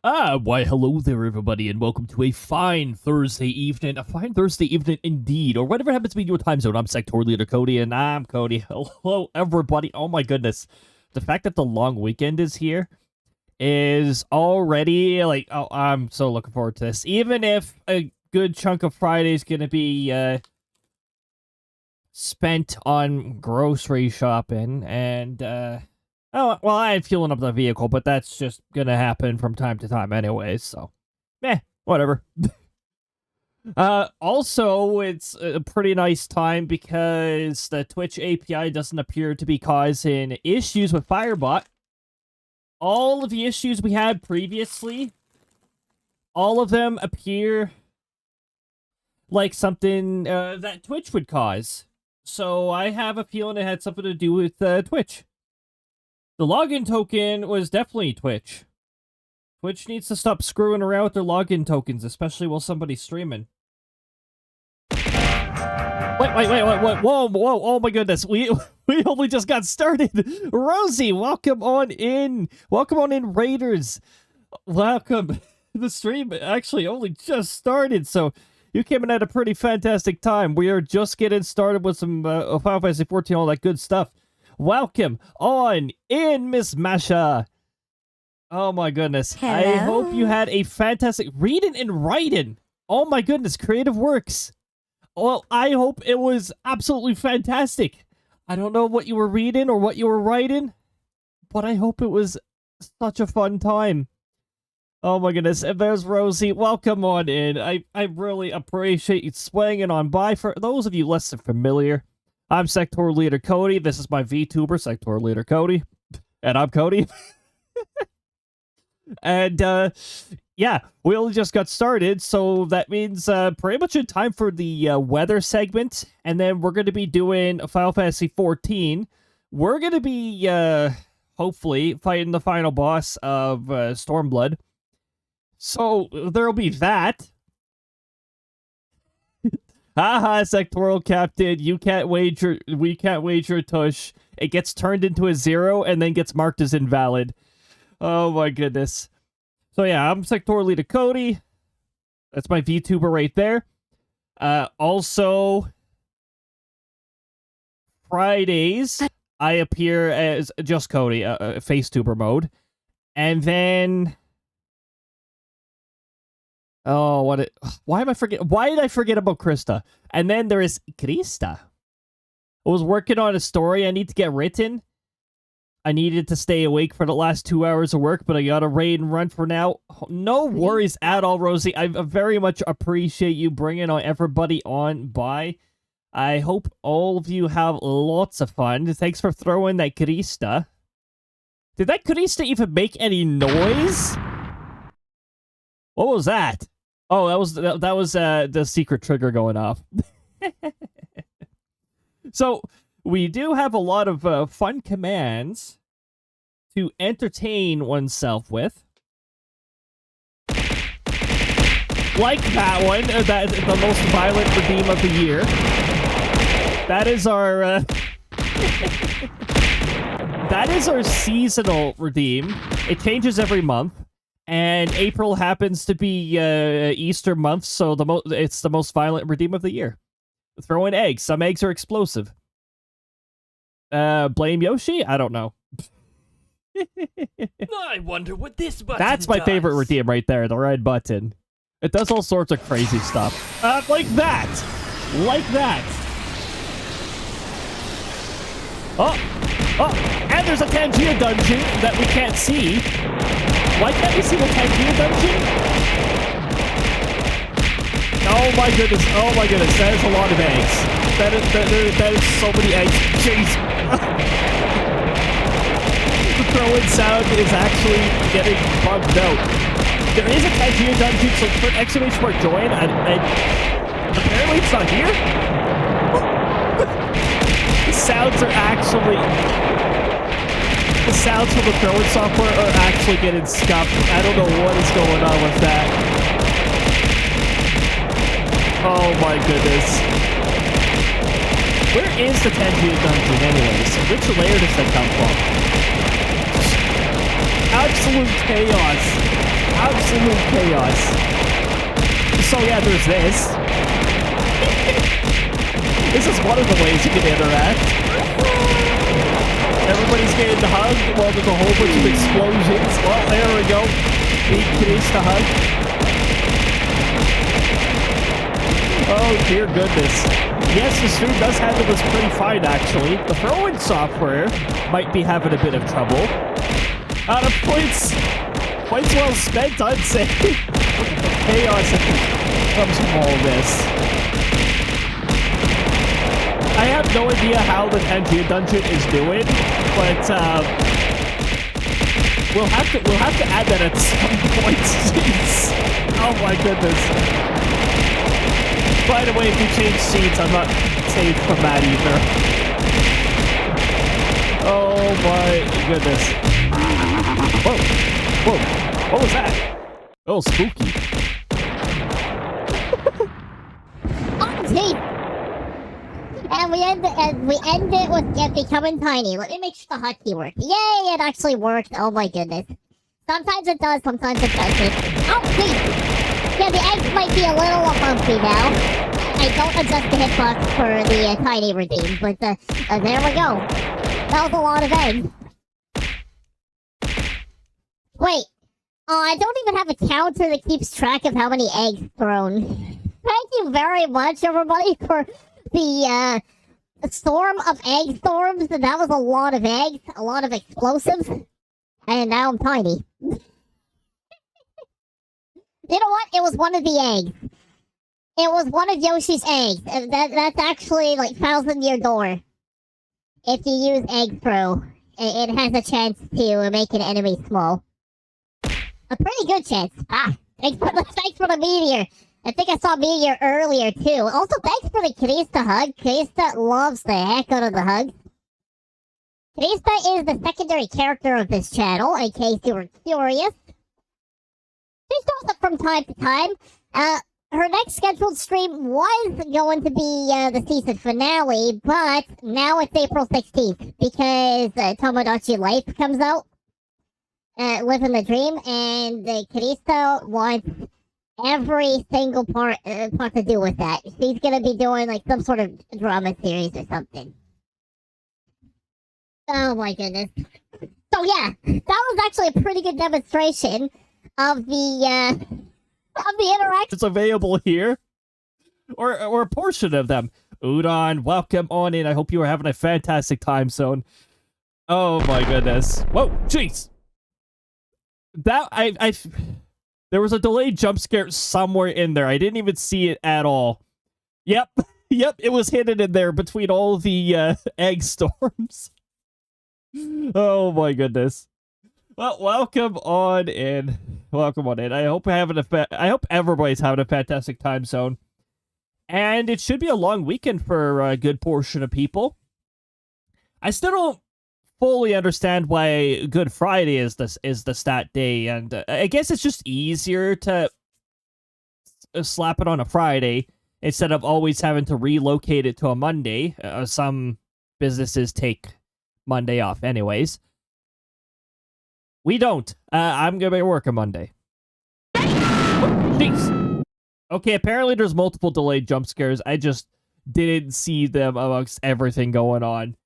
Why hello there everybody and welcome to a fine Thursday evening. A fine Thursday evening indeed, or whatever happens to be your time zone. I'm sectoral Cody and I'm Cody. Hello everybody. Oh my goodness. The fact that the long weekend is here is already like, oh, I'm so looking forward to this. Even if a good chunk of Friday is going to be spent on grocery shopping and oh, well, I ain't fueling up the vehicle, but that's just gonna happen from time to time anyways, so whatever. Also, it's a pretty nice time because the Twitch API doesn't appear to be causing issues with Firebot. All of the issues we had previously, all of them appear like something that Twitch would cause. So I have a feeling it had something to do with Twitch. The login token was definitely Twitch. Twitch needs to stop screwing around with their login tokens, especially while somebody's streaming. Wait, whoa, oh my goodness, we only just got started. Rosie, welcome on in, Raiders. Welcome. The stream actually only just started, so you came in at a pretty fantastic time. We are just getting started with some Final Fantasy 14, all that good stuff. Welcome on in, Miss Masha. Oh my goodness. Hello. I hope you had a fantastic reading and writing. Oh my goodness, creative works. Well, I hope it was absolutely fantastic. I don't know what you were reading or what you were writing, but I hope it was such a fun time. Oh my goodness, and there's Rosie. Welcome on in. I really appreciate you swinging on by. For those of you less than familiar, I'm Sector Leader Cody. This is my VTuber, Sector Leader Cody. And I'm Cody. And, yeah, we only just got started, so that means pretty much in time for the weather segment. And then we're going to be doing Final Fantasy 14. We're going to be, hopefully, fighting the final boss of Stormblood. So, there'll be that. Haha, sectoral captain, you can't wager, we can't wager a tush. It gets turned into a 0 and then gets marked as invalid. Oh my goodness. So yeah, I'm sectoral leader Cody. That's my VTuber right there. Also, Fridays, I appear as just Cody, FaceTuber mode. And then... Oh, why am I forgetting? Why did I forget about Krista? And then there is Krista. I was working on a story I need to get written. I needed to stay awake for the last 2 hours of work, but I got a raid and run for now. No worries at all, Rosie. I very much appreciate you bringing on everybody on by. I hope all of you have lots of fun. Thanks for throwing that Krista. Did that Krista even make any noise? What was that? Oh, that was the secret trigger going off. So, we do have a lot of fun commands to entertain oneself with. Like that one, that's the most violent redeem of the year. That is our that is our seasonal redeem. It changes every month. And April happens to be Easter month, so it's the most violent redeem of the year. Throwing eggs. Some eggs are explosive. Blame Yoshi? I don't know. I wonder what this button That's my does. favorite redeem right there, the red button. It does all sorts of crazy stuff. Like that! Like that! Oh! And there's a Tangier dungeon that we can't see. Why can't we see the Tangier dungeon? Oh my goodness, that is a lot of eggs. That is so many eggs. Jeez. The throw-in sound is actually getting bugged out. There is a Tangier dungeon, so put exclamation mark join, and apparently it's not here? The sounds are actually... The sounds from the throwing software are actually getting scuffed. I don't know what is going on with that. Oh my goodness. Where is the Tangier dungeon anyways? Which layer does that come from? Absolute chaos. Absolute chaos. So yeah, there's this. This is one of the ways you can interact. Everybody's getting the hug while there's a whole bunch of explosions. Well, there we go. Decrease the hug. Oh, dear goodness. Yes, the stream does handle this pretty fine, actually. The throw-in software might be having a bit of trouble. Out of points. Points well spent, I'd say. Chaos that comes from all this. I have no idea how the Tangier dungeon is doing, but we'll have to add that at some point. Jeez. Oh my goodness. By the way, if you change seats, I'm not safe from that either. Oh my goodness. Whoa. Whoa. What was that? Oh, spooky. And we end it with it becoming tiny. Let me make sure the hotkey works. Yay, it actually worked. Oh my goodness. Sometimes it does, sometimes it doesn't. Oh, please. Yeah, the eggs might be a little bumpy now. I don't adjust the hitbox for the tiny redeem, but there we go. That was a lot of eggs. Wait. Oh, I don't even have a counter that keeps track of how many eggs thrown. Thank you very much, everybody, for the storm of egg storms. That was a lot of eggs, a lot of explosives, and now I'm tiny. You know what? It was one of the eggs. It was one of Yoshi's eggs. That's actually like 1,000-year door. If you use egg throw, it has a chance to make an enemy small. A pretty good chance. Ah, thanks for the meteor. I think I saw meteor earlier too. Also, thanks for the Krista hug. Krista loves the heck out of the hug. Krista is the secondary character of this channel, in case you were curious. She shows up from time to time. Her next scheduled stream was going to be the season finale, but now it's April 16th because Tomodachi Life comes out. Living the dream, and Krista wants every single part to do with that. She's gonna be doing like some sort of drama series or something. Oh my goodness. So yeah, that was actually a pretty good demonstration of the interactions available here, or a portion of them. Udon, welcome on in. I hope you are having a fantastic time zone. Oh my goodness. Whoa, jeez. That there was a delayed jump scare somewhere in there. I didn't even see it at all. Yep, yep, it was hidden in there between all the egg storms. Oh my goodness. Well, welcome on in. Welcome on in. I hope everybody's having a fantastic time zone. And it should be a long weekend for a good portion of people. I still don't fully understand why Good Friday is the stat day, and I guess it's just easier to slap it on a Friday instead of always having to relocate it to a Monday. Some businesses take Monday off anyways. We don't. I'm gonna be working Monday. Jeez. Okay, apparently there's multiple delayed jump scares. I just didn't see them amongst everything going on.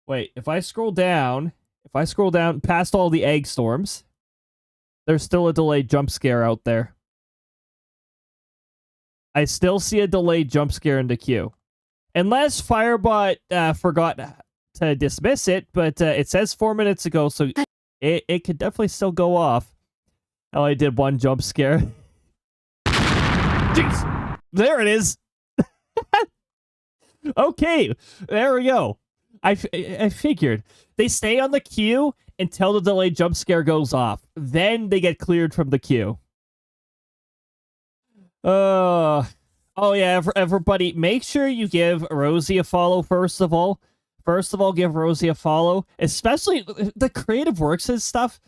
Wait, if I scroll down past all the egg storms, there's still a delayed jump scare out there. I still see a delayed jump scare in the queue. Unless Firebot forgot to dismiss it, but it says 4 minutes ago, so it could definitely still go off. Oh, I did one jump scare. Jeez! There it is! Okay, there we go. I figured. They stay on the queue until the delayed jump scare goes off. Then they get cleared from the queue. Oh yeah, everybody, make sure you give Rosie a follow first of all. First of all, give Rosie a follow. Especially the creative works and stuff.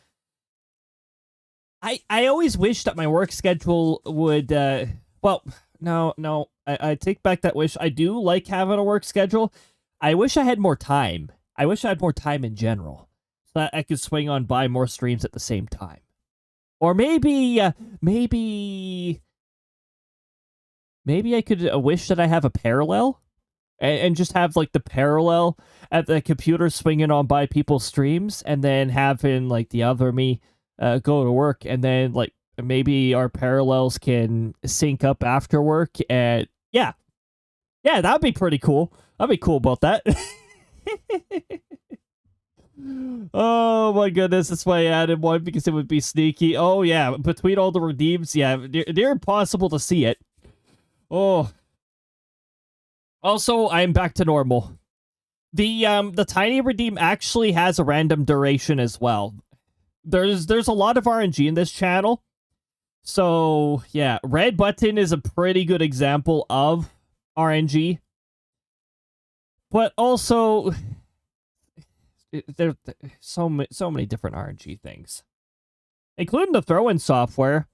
I always wish that my work schedule would, well, no, I take back that wish. I do like having a work schedule. I wish I had more time. I wish I had more time in general, so that I could swing on by more streams at the same time. Or maybe I could wish that I have a parallel and just have like the parallel at the computer swinging on by people's streams, and then having like the other me go to work, and then like maybe our parallels can sync up after work. And yeah, that'd be pretty cool. I'd be cool about that. Oh my goodness, that's why I added one, because it would be sneaky. Oh yeah, between all the redeems, yeah, they're impossible to see it. Oh. Also, I'm back to normal. The tiny redeem actually has a random duration as well. There's a lot of RNG in this channel. So, yeah, red button is a pretty good example of RNG. But also, there's so many different RNG things, including the throw-in software.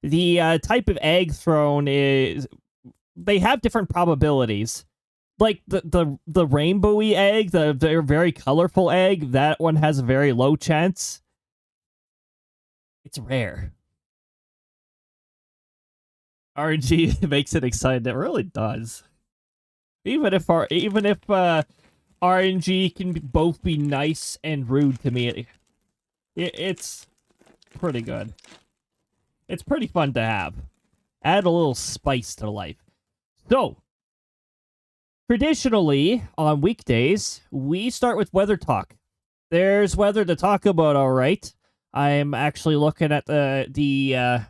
The type of egg thrown is, they have different probabilities. Like the rainbowy egg, the very colorful egg, that one has a very low chance. It's rare. RNG makes it exciting. It really does. Even if RNG can both be nice and rude to me, it's pretty good. It's pretty fun to have. Add a little spice to life. So, traditionally, on weekdays, we start with weather talk. There's weather to talk about, all right. I'm actually looking at the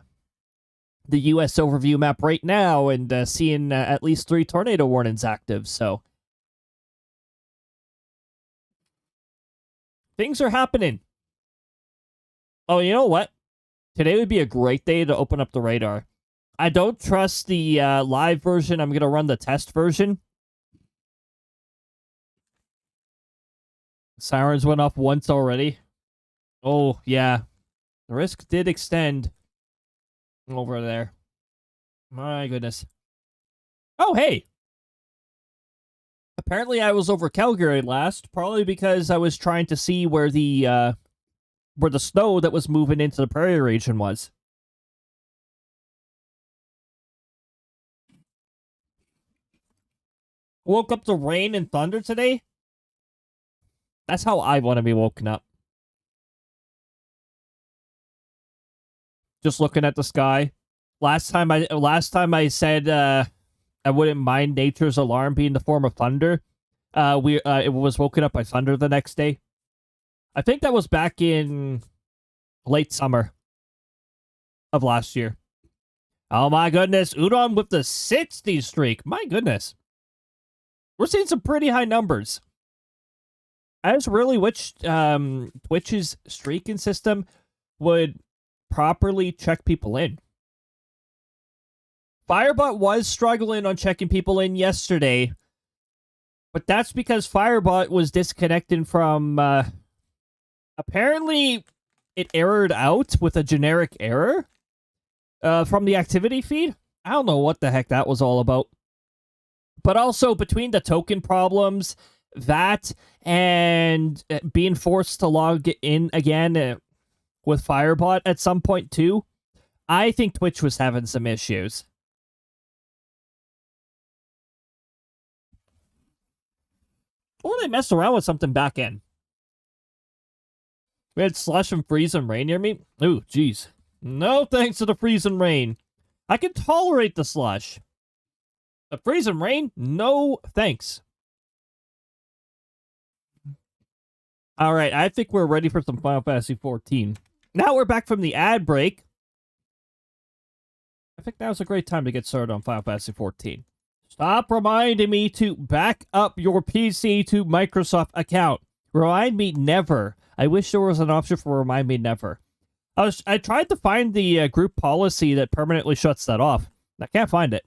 U.S. overview map right now and seeing at least 3 tornado warnings active, so things are happening. Oh, you know what? Today would be a great day to open up the radar. I don't trust the live version. I'm going to run the test version. Sirens went off once already. Oh, yeah. The risk did extend over there. My goodness. Oh, hey! Apparently I was over Calgary last, probably because I was trying to see where the snow that was moving into the prairie region was. Woke up to rain and thunder today? That's how I want to be woken up. Just looking at the sky. Last time I said I wouldn't mind nature's alarm being the form of thunder. It was woken up by thunder the next day. I think that was back in late summer of last year. Oh my goodness, Udon with the 60 streak. My goodness. We're seeing some pretty high numbers. I just really wish Twitch's streaking system would properly check people in. Firebot was struggling on checking people in yesterday, but that's because Firebot was disconnecting from... apparently, it errored out with a generic error from the activity feed. I don't know what the heck that was all about. But also, between the token problems, that, and being forced to log in again with Firebot at some point too, I think Twitch was having some issues. Or they messed around with something back end. We had slush and freeze and rain near me. Ooh, jeez. No thanks to the freeze and rain. I can tolerate the slush. The freeze and rain? No thanks. Alright, I think we're ready for some Final Fantasy XIV. Now we're back from the ad break. I think now's a great time to get started on Final Fantasy XIV. Stop reminding me to back up your PC to Microsoft account. Remind me never. I wish there was an option for remind me never. I tried to find the group policy that permanently shuts that off. I can't find it.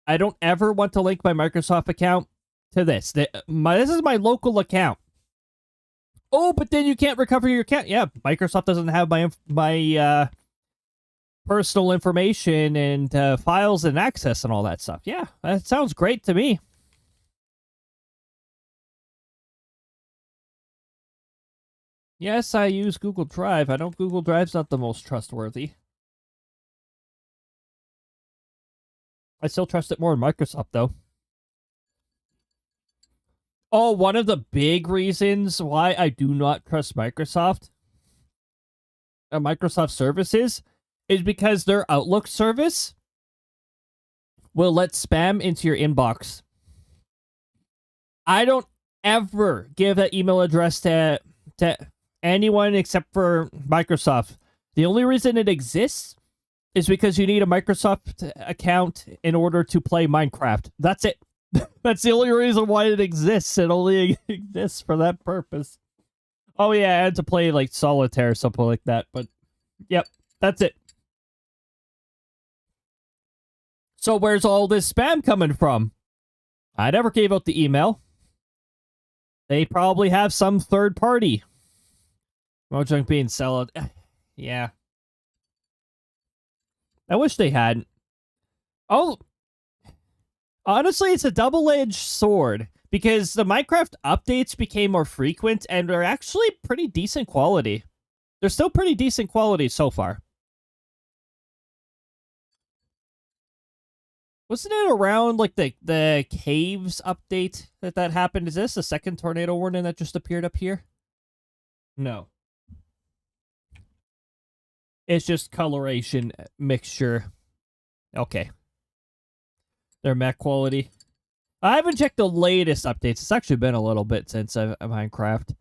I don't ever want to link my Microsoft account to this. This is my local account. Oh, but then you can't recover your account. Yeah, Microsoft doesn't have my personal information and files and access and all that stuff. Yeah, that sounds great to me. Yes, I use Google Drive. I know Google Drive's not the most trustworthy. I still trust it more than Microsoft, though. Oh, one of the big reasons why I do not trust Microsoft services is because their Outlook service will let spam into your inbox. I don't ever give that email address to anyone except for Microsoft. The only reason it exists is because you need a Microsoft account in order to play Minecraft. That's it. That's the only reason why it exists. It only exists for that purpose. Oh yeah, I had to play like Solitaire or something like that, but yep, that's it. So where's all this spam coming from? I never gave out the email. They probably have some third party. Mojang being sold. Yeah. I wish they hadn't. Oh, honestly, it's a double-edged sword because the Minecraft updates became more frequent and are actually pretty decent quality. They're still pretty decent quality so far. Wasn't it around like the caves update that happened? Is this the second tornado warning that just appeared up here? No. It's just coloration mixture. Okay. Their mech quality. I haven't checked the latest updates. It's actually been a little bit since Minecraft.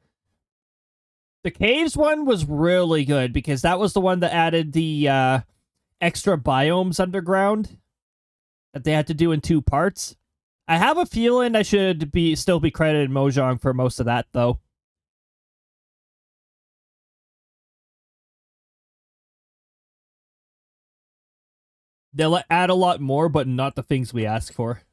The caves one was really good because that was the one that added the extra biomes underground that they had to do in 2 parts. I have a feeling I should still be credited Mojang for most of that, though. They'll add a lot more, but not the things we ask for.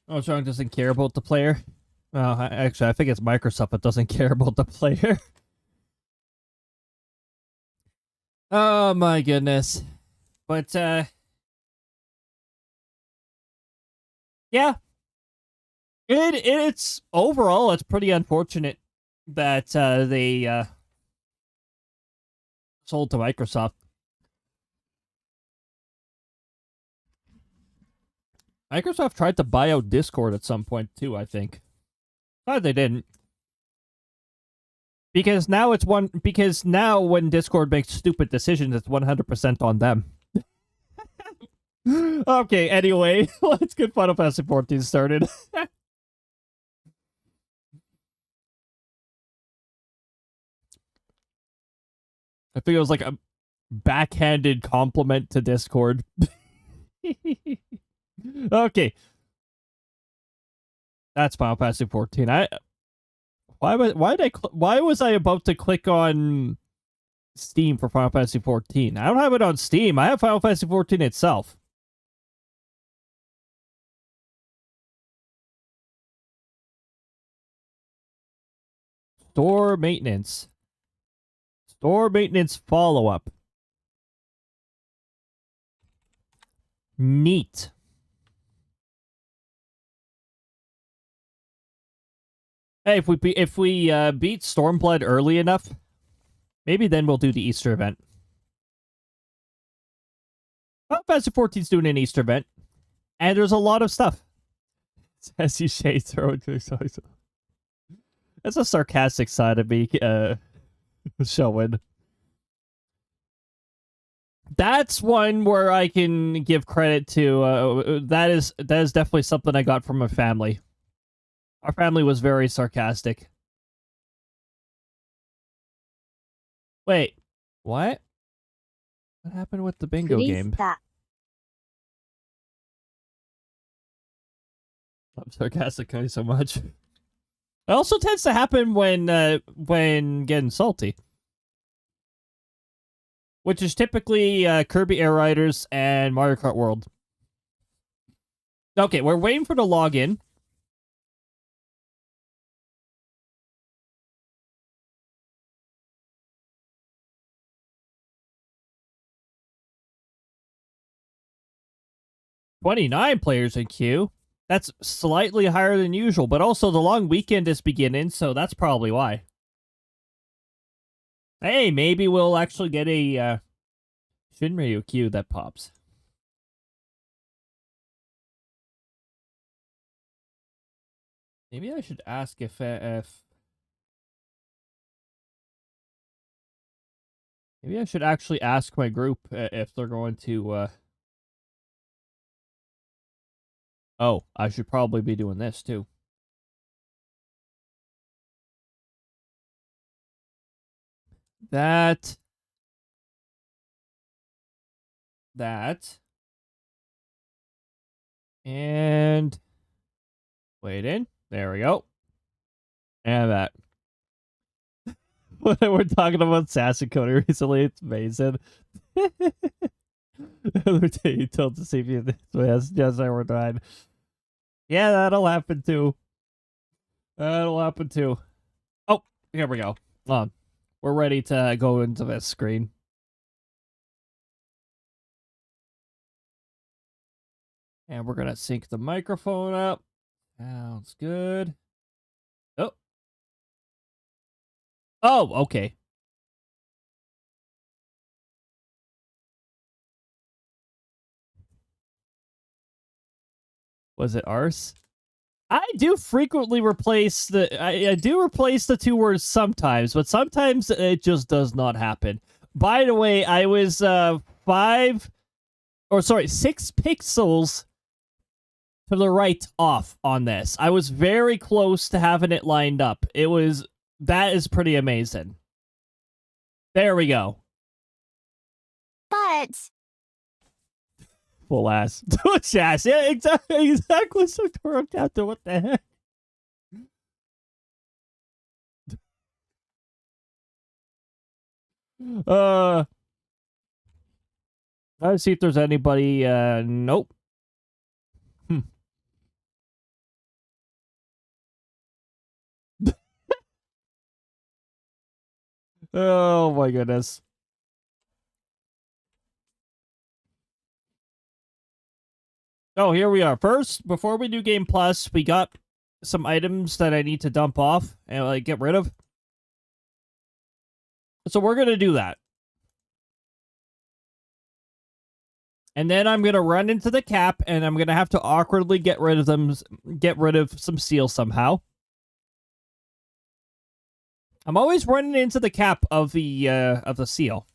Mojang doesn't care about the player. Well, actually, I think it's Microsoft that doesn't care about the player. Oh my goodness. But, yeah. It's overall, it's pretty unfortunate that they sold to Microsoft. Microsoft tried to buy out Discord at some point too, I think. Glad they didn't. Because now when Discord makes stupid decisions, it's 100% on them. Okay, anyway, let's get Final Fantasy 14 started. I think it was like a backhanded compliment to Discord. Okay. That's Final Fantasy 14. Why was I about to click on Steam for Final Fantasy 14? I don't have it on Steam. I have Final Fantasy 14 itself. Store maintenance. Store maintenance follow-up. Neat. Hey, if we beat Stormblood early enough, maybe then we'll do the Easter event. Well, Fantasy 14's doing an Easter event, and there's a lot of stuff. As you say, throw it. That's a sarcastic side of me showing. That's one where I can give credit to. That is definitely something I got from my family. Our family was very sarcastic. Wait, what? What happened with the bingo game? I'm sarcastic so much. It also tends to happen when getting salty. Which is typically Kirby Air Riders and Mario Kart World. Okay, we're waiting for the login. $29 players in queue. That's slightly higher than usual, but also the long weekend is beginning, so that's probably why. Hey, maybe we'll actually get a Shinryu queue that pops. Maybe I should ask if maybe I should actually ask my group if they're going to Oh, I should probably be doing this too. That. And wait in. There we go. And that. When we're talking about Sass Cody recently, it's amazing. The other day you told to see if you yes, I were dying. Yeah, that'll happen too. That'll happen too. Oh, here we go. Hold on. We're ready to go into this screen. And we're gonna sync the microphone up. Sounds good. Oh. Oh, okay. Was it arse? I do frequently replace I do replace the two words sometimes, but sometimes it just does not happen. By the way, I was 6 pixels to the right off on this. I was very close to having it lined up. That is pretty amazing. There we go. But Full ass. Twitch ass. Yeah, exactly. Sectoral chapter. What the heck? Let's see if there's anybody. Nope. Oh my goodness. Oh, here we are. First, before we do Game Plus, we got some items that I need to dump off and get rid of. So we're going to do that. And then I'm going to run into the cap and I'm going to have to awkwardly get rid of some seal somehow. I'm always running into the cap of the seal.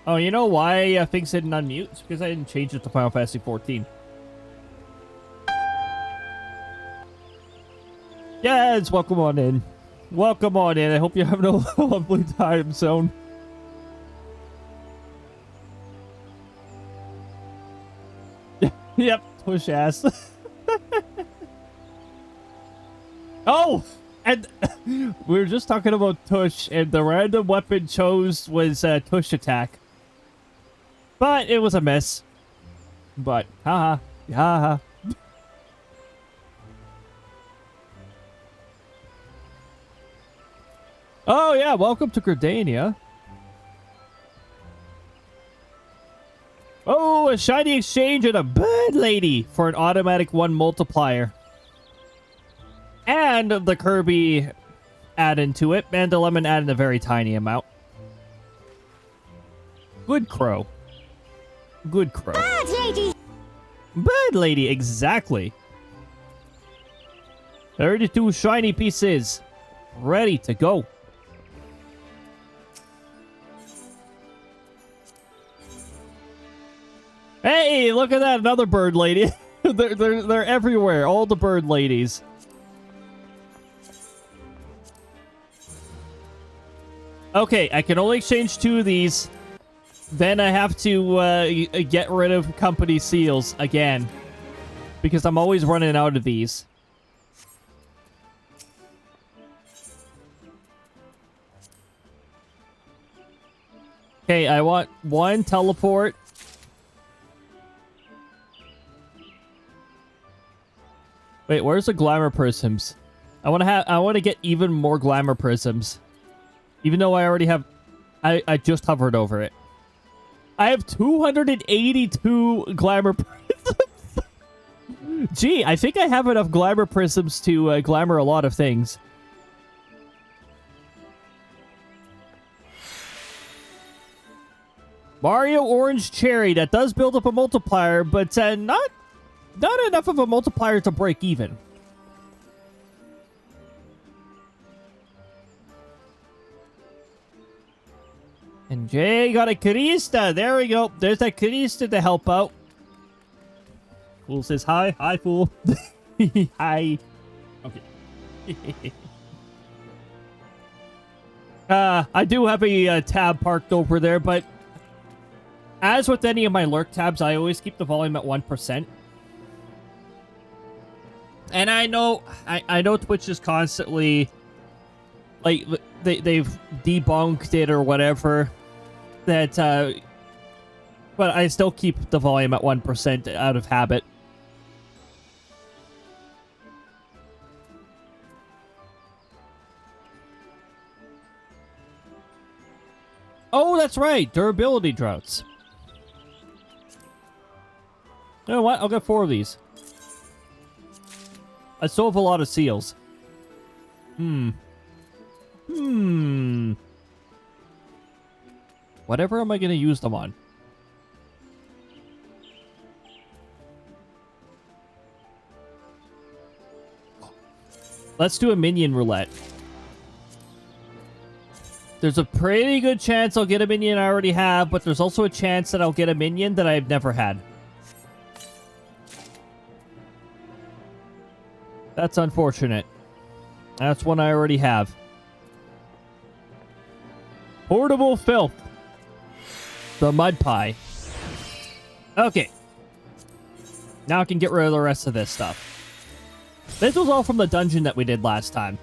Oh, you know why things didn't unmute? It's because I didn't change it to Final Fantasy 14. Yes, welcome on in. Welcome on in. I hope you're having a lovely time zone. Yep, push ass. Oh! And we were just talking about Tush, and the random weapon chose was Tush attack. But it was a miss. But, haha. Haha. Oh, yeah, welcome to Gridania. Oh, a shiny exchange and a bird lady for an automatic 1 multiplier. And the Kirby add-in to it, and the lemon add-in a very tiny amount. Good crow. Good crow. Bird lady! Bird lady, exactly. 32 shiny pieces. Ready to go. Hey, look at that, another bird lady. they're everywhere, all the bird ladies. Okay, I can only exchange 2 of these. Then I have to get rid of company seals again. Because I'm always running out of these. Okay, I want 1 teleport. Wait, where's the glamour prisms? I want to get even more glamour prisms. Even though I already have... I just hovered over it. I have 282 glamour prisms. Gee, I think I have enough glamour prisms to glamour a lot of things. Mario Orange Cherry, that does build up a multiplier, but not enough of a multiplier to break even. And Jay got a Carista. There we go. There's that Carista to help out. Fool says hi. Hi, Fool. Hi. Okay. I do have a tab parked over there, but as with any of my lurk tabs, I always keep the volume at 1%. And I know Twitch is constantly, like, they've debunked it or whatever, that, but I still keep the volume at 1% out of habit. Oh, that's right, durability droughts. You know what? I'll get 4 of these. I still have a lot of seals. Whatever am I going to use them on? Let's do a minion roulette. There's a pretty good chance I'll get a minion I already have, but there's also a chance that I'll get a minion that I've never had. That's unfortunate. That's one I already have. Portable Filth. The Mud Pie. Okay. Now I can get rid of the rest of this stuff. This was all from the dungeon that we did last time.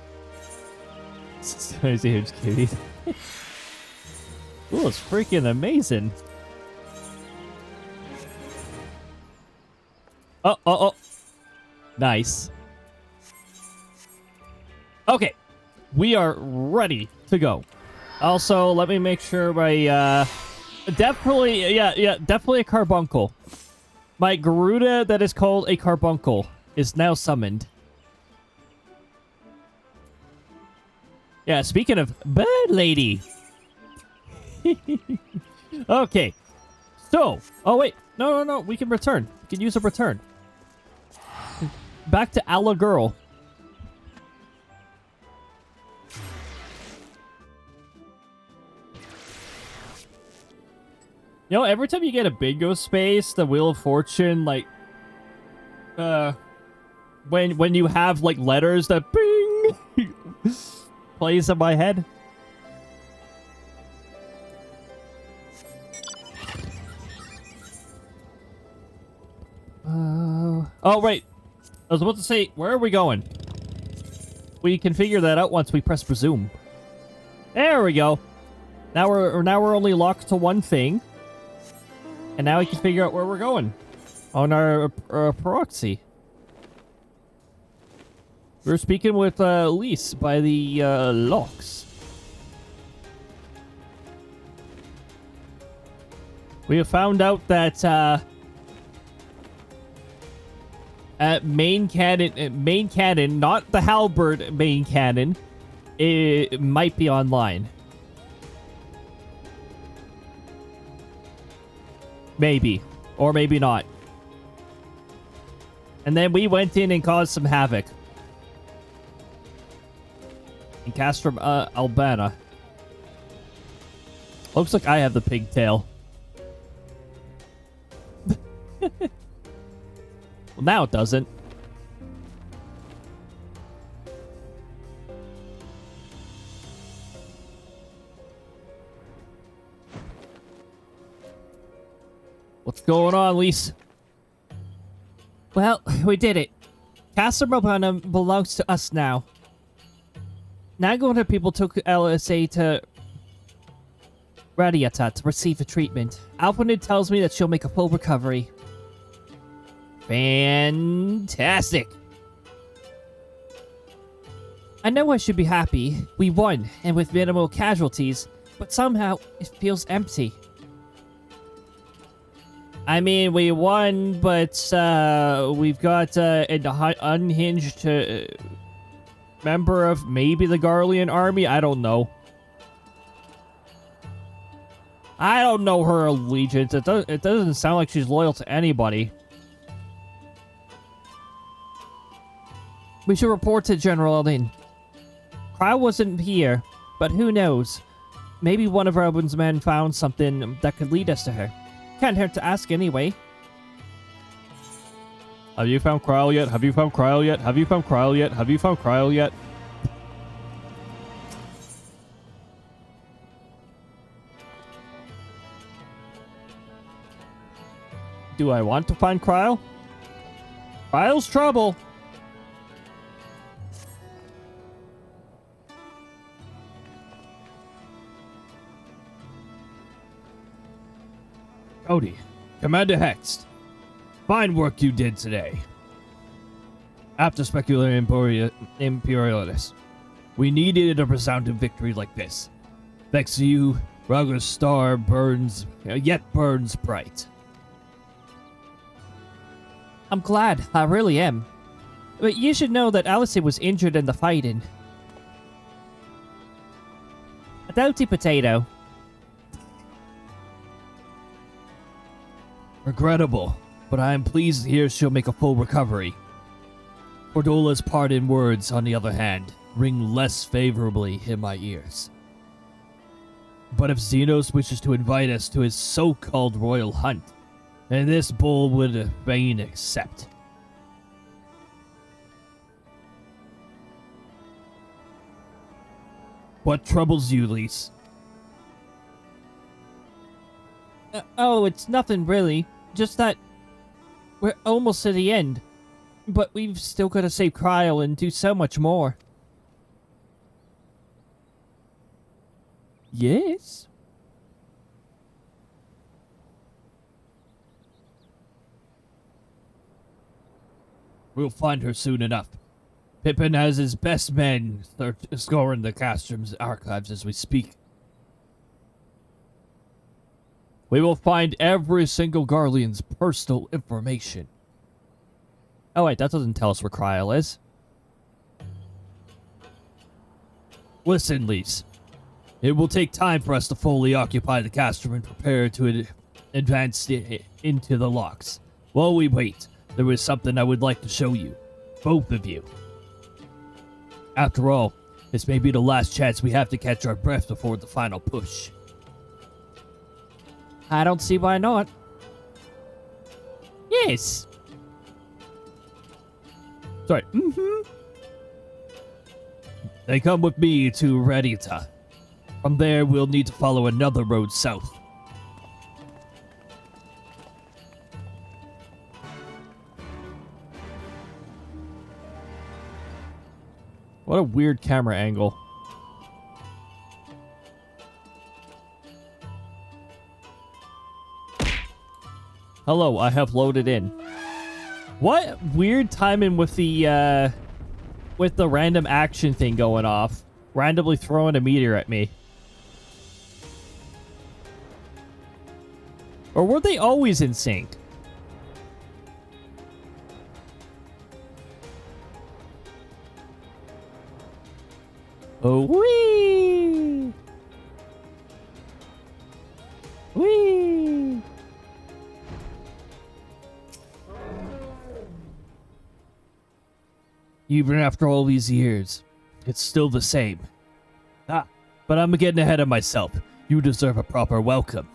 It's a huge cutie. Ooh, it's freaking amazing. Oh. Nice. Okay. We are ready to go. Also, let me make sure my, definitely, yeah, definitely a carbuncle. My Garuda that is called a carbuncle is now summoned. Yeah, speaking of bird lady. Okay. So, oh wait, no, we can return. We can use a return. Back to Alla Girl. You know, every time you get a bingo space, the Wheel of Fortune, like, when you have, like, letters that bing plays in my head. Oh, right. I was about to say, where are we going? We can figure that out once we press resume. There we go. Now we're only locked to one thing. And now we can figure out where we're going on our proxy. We're speaking with Elise by the locks. We have found out that at main cannon, not the halberd main cannon, it might be online. Maybe. Or maybe not. And then we went in and caused some havoc. In Castrum, Albana. Looks like I have the pigtail. Well, now it doesn't. What's going on, Lise? Well, we did it. Castrum Albana belongs to us now. Nagoda people took LSA to Radiata to receive the treatment. Alphanid tells me that she'll make a full recovery. Fantastic! I know I should be happy. We won, and with minimal casualties, but somehow it feels empty. I mean, we won, but we've got an unhinged member of maybe the Garlean army. I don't know. I don't know her allegiance. It doesn't sound like she's loyal to anybody. We should report to General Eldin. Cryle wasn't here, but who knows? Maybe one of Robin's men found something that could lead us to her. Can't hurt to ask anyway. Have you found Cryle yet? Have you found Cryle yet? Have you found Cryle yet? Have you found Cryle yet? Do I want to find Cryle? Cryle's trouble. Cody, Commander Hext. Fine work you did today. After Specular Imperialis, we needed a resounding victory like this. Thanks to you, Raghar's star burns, yet burns bright. I'm glad. I really am. But you should know that Alice was injured in the fighting. A doughty potato. Regrettable, but I am pleased to hear she'll make a full recovery. Cordola's parting words, on the other hand, ring less favorably in my ears. But if Xenos wishes to invite us to his so-called royal hunt, then this bull would fain accept. What troubles you, Lise? Oh, it's nothing really. Just that we're almost to the end. But we've still got to save Cryle and do so much more. Yes? We'll find her soon enough. Pippin has his best men scouring the Castrum's archives as we speak. We will find every single Garlean's personal information. Oh wait, that doesn't tell us where Cryle is. Listen, Lise. It will take time for us to fully occupy the Castrum and prepare to advance into the locks. While we wait, there is something I would like to show you. Both of you. After all, this may be the last chance we have to catch our breath before the final push. I don't see why not. Yes. Sorry. They come with me to Radita. From there, we'll need to follow another road south. What a weird camera angle. Hello, I have loaded in. What weird timing with the random action thing going off. Randomly throwing a meteor at me. Or were they always in sync? Oh, wee! Wee! Even after all these years, it's still the same. But I'm getting ahead of myself. You deserve a proper welcome.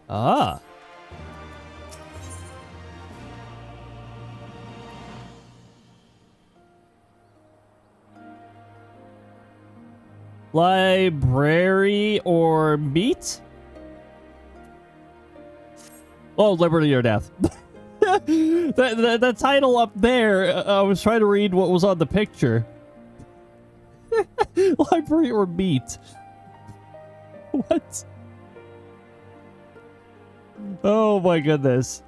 Ah. Library or meat? Oh, liberty or death. the title up there, I was trying to read what was on the picture. Library or meat? What? Oh my goodness.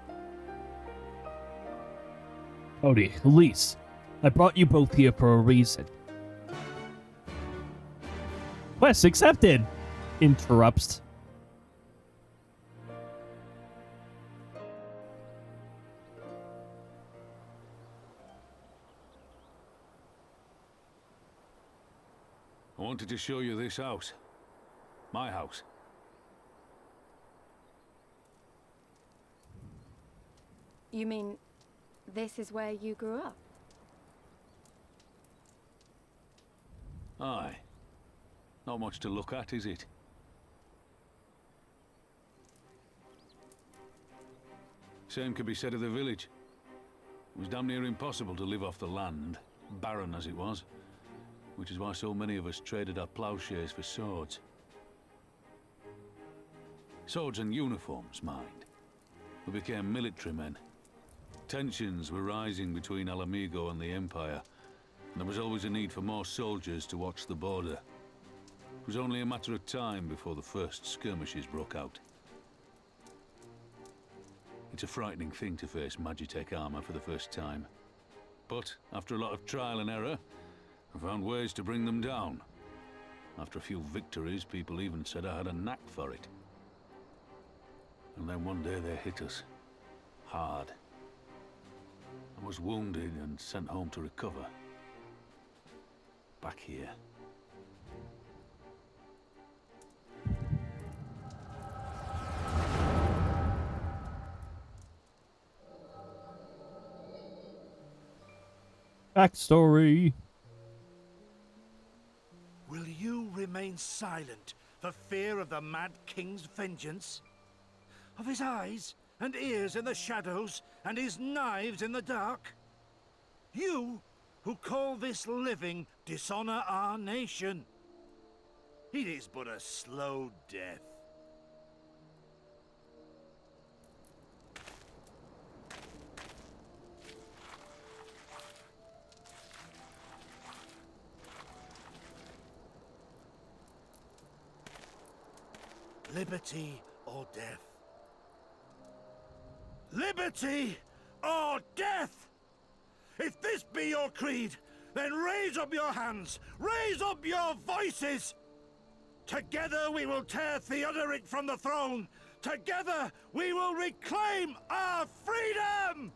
Cody, Elise, I brought you both here for a reason. Quest accepted. Interrupts. I wanted to show you this house. My house. You mean this is where you grew up? Aye. Not much to look at, is it? Same could be said of the village. It was damn near impossible to live off the land, barren as it was, which is why so many of us traded our plowshares for swords. Swords and uniforms, mind. We became military men. Tensions were rising between Alamigo and the Empire, and there was always a need for more soldiers to watch the border. It was only a matter of time before the first skirmishes broke out. It's a frightening thing to face Magitech armor for the first time. But after a lot of trial and error, I found ways to bring them down. After a few victories, people even said I had a knack for it. And then one day they hit us. Hard. I was wounded and sent home to recover. Back here. Backstory. Will you remain silent for fear of the Mad King's vengeance? Of his eyes and ears in the shadows and his knives in the dark? You, who call this living dishonor our nation. It is but a slow death. Liberty or death? Liberty or death? If this be your creed, then raise up your hands, raise up your voices! Together we will tear Theodoric from the throne! Together we will reclaim our freedom!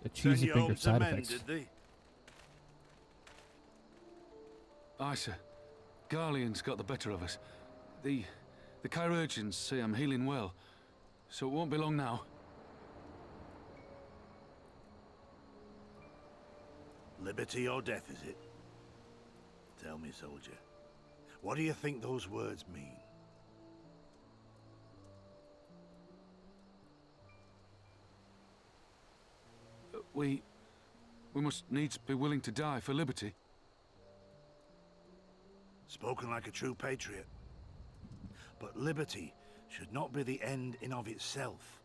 The cheesy Send finger home to side men, effects. did they? Aye, sir. Garlean's got the better of us. The chirurgeons say I'm healing well, so it won't be long now. Liberty or death, is it? Tell me, soldier. What do you think those words mean? We must needs be willing to die for liberty. Spoken like a true patriot. But liberty should not be the end in of itself.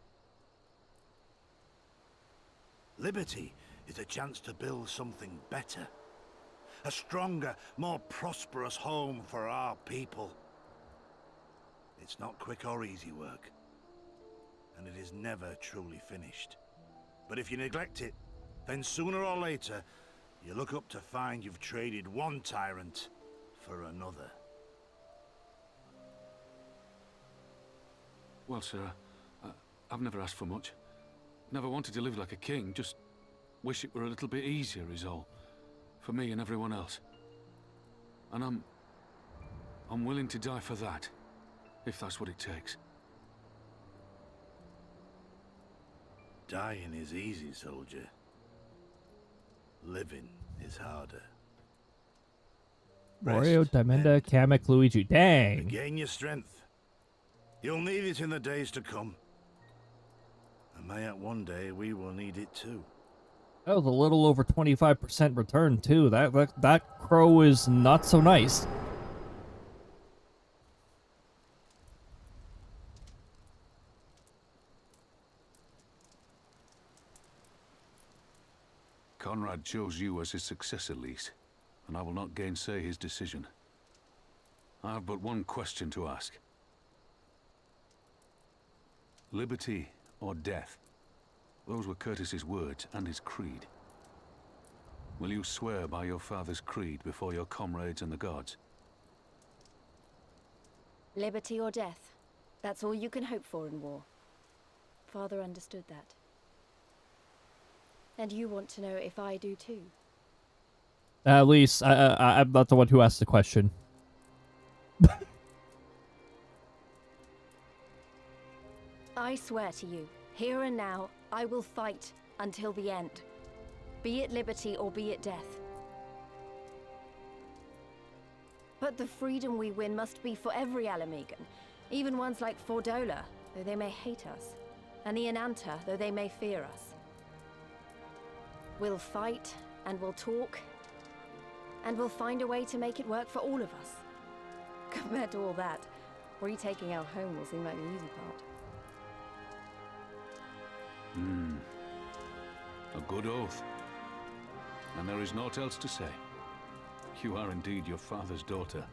Liberty is a chance to build something better. A stronger, more prosperous home for our people. It's not quick or easy work. And it is never truly finished. But if you neglect it, then sooner or later, you look up to find you've traded one tyrant for another. Well, sir, I've never asked for much. Never wanted to live like a king, just wish it were a little bit easier is all. For me and everyone else. And I'm willing to die for that, if that's what it takes. Dying is easy, soldier. Living is harder. Wario, Rest, Diamanda, and Kamek, Luigi. Dang. regain your strength. You'll need it in the days to come. And mayhap one day we will need it too. That was a little over 25% return too. That crow is not so nice. Conrad chose you as his successor, Lys, and I will not gainsay his decision. I have but one question to ask. Liberty or death? Those were Curtis's words and his creed. Will you swear by your father's creed before your comrades and the gods? Liberty or death. That's all you can hope for in war. Father understood that. And you want to know if I do too? At least, I'm not the one who asked the question. I swear to you, here and now, I will fight until the end. Be it liberty or be it death. But the freedom we win must be for every Alamegan, even ones like Fordola, though they may hate us, and the Ananta, though they may fear us. We'll fight, and we'll talk, and we'll find a way to make it work for all of us. Compared to all that, retaking our home will seem like the easy part. A good oath. And there is naught else to say. You are indeed your father's daughter.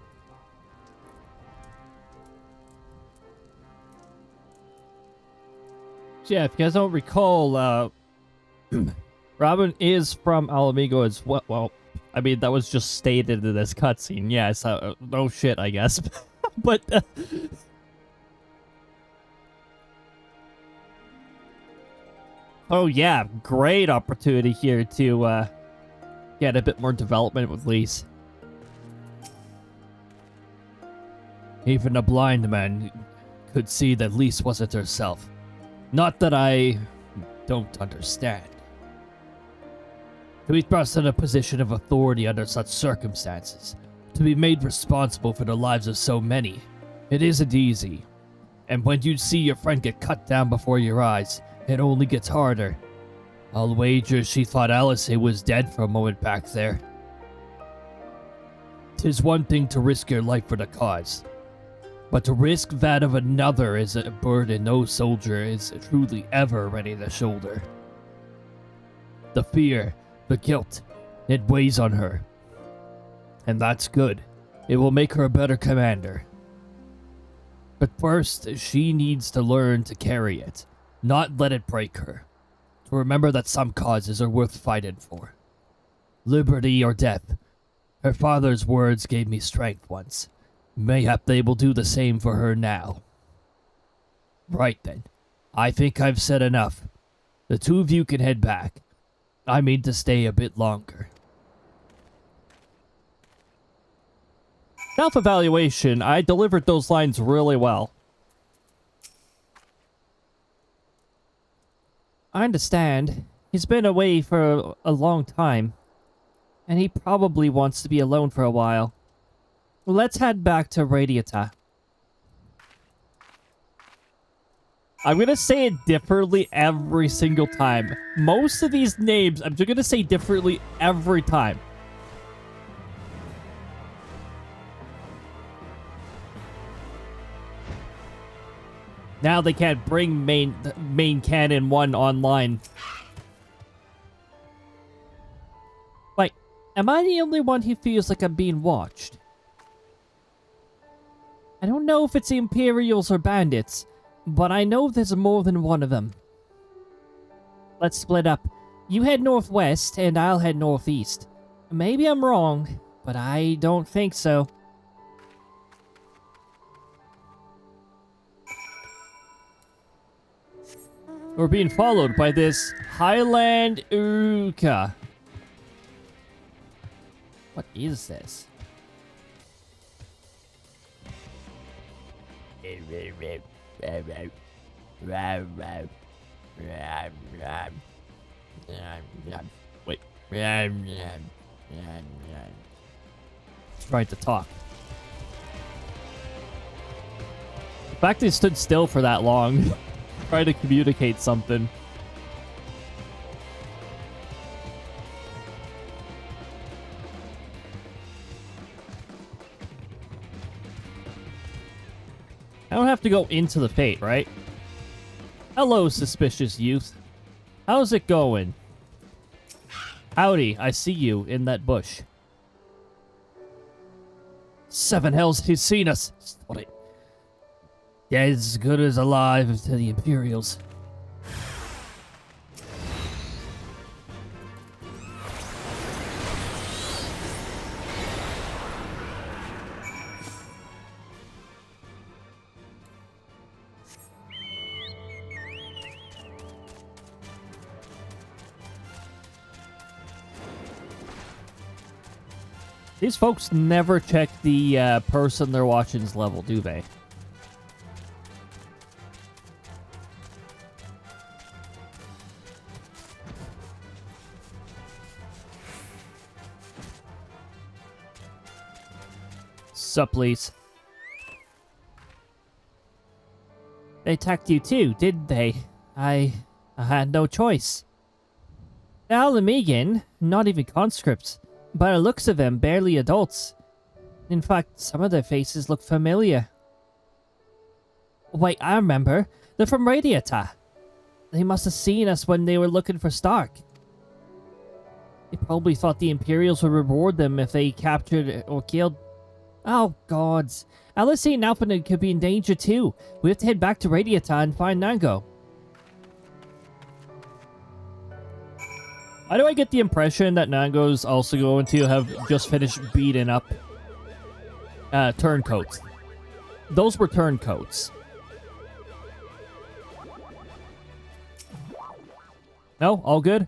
So yeah, if you guys don't recall, Robin is from Alamigo as well. Well, I mean, that was just stated in this cutscene. Yeah, so no shit, I guess. But oh yeah, great opportunity here to get a bit more development with Lys. Even a blind man could see that Lys wasn't herself. Not that I don't understand. To be thrust in a position of authority under such circumstances, to be made responsible for the lives of so many, it isn't easy. And when you see your friend get cut down before your eyes, it only gets harder. I'll wager she thought Alice was dead for a moment back there. 'Tis one thing to risk your life for the cause, but to risk that of another is a burden no soldier is truly ever ready to shoulder. The fear, the guilt, it weighs on her. And that's good. It will make her a better commander. But first, she needs to learn to carry it, not let it break her. To remember that some causes are worth fighting for. Liberty or death. Her father's words gave me strength once. Mayhap they will do the same for her now. Right then. I think I've said enough. The two of you can head back. I mean to stay a bit longer. Self-evaluation, I delivered those lines really well. I understand. He's been away for a long time. And he probably wants to be alone for a while. Let's head back to Radiata. I'm gonna say it differently every single time. Most of these names, I'm just gonna say differently every time. Now they can't bring main canon 1 online. Wait, am I the only one who feels like I'm being watched? I don't know if it's the Imperials or bandits, but I know there's more than one of them. Let's split up. You head northwest, and I'll head northeast. Maybe I'm wrong, but I don't think so. We're being followed by this Highland Uka. What is this? Wait. Tried to talk. The fact they stood still for that long. Try to communicate something. I don't have to go into the fate, right? Hello, suspicious youth. How's it going? Howdy, I see you in that bush. 7 hells, he's seen us. What dead as good as alive to the Imperials. These folks never check the person they're watching's level, do they? Sup, please. They attacked you too, didn't they? I had no choice. Alamegan, not even conscripts. By the looks of them, barely adults. In fact, some of their faces look familiar. Wait, I remember. They're from Radiata. They must have seen us when they were looking for Stark. They probably thought the Imperials would reward them if they captured or killed... Oh, gods. Alice and Alphanin could be in danger too. We have to head back to Radiata and find Nango. Why do I get the impression that Nango's also going to have just finished beating up turncoats? Those were turncoats. No? All good?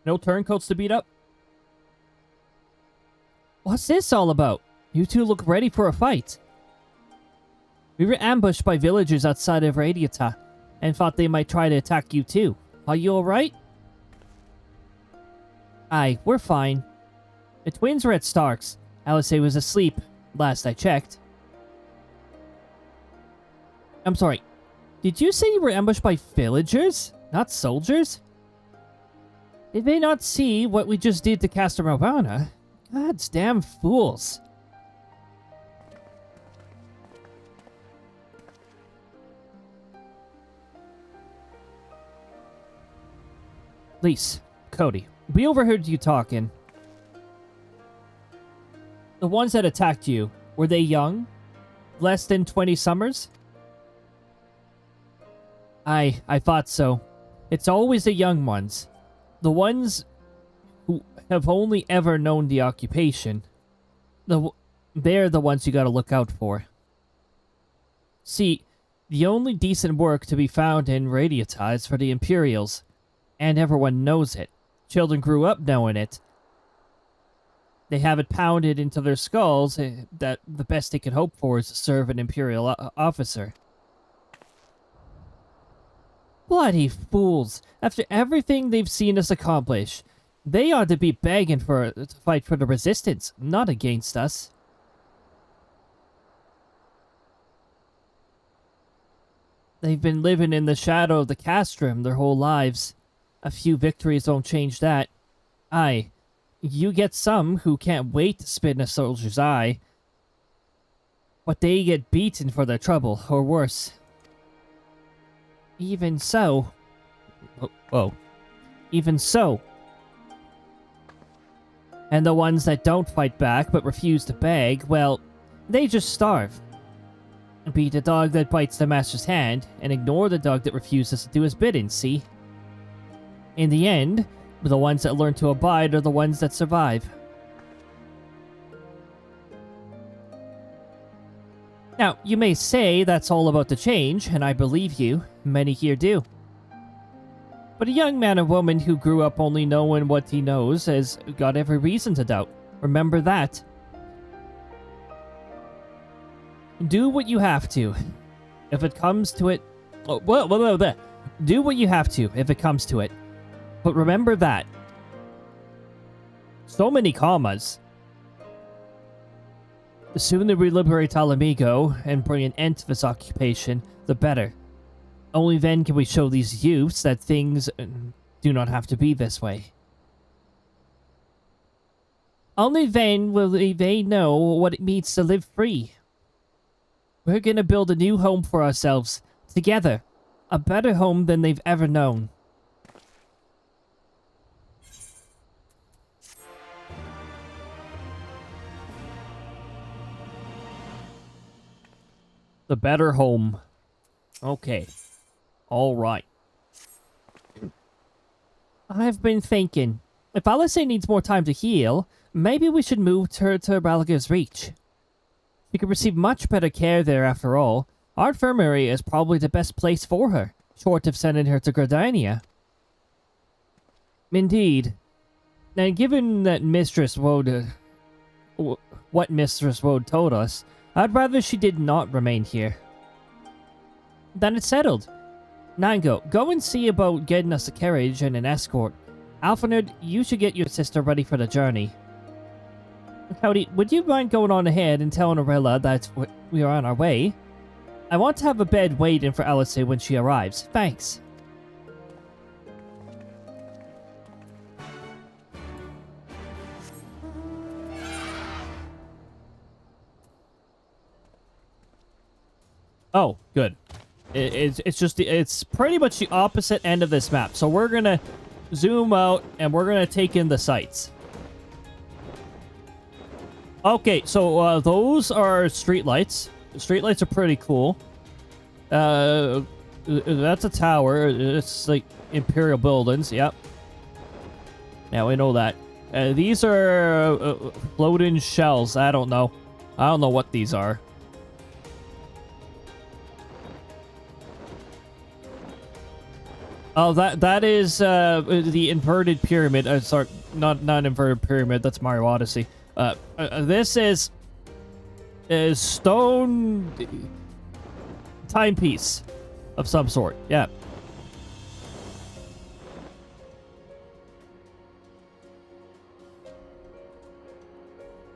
No turncoats to beat up? What's this all about? You two look ready for a fight. We were ambushed by villagers outside of Radiata and thought they might try to attack you too. Are you alright? Aye, we're fine. The twins were at Stark's. Alice was asleep, last I checked. I'm sorry. Did you say you were ambushed by villagers? Not soldiers? Did they not see what we just did to Castor Morana? God's damn fools. Lise, Cody, we overheard you talking. The ones that attacked you, were they young? Less than 20 summers? I thought so. It's always the young ones. The ones who have only ever known the occupation. They're the ones you gotta look out for. See, the only decent work to be found in Radiata is for the Imperials. And everyone knows it. Children grew up knowing it. They have it pounded into their skulls that the best they can hope for is to serve an Imperial officer. Bloody fools. After everything they've seen us accomplish, they ought to be begging to fight for the Resistance, not against us. They've been living in the shadow of the castrum their whole lives. A few victories won't change that. Aye, you get some who can't wait to spit in a soldier's eye. But they get beaten for their trouble, or worse. Even so... Whoa. Even so. And the ones that don't fight back but refuse to beg, well, they just starve. Beat the dog that bites the master's hand, and ignore the dog that refuses to do his bidding, see? In the end, the ones that learn to abide are the ones that survive. Now, you may say that's all about to change, and I believe you. Many here do. But a young man or woman who grew up only knowing what he knows has got every reason to doubt. Remember that. Do what you have to. If it comes to it... Do what you have to, if it comes to it. But remember that. So many commas. The sooner we liberate Alamigo and bring an end to this occupation, the better. Only then can we show these youths that things do not have to be this way. Only then will they know what it means to live free. We're gonna build a new home for ourselves, together. A better home than they've ever known. The better home. Okay. All right. I've been thinking, if Alice needs more time to heal, maybe we should move her to Ralagar's Reach. She could receive much better care there after all. Our infirmary is probably the best place for her, short of sending her to Gardania. Indeed. Now, given that Mistress Woad... what Mistress Woad told us, I'd rather she did not remain here. Then it's settled. Nango, go and see about getting us a carriage and an escort. Alfred, you should get your sister ready for the journey. Cody, would you mind going on ahead and telling Aurelia that we are on our way? I want to have a bed waiting for Alice when she arrives. Thanks. Oh, good. It's pretty much the opposite end of this map. So we're gonna zoom out and we're gonna take in the sights. Okay, so those are streetlights. Streetlights are pretty cool. That's a tower. It's like Imperial buildings. Yep. Now we know that. These are floating shells. I don't know. I don't know what these are. Oh, that is the inverted pyramid. Sorry, not inverted pyramid. That's Mario Odyssey. This is stone timepiece of some sort. Yeah.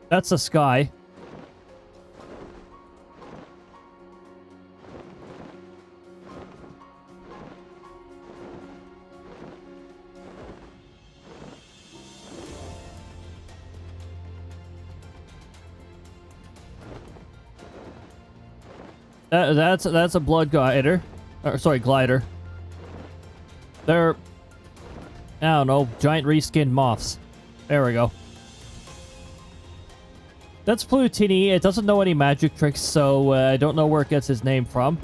That's the sky. That's a blood glider. Or, sorry, glider. They're... I don't know, giant reskinned moths. There we go. That's Plutini. It doesn't know any magic tricks, so I don't know where it gets his name from.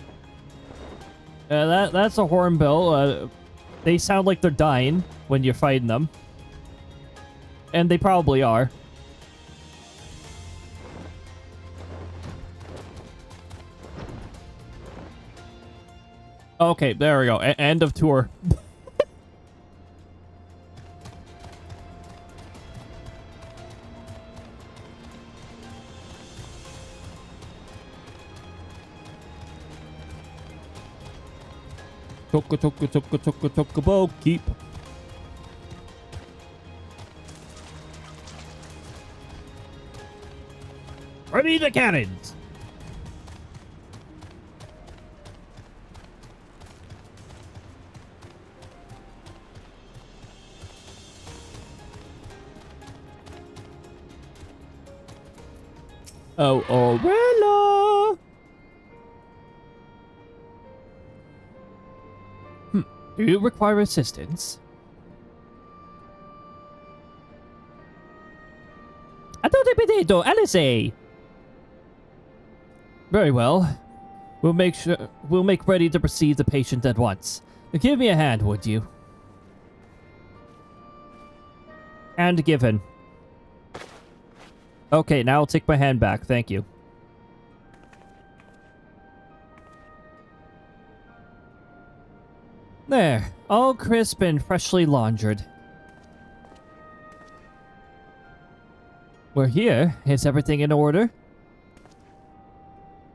That's a hornbill. They sound like they're dying when you're fighting them. And they probably are. Okay, there we go. End of tour. Toka, keep. Ready the cannons! Oh, Aurelia! Do you require assistance? Adoro Alice! Very well. We'll make ready to receive the patient at once. Give me a hand, would you? Hand given. Okay, now I'll take my hand back. Thank you. There. All crisp and freshly laundered. We're here. Is everything in order?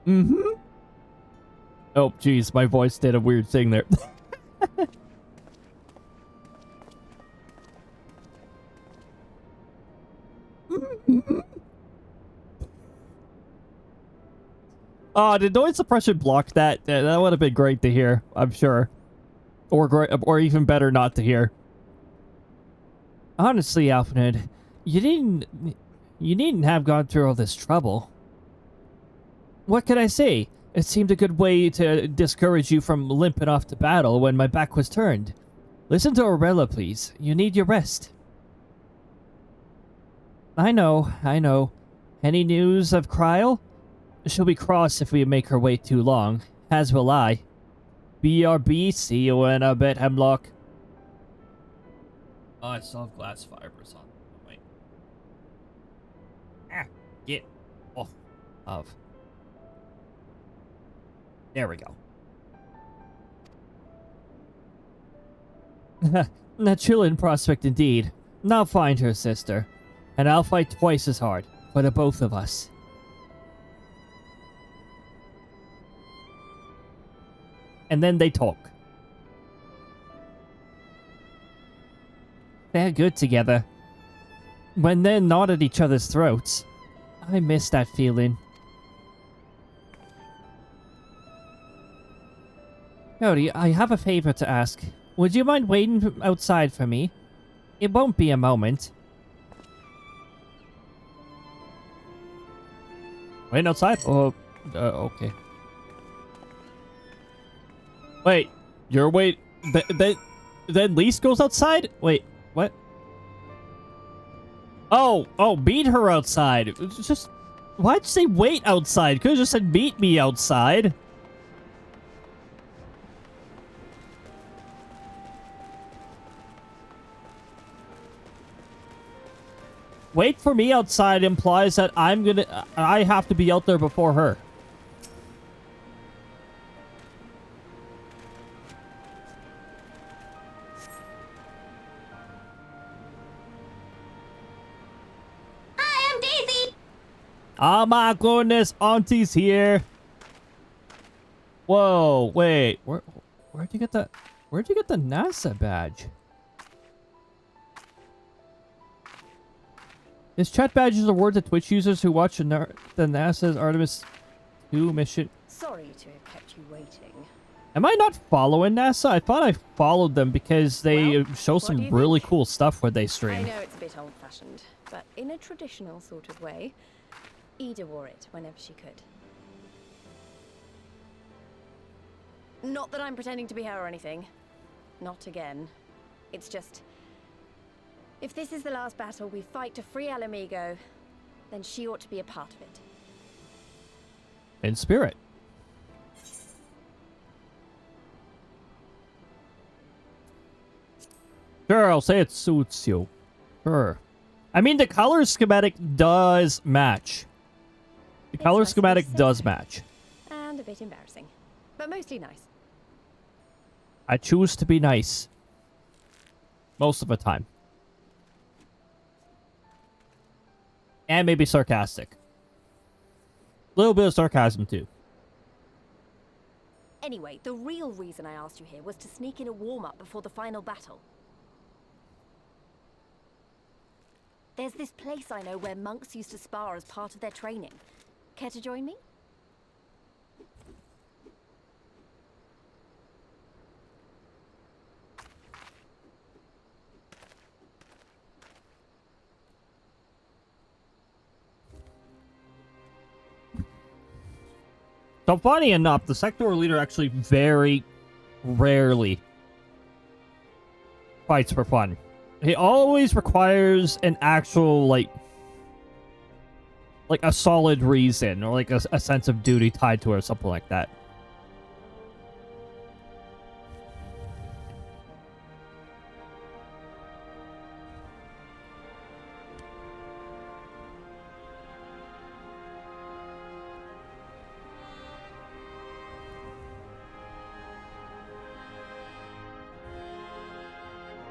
Mm-hmm. Oh, jeez. My voice did a weird thing there. Oh, did noise suppression block that? That would have been great to hear, I'm sure. Or even better not to hear. Honestly, Alfred, you needn't have gone through all this trouble. What could I say? It seemed a good way to discourage you from limping off to battle when my back was turned. Listen to Aurelia, please. You need your rest. I know. Any news of Kryl? She'll be cross if we make her wait too long, as will I. BRB, see you in a bit, Hemlock. Oh, I still have glass fibers on. Wait. Get off of. There we go. A chillin' prospect indeed. Now find her, sister. And I'll fight twice as hard for the both of us. And then they talk. They're good together. When they're not at each other's throats. I miss that feeling. Cody, I have a favor to ask. Would you mind waiting outside for me? It won't be a moment. Waiting outside? Oh, okay. Wait, you're wait. Then Lise goes outside? Wait, what? Oh, meet her outside. It's just, why'd you say wait outside? Could've just said meet me outside. Wait for me outside implies that I have to be out there before her. Hi, I'm Daisy. Oh my goodness, Auntie's here. Whoa, wait, where'd you get the NASA badge? This chat badge is a word to Twitch users who watch the NASA's Artemis 2 mission. Sorry to have kept you waiting. Am I not following NASA? I thought I followed them because they Well, show what do some you really think? cool stuff when they I stream. know it's a bit old-fashioned, but in a traditional sort of way, Ida wore it whenever she could. Not that I'm pretending to be her or anything. Not again. It's just... if this is the last battle we fight to free Alamigo, then she ought to be a part of it. In spirit. Sure, I'll say it suits you. Sure. I mean, the color schematic does match. The It's color nice to be schematic said. does match. And a bit embarrassing. But mostly nice. I choose to be nice. Most of the time. And maybe sarcastic. A little bit of sarcasm, too. Anyway, the real reason I asked you here was to sneak in a warm-up before the final battle. There's this place I know where monks used to spar as part of their training. Care to join me? So funny enough, the sectoral leader actually very rarely fights for fun. He always requires an actual, like a solid reason, or like a sense of duty tied to it, or something like that.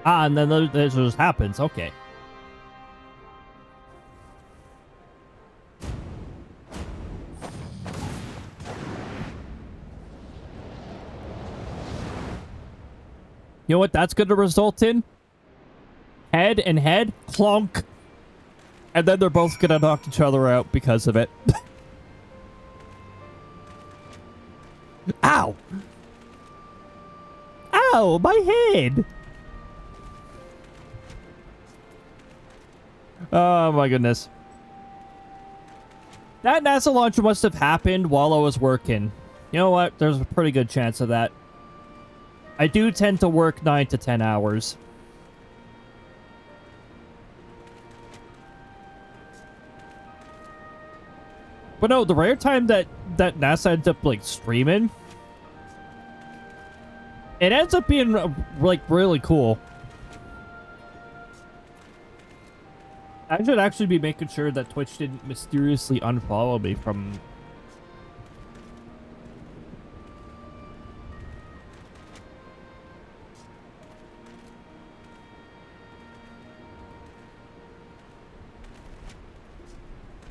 Ah, and then this just happens. Okay. You know what that's going to result in? Head and head, clunk. And then they're both going to knock each other out because of it. Ow! Ow, my head! Oh my goodness. That NASA launch must have happened while I was working. You know what? There's a pretty good chance of that. I do tend to work 9 to 10 hours. But no, the rare time that NASA ends up like streaming, it ends up being like really cool. I should actually be making sure that Twitch didn't mysteriously unfollow me from...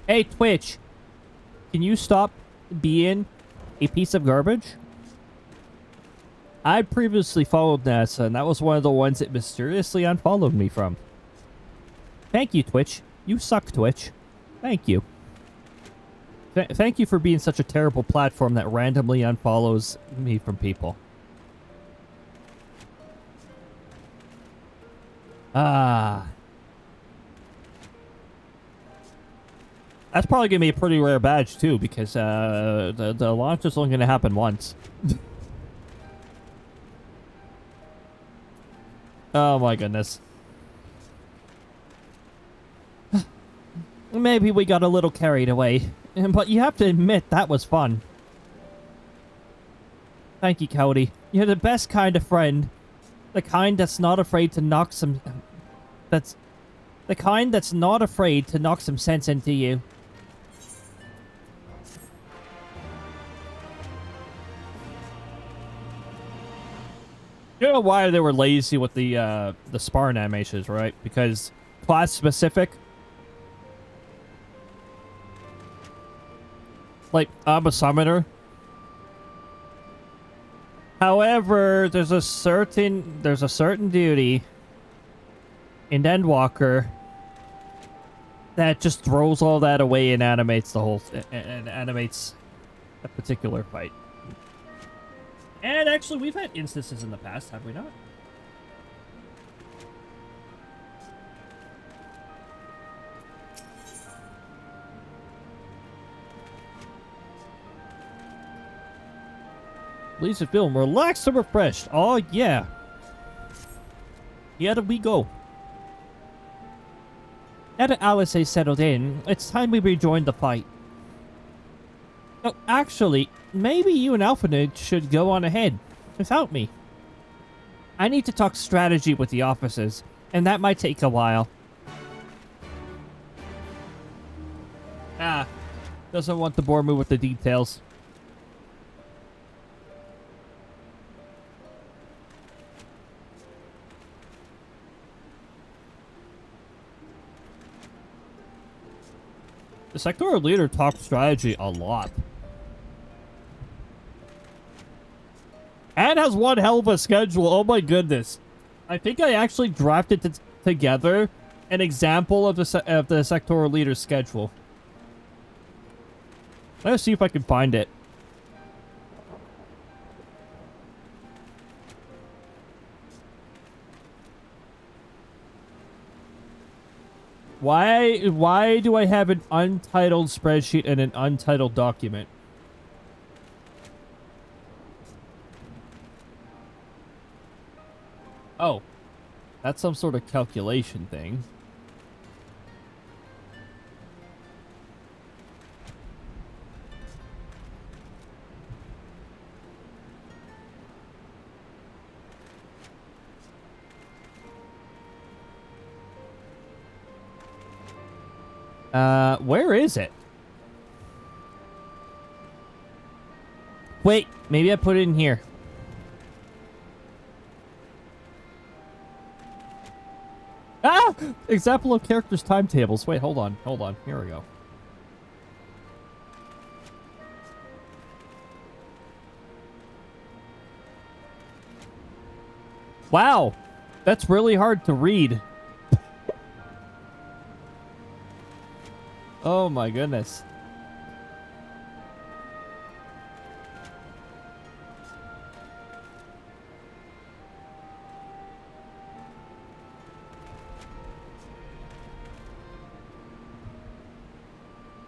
Hey, Twitch. Can you stop being a piece of garbage? I previously followed NASA, and that was one of the ones it mysteriously unfollowed me from. Thank you, Twitch. You suck, Twitch. Thank you. Thank you for being such a terrible platform that randomly unfollows me from people. Ah. That's probably going to be a pretty rare badge, too, because the launch is only going to happen once. Oh, my goodness. Maybe we got a little carried away, but you have to admit that was fun. Thank you, Cody. You're the best kind of friend. The kind that's not afraid to knock some... That's... The kind that's not afraid to knock some sense into you. You know why they were lazy with the Spartan animations, right? Because class specific. Like, I'm a summoner. However, there's a certain duty in Endwalker that just throws all that away and animates the whole and animates a particular fight. And actually, we've had instances in the past, have we not? Please and film, relaxed and refreshed. Oh, yeah. Here we go. Now that Alice has settled in, it's time we rejoin the fight. Oh, actually, maybe you and Alphanid should go on ahead, without me. I need to talk strategy with the officers, and that might take a while. Doesn't want to bore me with the details. The sectoral leader talks strategy a lot. And has one hell of a schedule. Oh my goodness. I think I actually drafted together an example of the sectoral leader's schedule. Let's see if I can find it. Why do I have an untitled spreadsheet and an untitled document? Oh, that's some sort of calculation thing. Where is it? Wait, maybe I put it in here. Ah! Example of characters' timetables. Wait, hold on. Hold on. Here we go. Wow. That's really hard to read. Oh my goodness.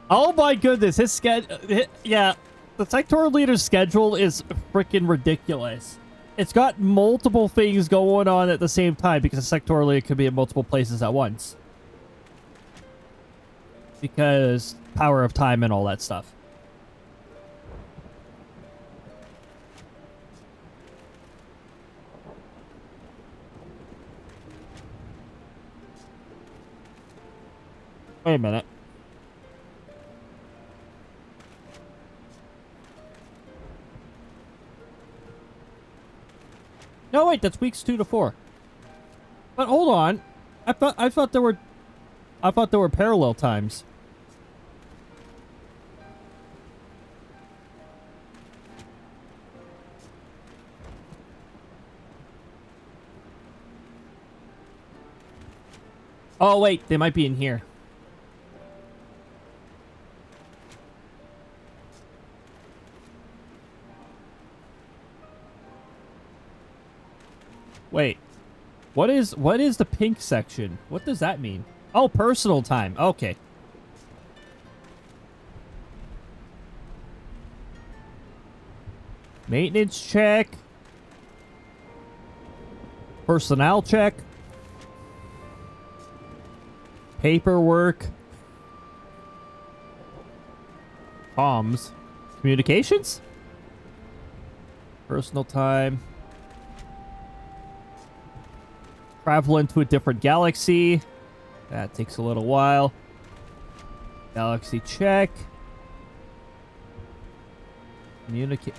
Oh my goodness, his schedule... Yeah, the sectoral leader's schedule is freaking ridiculous. It's got multiple things going on at the same time because the sectoral leader could be in multiple places at once. Because power of time and all that stuff. Wait a minute. No, wait, that's weeks 2 to 4. But hold on. I thought there were parallel times. Oh, wait, they might be in here. Wait. What is the pink section? What does that mean? Oh, personal time. Okay. Maintenance check. Personnel check. Paperwork. Comms. Communications? Personal time. Travel into a different galaxy. That takes a little while. Galaxy check. Communicate.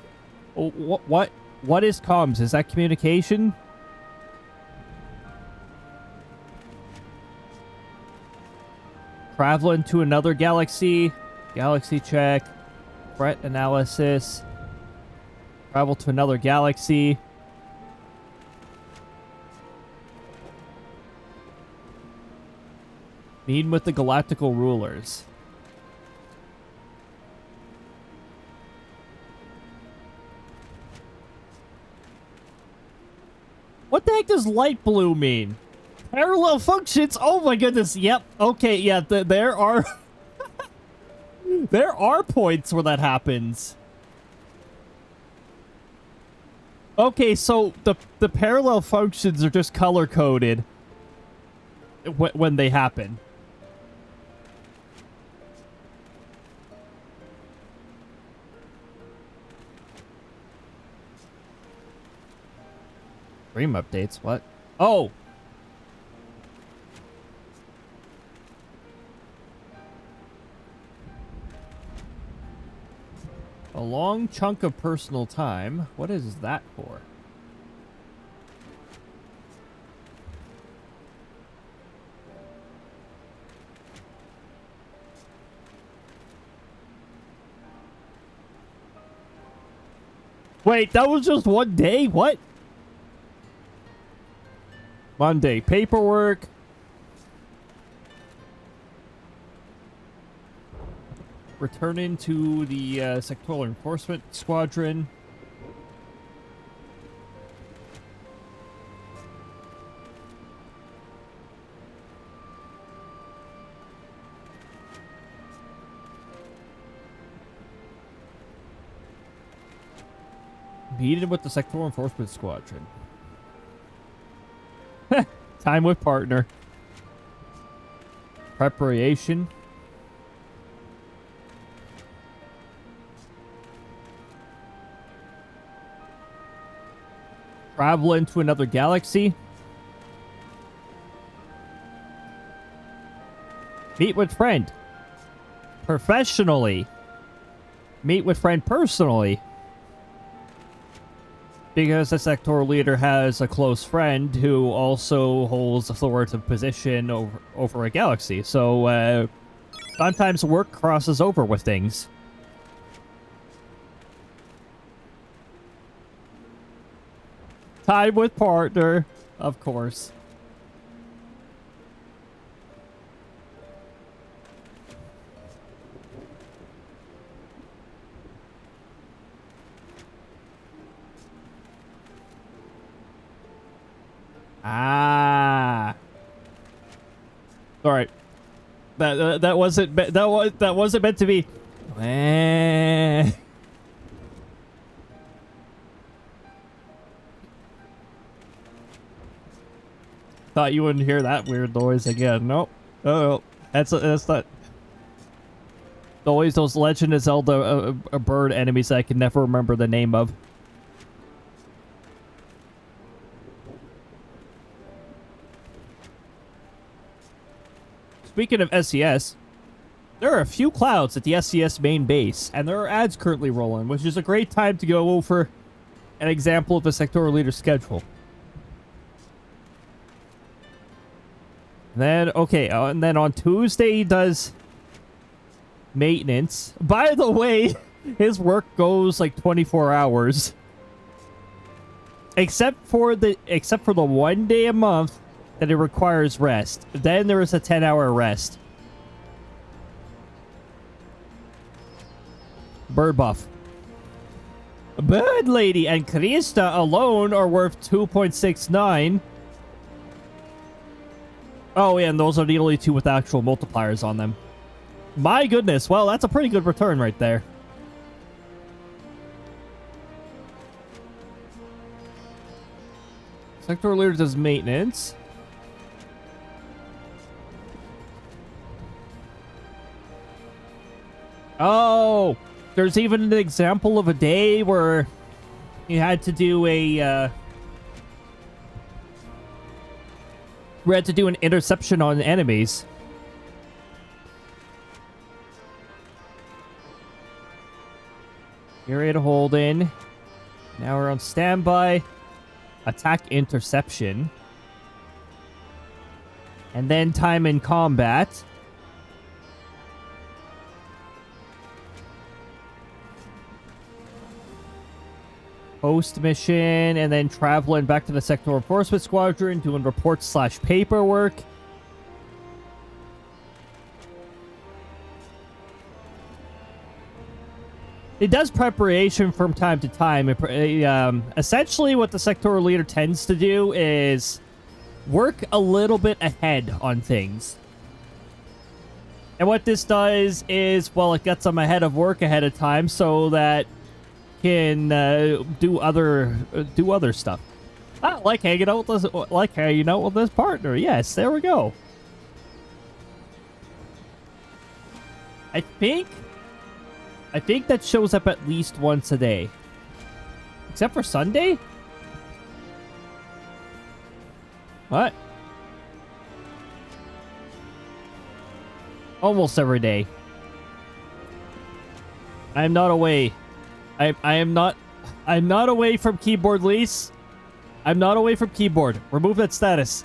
Oh, what is comms? Is that communication? Travel into another galaxy. Galaxy check. Threat analysis. Travel to another galaxy. Meet with the galactical rulers. What the heck does light blue mean? Parallel functions? Oh my goodness. Yep. Okay, yeah, there are... there are points where that happens. Okay, so the parallel functions are just color-coded when they happen. Stream updates? What? Oh! A long chunk of personal time. What is that for? Wait, that was just one day? What? Monday, paperwork. Returning to the sectoral enforcement squadron. Meeting with the sectoral enforcement squadron. Time with partner. Preparation. Travel into another galaxy. Meet with friend. Professionally. Meet with friend personally. Because the sectoral leader has a close friend who also holds authoritative position over a galaxy. So, sometimes work crosses over with things. Time with partner, of course. Ah. All right. That wasn't that wasn't meant to be. Thought you wouldn't hear that weird noise again. Nope. Oh, that's not. Always those Legend of Zelda bird enemies that I can never remember the name of. speaking of SES, there are a few clouds at the SES main base, and there are ads currently rolling, which is a great time to go over an example of a sectoral leader schedule. Then, okay, and then on Tuesday he does maintenance. By the way, his work goes like 24 hours. Except for the 1 day a month that it requires rest. Then there is a 10-hour rest. Bird buff. Bird Lady and Krista alone are worth 2.69. Oh, yeah, and those are the only two with actual multipliers on them. My goodness, well, that's a pretty good return right there. Sector leader does maintenance. Oh, there's even an example of a day where you had to do a we had to do an interception on enemies. Area to hold in. Now we're on standby. Attack interception. And then time in combat. Post mission, and then traveling back to the sector enforcement squadron, doing reports / paperwork. It does preparation from time to time. Essentially, what the sectoral leader tends to do is work a little bit ahead on things. And what this does is, well, it gets them ahead of work ahead of time so that can do other stuff. I like hanging out with this partner. Yes, there we go. I think that shows up at least once a day. Except for Sunday? What? Almost every day. I'm not away. I'm not away from keyboard, Lise. I'm not away from keyboard. Remove that status.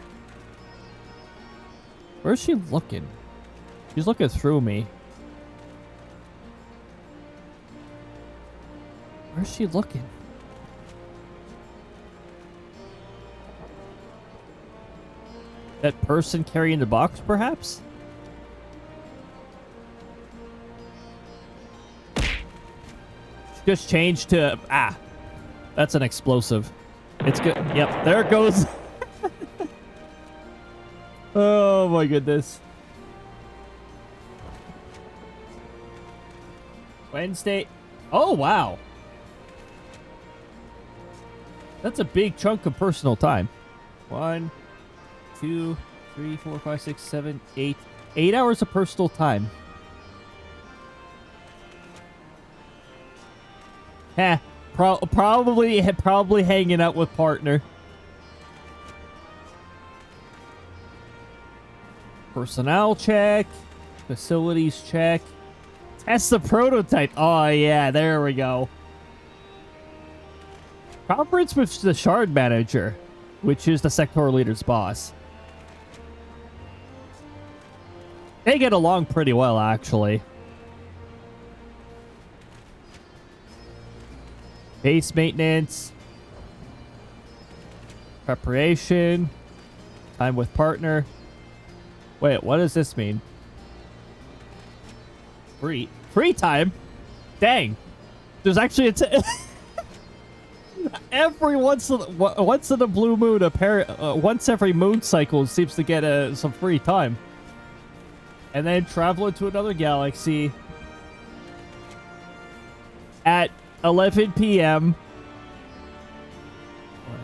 Where's she looking? She's looking through me. Where's she looking? That person carrying the box, perhaps? Just changed to... Ah. That's an explosive. It's good. Yep, there it goes. Oh my goodness. Wednesday. Oh, wow. That's a big chunk of personal time. 1, 2, 3, 4, 5, 6, 7, 8. 8 hours of personal time. Heh. Probably hanging out with partner. Personnel check. Facilities check. Test the prototype. Oh, yeah. There we go. Conference with the Shard Manager, which is the sector leader's boss. They get along pretty well, actually. Base maintenance. Preparation. Time with partner. Wait, what does this mean? Free time? Dang. There's actually a... Every once in a blue moon, once every moon cycle seems to get some free time. And then travel into another galaxy at 11 p.m.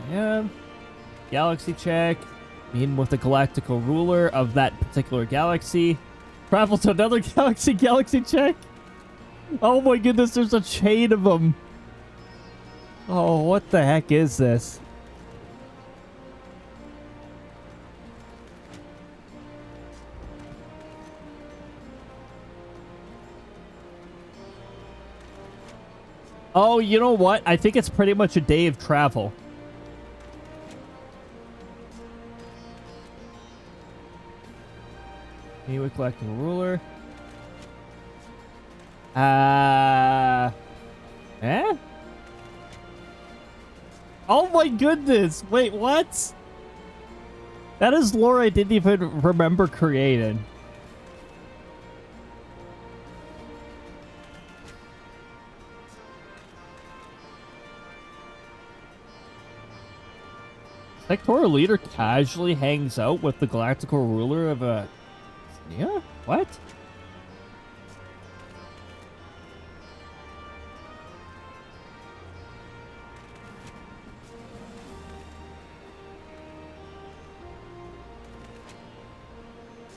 1 a.m. Galaxy check. Meeting with the galactical ruler of that particular galaxy. Travel to another galaxy check. Oh my goodness, there's a chain of them. Oh, what the heck is this? Oh, you know what? I think it's pretty much a day of travel. Anyway, collecting a ruler. Eh? Oh my goodness! Wait, what? That is lore I didn't even remember creating. Sectoral leader casually hangs out with the galactical ruler of a... Yeah? What?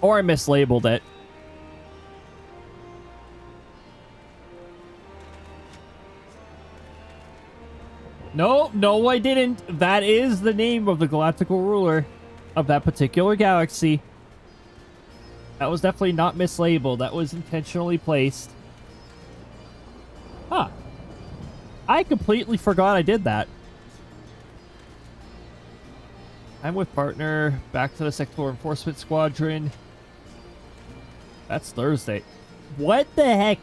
Or I mislabeled it. No, I didn't. That is the name of the galactical ruler of that particular galaxy. That was definitely not mislabeled. That was intentionally placed. Huh. I completely forgot I did that. I'm with partner. Back to the sectoral enforcement squadron. That's Thursday. What the heck?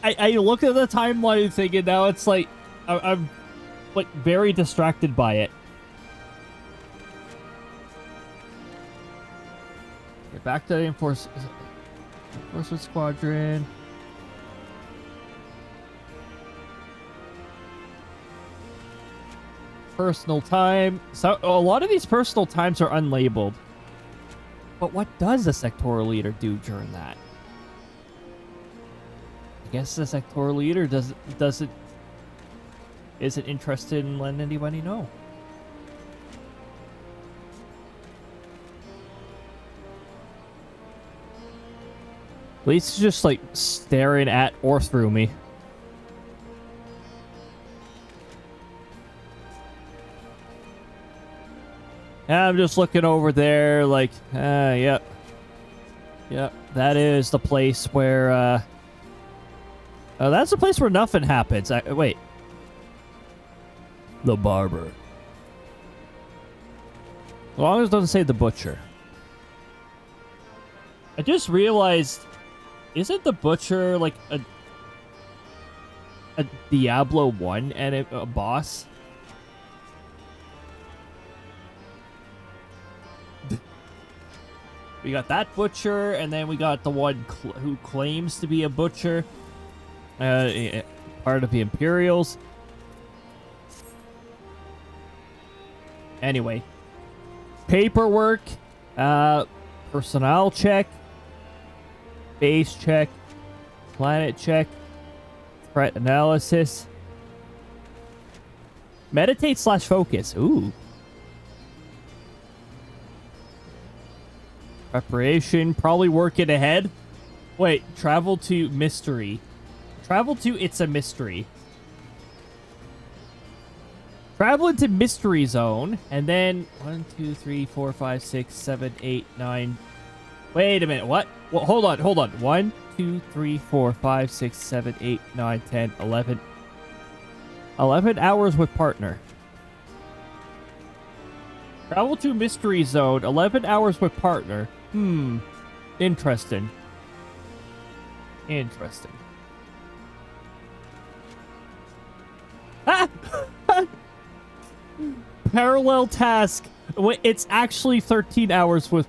I look at the timeline thing and now it's like... I'm like very distracted by it. Get back to the enforcement squadron. Personal time. So a lot of these personal times are unlabeled. But what does the sectoral leader do during that? I guess the sectoral leader isn't interested in letting anybody know. At least he's just like staring at or through me. And I'm just looking over there like, yep. Yep, that is the place where, that's the place where nothing happens. Wait. The barber. As long as it doesn't say the butcher. I just realized, isn't the butcher like a Diablo 1 and a boss? We got that butcher, and then we got the one who claims to be a butcher. Part of the Imperials. Anyway. Paperwork. Personnel check. Base check. Planet check. Threat analysis. Meditate/focus. Ooh. Preparation, probably working ahead. Wait, travel to mystery. Travel to It's a Mystery. Travel into Mystery Zone, and then 1, 2, 3, 4, 5, 6, 7, 8, 9. Wait a minute, what? Well, hold on. 1, 2, 3, 4, 5, 6, 7, 8, 9, 10, 11. 11 hours with partner. Travel to Mystery Zone, 11 hours with partner. Interesting. Interesting. Ah! Parallel task. It's actually 13 hours with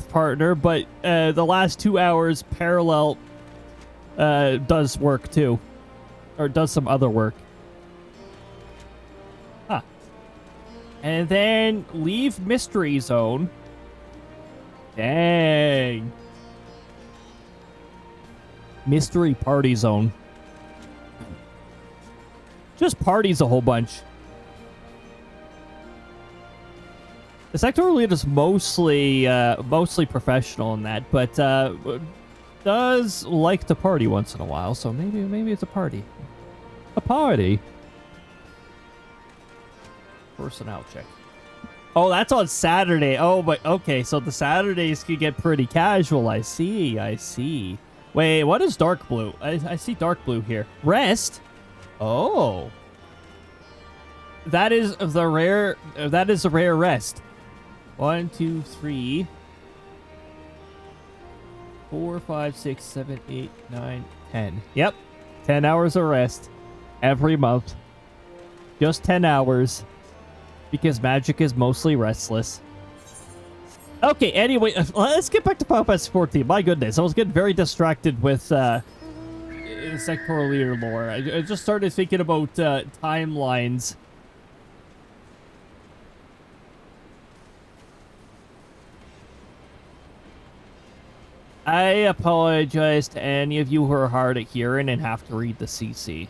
partner, but the last 2 hours parallel does work too. Or does some other work. Huh. And then leave Mystery Zone. Dang. Mystery Party Zone. Just parties a whole bunch. The sectoral leader is mostly professional in that, but does like to party once in a while. So maybe it's a party. A party. Personnel check. Oh, that's on Saturday. Oh, but okay. So the Saturdays can get pretty casual. I see. Wait, what is dark blue? I see dark blue here. Rest. Oh. That is the rare. That is a rare rest. 1, 2, 3, 4, 5, 6, 7, 8, 9, 10. Yep. 10 hours of rest every month. Just 10 hours. Because magic is mostly restless. Okay, anyway, let's get back to Final Fantasy 14. My goodness, I was getting very distracted with sectoral leader lore. I just started thinking about timelines. I apologize to any of you who are hard at hearing and have to read the CC.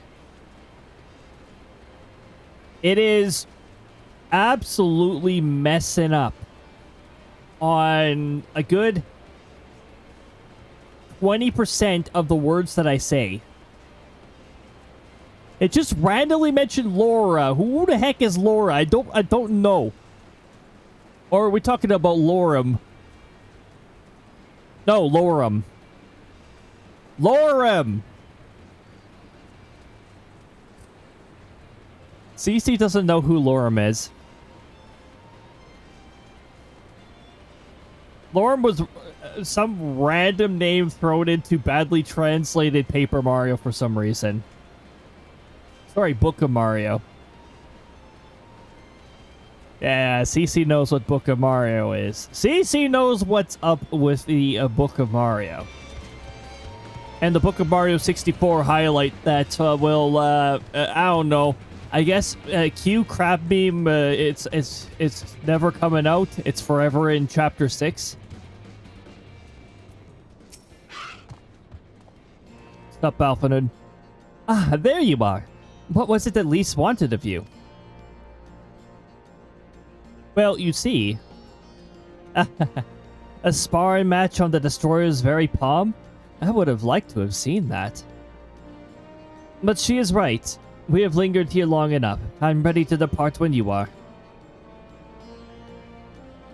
It is absolutely messing up on a good 20% of the words that I say. It just randomly mentioned Laura. Who the heck is Laura? I don't know. Or are we talking about Lorem? No, Lorem. Lorem! CC doesn't know who Lorem is. Lorem was some random name thrown into badly translated Paper Mario for some reason. Sorry, Book of Mario. Yeah, CC knows what Book of Mario is. CC knows what's up with the Book of Mario. And the Book of Mario 64 highlight that will, I don't know. I guess Q crab meme, it's never coming out. It's forever in Chapter 6. Stop, Alphanud. Ah, there you are. What was it that Lise wanted of you? Well, you see, a sparring match on the Destroyer's very palm? I would have liked to have seen that. But she is right. We have lingered here long enough. I'm ready to depart when you are.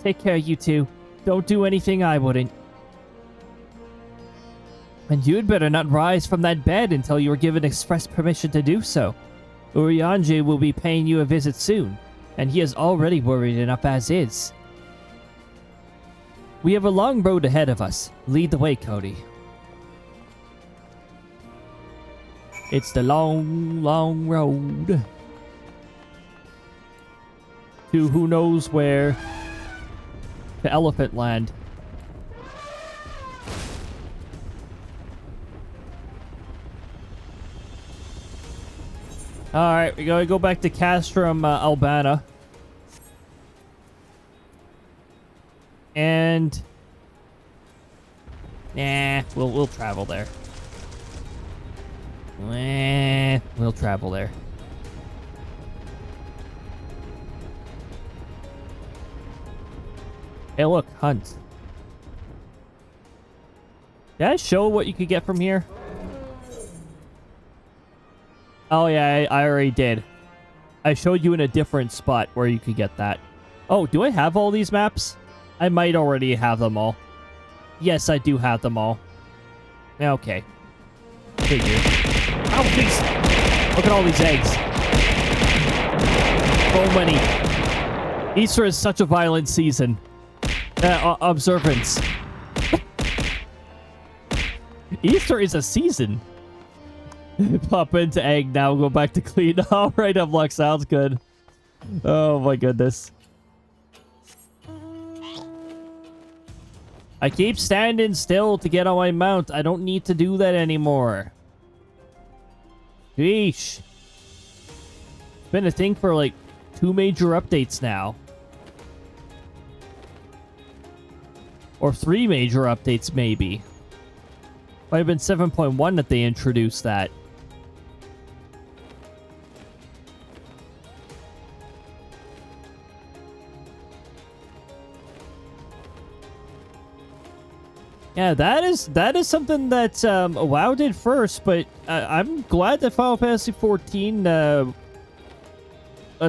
Take care, you two. Don't do anything I wouldn't. And you'd better not rise from that bed until you are given express permission to do so. Urianger will be paying you a visit soon, and he is already worried enough as is. We have a long road ahead of us. Lead the way, Cody. It's the long, long road to who knows where. To Elephant Land. Alright, we gotta go back to Castrum, Albana. And... nah, we'll travel there. We'll travel there. Hey, look, hunt. Did I show what you could get from here? Oh, yeah, I already did. I showed you in a different spot where you could get that. Oh, do I have all these maps? I might already have them all. Yes, I do have them all. Okay. Figure. Oh, jeez. Look at all these eggs. So many. Easter is such a violent season. Observance. Easter is a season. Pop into egg now, go back to clean. Alright, Unlock, sounds good. Oh my goodness. I keep standing still to get on my mount. I don't need to do that anymore. Sheesh. It's been a thing for like 2 major updates now. Or 3 major updates, maybe. Might have been 7.1 that they introduced that. Yeah, that is something that WoW did first, but I'm glad that Final Fantasy 14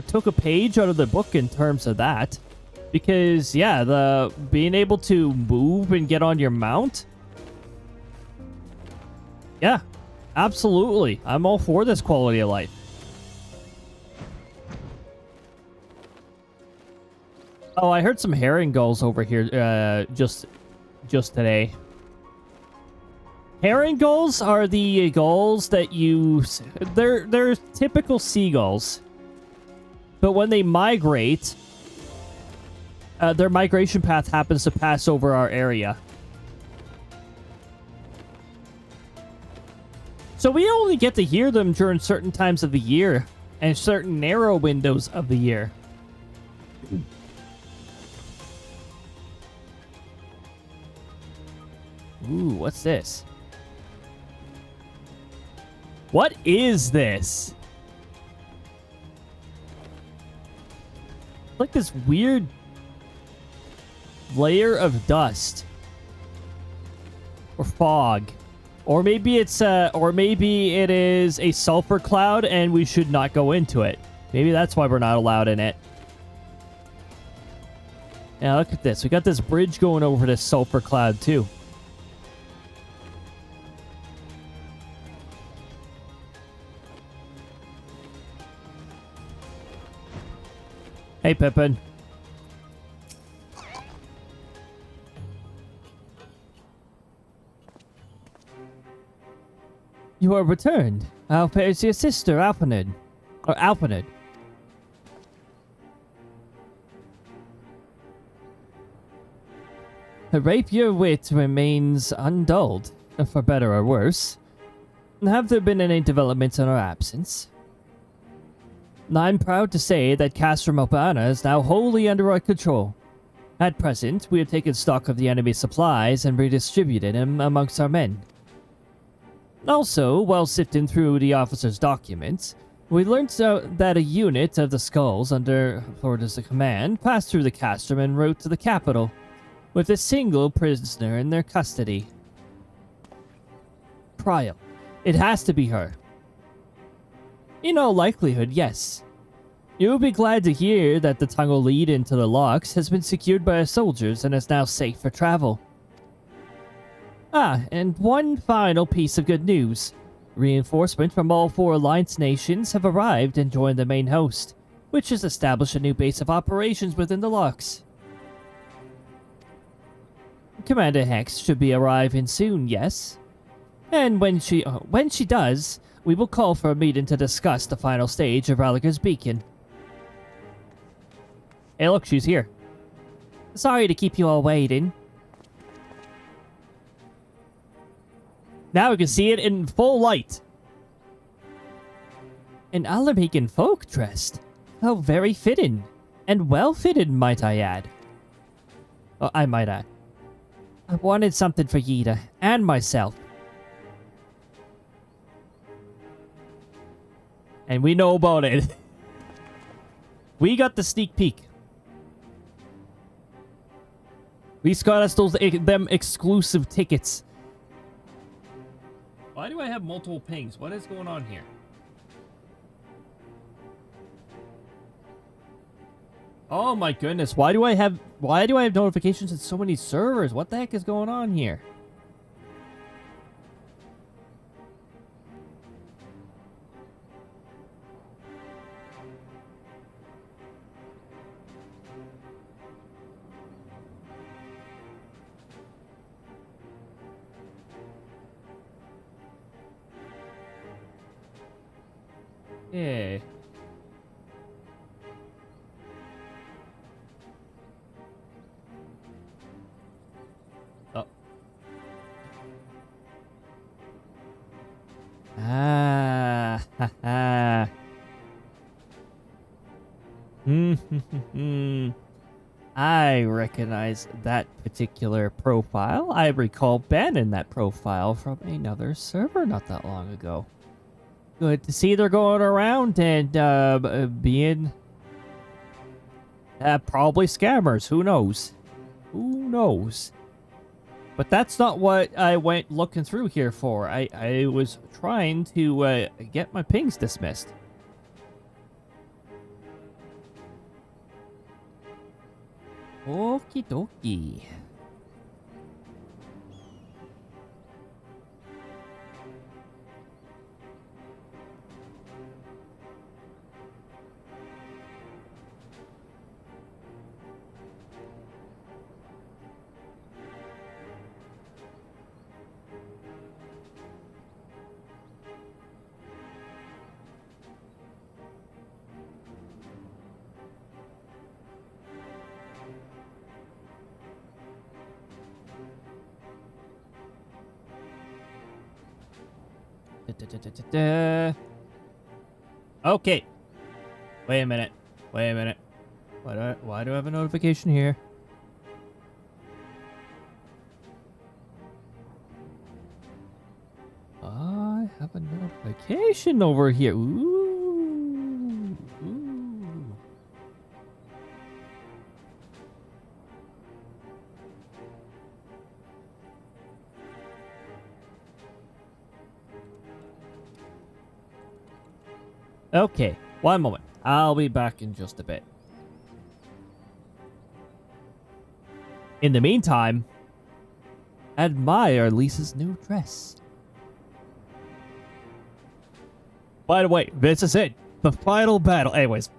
took a page out of the book in terms of that. Because, yeah, the being able to move and get on your mount. Yeah, Absolutely. I'm all for this quality of life. Oh, I heard some herring gulls over here just today. Herring gulls are the gulls that they're typical seagulls. But when they migrate, their migration path happens to pass over our area. So we only get to hear them during certain times of the year and certain narrow windows of the year. Ooh, what's this? What is this? Like this weird layer of dust or fog, or maybe it is a sulfur cloud and we should not go into it. Maybe that's why we're not allowed in it. Now look at this. We got this bridge going over this sulfur cloud too. Hey, Pippin. You are returned. How fares your sister, Alpanid? Or Alpanid? Her rapier wit remains undulled, for better or worse. Have there been any developments in our absence? I'm proud to say that Castrum Albana is now wholly under our control. At present, we have taken stock of the enemy's supplies and redistributed them amongst our men. Also, while sifting through the officer's documents, we learned that a unit of the Skulls under orders of command passed through the Castrum en route to the capital, with a single prisoner in their custody. Trial. It has to be her. In all likelihood, yes. You will be glad to hear that the tunnel lead into the locks has been secured by our soldiers and is now safe for travel. Ah, and one final piece of good news. Reinforcements from all 4 Alliance nations have arrived and joined the main host, which has established a new base of operations within the locks. Commander Hex should be arriving soon, yes? And when she does, we will call for a meeting to discuss the final stage of Ralager's Beacon. Hey look, she's here. Sorry to keep you all waiting. Now we can see it in full light. An Alamegan folk dressed. How very fitting. And well fitted, might I add. Oh, I might add. I wanted something for Yida and myself. And we know about it. We got the sneak peek. We got us them exclusive tickets. Why do I have multiple pings? What is going on here? Oh my goodness, why do I have notifications in so many servers? What the heck is going on here? Yeah. Oh. Ah, ha ha. I recognize that particular profile. I recall banning that profile from another server not that long ago. Good to see they're going around and being probably scammers. Who knows? Who knows? But that's not what I went looking through here for. I was trying to get my pings dismissed. Okie dokie. Okay. Wait a minute. Wait a minute. Why do I have a notification here? I have a notification over here. Ooh. Ooh. Okay, one moment. I'll be back in just a bit. In the meantime, admire Lisa's new dress. By the way, this is it. The final battle. Anyways,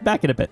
back in a bit.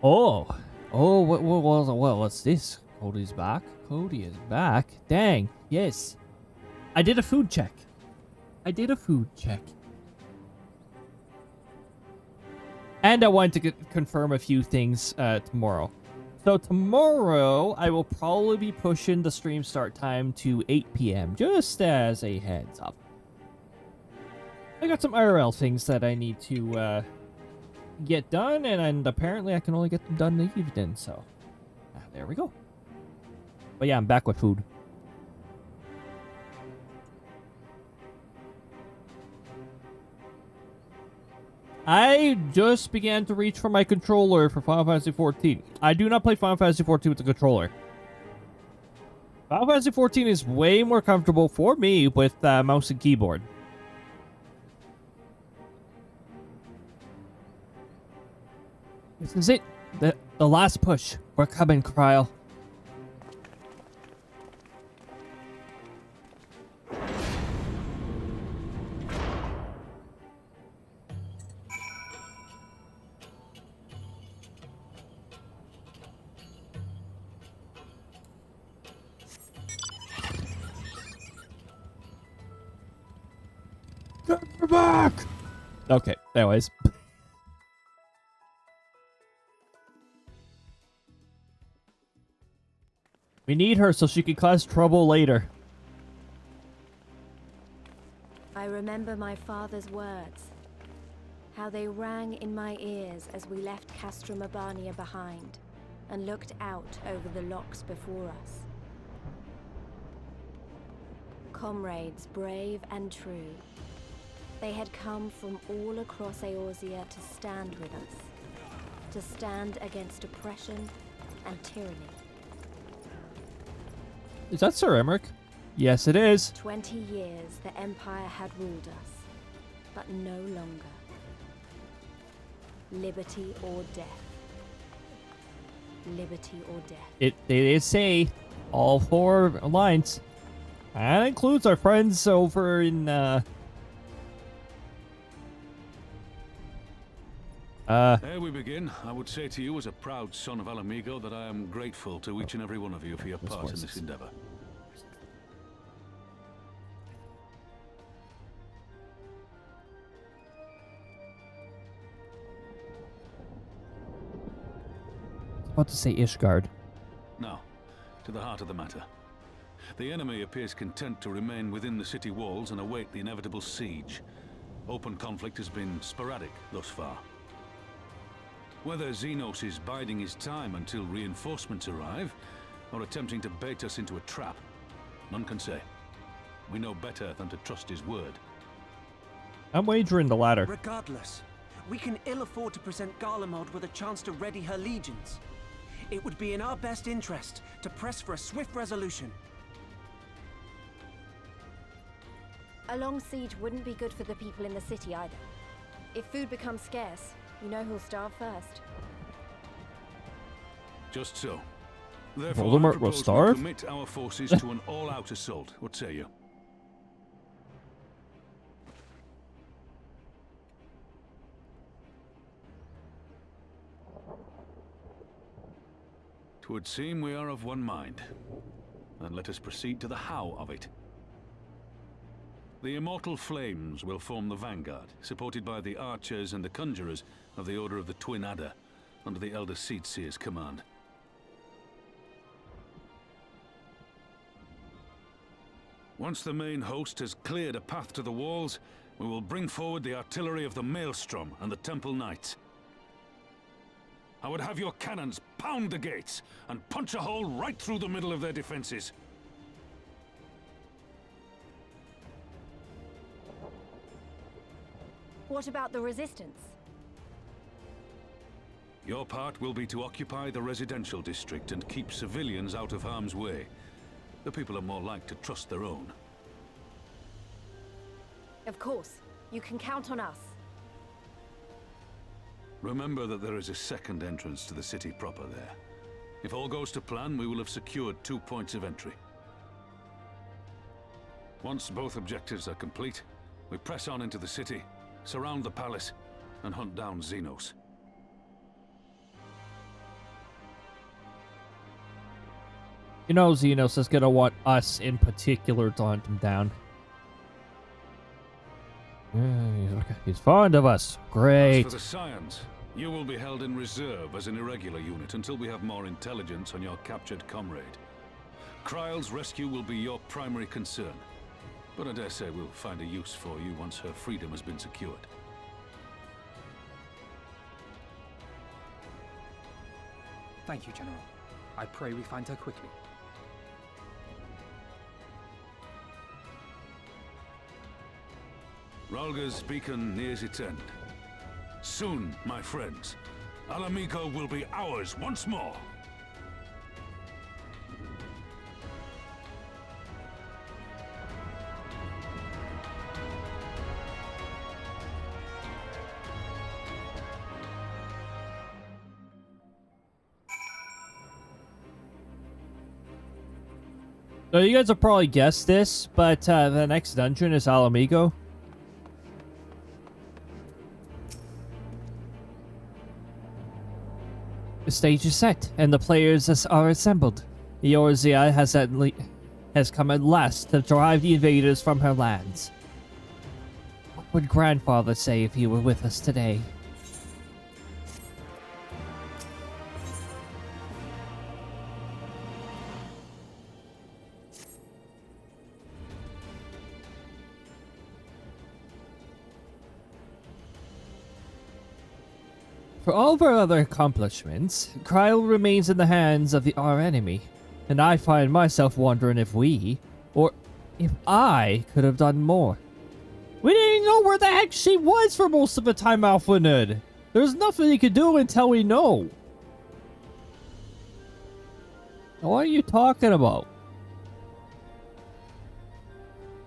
Oh. Oh, what's this? Cody's back. Cody is back. Dang. Yes. I did a food check. And I wanted to confirm a few things tomorrow. So tomorrow, I will probably be pushing the stream start time to 8 p.m. just as a heads up. I got some IRL things that I need to get done, and apparently I can only get them done in the evening, so there we go. But yeah, I'm back with food. I just began to reach for my controller for Final Fantasy XIV. I do not play Final Fantasy XIV with the controller. Final Fantasy XIV is way more comfortable for me with mouse and keyboard. This is it. The last push. We're coming, Kryl. Get her back! Okay, anyways. We need her so she can cause trouble later. I remember my father's words, how they rang in my ears as we left Castra Mabania behind and looked out over the locks before us. Comrades brave and true, they had come from all across Eorzea to stand with us, to stand against oppression and tyranny. Is that Sir Emmerich? Yes, it is. 20 years the Empire had ruled us, but no longer. Liberty or death. Liberty or death. They did say all 4 lines. That includes our friends over in Ere we begin, I would say to you as a proud son of Alamigo that I am grateful to each and every one of you for your part in this endeavor. About to say Ishgard. Now, to the heart of the matter. The enemy appears content to remain within the city walls and await the inevitable siege. Open conflict has been sporadic thus far. Whether Xenos is biding his time until reinforcements arrive, or attempting to bait us into a trap, none can say. We know better than to trust his word. I'm wagering the latter. Regardless, we can ill afford to present Garlemald with a chance to ready her legions. It would be in our best interest to press for a swift resolution. A long siege wouldn't be good for the people in the city either. If food becomes scarce, you know who'll starve first. Just so. Therefore, Voldemort I will propose starve? we commit our forces to an all-out assault. What say you? Twould seem we are of one mind. Then let us proceed to the how of it. The immortal flames will form the vanguard, supported by the archers and the conjurers of the Order of the Twin Adder, under the Elder Seedseer's command. Once the main host has cleared a path to the walls, we will bring forward the artillery of the Maelstrom and the Temple Knights. I would have your cannons pound the gates and punch a hole right through the middle of their defenses. What about the resistance? Your part will be to occupy the residential district and keep civilians out of harm's way. The people are more like to trust their own. Of course. You can count on us. Remember that there is a second entrance to the city proper there. If all goes to plan, we will have secured 2 points of entry. Once both objectives are complete, we press on into the city, surround the palace, and hunt down Xenos. You know Xenos is gonna want us in particular to hunt him down. Yeah, he's fond of us. Great. As for the Scions, you will be held in reserve as an irregular unit until we have more intelligence on your captured comrade. Kryle's rescue will be your primary concern, but I dare say we'll find a use for you once her freedom has been secured. Thank you, General. I pray we find her quickly. Rhalga's beacon nears its end. Soon, my friends, Alamigo will be ours once more. So you guys have probably guessed this, but the next dungeon is Alamigo. The stage is set, and the players are assembled. The Orzii has come at last to drive the invaders from her lands. What would Grandfather say if he were with us today? For all of our other accomplishments, Kryle remains in the hands of our enemy, and I find myself wondering if we, or if I, could have done more. We didn't even know where the heck she was for most of the time, Alpha Nerd. There's nothing you can do until we know. What are you talking about?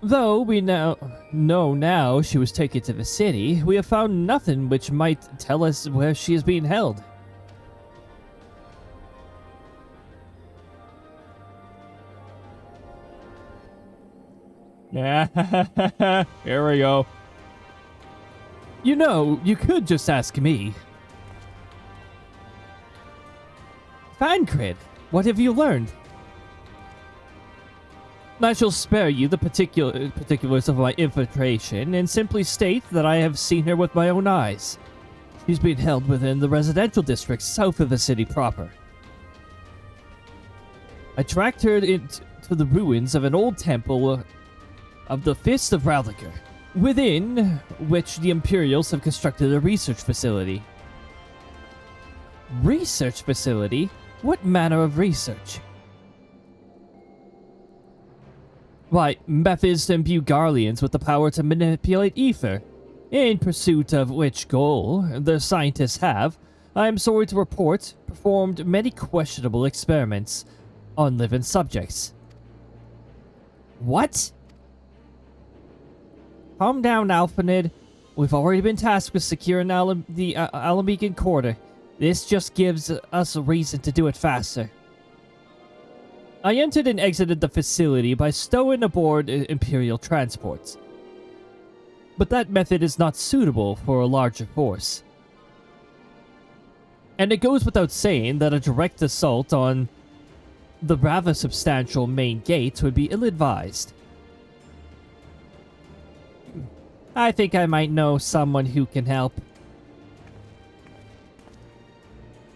Though we now know she was taken to the city, we have found nothing which might tell us where she is being held. Yeah, here we go. You know, you could just ask me. Fancred, what have you learned? I shall spare you the particulars of my infiltration and simply state that I have seen her with my own eyes. She's being held within the residential district south of the city proper. I tracked her into the ruins of an old temple of the Fist of Ralliger, within which the Imperials have constructed a research facility. Research facility? What manner of research? Why, methods to imbue Garleans with the power to manipulate ether, in pursuit of which goal the scientists have, I am sorry to report, performed many questionable experiments on living subjects. What? Calm down, Alphanid. We've already been tasked with securing the Alamigan Quarter. This just gives us a reason to do it faster. I entered and exited the facility by stowing aboard Imperial transports. But that method is not suitable for a larger force. And it goes without saying that a direct assault on the rather substantial main gates would be ill-advised. I think I might know someone who can help.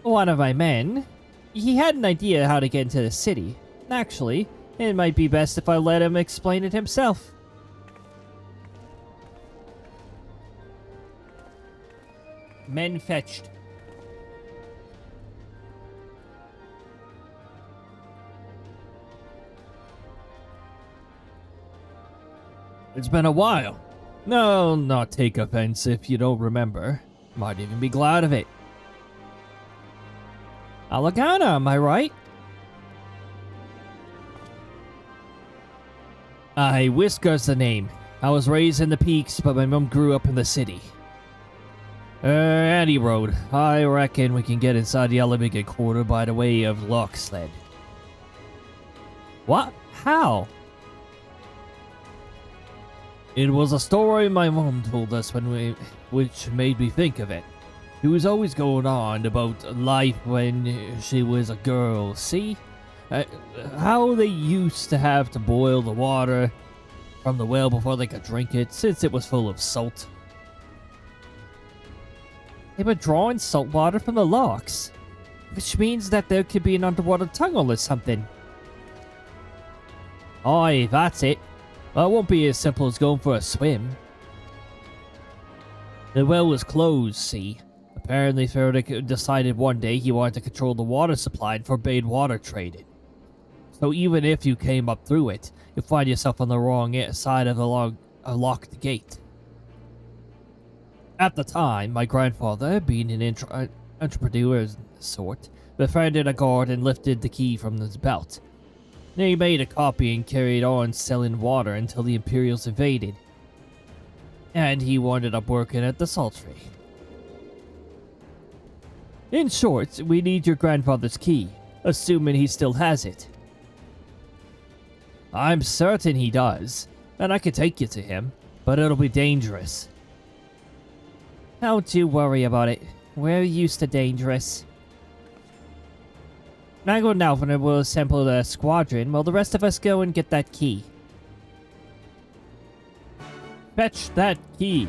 One of my men, he had an idea how to get into the city. Actually, it might be best if I let him explain it himself. Men fetched. It's been a while. No, not take offense if you don't remember. Might even be glad of it. Alagana, am I right? Aye, Whisker's the name. I was raised in the peaks, but my mum grew up in the city. Any road. I reckon we can get inside the Alamigan Quarter by the way of Locksled. What? How? It was a story my mum told us which made me think of it. She was always going on about life when she was a girl, see? How they used to have to boil the water from the well before they could drink it, since it was full of salt. They were drawing salt water from the locks, which means that there could be an underwater tunnel or something. Aye, that's it. Well, it won't be as simple as going for a swim. The well was closed, see. Apparently, Faraday decided one day he wanted to control the water supply and forbade water trading. So even if you came up through it, you'll find yourself on the wrong side of the locked gate. At the time, my grandfather, being an entrepreneur of sort, befriended a guard and lifted the key from his belt. Then he made a copy and carried on selling water until the Imperials invaded. And he wound up working at the Sultry. In short, we need your grandfather's key, assuming he still has it. I'm certain he does, and I could take you to him, but it'll be dangerous. Don't you worry about it. We're used to dangerous. Nago and Alvin will assemble a squadron while the rest of us go and get that key. Fetch that key.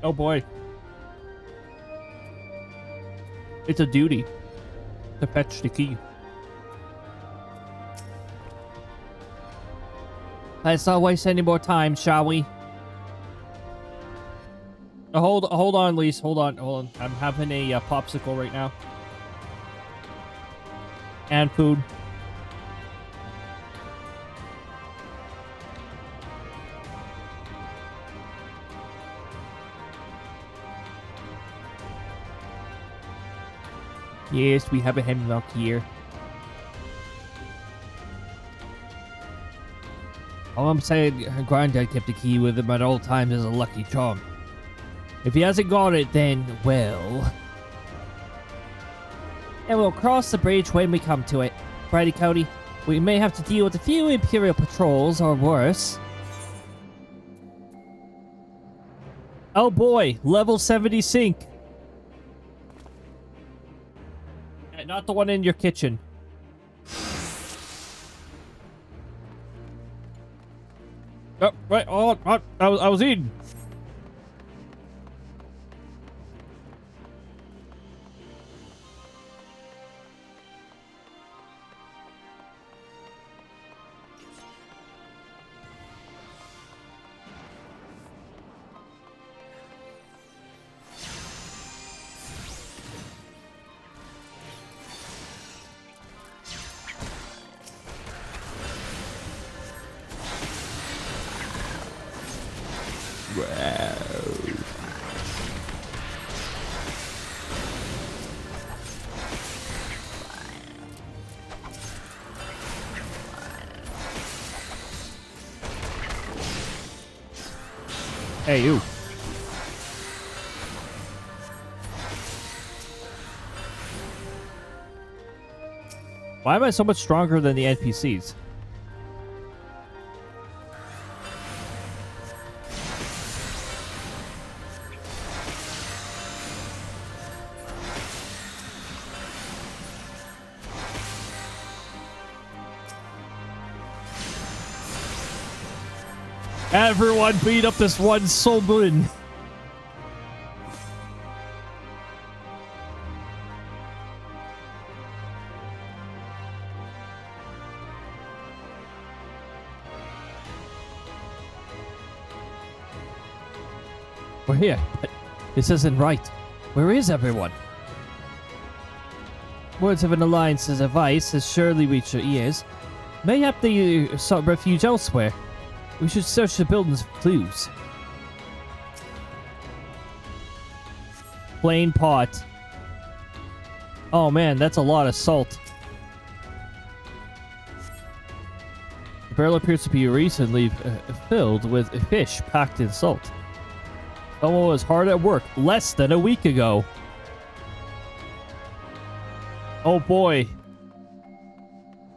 Oh boy. It's a duty to fetch the key. Let's not waste any more time, shall we? Hold on, Lise. Hold on. I'm having a popsicle right now. And food. Yes, we have a hen milk here. All I'm saying, her granddad kept the key with him at all times as a lucky charm. If he hasn't got it, then, well... And we'll cross the bridge when we come to it. Righty, Cody? We may have to deal with a few Imperial patrols, or worse. Oh boy, level 70 sink. Not the one in your kitchen. Oh, right, oh, I was eating. Hey, you. Why am I so much stronger than the NPCs? Everyone beat up this one Stormblood. We're here, but this isn't right. Where is everyone? Words of an alliance's advice has surely reached your ears. Mayhap they sought refuge elsewhere. We should search the buildings for clues. Plain pot. Oh man, that's a lot of salt. The barrel appears to be recently filled with fish packed in salt. Someone was hard at work less than a week ago. Oh boy.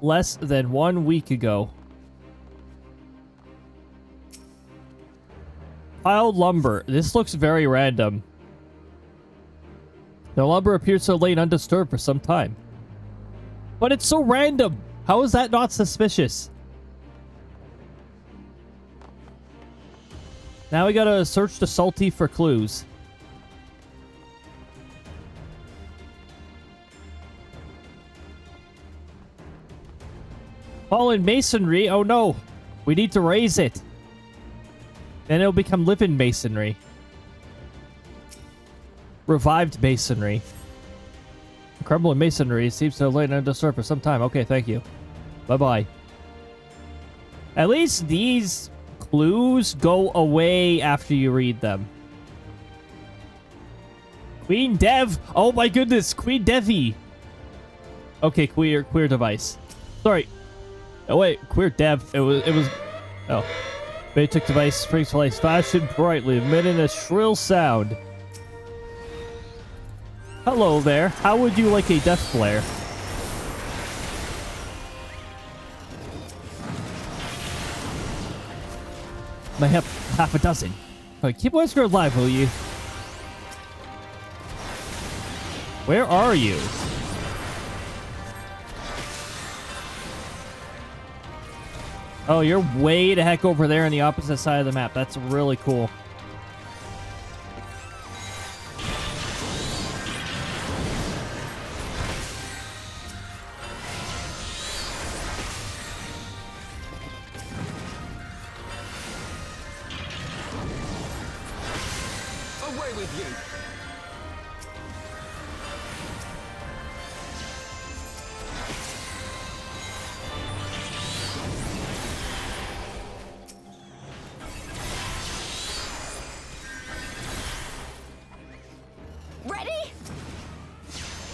Less than 1 week ago. Piled lumber. This looks very random. The lumber appears to have lain undisturbed for some time. But it's so random. How is that not suspicious? Now we gotta search the salty for clues. Fallen masonry. Oh no. We need to raise it. Then it'll become living masonry. Revived masonry. Crumbling masonry seems to have lain undisturbed for some time. Okay, thank you. Bye-bye. At least these clues go away after you read them. Queen Dev. Oh my goodness. Queen Devi. Okay, queer device. Sorry. Oh wait, queer Dev. It was. Oh. Basic device springs to life, flashing brightly, emitting a shrill sound. Hello there. How would you like a death flare? I have half a dozen. Right, keep Wesker alive, will you? Where are you? Oh, you're way the heck over there on the opposite side of the map. That's really cool. Away with you! Ready?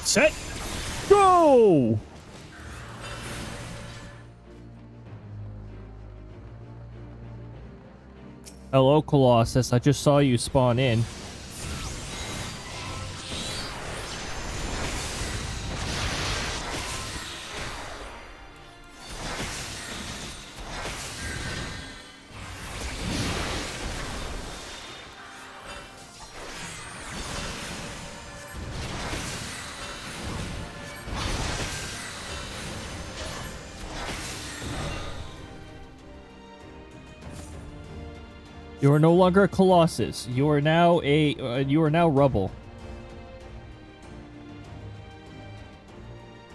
Set. Go! Hello, Colossus. I just saw you spawn in. You are no longer a Colossus. You are now rubble.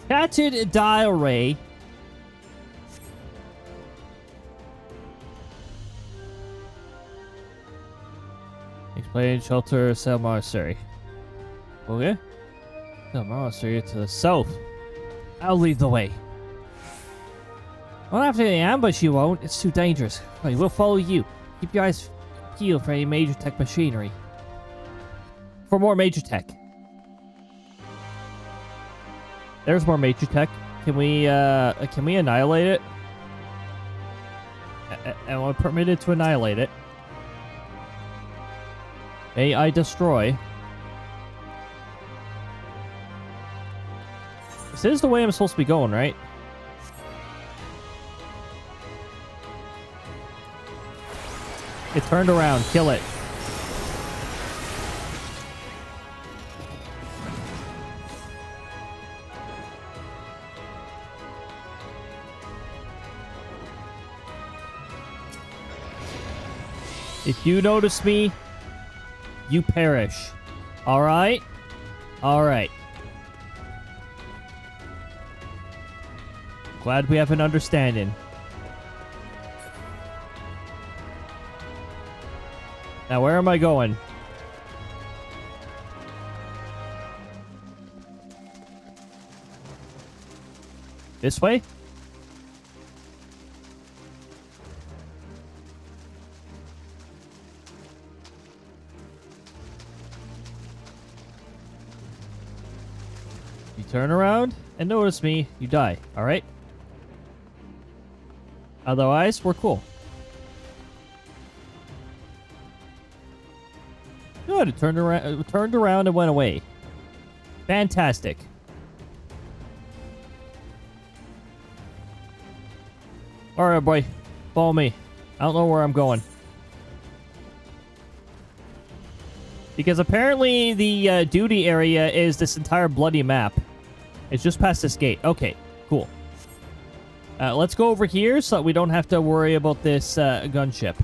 Tatted dial ray. Explain shelter cell monastery. Okay. Cell monastery to the south. I'll lead the way. Well, after the ambush, you won't. It's too dangerous. Right, we'll follow you. Keep your eyes peeled for any major tech machinery. For more major tech. There's more major tech. Can we annihilate it? Am I permitted to annihilate it? May I destroy? This is the way I'm supposed to be going, right? It turned around. Kill it. If you notice me, you perish. Alright? Alright. Glad we have an understanding. Now, where am I going? This way? You turn around and notice me, you die, alright? Otherwise, we're cool. Good, it turned around and went away. Fantastic. Alright, boy. Follow me. I don't know where I'm going. Because apparently the duty area is this entire bloody map. It's just past this gate. Okay, cool. Let's go over here so that we don't have to worry about this gunship.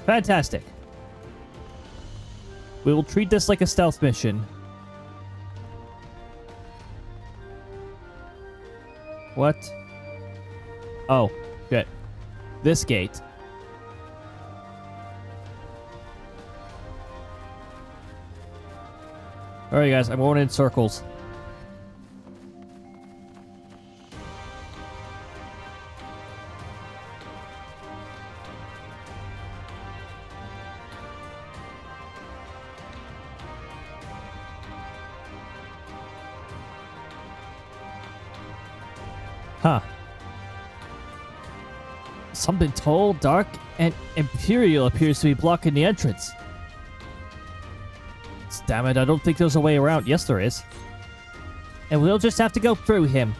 Fantastic. We will treat this like a stealth mission. What? Oh, shit. This gate. Alright, guys, I'm going in circles. Huh. Something tall, dark, and imperial appears to be blocking the entrance. Damn it, I don't think there's a way around. Yes, there is. And we'll just have to go through him.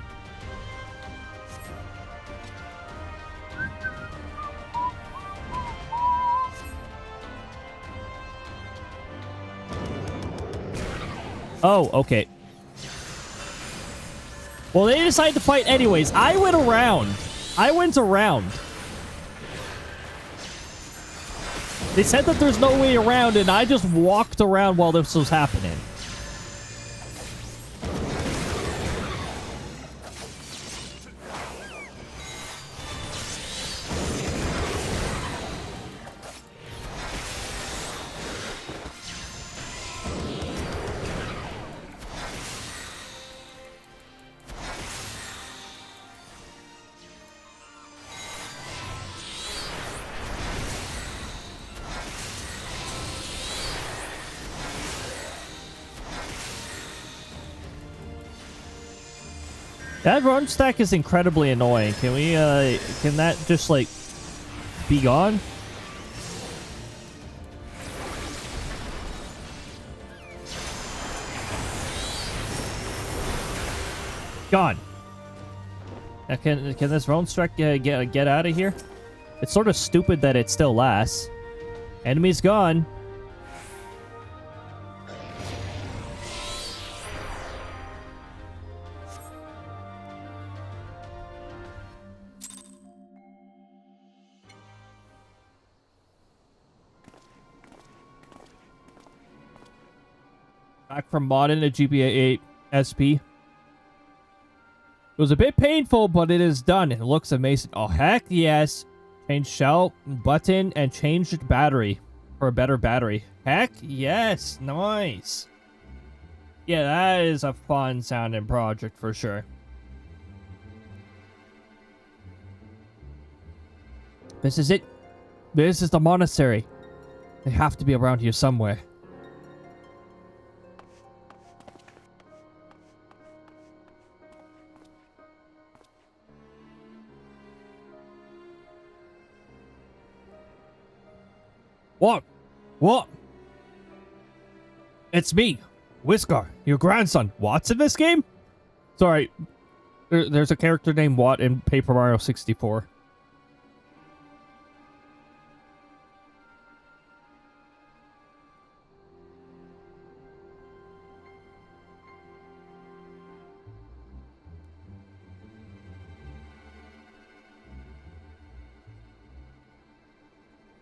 Oh, okay. Well, they decided to fight anyways. I went around. They said that there's no way around, and I just walked around while this was happening. That run stack is incredibly annoying. Can we, can that just, like, be gone? Gone. Can this run stack get out of here? It's sort of stupid that it still lasts. Enemy's gone. Back from modding a GBA 8 SP. It was a bit painful, but it is done. It looks amazing. Oh, heck yes. Change shell, button, and changed battery for a better battery. Heck yes. Nice. Yeah, that is a fun sounding project for sure. This is it. This is the monastery. They have to be around here somewhere. What? What? It's me, Whisker, your grandson. What's in this game? Sorry, there's a character named Watt in Paper Mario 64.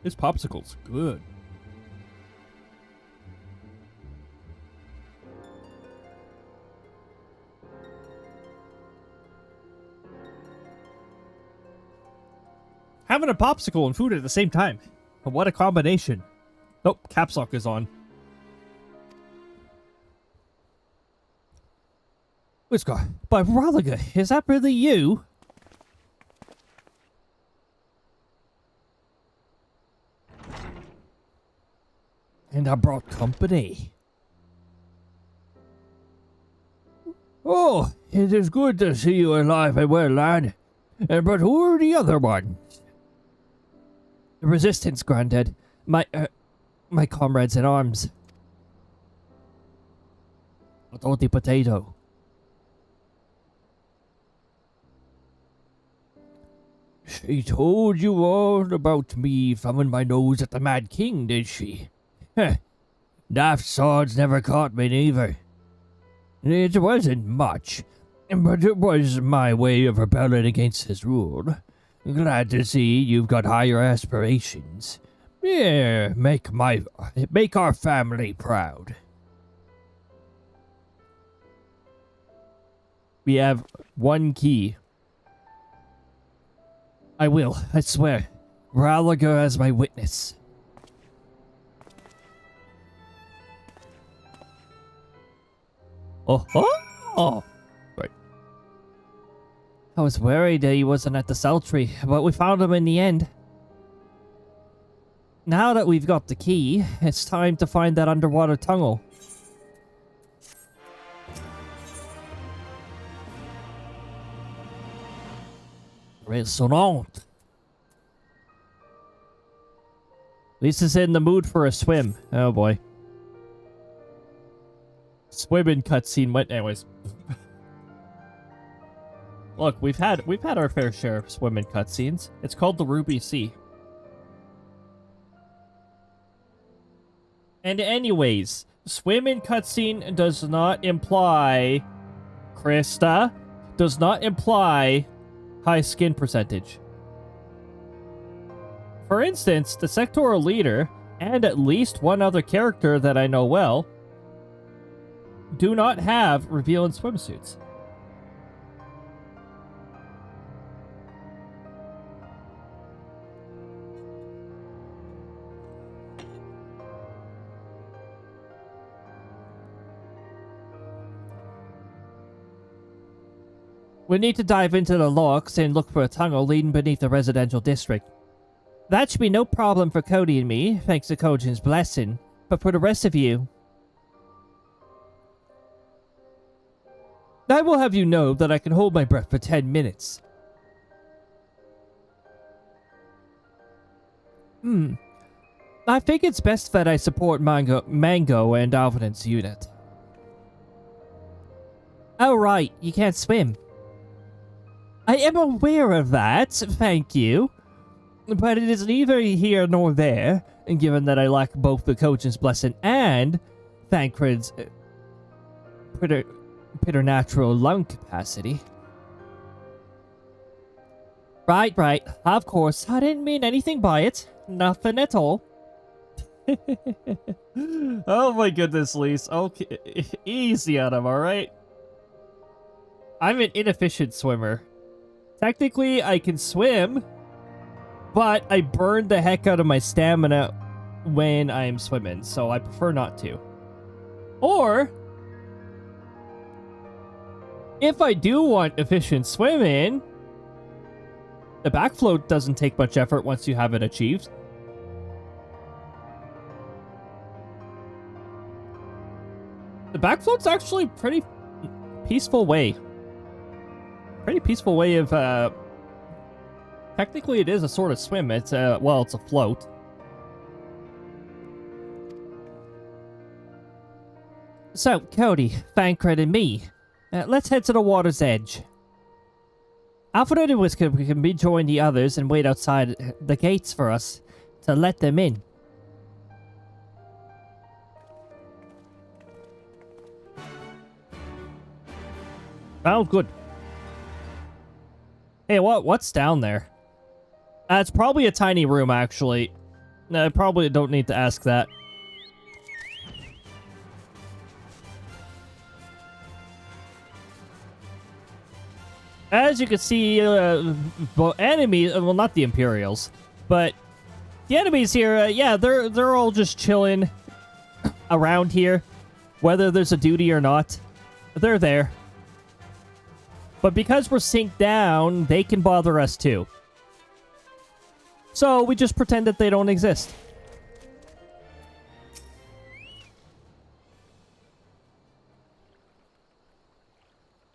This popsicle's good. Having a popsicle and food at the same time. What a combination. Oh, caps lock is on. Whisker, by Roliger, is that really you? And I brought company. Oh, it is good to see you alive and well, lad. But who are the other ones? The Resistance, Granddad. My comrades in arms. A salty potato. She told you all about me thumbing my nose at the Mad King, did she? Heh. Daft swords never caught me neither. It wasn't much, but it was my way of rebelling against his rule. Glad to see you've got higher aspirations. Yeah, make our family proud. We have one key. I will, I swear. Ralager as my witness. Oh. Right. I was worried that he wasn't at the Sultry, but we found him in the end. Now that we've got the key, it's time to find that underwater tunnel. Resonant. Lisa's in the mood for a swim. Oh boy. Swimming cutscene went anyways. Look, we've had our fair share of swimming cutscenes. It's called the Ruby Sea. And anyways, swimming cutscene does not imply, Krista, does not imply high skin percentage. For instance, the sectoral leader, and at least one other character that I know well, do not have revealing swimsuits. We need to dive into the locks and look for a tunnel leading beneath the residential district. That should be no problem for Cody and me, thanks to Kojin's blessing. But for the rest of you, I will have you know that I can hold my breath for 10 minutes. I think it's best that I support Mango and Alvin's unit. Oh right, you can't swim. I am aware of that, thank you. But it is neither here nor there, given that I lack both the Kojin's blessing and Thancred's preternatural lung capacity. Right, of course, I didn't mean anything by it. Nothing at all. Oh my goodness, Lise. Okay, easy on him, alright? I'm an inefficient swimmer. Technically, I can swim, but I burn the heck out of my stamina when I'm swimming, so I prefer not to. Or, if I do want efficient swimming, the backfloat doesn't take much effort once you have it achieved. The backfloat's actually pretty peaceful way. Pretty peaceful way of, technically it is a sort of swim. It's, well, it's a float. So, Cody, Thancred, and me, let's head to the water's edge. Alfred and Whisker can rejoin the others and wait outside the gates for us to let them in. Sounds good. Hey, what's down there? It's probably a tiny room, actually. I probably don't need to ask that. As you can see, enemies, well, not the Imperials, but the enemies here, yeah, they're all just chilling around here. Whether there's a duty or not, they're there. But because we're synced down, they can bother us too. So we just pretend that they don't exist.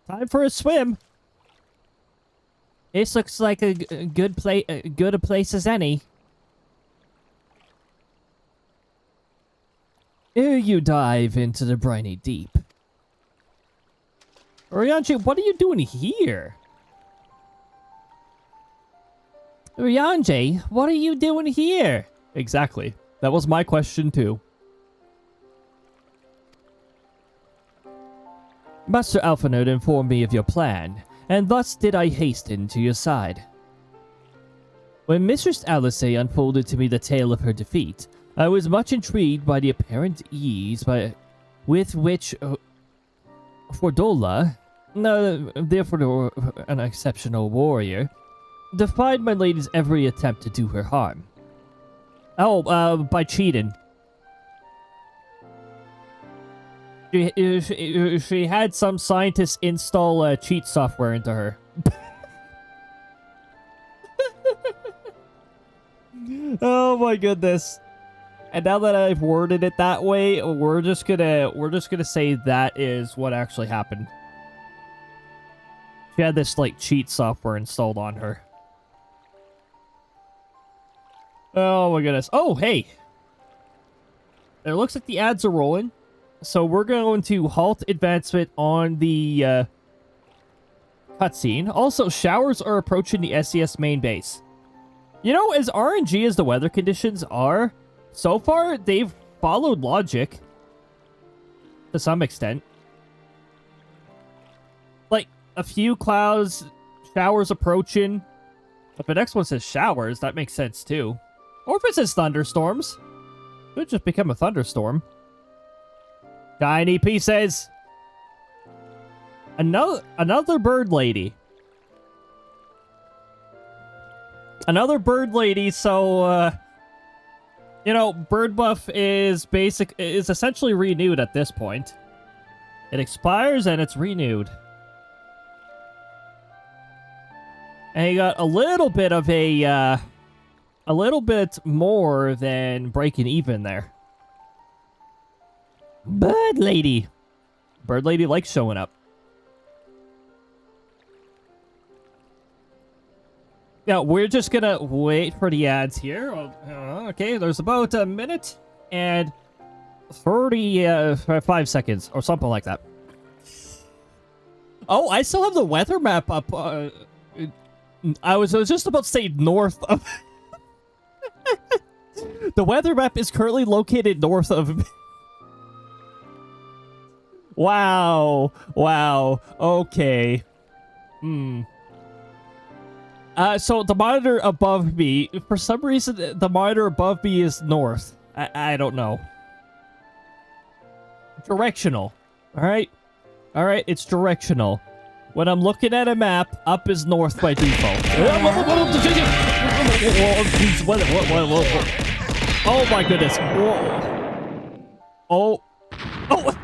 Time for a swim. This looks like a good a place as any. Here you dive into the briny deep. Orianchi, what are you doing here? Ryanje, what are you doing here? Exactly. That was my question too. Master Alphanode informed me of your plan, and thus did I hasten to your side. When Mistress Alice unfolded to me the tale of her defeat, I was much intrigued by the apparent ease with which Fordola, therefore an exceptional warrior, defied my lady's every attempt to do her harm. Oh, by cheating. She had some scientists install cheat software into her. Oh my goodness. And now that I've worded it that way, we're just gonna say that is what actually happened. She had this like cheat software installed on her. Oh my goodness. Oh, hey. It looks like the ads are rolling. So we're going to halt advancement on the cutscene. Also, showers are approaching the SES main base. You know, as RNG as the weather conditions are, so far they've followed logic to some extent. Like, a few clouds, showers approaching. But the next one says showers, that makes sense too. Or if it says thunderstorms. It could just become a thunderstorm. Tiny pieces. Another bird lady. Another bird lady, so you know, bird buff is essentially renewed at this point. It expires and it's renewed. And you got a little bit of a little bit more than breaking even there. Bird lady. Bird lady likes showing up. Now, we're just gonna wait for the ads here. Okay, there's about a minute and 35 seconds or something like that. Oh, I still have the weather map up. I was just about to say north of... The weather map is currently located north of... Wow. Wow. Okay. So the monitor above me, for some reason, the monitor above me is north. I don't know. Directional. Alright? Alright, it's directional. When I'm looking at a map, up is north by default. Oh my goodness. Oh. Oh.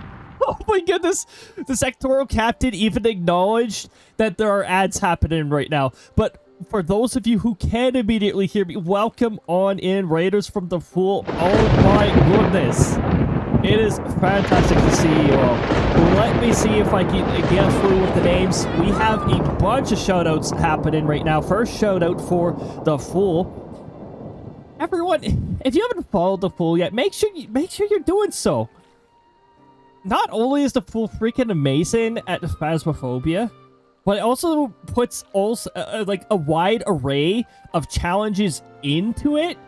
Oh my goodness. The sectoral captain even acknowledged that there are ads happening right now. But for those of you who can immediately hear me, welcome on in, Raiders from the Fool. Oh my goodness. It is fantastic to see you all. Let me see if I can get through with the names. We have a bunch of shoutouts happening right now. First shoutout for the Fool. Everyone, if you haven't followed the Fool yet, make sure you're doing so. Not only is the Fool freaking amazing at Phasmophobia, but it also puts like a wide array of challenges into it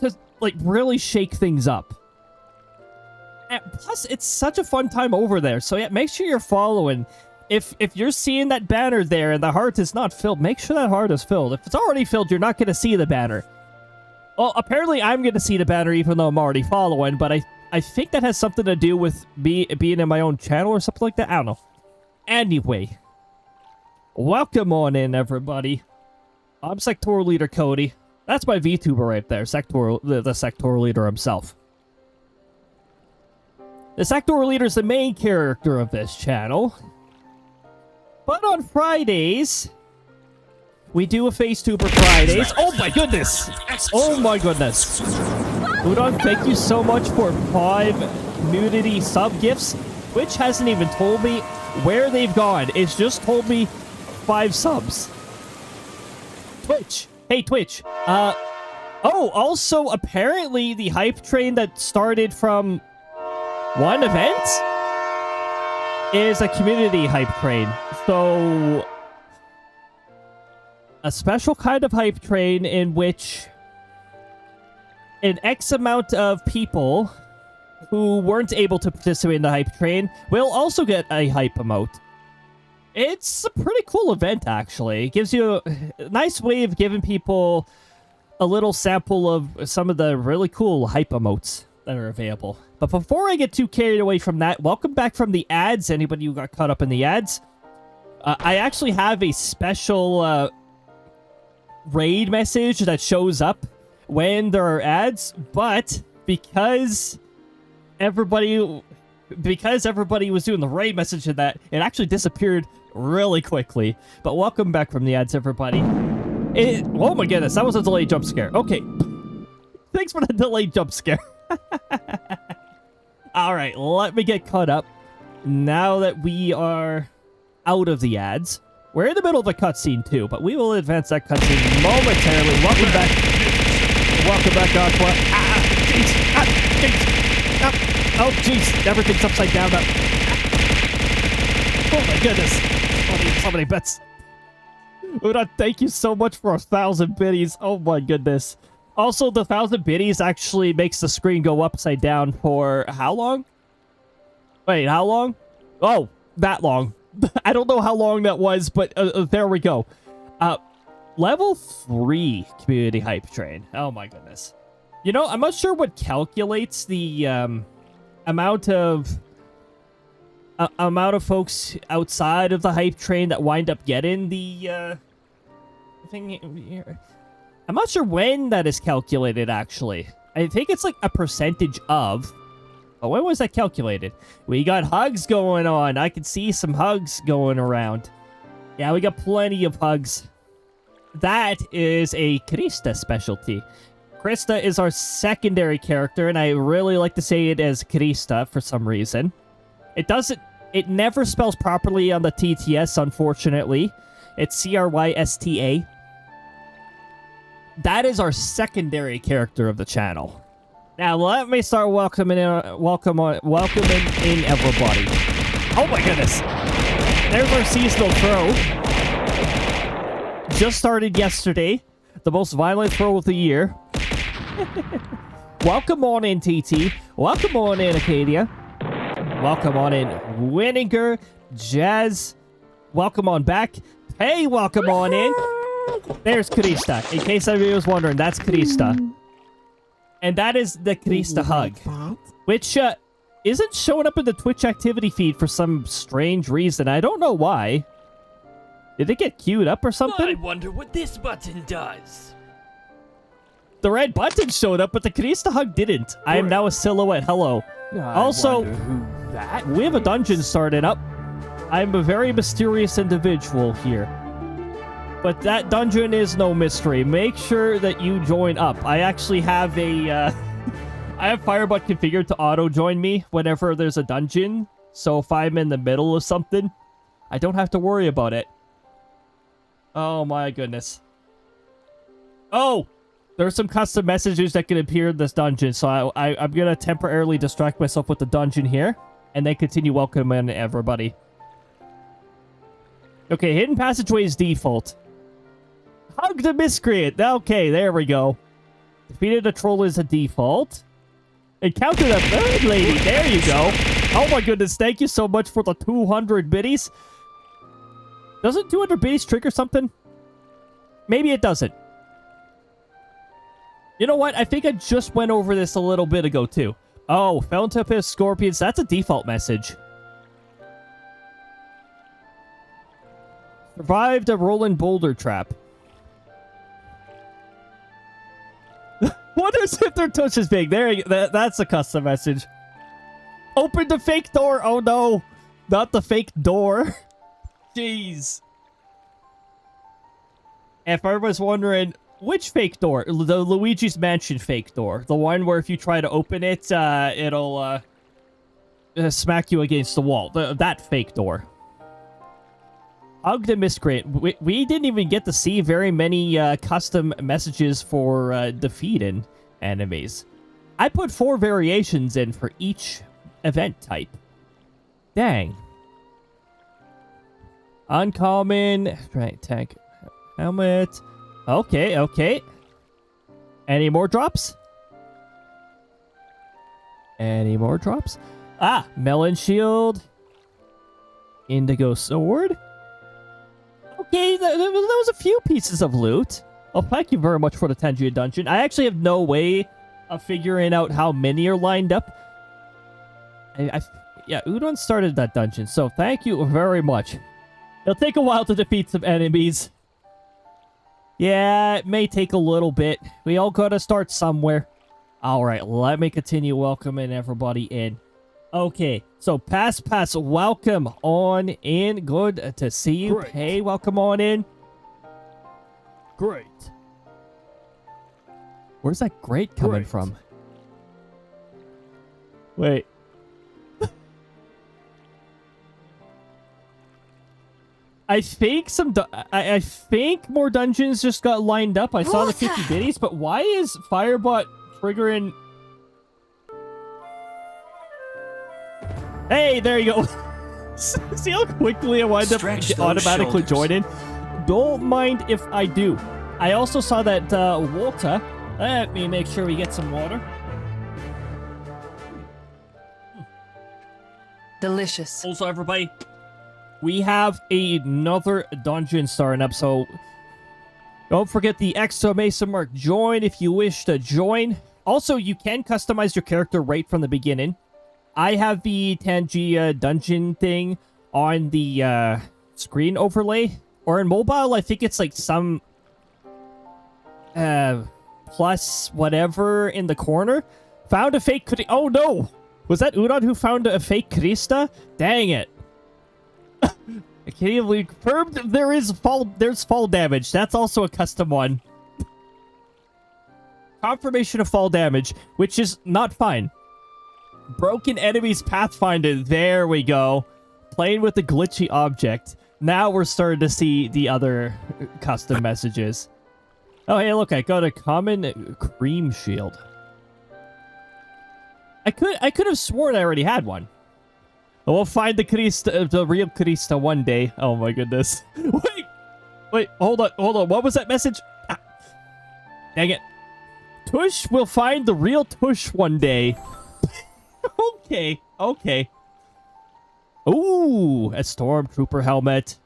to like really shake things up. And plus, it's such a fun time over there. So yeah, make sure you're following. If you're seeing that banner there and the heart is not filled, make sure that heart is filled. If it's already filled, you're not going to see the banner. Well, apparently I'm going to see the banner even though I'm already following, but I think that has something to do with me being in my own channel or something like that. I don't know. Anyway, welcome on in, everybody. I'm Sectoral Leader Cody. That's my VTuber right there, the Sectoral Leader himself. The Sectoral Leader is the main character of this channel. But on Fridays, we do a FaceTuber Fridays. Oh my goodness! Oh my goodness. Udon, thank you so much for 5 community sub-gifts. Twitch hasn't even told me where they've gone. It's just told me 5 subs. Twitch. Hey, Twitch. Oh, also, apparently the hype train that started from one event is a community hype train. So a special kind of hype train in which an X amount of people who weren't able to participate in the hype train will also get a hype emote. It's a pretty cool event, actually. It gives you a nice way of giving people a little sample of some of the really cool hype emotes that are available. But before I get too carried away from that, welcome back from the ads. Anybody who got caught up in the ads. I actually have a special raid message that shows up when there are ads, but because everybody was doing the raid message in that, it actually disappeared really quickly. But welcome back from the ads, everybody. Oh my goodness, that was a delayed jump scare. Okay. Thanks for the delayed jump scare. Alright, let me get caught up. Now that we are out of the ads. We're in the middle of a cutscene too, but we will advance that cutscene momentarily. Welcome back. Welcome back, Aqua. Jeez. Jeez. Oh, jeez. Everything's upside down now. Oh my goodness. So many bets. Una, thank you so much for 1,000 biddies. Oh my goodness. Also, the 1,000 biddies actually makes the screen go upside down for how long? Wait, how long? Oh, that long. I don't know how long that was, but there we go. Level 3 community hype train. Oh my goodness. You know, I'm not sure what calculates the amount of folks outside of the hype train that wind up getting the thing here. I'm not sure when that is calculated, actually. I think it's like a percentage of. Oh, when was that calculated? We got hugs going on. I can see some hugs going around. Yeah, we got plenty of hugs. That is a Krista specialty. Krista is our secondary character, and I really like to say it as Krista for some reason. It never spells properly on the TTS, unfortunately. It's Crysta. That is our secondary character of the channel. Now, let me start welcoming in everybody. Oh my goodness. There's our seasonal throw. Just started yesterday. The most violent throw of the year. Welcome on in, TT. Welcome on in, Acadia. Welcome on in, Winninger, Jazz. Welcome on back. Hey, welcome on in. There's Krista. In case anybody was wondering, that's Krista. And that is the Krista hug, which isn't showing up in the Twitch activity feed for some strange reason. I don't know why. Did it get queued up or something? I wonder what this button does. The red button showed up, but the Krista hug didn't. I am now a silhouette. Hello. Also, we have a dungeon starting up. I'm a very mysterious individual here. But that dungeon is no mystery. Make sure that you join up. I actually have I have Firebot configured to auto-join me whenever there's a dungeon. So if I'm in the middle of something, I don't have to worry about it. Oh my goodness. Oh! There's some custom messages that can appear in this dungeon. So I'm going to temporarily distract myself with the dungeon here. And then continue welcoming everybody. Okay, hidden passageway is default. Hug the miscreant. Okay, there we go. Defeated a troll is a default. Encounter the bird lady. There you go. Oh my goodness, thank you so much for the 200 biddies. Doesn't 200 biddies trigger something? Maybe it doesn't. You know what? I think I just went over this a little bit ago, too. Oh, Fountain Pit Scorpions. That's a default message. Survived a rolling boulder trap. Wonders if their touch is big. That's a custom message. Open the fake door. Oh no. Not the fake door. Jeez. If everyone's wondering, which fake door? The Luigi's Mansion fake door. The one where if you try to open it, it'll smack you against the wall. That fake door. Hug the miscreant. We didn't even get to see very many custom messages for defeating enemies. I put 4 variations in for each event type. Dang. Uncommon. Right, tank. Helmet. Okay, okay. Any more drops? Any more drops? Ah, melon shield. Indigo sword. Okay, there was a few pieces of loot. Oh, thank you very much for the Tangia dungeon. I actually have no way of figuring out how many are lined up. Yeah, Udon started that dungeon, so thank you very much. It'll take a while to defeat some enemies. Yeah, it may take a little bit. We all gotta start somewhere. Alright, let me continue welcoming everybody in. Okay, so pass, welcome on in. Good to see you. Great. Hey, welcome on in. Great. Where's that great coming Great. from? Wait. I think I think more dungeons just got lined up. I saw the 50 biddies, but why is Firebot triggering? Hey, there you go. See how quickly I wind up Stretch those automatically shoulders. joining? Don't mind if I do. I also saw that water. Let me make sure we get some water. Delicious. Also, everybody, we have another dungeon starting up, so don't forget the exclamation mark join if you wish to join. Also, you can customize your character right from the beginning. I have the Tangia dungeon thing on the screen overlay, or in mobile, I think it's like some plus whatever in the corner. Found a fake. Oh no! Was that Udon who found a fake Krista? Dang it! I can't even confirm there's fall damage. That's also a custom one. Confirmation of fall damage, which is not fine. Broken enemies pathfinder. There we go. Playing with the glitchy object. Now we're starting to see the other custom messages. Oh, hey, look, I got a common cream shield. I could have sworn I already had one. We'll find the Krista, the real Krista one day. Oh my goodness. Wait, hold on. What was that message? Ah, dang it. Tush will find the real Tush one day. Okay. Ooh, a stormtrooper helmet.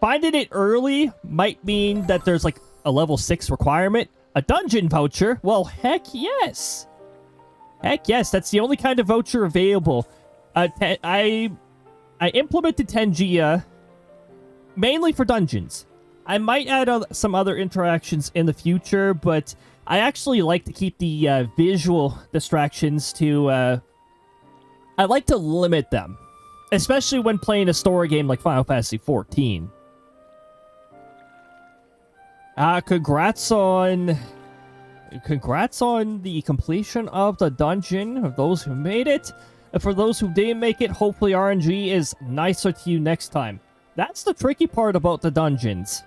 Finding it early might mean that there's like a level 6 requirement. A dungeon voucher? Well, heck yes. Heck yes, that's the only kind of voucher available. I implemented Tangia mainly for dungeons. I might add some other interactions in the future, but I actually like to keep the visual distractions to... I like to limit them, especially when playing a story game like Final Fantasy XIV. Congrats on the completion of the dungeon, of those who made it. And for those who didn't make it, hopefully RNG is nicer to you next time. That's the tricky part about the dungeons.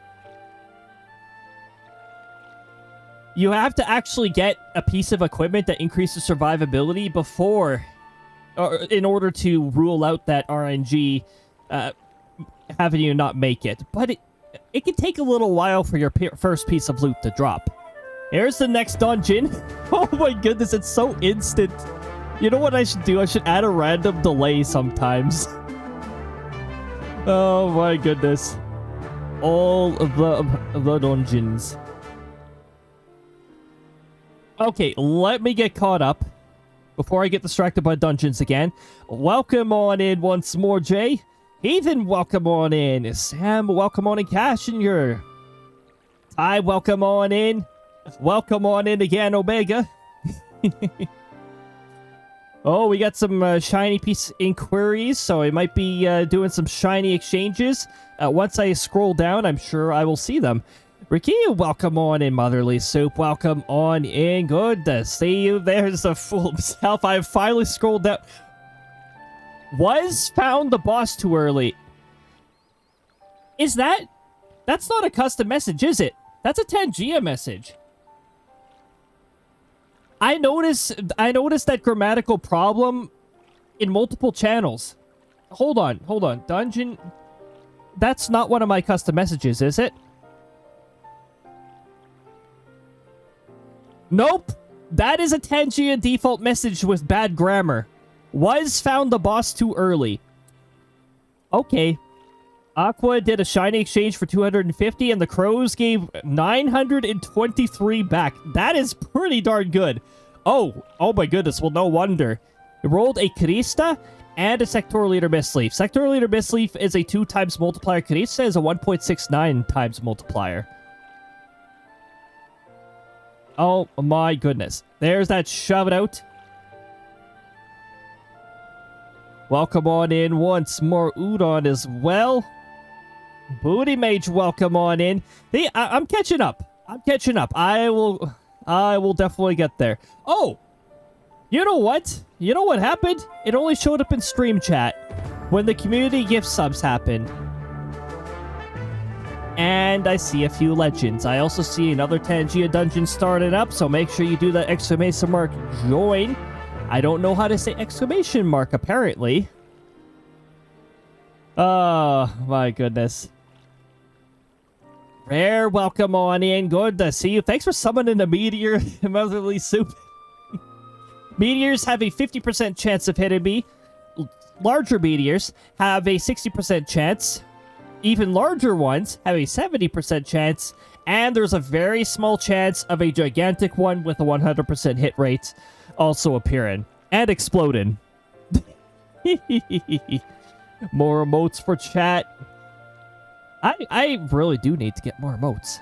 You have to actually get a piece of equipment that increases survivability before, or in order to rule out that RNG having you not make it. But it can take a little while for your first piece of loot to drop. Here's the next dungeon. Oh my goodness, it's so instant. You know what I should do? I should add a random delay sometimes. Oh my goodness. All of the dungeons. Okay, let me get caught up before I get distracted by dungeons again. Welcome on in once more, Jay. Heathen, welcome on in. Sam, welcome on in. Cashinger. Ty, welcome on in. Welcome on in again, Omega. Oh, we got some shiny piece inquiries, so I might be doing some shiny exchanges. Once I scroll down, I'm sure I will see them. Ricky, welcome on in, Motherly Soup. Welcome on in. Good to see you. There's the fool himself. I have finally scrolled down. Was found the boss too early. Is that... That's not a custom message, is it? That's a Tangia message. I noticed that grammatical problem in multiple channels. Hold on. Dungeon... That's not one of my custom messages, is it? Nope. That is a Tangia default message with bad grammar. Was found the boss too early. Okay. Aqua did a shiny exchange for 250, and the Crows gave 923 back. That is pretty darn good. Oh my goodness. Well, no wonder. It rolled a Krista and a Sectoral Leader Mistleaf. Sectoral Leader Mistleaf is a 2 times multiplier. Krista is a 1.69 times multiplier. Oh my goodness. There's that shove it out. Welcome on in once more, Udon as well. Booty Mage, welcome on in. Hey, I'm catching up. I will definitely get there. Oh, you know what? You know what happened? It only showed up in stream chat when the community gift subs happened. And I see a few legends. I also see another Tangia dungeon started up, so make sure you do that exclamation mark join. I don't know how to say exclamation mark, apparently. Oh, my goodness. Rare, welcome on in. Good to see you. Thanks for summoning a meteor, Motherly Soup. Meteors have a 50% chance of hitting me. Larger meteors have a 60% chance. Even larger ones have a 70% chance. And there's a very small chance of a gigantic one with a 100% hit rate also appearing. And exploding. More emotes for chat. I really do need to get more emotes.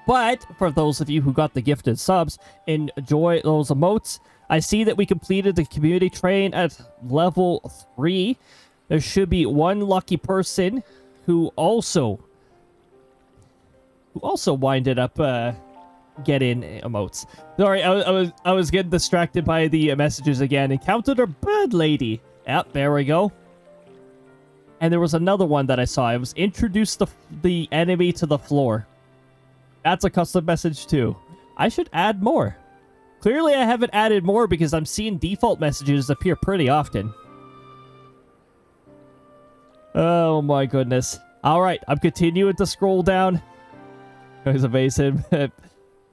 But for those of you who got the gifted subs, enjoy those emotes. I see that we completed the community train at level 3. There should be one lucky person who also winded up getting emotes. Sorry, I was getting distracted by the messages again. Encountered a bird lady. Yep, there we go. And there was another one that I saw. I was introduced the enemy to the floor. That's a custom message too. I should add more. Clearly I haven't added more because I'm seeing default messages appear pretty often. Oh my goodness. Alright, I'm continuing to scroll down. That was amazing.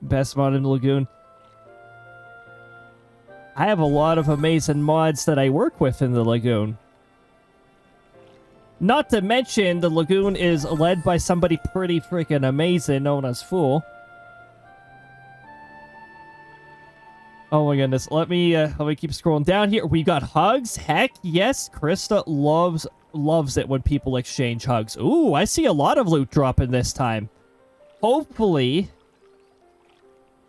Best mod in the Lagoon. I have a lot of amazing mods that I work with in the Lagoon. Not to mention, the Lagoon is led by somebody pretty freaking amazing known as Fool. Oh my goodness. Let me keep scrolling down here. We got hugs. Heck yes. Krista loves it when people exchange hugs. Ooh, I see a lot of loot dropping this time. Hopefully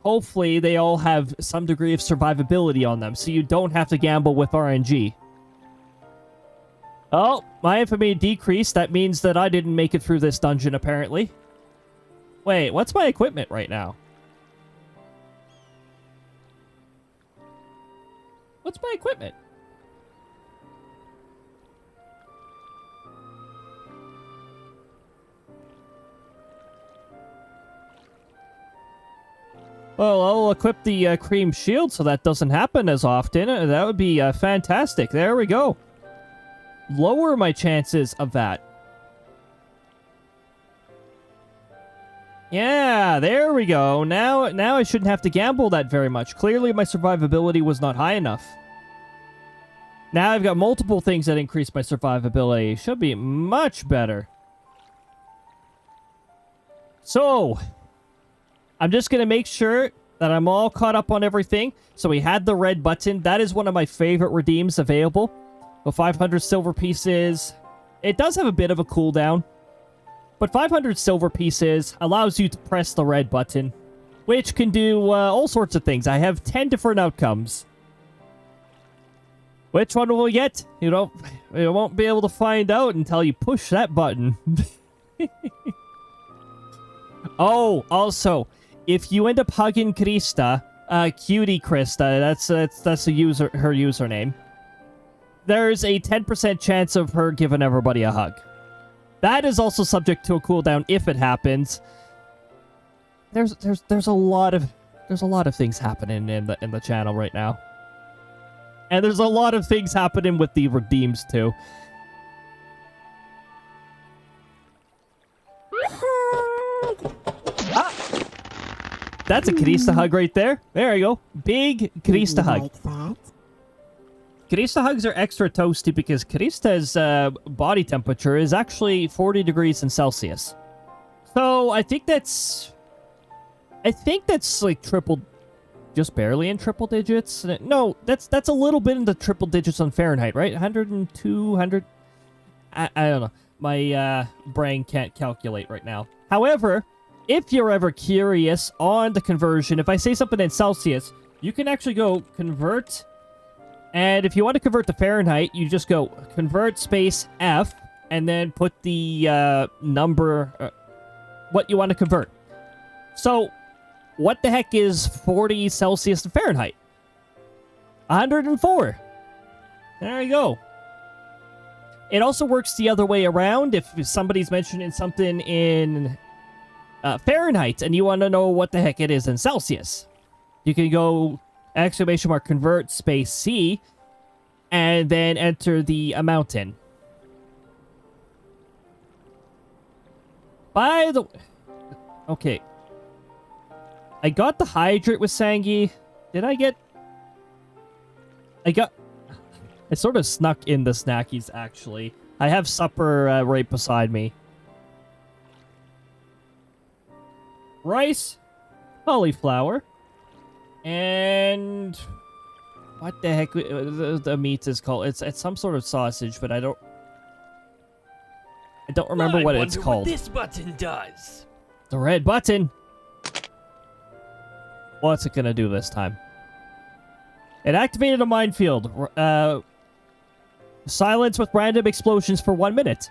they all have some degree of survivability on them, so you don't have to gamble with RNG. Oh, my infamy decreased. That means that I didn't make it through this dungeon, apparently. Wait, what's my equipment right now? What's my equipment? Well, I'll equip the cream shield so that doesn't happen as often. That would be fantastic. There we go. Lower my chances of that. Yeah, there we go. Now I shouldn't have to gamble that very much. Clearly my survivability was not high enough. Now I've got multiple things that increase my survivability. Should be much better. So, I'm just going to make sure that I'm all caught up on everything. So we had the red button. That is one of my favorite redeems available. The 500 silver pieces. It does have a bit of a cooldown. But 500 silver pieces allows you to press the red button, which can do all sorts of things. I have 10 different outcomes. Which one will we get? You won't be able to find out until you push that button. Oh, also, if you end up hugging Krista, Cutie Krista, that's her username. There's a 10% chance of her giving everybody a hug. That is also subject to a cooldown if it happens. There's a lot of things happening in the channel right now. And there's a lot of things happening with the redeems too. That's a Krista hug right there. There you go. Big Krista hug. Like that? Krista hugs are extra toasty because Krista's body temperature is actually 40 degrees in Celsius. So I think that's like triple, just barely in triple digits. No, that's a little bit in the triple digits on Fahrenheit, right? 102, 100. I don't know. My brain can't calculate right now. However, if you're ever curious on the conversion, if I say something in Celsius, you can actually go convert. And if you want to convert to Fahrenheit, you just go convert space F and then put the number, what you want to convert. So, what the heck is 40 Celsius to Fahrenheit? 104. There you go. It also works the other way around. If somebody's mentioning something in Fahrenheit and you want to know what the heck it is in Celsius, you can go ! convert space C and then enter the amount in. By the way, okay. I got the hydrate with Sangi. Did I get... I sort of snuck in the snackies, actually. I have supper right beside me. Rice, cauliflower, and... what the heck the meat is called? It's some sort of sausage, but I don't remember what it's called. What this button does. The red button. What's it gonna do this time? It activated a minefield. Silence with random explosions for 1 minute.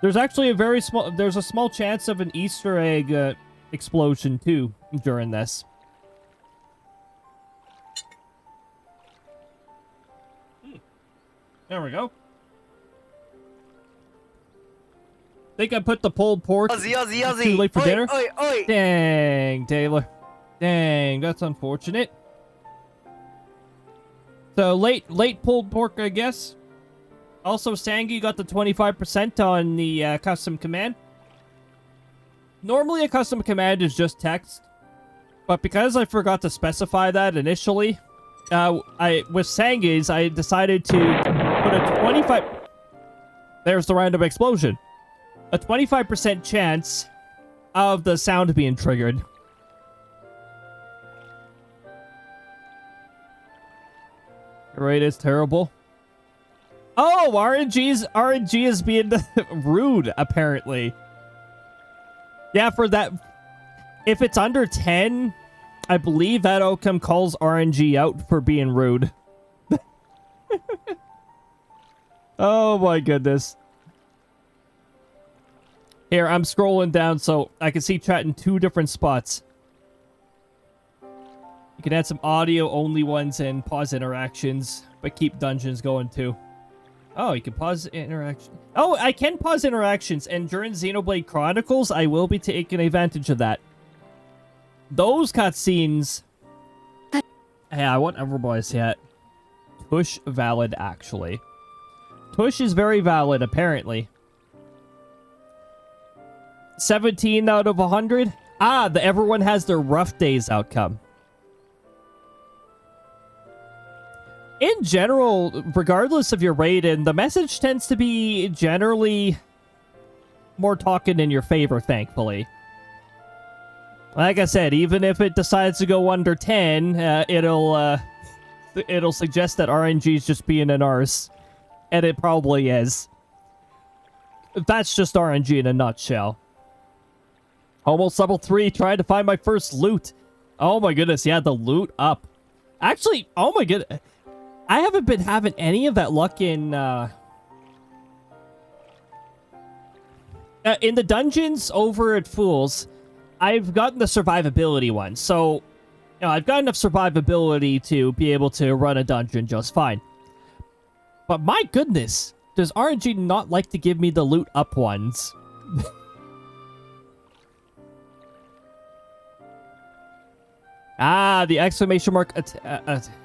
There's actually there's a small chance of an Easter egg explosion too during this. There we go. Think I put the pulled pork too late for dinner? Oi. Dang, Taylor. Dang, that's unfortunate. So, late pulled pork, I guess. Also, Sangi got the 25% on the custom command. Normally, a custom command is just text. But because I forgot to specify that initially, with Sangi's, I decided to put a 25... There's the random explosion. A 25% chance of the sound being triggered. Right, it's terrible. Oh, RNG is being rude, apparently. Yeah, for that... If it's under 10, I believe that outcome calls RNG out for being rude. Oh my goodness. Here, I'm scrolling down so I can see chat in 2 different spots. You can add some audio-only ones and pause interactions, but keep dungeons going too. Oh, you can pause interaction. Oh, I can pause interactions, and during Xenoblade Chronicles, I will be taking advantage of that. Those cutscenes... Yeah, whatever, boys, yet. Tush valid, actually. Tush is very valid, apparently. 17 out of 100? Ah, everyone has their rough days outcome. In general, regardless of your rating, the message tends to be generally more talking in your favor, thankfully. Like I said, even if it decides to go under 10, it'll suggest that RNG is just being an arse. And it probably is. That's just RNG in a nutshell. Almost level 3, trying to find my first loot. Oh my goodness, yeah, the loot up. Actually, oh my goodness. I haven't been having any of that luck in the dungeons over at Fools. I've gotten the survivability one, so I've got enough survivability to be able to run a dungeon just fine. But my goodness, does RNG not like to give me the loot up ones? Ah, the exclamation mark,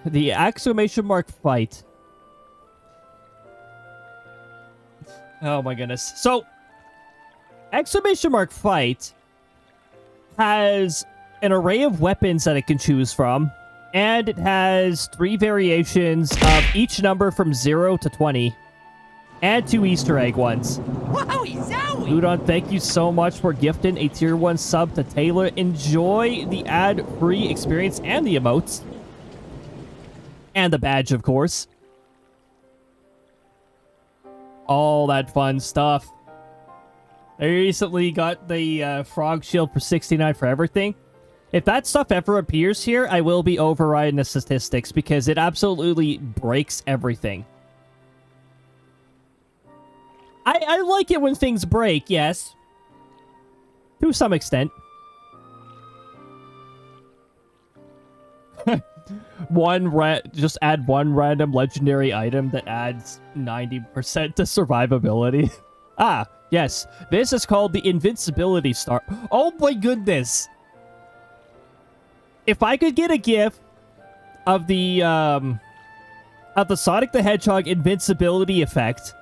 the exclamation mark fight. Oh my goodness. So, Exclamation mark fight has an array of weapons that it can choose from, and it has 3 variations of each number from 0 to 20, and 2 Easter egg ones. Wowie zowie! Udon, thank you so much for gifting a tier 1 sub to Taylor. Enjoy the ad-free experience and the emotes. And the badge, of course. All that fun stuff. I recently got the frog shield for 69 for everything. If that stuff ever appears here, I will be overriding the statistics because it absolutely breaks everything. I like it when things break, yes. To some extent. Just add one random legendary item that adds 90% to survivability. Ah, yes. This is called the Invincibility Star. Oh my goodness. If I could get a GIF of the Sonic the Hedgehog invincibility effect,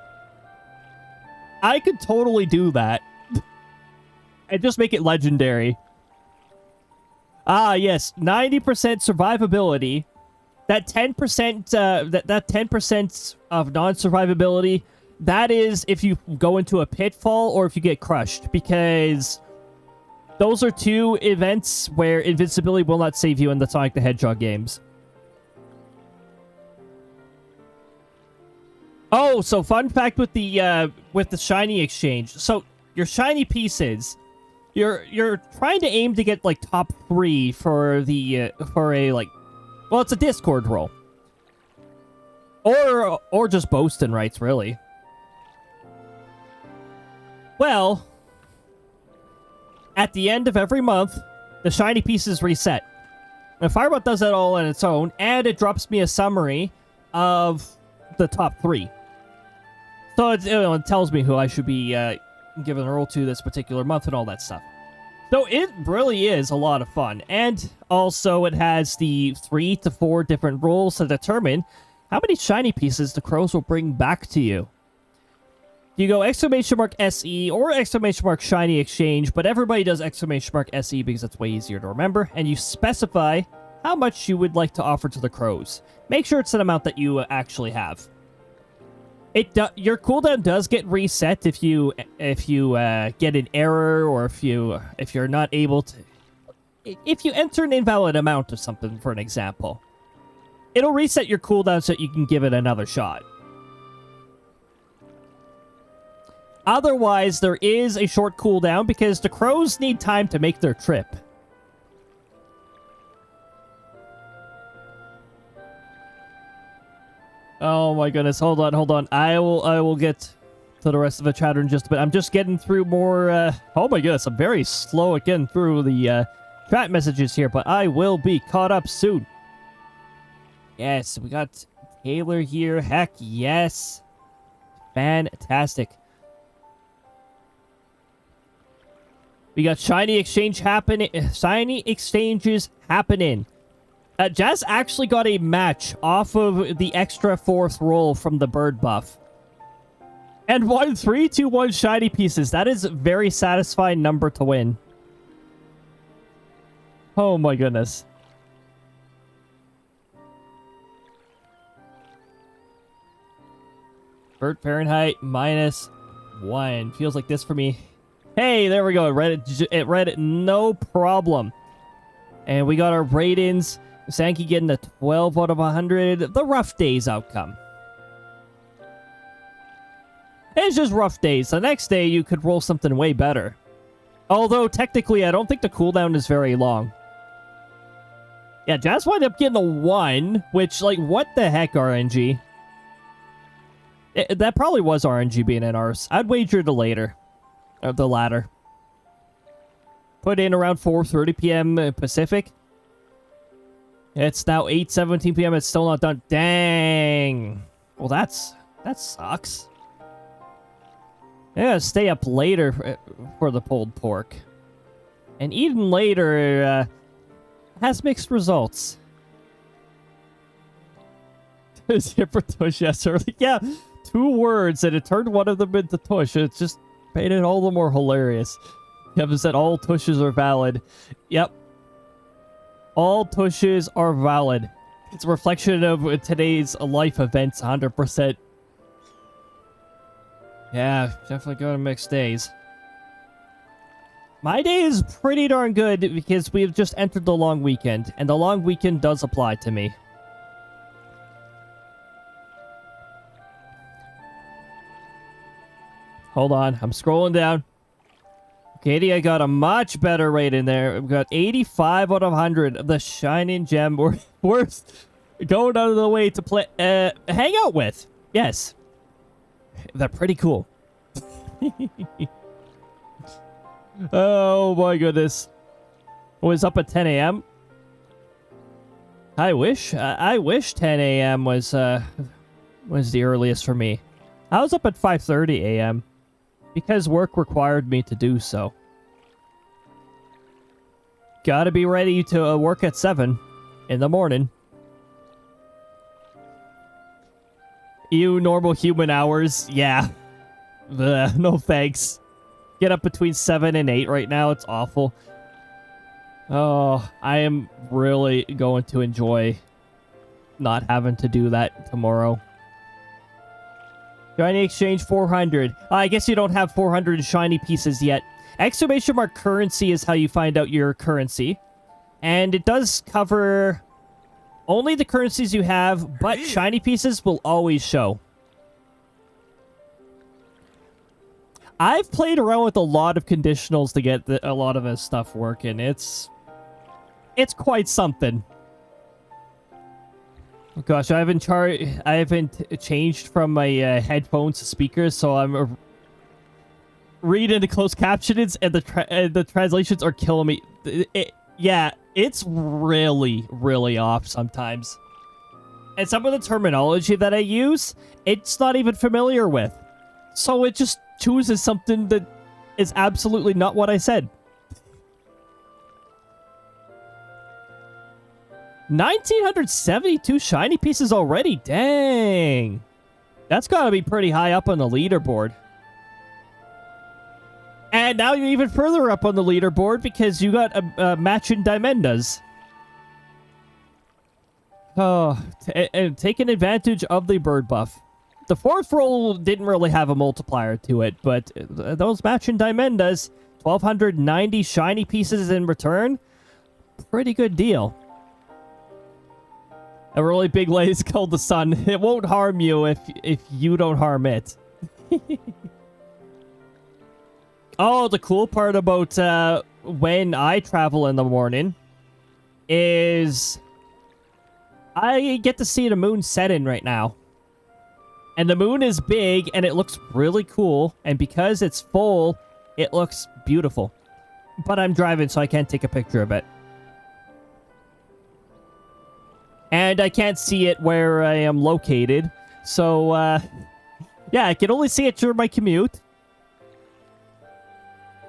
I could totally do that. And just make it legendary. Ah, yes. 90% survivability. That 10%, that 10% of non-survivability, that is if you go into a pitfall or if you get crushed. Because those are 2 events where invincibility will not save you in the Sonic the Hedgehog games. Oh, so fun fact with the shiny exchange. So your shiny pieces, you're trying to aim to get like top 3 for the for a like, well, it's a Discord roll, or just boasting rights, really. Well, at the end of every month, the shiny pieces reset. And Firebot does that all on its own, and it drops me a summary of the top 3. So it tells me who I should be giving a roll to this particular month and all that stuff. So it really is a lot of fun. And also it has the 3 to 4 different rolls to determine how many shiny pieces the crows will bring back to you. You go exclamation mark SE or exclamation mark shiny exchange, but everybody does exclamation mark SE because it's way easier to remember, and you specify how much you would like to offer to the crows. Make sure it's an amount that you actually have. Your cooldown does get reset if you get an error, or if you're not able to, if you enter an invalid amount of something, for an example. It'll reset your cooldown so that you can give it another shot. Otherwise, there is a short cooldown because the crows need time to make their trip. Oh my goodness, hold on. I will get to the rest of the chatter in just a bit. I'm just getting through more, oh my goodness, I'm very slow at getting through the, chat messages here, but I will be caught up soon. Yes, we got Taylor here, heck yes. Fantastic. We got shiny exchanges happening. Jazz actually got a match off of the extra 4th roll from the bird buff. And won 3-2-1 shiny pieces. That is a very satisfying number to win. Oh my goodness. Bird Fahrenheit -1. Feels like this for me. Hey, there we go. It read it, no problem. And we got our ratings. Sankey getting a 12 out of 100. The rough days outcome. It's just rough days. The next day, you could roll something way better. Although, technically, I don't think the cooldown is very long. Yeah, Jazz wound up getting a 1, which, like, what the heck, RNG? That probably was RNG being in ours. I'd wager the later. Or the latter. Put in around 4:30 p.m. Pacific. It's now 8:17 p.m. It's still not done. Dang. Well, that sucks. I gotta stay up later for the pulled pork. And even later has mixed results. Is here for Tush? Yes, early. Yeah, 2 words, and it turned one of them into Tush. It's just Made it all the more hilarious. Kevin said all tushes are valid. Yep. All tushes are valid. It's a reflection of today's life events, 100%. Yeah, definitely going to mix days. My day is pretty darn good because we've just entered the long weekend, and the long weekend does apply to me. Hold on, I'm scrolling down. Katie, I got a much better rate in there. I've got 85 out of 100 of the Shining Gem worth going out of the way to play, hang out with. Yes. They're pretty cool. Oh my goodness. I was up at 10 a.m. I wish 10 a.m. was the earliest for me. I was up at 5:30 a.m. because work required me to do so. Gotta be ready to work at 7 in the morning. You normal human hours? Yeah. Ugh, no thanks. Get up between 7 and 8 right now. It's awful. Oh, I am really going to enjoy not having to do that tomorrow. Shiny exchange 400. I guess you don't have 400 shiny pieces yet. Exclamation mark currency is how you find out your currency. And it does cover only the currencies you have, but shiny pieces will always show. I've played around with a lot of conditionals to get a lot of this stuff working. It's quite something. Oh gosh, I haven't changed from my headphones to speakers, so I'm reading the closed captions, and the translations are killing me. Yeah, it's really, really off sometimes. And some of the terminology that I use, it's not even familiar with. So it just chooses something that is absolutely not what I said. 1,972 shiny pieces already? Dang. That's gotta be pretty high up on the leaderboard. And now you're even further up on the leaderboard because you got a match in Dimendas. Oh, taking advantage of the bird buff. The fourth roll didn't really have a multiplier to it, but those match in Dimendas, 1,290 shiny pieces in return, pretty good deal. A really big lace called the sun. It won't harm you if you don't harm it. Oh, the cool part about when I travel in the morning is I get to see the moon setting right now. And the moon is big and it looks really cool. And because it's full, it looks beautiful. But I'm driving, so I can't take a picture of it. And I can't see it where I am located. So, yeah, I can only see it during my commute.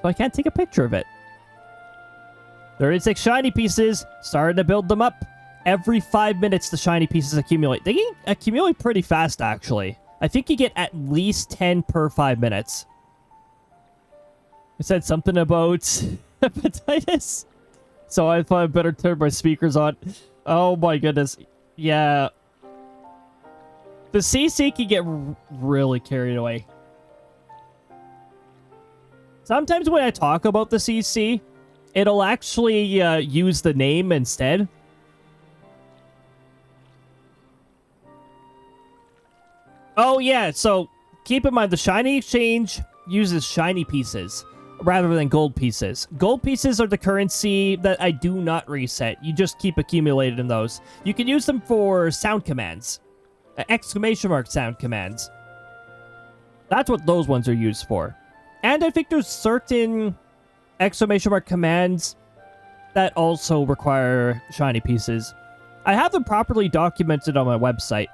So I can't take a picture of it. 36 shiny pieces. Starting to build them up. Every 5 minutes, the shiny pieces accumulate. They can accumulate pretty fast, actually. I think you get at least 10 per 5 minutes. I said something about hepatitis. So I thought I better turn my speakers on. Oh my goodness. Yeah. The CC can get really carried away. Sometimes when I talk about the CC, it'll actually use the name instead. Oh yeah, so keep in mind the shiny exchange uses shiny pieces rather than gold pieces. Gold pieces are the currency that I do not reset. You just keep accumulating those. You can use them for sound commands. Exclamation mark sound commands. That's what those ones are used for. And I think there's certain exclamation mark commands that also require shiny pieces. I have them properly documented on my website.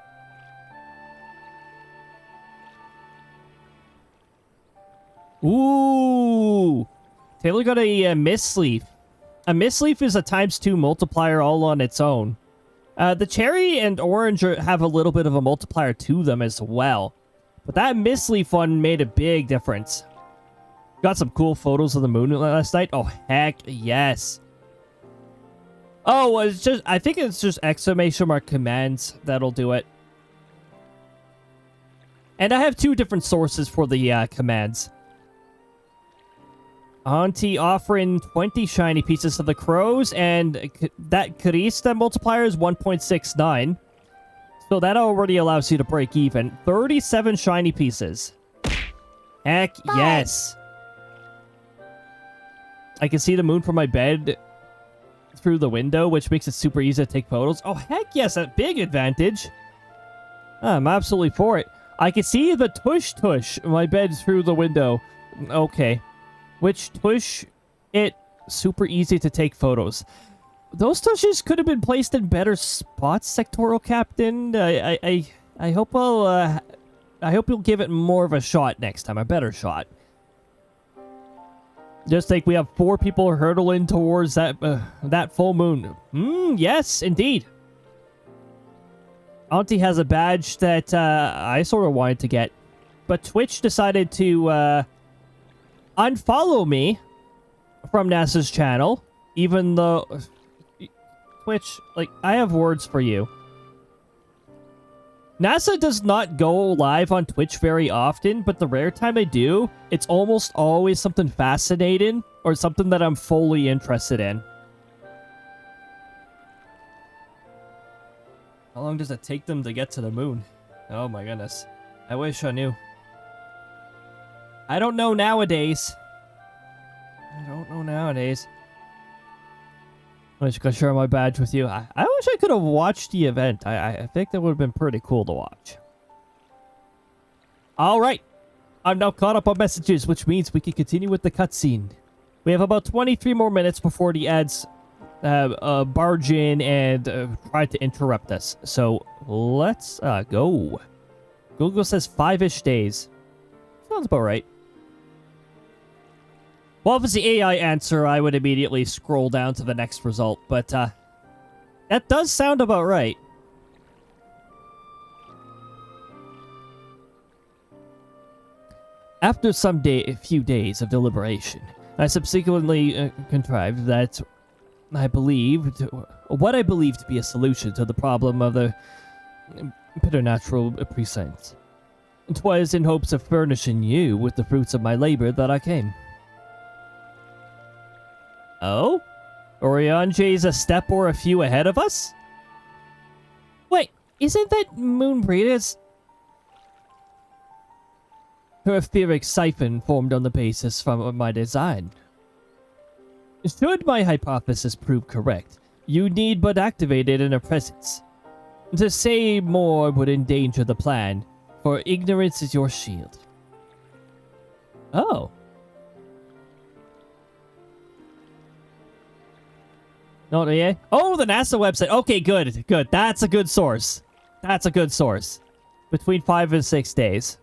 Ooh! Taylor got a misleaf. A misleaf is a ×2 multiplier all on its own. The cherry and orange have a little bit of a multiplier to them as well. But that misleaf one made a big difference. Got some cool photos of the moon last night. Oh, heck yes. Oh, it's just, I think it's just exclamation mark commands that'll do it. And I have 2 different sources for the commands. Auntie offering 20 shiny pieces to the crows, and that Krista multiplier is 1.69. So that already allows you to break even. 37 shiny pieces. Heck yes. I can see the moon from my bed through the window, which makes it super easy to take photos. Oh, heck yes, a big advantage. I'm absolutely for it. I can see the tush in my bed through the window. Okay. Which tush, it super easy to take photos. Those tushes could have been placed in better spots, sectoral captain. I hope I hope you'll give it more of a shot next time, a better shot. Just like we have 4 people hurtling towards that full moon. Yes, indeed. Auntie has a badge that I sort of wanted to get, but Twitch decided to unfollow me from NASA's channel, even though Twitch, like, I have words for you. NASA does not go live on Twitch very often, but the rare time I do, it's almost always something fascinating or something that I'm fully interested in. How long does it take them to get to the moon? Oh my goodness. I wish I knew. I don't know nowadays. I'm just gonna share my badge with you. I wish I could have watched the event. I think that would have been pretty cool to watch. Alright. I'm now caught up on messages, which means we can continue with the cutscene. We have about 23 more minutes before the ads barge in and try to interrupt us. So let's go. Google says 5-ish days. Sounds about right. Well, if it's the AI answer, I would immediately scroll down to the next result, but that does sound about right. After a few days of deliberation, I subsequently contrived that what I believe to be a solution to the problem of the preternatural prescience. 'Twas in hopes of furnishing you with the fruits of my labor that I came. Oh? Orionje's a step or a few ahead of us? Wait, isn't that Moonbreeder's? Her etheric siphon formed on the basis from my design. Should my hypothesis prove correct, you need but activate it in her presence. To say more would endanger the plan, for ignorance is your shield. Oh. Not yet. Oh, the NASA website. Okay, good. Good. That's a good source. That's a good source. Between 5 and 6 days.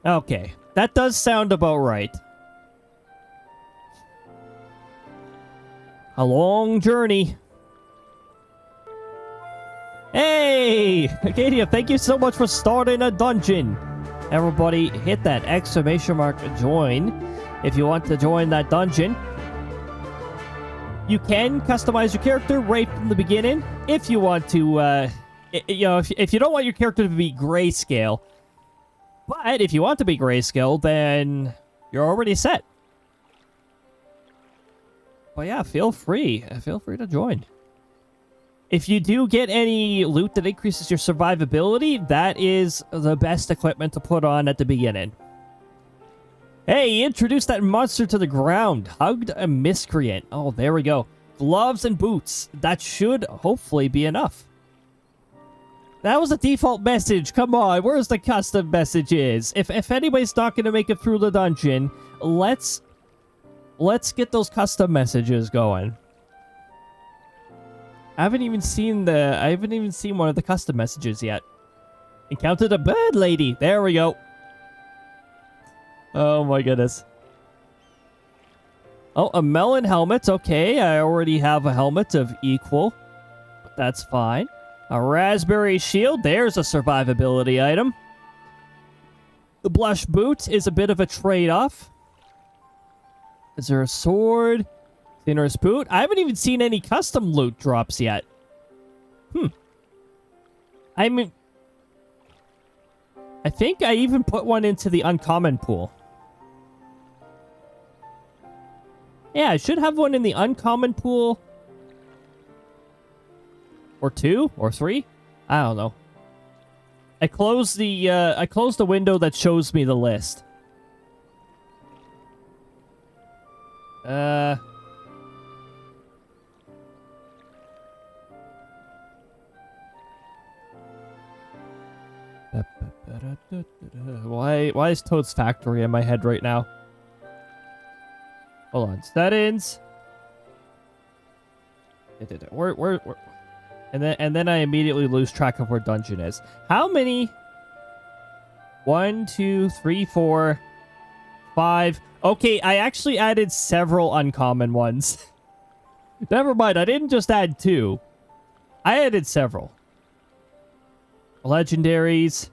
Okay. That does sound about right. A long journey. Hey! Acadia, thank you so much for starting a dungeon. Everybody hit that exclamation mark join if you want to join that dungeon. You can customize your character right from the beginning if you want to, if you don't want your character to be grayscale. But if you want to be grayscale, then you're already set. But yeah, feel free. Feel free to join. If you do get any loot that increases your survivability, that is the best equipment to put on at the beginning. Hey, introduce that monster to the ground. Hugged a miscreant. Oh, there we go. Gloves and boots. That should hopefully be enough. That was a default message. Come on, where's the custom messages? If anybody's not going to make it through the dungeon, let's get those custom messages going. I haven't even seen one of the custom messages yet. Encountered a bird lady. There we go. Oh my goodness. Oh, a melon helmet. Okay, I already have a helmet of equal. That's fine. A raspberry shield. There's a survivability item. The blush boot is a bit of a trade-off. Is there a sword? Thinner's boot? I haven't even seen any custom loot drops yet. I mean, I think I even put one into the uncommon pool. Yeah, I should have one in the uncommon pool. Or 2 or 3. I don't know. I closed the window that shows me the list. Why is Toad's Factory in my head right now? Hold on. Settings. Where and then I immediately lose track of where dungeon is. How many? 1, 2, 3, 4, 5. Okay, I actually added several uncommon ones. Never mind, I didn't just add 2. I added several. Legendaries.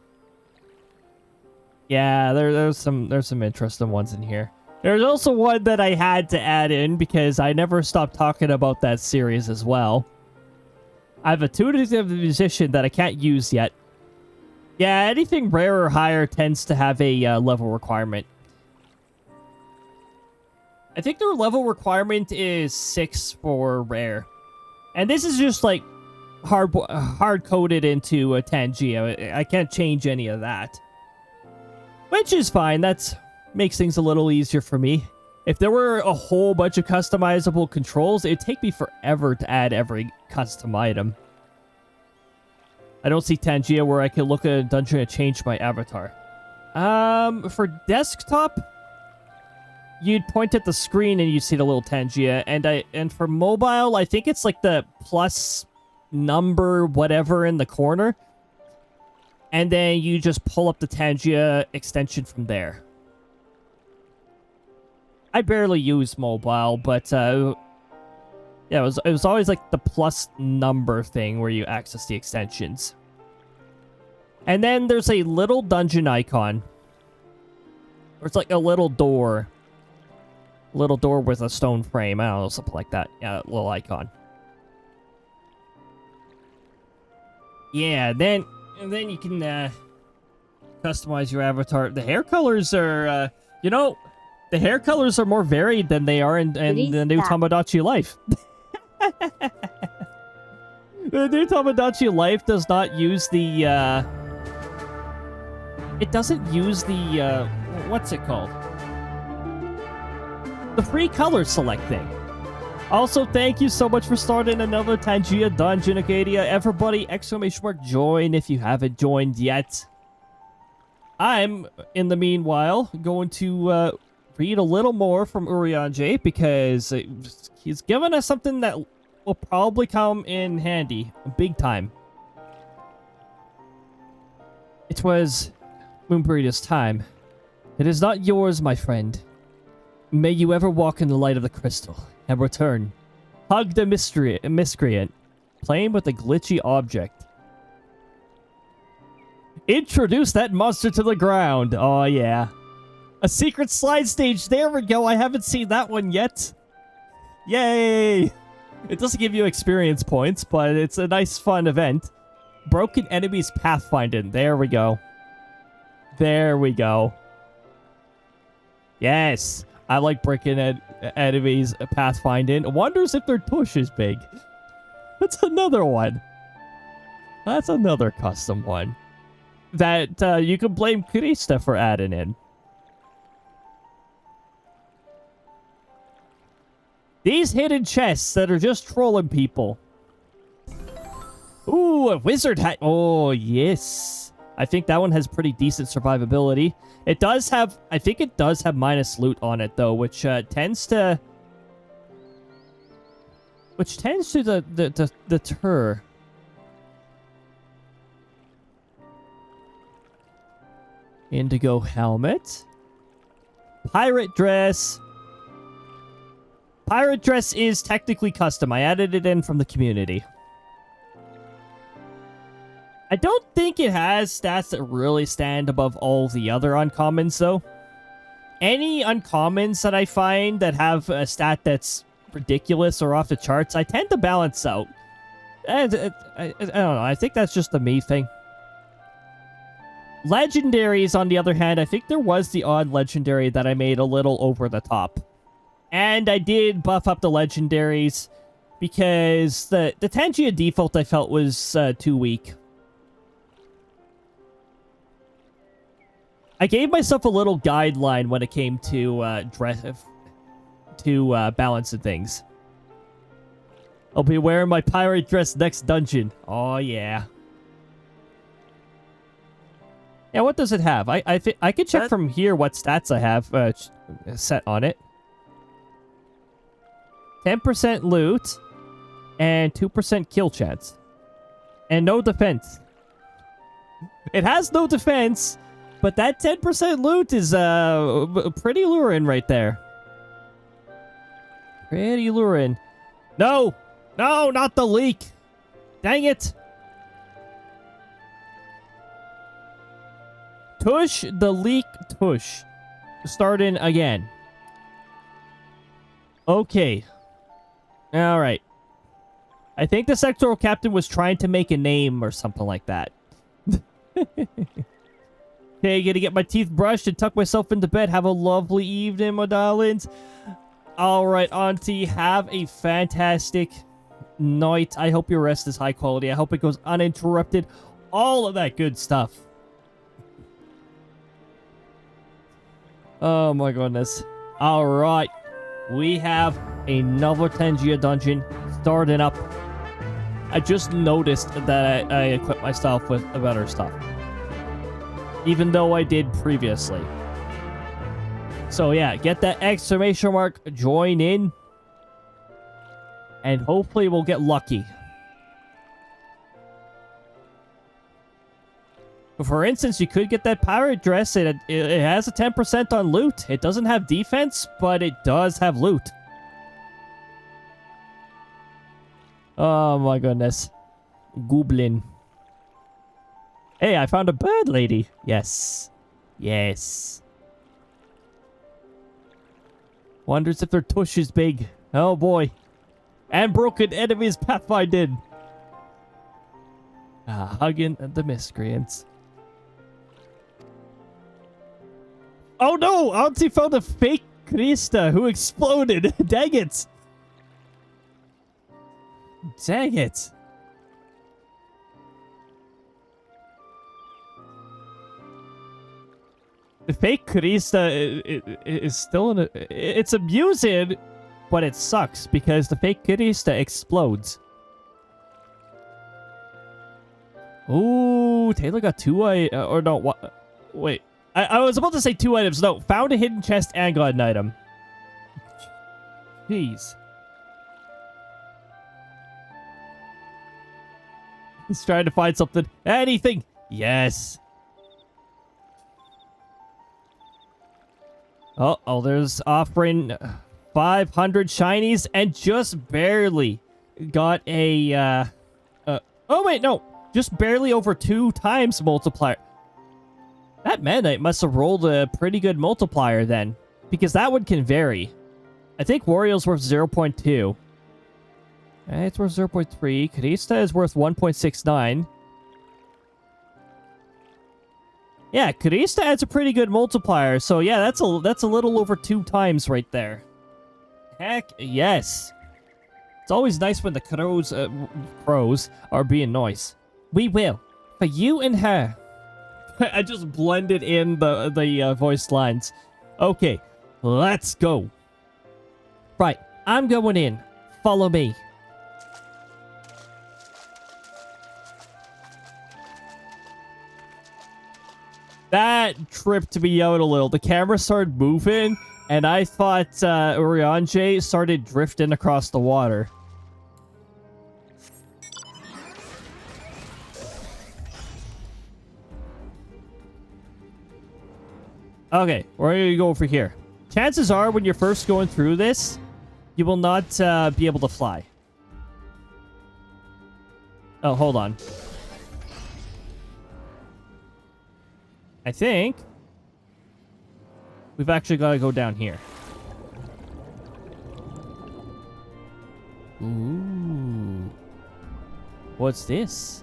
Yeah, there's some interesting ones in here. There's also one that I had to add in because I never stopped talking about that series as well. I have a tutor musician that I can't use yet. Yeah, anything rare or higher tends to have a level requirement. I think their level requirement is 6 for rare. And this is just like hard-coded into a Tangia. I can't change any of that. Which is fine. That makes things a little easier for me. If there were a whole bunch of customizable controls, it'd take me forever to add every custom item. I don't see Tangia where I can look at a dungeon and change my avatar. For desktop, you'd point at the screen and you see the little Tangia, and for mobile, I think it's like the plus number whatever in the corner, and then you just pull up the Tangia extension from there. I barely use mobile, but yeah, it was always like the plus number thing where you access the extensions. And then there's a little dungeon icon. Or it's like a little door. Little door with a stone frame. I don't know, something like that. Yeah, little icon. Yeah, and then you can customize your avatar. The hair colors are, you know, the hair colors are more varied than they are in the new Tamagotchi Life. The new Tamagotchi Life does not use the, it doesn't use the, what's it called? The free color select thing. Also, thank you so much for starting another Tangia Dungeon, Acadia. Everybody, ! Join if you haven't joined yet. I'm, in the meanwhile, going to read a little more from Urianger because he's given us something that will probably come in handy, big time. It was Moonbreeder's time. It is not yours, my friend. May you ever walk in the light of the crystal and return. Hug the miscreant, playing with a glitchy object. Introduce that monster to the ground. Oh, yeah. A secret slide stage. There we go. I haven't seen that one yet. Yay. It doesn't give you experience points, but it's a nice, fun event. Broken enemies pathfinding. There we go. There we go. Yes. I like breaking enemies pathfinding. Wonders if their tush is big. That's another one. That's another custom one. That you can blame Krista for adding in. These hidden chests that are just trolling people. Ooh, a wizard hat. Oh, yes. I think that one has pretty decent survivability. It does have, I think it does have minus loot on it, though, which tends to deter. Indigo helmet. Pirate dress. Pirate dress is technically custom. I added it in from the community. I don't think it has stats that really stand above all the other uncommons, though. Any uncommons that I find that have a stat that's ridiculous or off the charts, I tend to balance out. I don't know. I think that's just the me thing. Legendaries, on the other hand, I think there was the odd legendary that I made a little over the top. And I did buff up the legendaries because the Tangia default I felt was too weak. I gave myself a little guideline when it came to balancing things. I'll be wearing my pirate dress next dungeon. Oh yeah. Yeah, what does it have? I could check from here what stats I have set on it. 10% loot and 2% kill chance. And no defense. It has no defense, but that 10% loot is pretty luring right there. Pretty luring. No! No, not the leak! Dang it! Tush the leak tush. Starting again. Okay. Alright. I think the sectoral captain was trying to make a name or something like that. Okay, gonna get my teeth brushed and tuck myself into bed. Have a lovely evening, my darlings. Alright, Auntie, have a fantastic night. I hope your rest is high quality. I hope it goes uninterrupted. All of that good stuff. Oh my goodness. Alright. We have another Tangia dungeon starting up. I just noticed that I equipped myself with the better stuff. Even though I did previously. So yeah, get that exclamation mark, join in. And hopefully we'll get lucky. For instance, you could get that pirate dress. It has a 10% on loot. It doesn't have defense, but it does have loot. Oh my goodness. Goblin. Hey, I found a bird lady. Yes. Yes. Wonders if their tush is big. Oh boy. And broken enemies pathfinded. Hugging the miscreants. Oh no! Auntie found a fake Krista who exploded. Dang it! Dang it! The fake Krista is still in a... It's amusing, but it sucks because the fake Krista explodes. Ooh, Taylor got two or no, what? Wait. I was about to say 2 items. No, found a hidden chest and got an item. Jeez. He's trying to find something. Anything. Yes. Oh, there's offering 500 shinies and just barely got a, oh wait, no. Just barely over 2 times multiplier. That Meta Knight must have rolled a pretty good multiplier then, because that one can vary. I think Wario's worth 0.2. It's worth 0.3. Krista is worth 1.69. Yeah, Krista adds a pretty good multiplier, so yeah, that's a little over 2 times right there. Heck yes. It's always nice when the crows are being nice. We will. For you and her. I just blended in the voice lines. Okay, let's go. Right, I'm going in. Follow me. That tripped me out a little. The camera started moving, and I thought Uriange started drifting across the water. Okay, we're going to go over here. Chances are, when you're first going through this, you will not be able to fly. Oh, hold on. I think we've actually got to go down here. Ooh. What's this?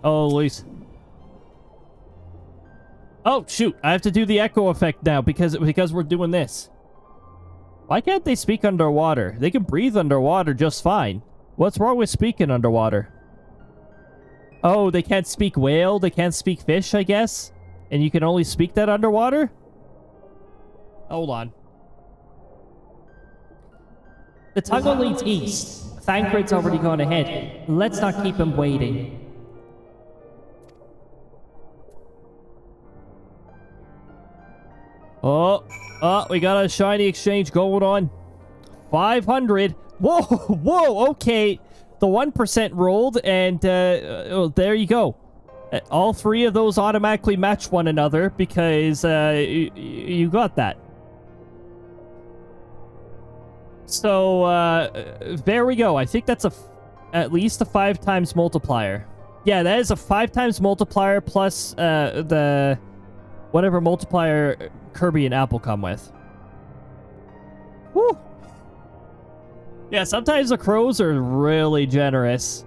Oh, Luis. Oh, shoot. I have to do the echo effect now because we're doing this. Why can't they speak underwater? They can breathe underwater just fine. What's wrong with speaking underwater? Oh, they can't speak whale? They can't speak fish, I guess? And you can only speak that underwater? Hold on. The tunnel leads east. Thancred's already gone ahead. Let's not keep him waiting. Oh, we got a shiny exchange going on. 500. Whoa, whoa, okay. The 1% rolled, and there you go. All three of those automatically match one another because you got that. So, there we go. I think that's at least a 5 times multiplier. Yeah, that is a 5 times multiplier plus the whatever multiplier Kirby and Apple come with. Woo! Yeah, sometimes the crows are really generous.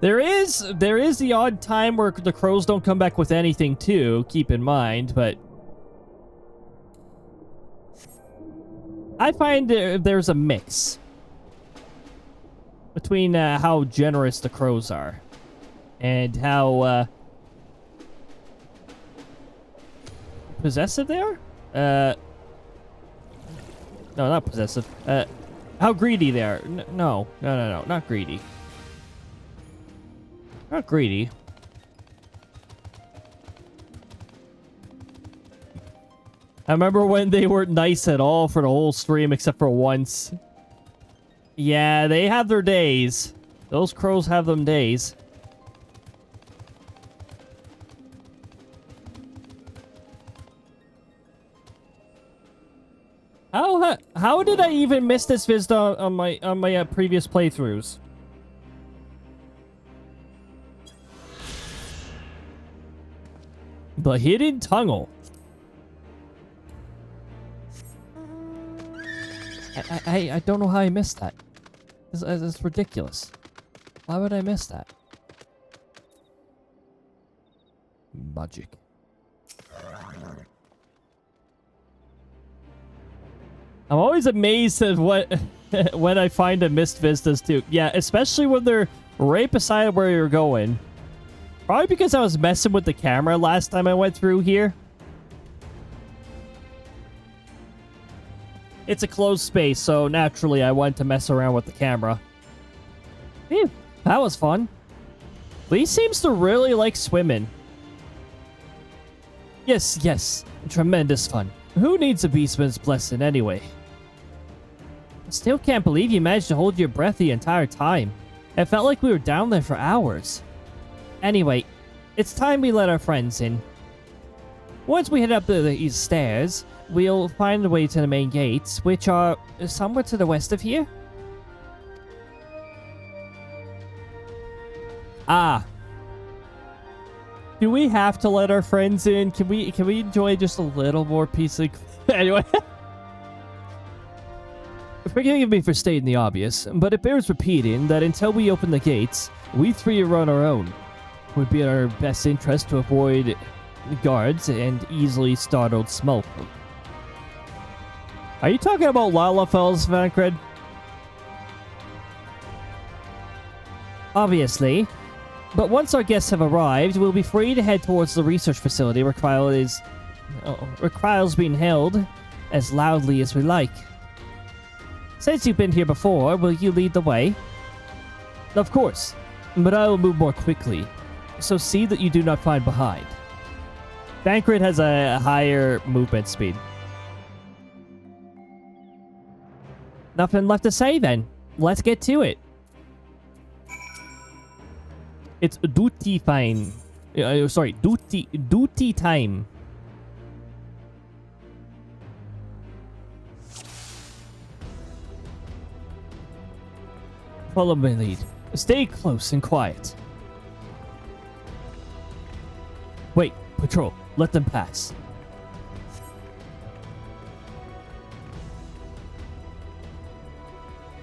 There is the odd time where the crows don't come back with anything too, keep in mind, but I find there's a mix between how generous the crows are and how possessive they are? No, not possessive. How greedy they are. No, not greedy. Not greedy. I remember when they weren't nice at all for the whole stream except for once. Yeah, they have their days. Those crows have them days. How did I even miss this vista on my previous playthroughs? The hidden tunnel. I don't know how I missed that. It's ridiculous. Why would I miss that? Magic. I'm always amazed at what when I find a missed vistas too. Yeah, especially when they're right beside where you're going. Probably because I was messing with the camera last time I went through here. It's a closed space, so naturally I wanted to mess around with the camera. Phew, that was fun. Lee seems to really like swimming. Yes, tremendous fun. Who needs a beastman's blessing anyway? I still can't believe you managed to hold your breath the entire time. It felt like we were down there for hours. Anyway, it's time we let our friends in. Once we head up these stairs, we'll find the way to the main gates, which are somewhere to the west of here. Ah. Do we have to let our friends in? Can we enjoy just a little more peace of... Anyway. Forgive me for stating the obvious, but it bears repeating that until we open the gates, we three are on our own. It would be in our best interest to avoid guards and easily startled small folk. Are you talking about Lalafell's, Thancred? Obviously. But once our guests have arrived, we'll be free to head towards the research facility where trial's being held as loudly as we like. Since you've been here before, will you lead the way? Of course, but I will move more quickly, so see that you do not find behind. Thancred has a higher movement speed. Nothing left to say then. Let's get to it. It's duty time. Duty time. Follow my lead. Stay close and quiet. Wait, patrol. Let them pass.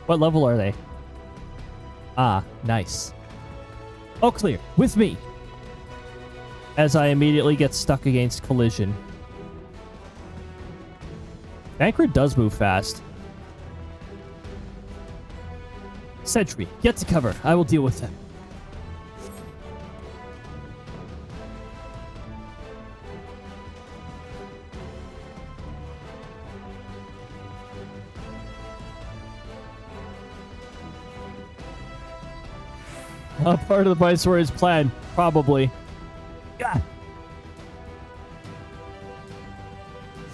What level are they? Ah, nice. All clear. With me. As I immediately get stuck against collision. Anchor does move fast. Sentry, get to cover. I will deal with them. Part of the Viceroy's plan, probably. Yeah.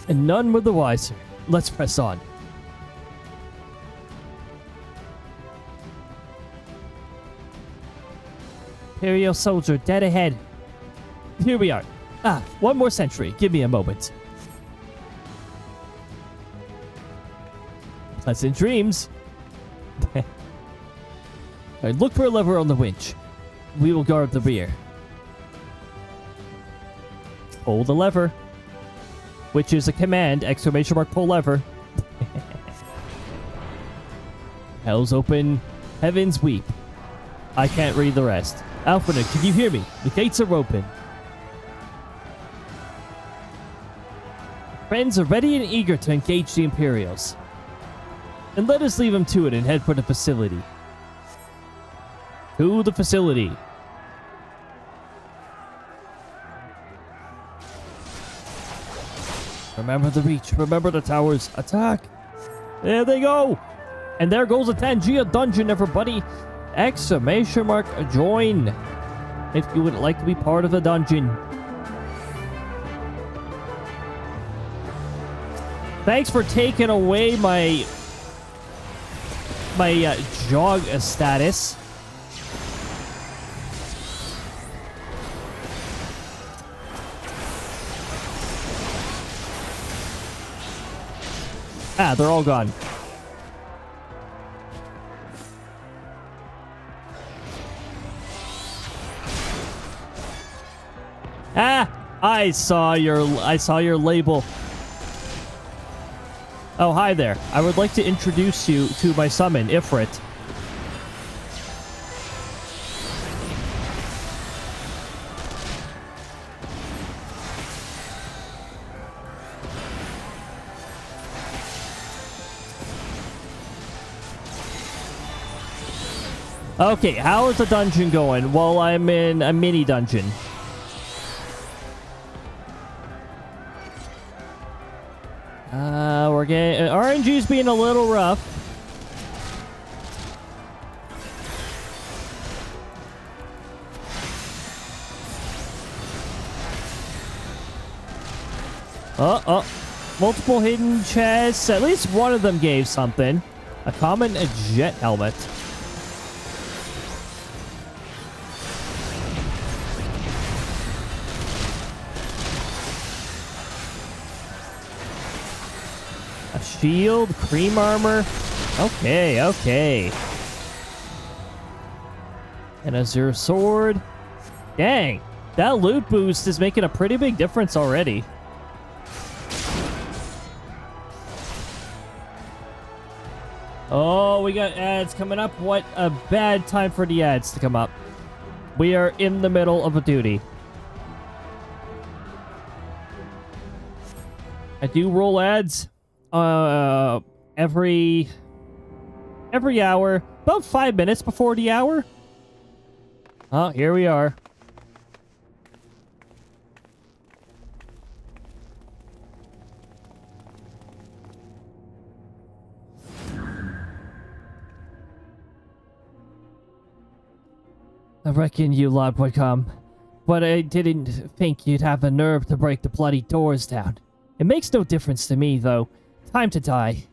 And none were the wiser. Let's press on. Imperial soldier dead ahead. Here we are. Ah, one more sentry. Give me a moment. Pleasant dreams. Alright, look for a lever on the winch. We will guard the rear. Pull the lever. Which is a command, ! Pull lever. Hell's open. Heavens weep. I can't read the rest. Alpha, can you hear me? The gates are open. Friends are ready and eager to engage the Imperials. And let us leave them to it and head for the facility. To the facility. Remember the reach. Remember the towers. Attack. There they go. And there goes a Tangia dungeon, everybody. ! Join. If you would like to be part of the dungeon. Thanks for taking away my jog status. Ah, they're all gone. Ah, I saw your label. Oh, hi there. I would like to introduce you to my summon, Ifrit. Okay, how is the dungeon going? Well, I'm in a mini dungeon. We're getting... RNG's being a little rough. Multiple hidden chests. At least one of them gave something. A common jet helmet. Shield, cream armor. Okay. And Azure sword. Dang, that loot boost is making a pretty big difference already. Oh, we got ads coming up. What a bad time for the ads to come up. We are in the middle of a duty. I do roll ads. Every hour, about 5 minutes before the hour. Oh, here we are. I reckon you lot would come, but I didn't think you'd have the nerve to break the bloody doors down. It makes no difference to me, though. Time to die.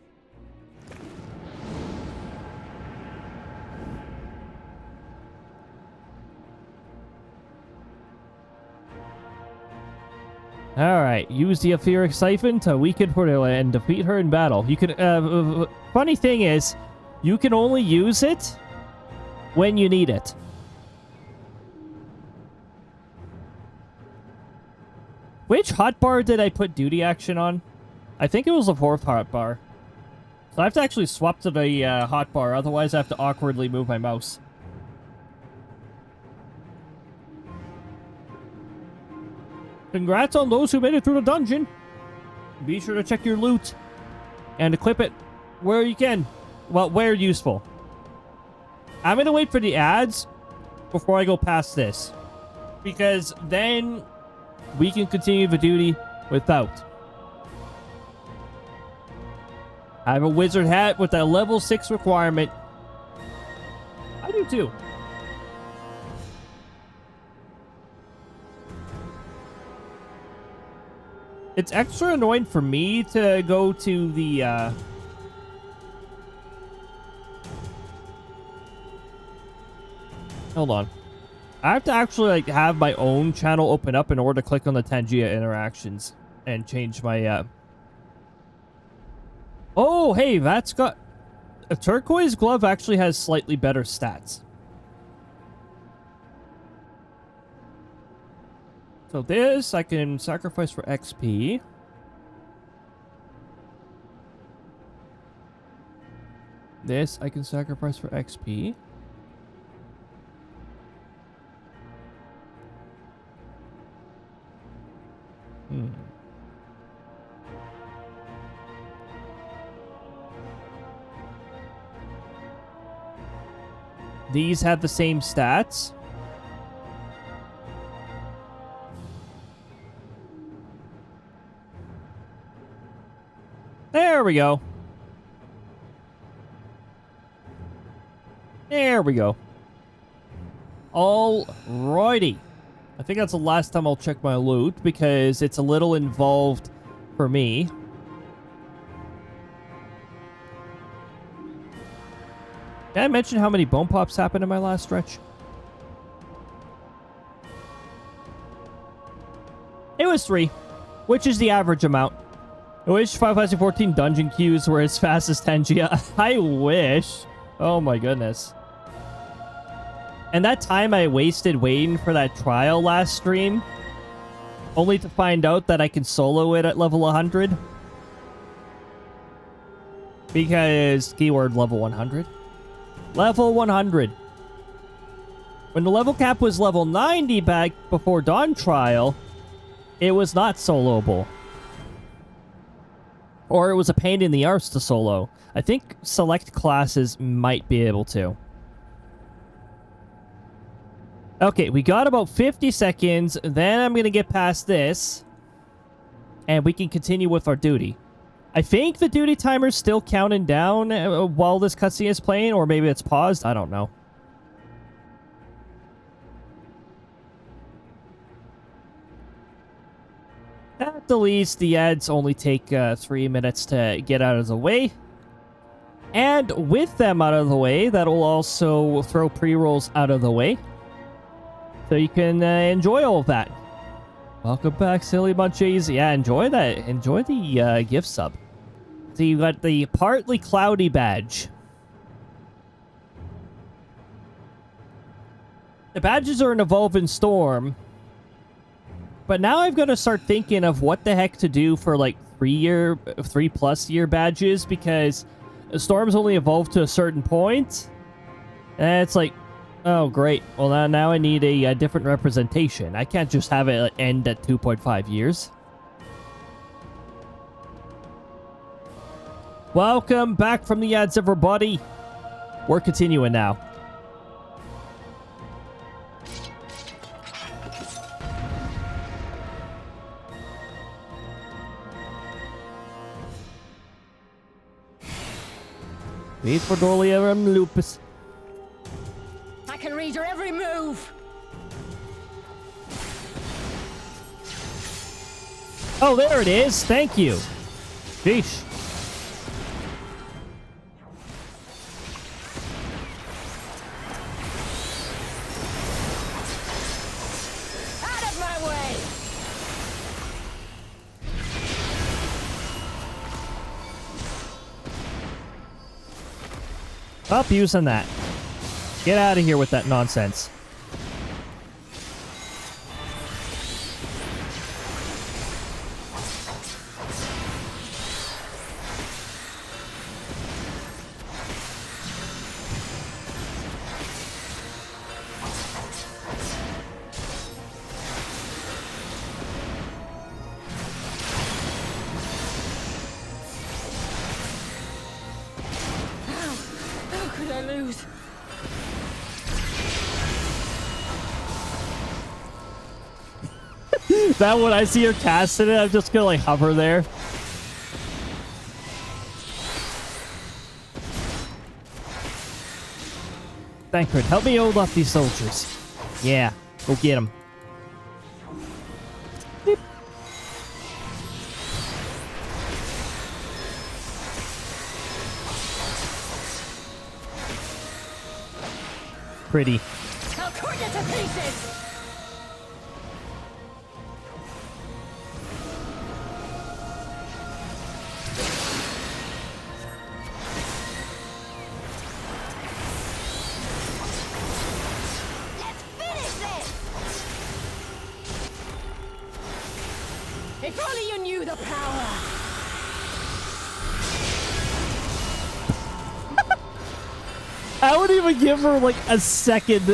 Alright, use the etheric siphon to weaken Portilla and defeat her in battle. You can, funny thing is, you can only use it when you need it. Which hotbar did I put duty action on? I think it was the 4th hotbar. So I have to actually swap to the hotbar, otherwise I have to awkwardly move my mouse. Congrats on those who made it through the dungeon. Be sure to check your loot and equip it where you can. Well, where useful. I'm going to wait for the ads before I go past this, because then we can continue the duty without. I have a wizard hat with a level 6 requirement. I do too. It's extra annoying for me to go to the, Hold on. I have to actually, like, have my own channel open up in order to click on the Tangia interactions and change my, Oh, hey, that's got... A turquoise glove actually has slightly better stats. So this, I can sacrifice for XP. This, I can sacrifice for XP. These have the same stats. There we go. There we go. Alrighty. I think that's the last time I'll check my loot, because it's a little involved for me. Did I mention how many bone pops happened in my last stretch? It was 3, which is the average amount. I wish 514 dungeon queues were as fast as Tangia. I wish. Oh my goodness. And that time I wasted waiting for that trial last stream, only to find out that I can solo it at level 100. Because, keyword level 100. Level 100. When the level cap was level 90 back before Dawn Trial, it was not soloable. Or it was a pain in the arse to solo. I think select classes might be able to. Okay, we got about 50 seconds. Then I'm going to get past this. And we can continue with our duty. I think the duty timer's still counting down while this cutscene is playing. Or maybe it's paused. I don't know. At the least, the ads only take 3 minutes to get out of the way. And with them out of the way, that'll also throw pre-rolls out of the way. So you can enjoy all of that. Welcome back, Silly Munchies. Yeah, enjoy that. Enjoy the gift sub. So you got the Partly Cloudy badge. The badges are an Evolving Storm. But now I've got to start thinking of what the heck to do for like 3+ year badges, because Storms only evolve to a certain point. And it's like, oh great, well now I need a different representation. I can't just have it end at 2.5 years. Welcome back from the ads, everybody. We're continuing now. Wait for Dorlium Lupus. I can read your every move. Oh, there it is. Thank you. Sheesh. Out of my way. Stop using that. Get out of here with that nonsense. How could I lose? That when I see her casting it, I'm just gonna like hover there. Thancred, help me hold off these soldiers. Yeah, go get them. Pretty. I'll cut you to pieces! Let's finish this! If only you knew the power! I wouldn't even give her like a second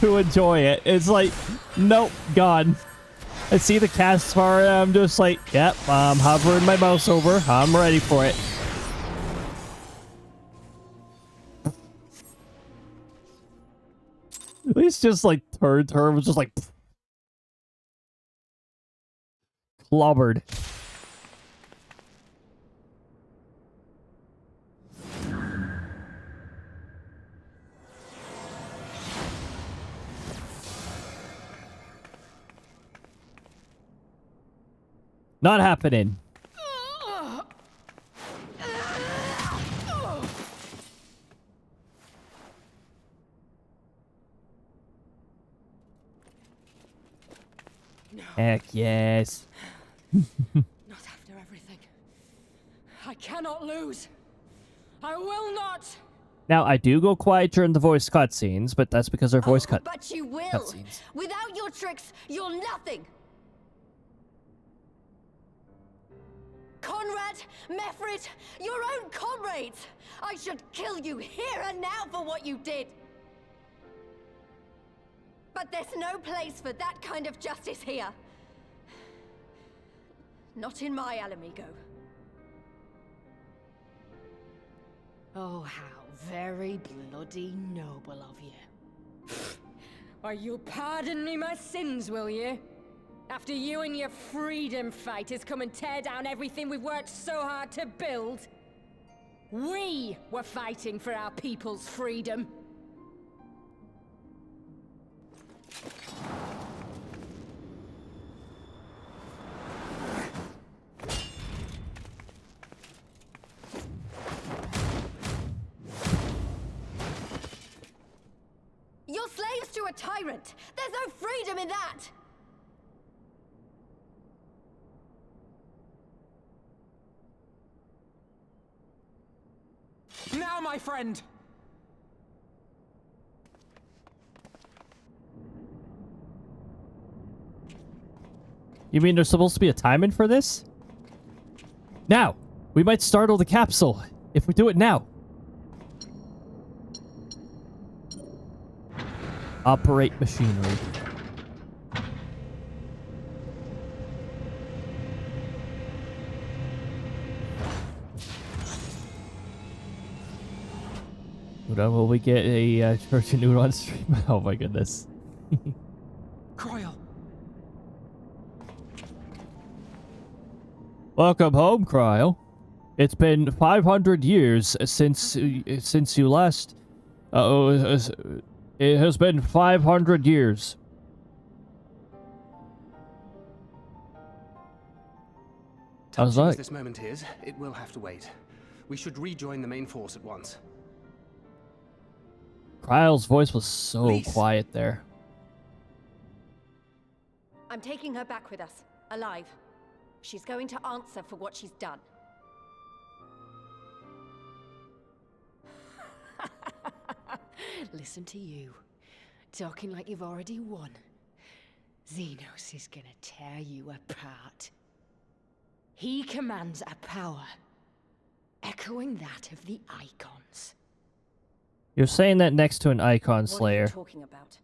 to enjoy it. It's like, nope, gone. I see the cast bar and I'm just like, yep, I'm hovering my mouse over. I'm ready for it. At least just like third term was just like clobbered. Not happening. Heck yes. Not after everything. I cannot lose. I will not. Now, I do go quiet during the voice cutscenes, but that's because they're voice But you will. cutscenes. Without your tricks, you're nothing. Conrad, Mefrit, your own comrades. I should kill you here and now for what you did. But there's no place for that kind of justice here. Not in my Alamigo. Oh, how very bloody noble of you. Why, you'll pardon me my sins, will you? After you and your freedom fighters come and tear down everything we've worked so hard to build. We were fighting for our people's freedom. You're slaves to a tyrant. There's no freedom in that. Now, my friend! You mean there's supposed to be a timing for this? Now! We might startle the capsule if we do it now. Operate machinery. Will we get a Church of Nude on stream? Oh my goodness. Croyle! Welcome home, Cryle. It's been 500 years since you last. It has been 500 years. How's Touching that? as this moment is, it will have to wait. We should rejoin the main force at once. Kryle's voice was so Lise. quiet there. I'm taking her back with us, alive. She's going to answer for what she's done. Listen to you. Talking like you've already won. Xenos is gonna tear you apart. He commands a power echoing that of the Icons. You're saying that next to an Icon What are Slayer. you talking about?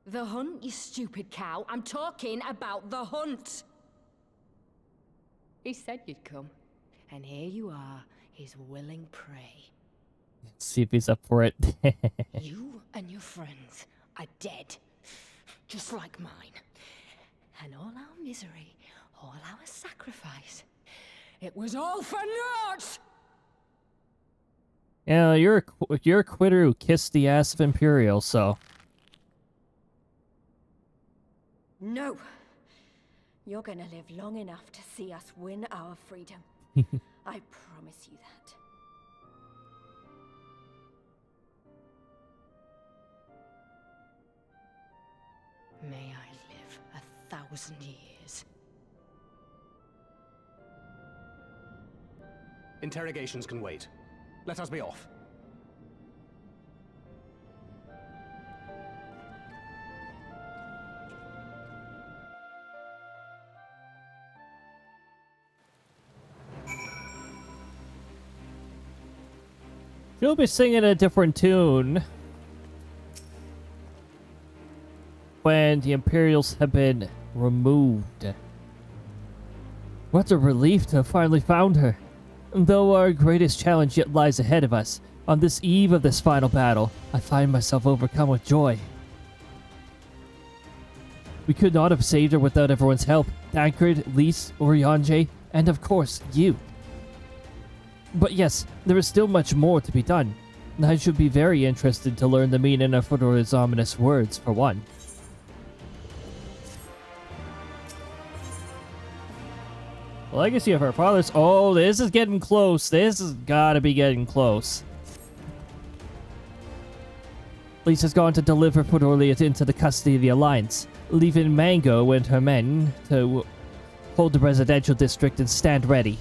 The hunt, you stupid cow. I'm talking about the hunt. He said you'd come. And here you are, his willing prey. See if he's up for it. You and your friends are dead. Just like mine. And all our misery, all our sacrifice, it was all for naught! Yeah, you're a quitter who kissed the ass of Imperial, so... No. You're gonna live long enough to see us win our freedom. I promise you that. May I live 1,000 years. Interrogations can wait. Let us be off. She'll be singing a different tune when the Imperials have been removed. What a relief to have finally found her. Though our greatest challenge yet lies ahead of us, on this eve of this final battle, I find myself overcome with joy. We could not have saved her without everyone's help. Tancred, Lys, Oriange, and of course, you. But yes, there is still much more to be done. I should be very interested to learn the meaning of Fedora's ominous words, for one. Legacy of her father's... Oh, this is getting close. This has gotta be getting close. Lys has gone to deliver Fedora into the custody of the Alliance, leaving Mango and her men to hold the residential district and stand ready.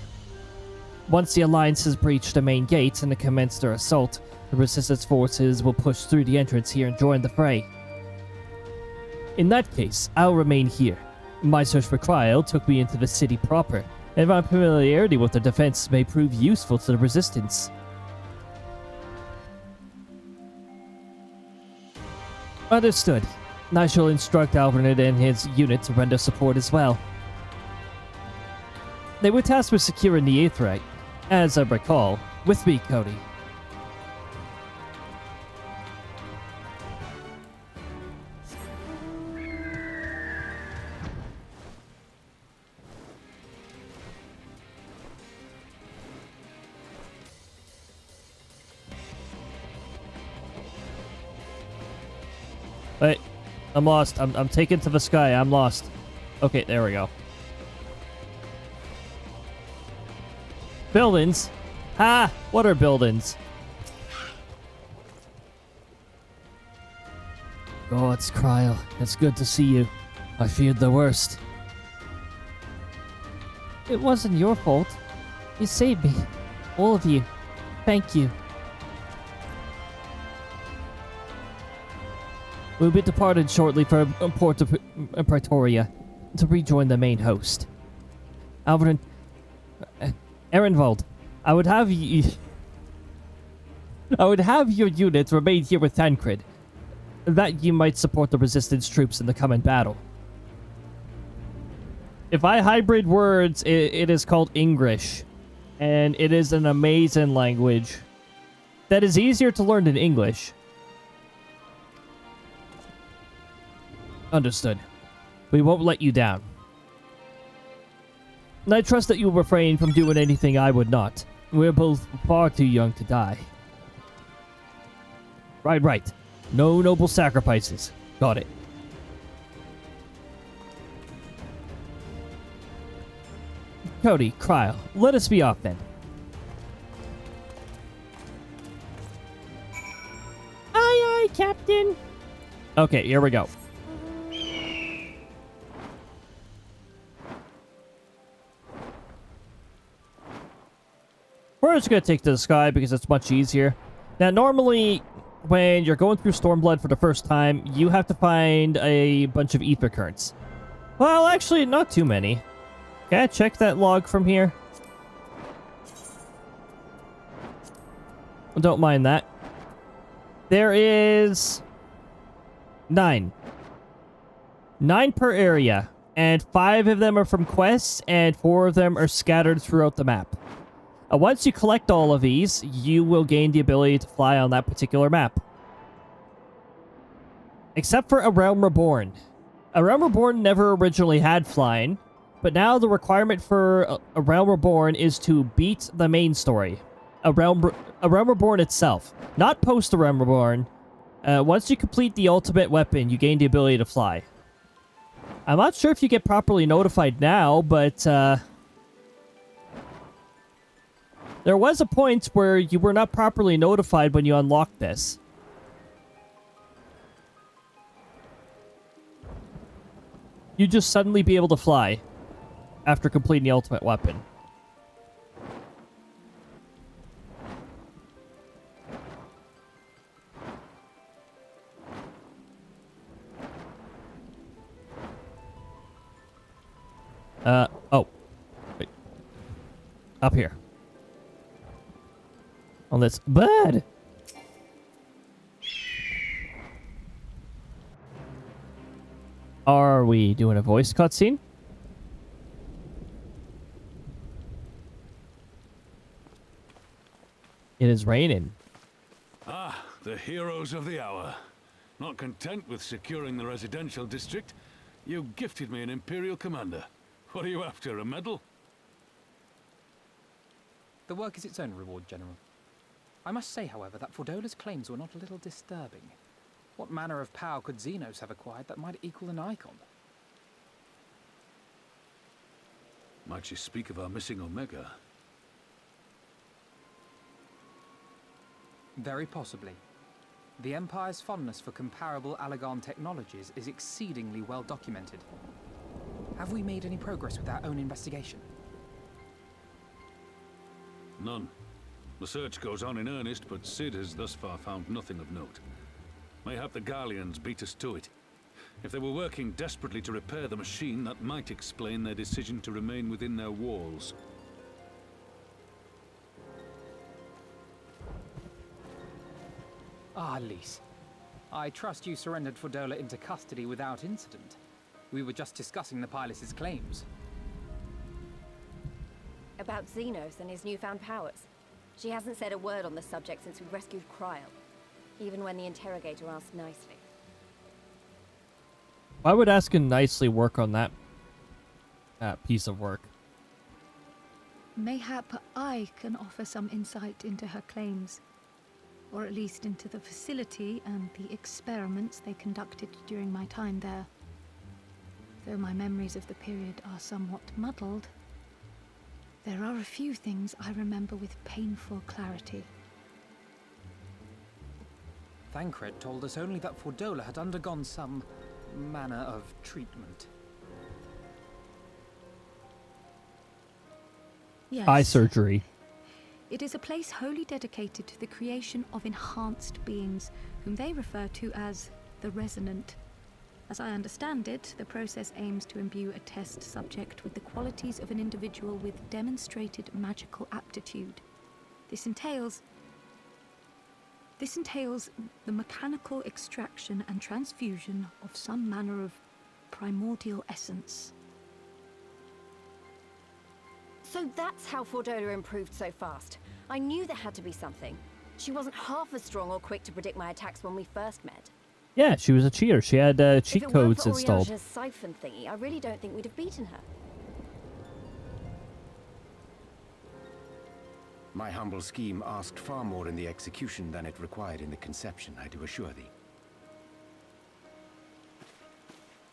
Once the Alliance has breached the main gates and commenced their assault, the Resistance forces will push through the entrance here and join the fray. In that case, I'll remain here. My search for Cryle took me into the city proper, and my familiarity with the defense may prove useful to the Resistance. Understood. I shall instruct Alvernid and his unit to render support as well. They were tasked with securing the Aetheryte, as I recall. With me, Cody. Wait, I'm lost. I'm taken to the sky. I'm lost. Okay, there we go. Buildings? Ha! What are buildings? Oh, it's Cryle. It's good to see you. I feared the worst. It wasn't your fault. You saved me. All of you. Thank you. We'll be departed shortly for Port of Pretoria to rejoin the main host. Alvin... Ehrenwald, I would have you... I would have your units remain here with Tancred, that you might support the Resistance troops in the coming battle. If I hybrid words, it is called English, and it is an amazing language that is easier to learn than English. Understood. We won't let you down. And I trust that you'll refrain from doing anything I would not. We're both far too young to die. Right. No noble sacrifices. Got it. Cody, Cryle, let us be off then. Aye, Captain. Okay, here we go. We're just gonna take to the sky because it's much easier. Now, normally, when you're going through Stormblood for the first time, you have to find a bunch of ether currents. Well, actually, not too many. Okay, check that log from here. Don't mind that. There is 9. 9 per area, and 5 of them are from quests, and 4 of them are scattered throughout the map. Once you collect all of these, you will gain the ability to fly on that particular map. Except for A Realm Reborn. A Realm Reborn never originally had flying, but now the requirement for A Realm Reborn is to beat the main story. A Realm Reborn itself, not post A Realm Reborn. Once you complete the ultimate weapon, you gain the ability to fly. I'm not sure if you get properly notified now, but there was a point where you were not properly notified when you unlocked this. You'd just suddenly be able to fly after completing the ultimate weapon. Oh. Wait. Up here. On this bed. Are we doing a voice cutscene? It is raining. Ah, the heroes of the hour. Not content with securing the residential district, you gifted me an Imperial commander. What are you after, a medal? The work is its own reward, General. I must say, however, that Fordola's claims were not a little disturbing. What manner of power could Xenos have acquired that might equal an icon? Might she speak of our missing Omega? Very possibly. The Empire's fondness for comparable Allagan technologies is exceedingly well documented. Have we made any progress with our own investigation? None. The search goes on in earnest, but Cid has thus far found nothing of note. Mayhap the Garleans beat us to it. If they were working desperately to repair the machine, that might explain their decision to remain within their walls. Ah, Lys. I trust you surrendered Fordola into custody without incident. We were just discussing the pilot's claims. About Xenos and his newfound powers. She hasn't said a word on the subject since we rescued Cryo, even when the interrogator asked nicely. Why would asking nicely work on that piece of work? Mayhap I can offer some insight into her claims, or at least into the facility and the experiments they conducted during my time there. Though my memories of the period are somewhat muddled, there are a few things I remember with painful clarity. Thancred told us only that Fordola had undergone some manner of treatment. Yes. Eye surgery. It is a place wholly dedicated to the creation of enhanced beings, whom they refer to as the Resonant. As I understand it, the process aims to imbue a test subject with the qualities of an individual with demonstrated magical aptitude. This entails the mechanical extraction and transfusion of some manner of primordial essence. So that's how Fordola improved so fast. I knew there had to be something. She wasn't half as strong or quick to predict my attacks when we first met. Yeah, she was a cheater. She had cheat codes installed. If it weren't for Oriage's siphon thingy, I really don't think we'd have beaten her. My humble scheme asked far more in the execution than it required in the conception, I do assure thee.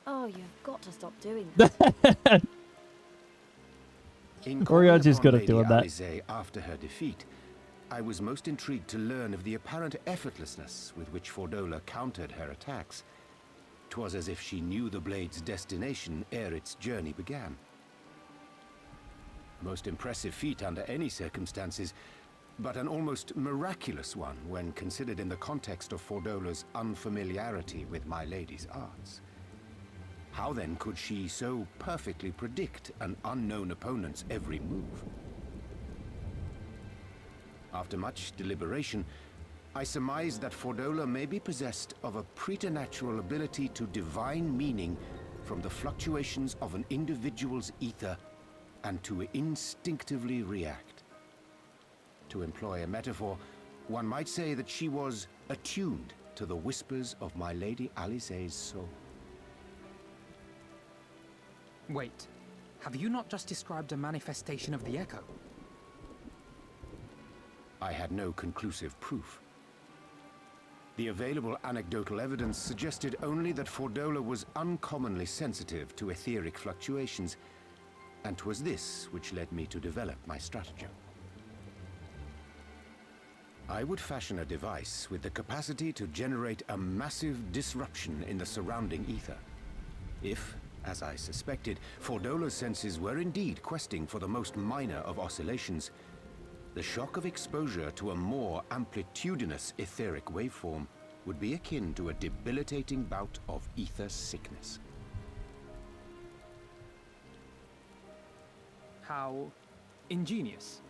Oh, you've got to stop doing that. Oriage's good at doing that. Alisaie after her defeat, I was most intrigued to learn of the apparent effortlessness with which Fordola countered her attacks. 'Twas as if she knew the blade's destination ere its journey began. Most impressive feat under any circumstances, but an almost miraculous one when considered in the context of Fordola's unfamiliarity with my lady's arts. How then could she so perfectly predict an unknown opponent's every move? After much deliberation, I surmised that Fordola may be possessed of a preternatural ability to divine meaning from the fluctuations of an individual's ether and to instinctively react. To employ a metaphor, one might say that she was attuned to the whispers of my Lady Alisaie's soul. Wait, have you not just described a manifestation of the Echo? I had no conclusive proof. The available anecdotal evidence suggested only that Fordola was uncommonly sensitive to etheric fluctuations, and 'twas this which led me to develop my stratagem. I would fashion a device with the capacity to generate a massive disruption in the surrounding ether. If, as I suspected, Fordola's senses were indeed questing for the most minor of oscillations, the shock of exposure to a more amplitudinous etheric waveform would be akin to a debilitating bout of ether sickness. How ingenious.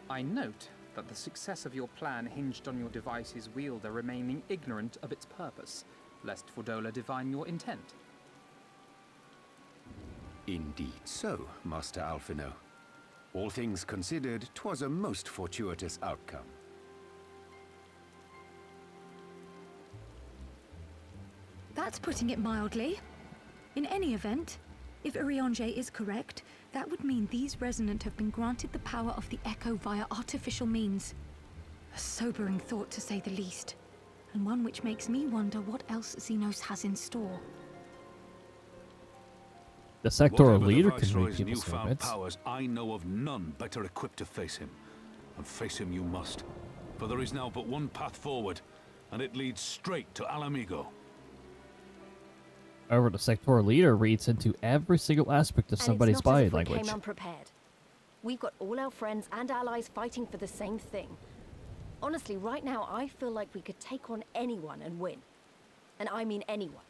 I note that the success of your plan hinged on your device's wielder remaining ignorant of its purpose, lest Fordola divine your intent. Indeed so, Master Alphino. All things considered, 'twas a most fortuitous outcome. That's putting it mildly. In any event, if Urianger is correct, that would mean these Resonant have been granted the power of the Echo via artificial means. A sobering thought, to say the least, and one which makes me wonder what else Xenos has in store. The sectoral Whatever leader the can read Viceroy's people's newfound movements. powers, I know of none better equipped to face him. And face him you must. For there is now but one path forward, and it leads straight to Alamigo. However, the sectoral leader reads into every single aspect of somebody's body We language. came unprepared. We've got all our friends and allies fighting for the same thing. Honestly, right now, I feel like we could take on anyone and win. And I mean anyone.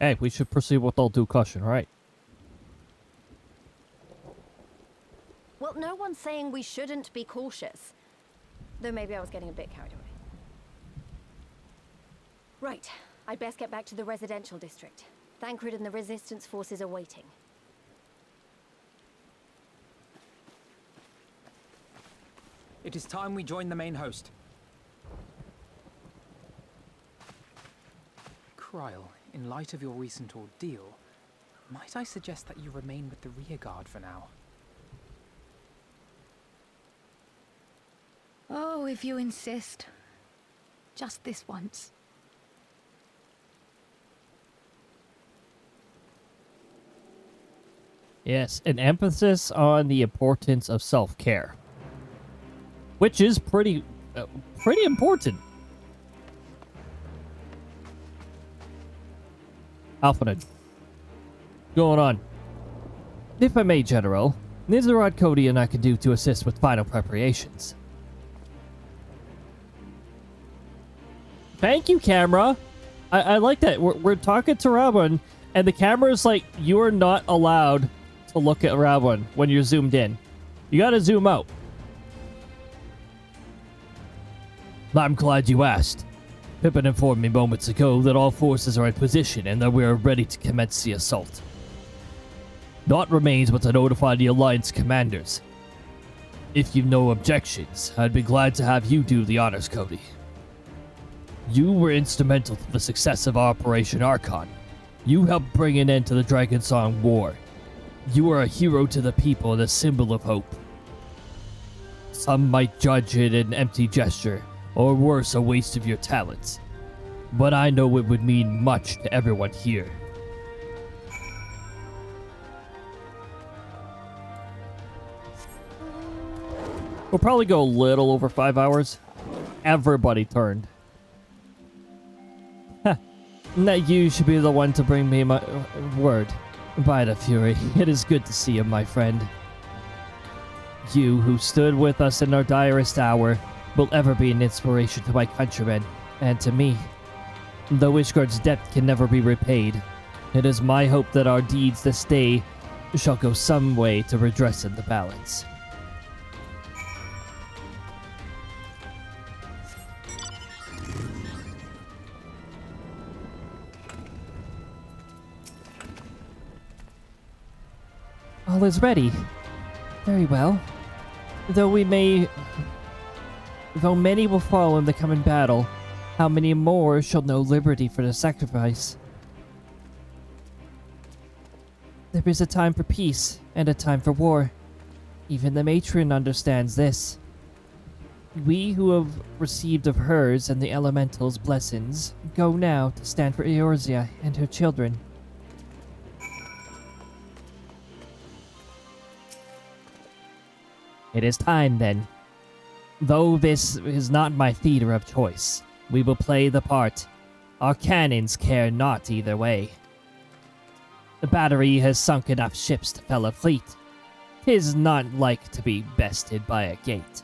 Hey, we should proceed with all due caution, right? Well, no one's saying we shouldn't be cautious. Though maybe I was getting a bit carried away. Right, I'd best get back to the residential district. Thancred and the Resistance forces are waiting. It is time we join the main host. Kryl, in light of your recent ordeal, might I suggest that you remain with the rearguard for now? Oh, if you insist. Just this once. Yes, an emphasis on the importance of self-care. Which is pretty important. Alphanid. Going on. If I may, General, there's a lot Cody and I can do to assist with final preparations. Thank you, camera. I like that. We're talking to Rawan, and the camera's like, you're not allowed to look at Rawan when you're zoomed in. You gotta zoom out. I'm glad you asked. Pippin informed me moments ago that all forces are in position and that we are ready to commence the assault. Naught remains but to notify the Alliance commanders. If you've no objections, I'd be glad to have you do the honors, Cody. You were instrumental to the success of Operation Archon. You helped bring an end to the Dragonsong War. You are a hero to the people and a symbol of hope. Some might judge it an empty gesture, or worse, a waste of your talents. But I know it would mean much to everyone here. We'll probably go a little over 5 hours. Everybody turned. That you should be the one to bring me my word. By the Fury, it is good to see you, my friend. You, who stood with us in our direst hour, will ever be an inspiration to my countrymen, and to me. Though Ishgard's debt can never be repaid, it is my hope that our deeds this day shall go some way to redressing the balance. All is ready. Very well. Though many will fall in the coming battle, how many more shall know liberty for the sacrifice? There is a time for peace, and a time for war. Even the matron understands this. We who have received of hers and the elementals' blessings, go now to stand for Eorzea and her children. It is time, then. Though this is not my theater of choice, we will play the part. Our cannons care not either way. The battery has sunk enough ships to fell a fleet. 'Tis not like to be bested by a gate.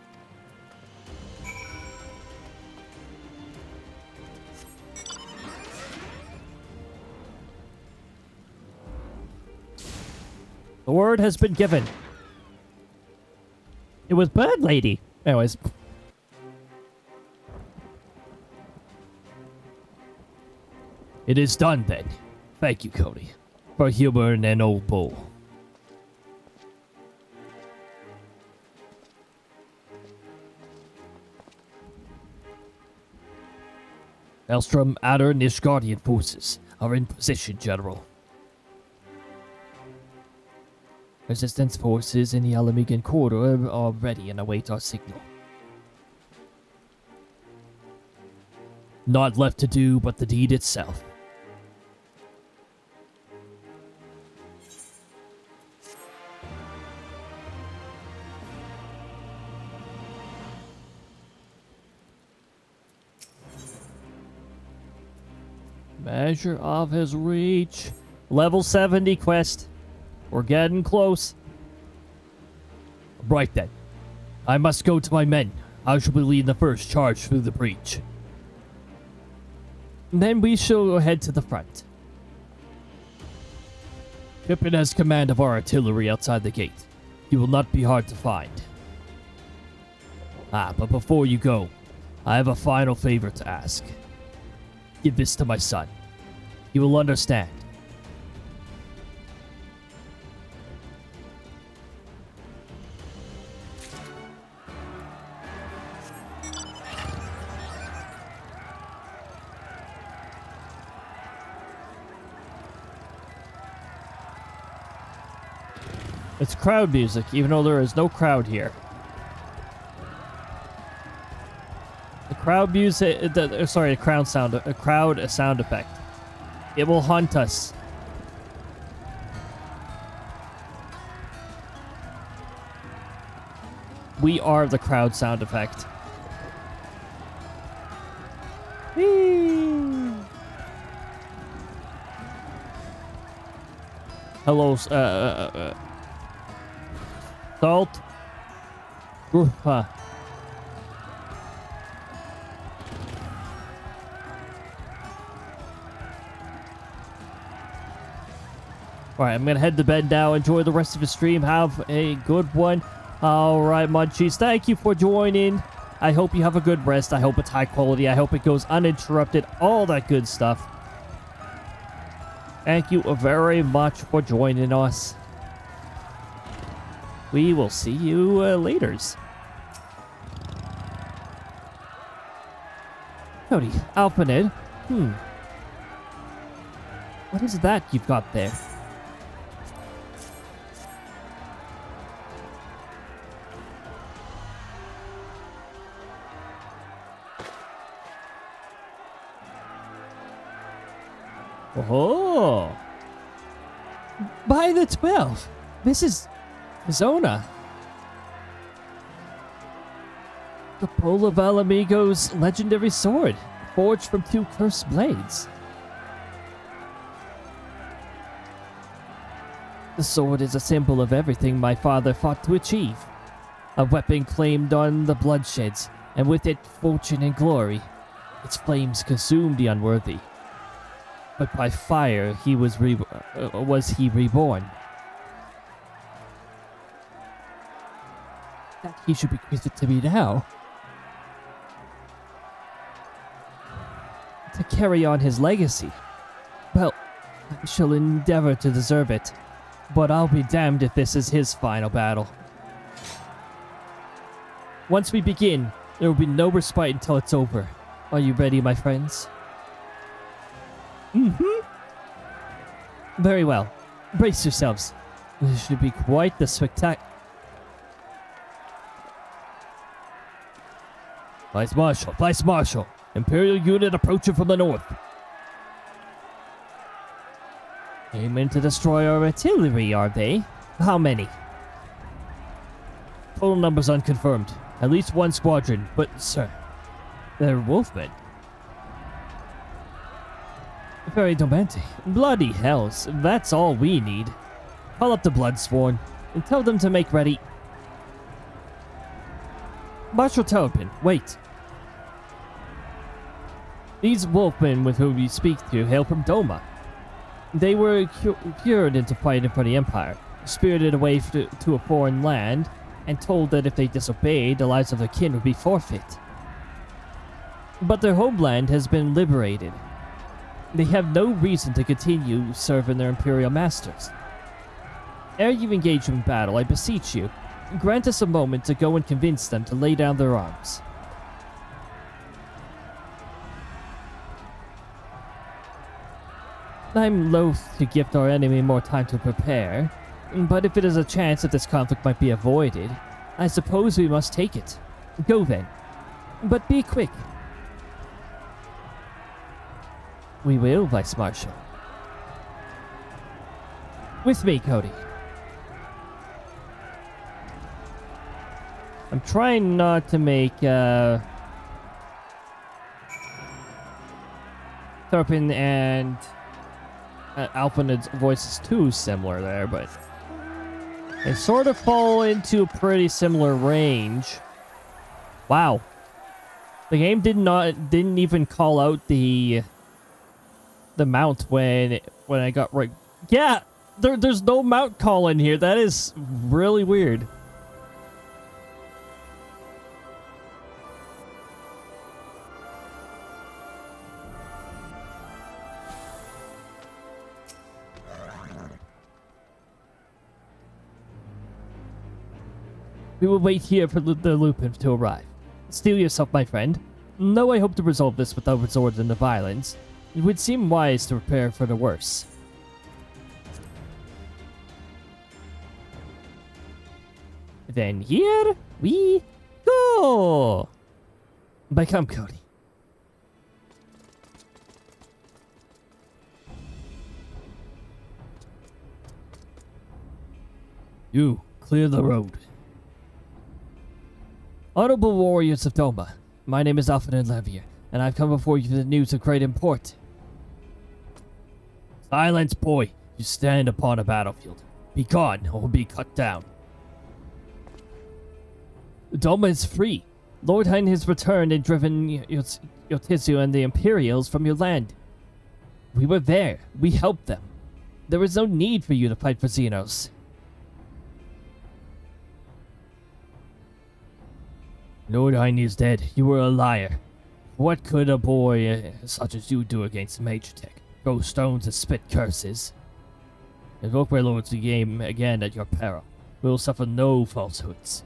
The word has been given. It was Bird Lady. Anyways. It is done then. Thank you, Cody, for humoring an old bull. Elstrom, Adder, and Ishgardian forces are in position, General. Resistance forces in the Alamegan corridor are ready and await our signal. Not left to do but the deed itself. Measure of his reach. Level 70 quest. We're getting close. Right then. I must go to my men. I shall be leading the first charge through the breach. Then we shall head to the front. Pippin has command of our artillery outside the gate. He will not be hard to find. But before you go, I have a final favor to ask. Give this to my son. He will understand. It's crowd music, even though there is no crowd here. The crowd music, sorry, a crowd sound effect. It will haunt us. We are the crowd sound effect. Whee! Hello, Salt. Alright, I'm gonna head to bed now. Enjoy the rest of the stream. Have a good one. Alright, Munchies, thank you for joining. I hope you have a good rest. I hope it's high quality. I hope it goes uninterrupted. All that good stuff. Thank you very much for joining us. We will see you laters. Cody, Alphanid. What is that you've got there? Oh! By the 12! This is Zona. The Pole of Alamigo's legendary sword, forged from 2 cursed blades. The sword is a symbol of everything my father fought to achieve. A weapon claimed on the bloodsheds, and with it fortune and glory. Its flames consumed the unworthy. But by fire he was he reborn. That he should bequeath it to me now. To carry on his legacy. Well, I shall endeavor to deserve it. But I'll be damned if this is his final battle. Once we begin, there will be no respite until it's over. Are you ready, my friends? Mm-hmm. Very well. Brace yourselves. This should be quite the spectacle. Vice Marshal, Vice Marshal. Imperial unit approaching from the north. Aiming to destroy our artillery, are they? How many? Total numbers unconfirmed. At least one squadron, but sir, they're wolfmen. Very romantic. Bloody hells, that's all we need. Call up the Bloodsworn and tell them to make ready. Marshal Terrapin, wait. These wolfmen with whom you speak to hail from Doma. They were cured into fighting for the Empire, spirited away to a foreign land, and told that if they disobeyed, the lives of their kin would be forfeit. But their homeland has been liberated. They have no reason to continue serving their Imperial masters. Ere you engage in battle, I beseech you, grant us a moment to go and convince them to lay down their arms. I'm loath to gift our enemy more time to prepare, but if it is a chance that this conflict might be avoided, I suppose we must take it. Go then. But be quick. We will, Vice Marshal. With me, Cody. I'm trying not to make, Turpin and Alphanid's voices too similar there, but they sort of fall into a pretty similar range. Wow. The game didn't even call out the mount when I got right. Yeah, there's no mount call in here. That is really weird. We will wait here for the Lupin to arrive. Steel yourself, my friend. Though I hope to resolve this without resorting to violence, it would seem wise to prepare for the worst. Then here we go! Become Cody. You, clear the road. Honorable warriors of Doma, my name is SLdr, and I've come before you with news of great import. Silence, boy. You stand upon a battlefield. Be gone, or be cut down. Doma is free. Lord Hein has returned and driven your Tizu and the Imperials from your land. We were there. We helped them. There is no need for you to fight for Xenos. Lord Hein is dead. You were a liar. What could a boy such as you do against Major Tech? Throw stones and spit curses? Invoke my lords the game again at your peril. We will suffer no falsehoods.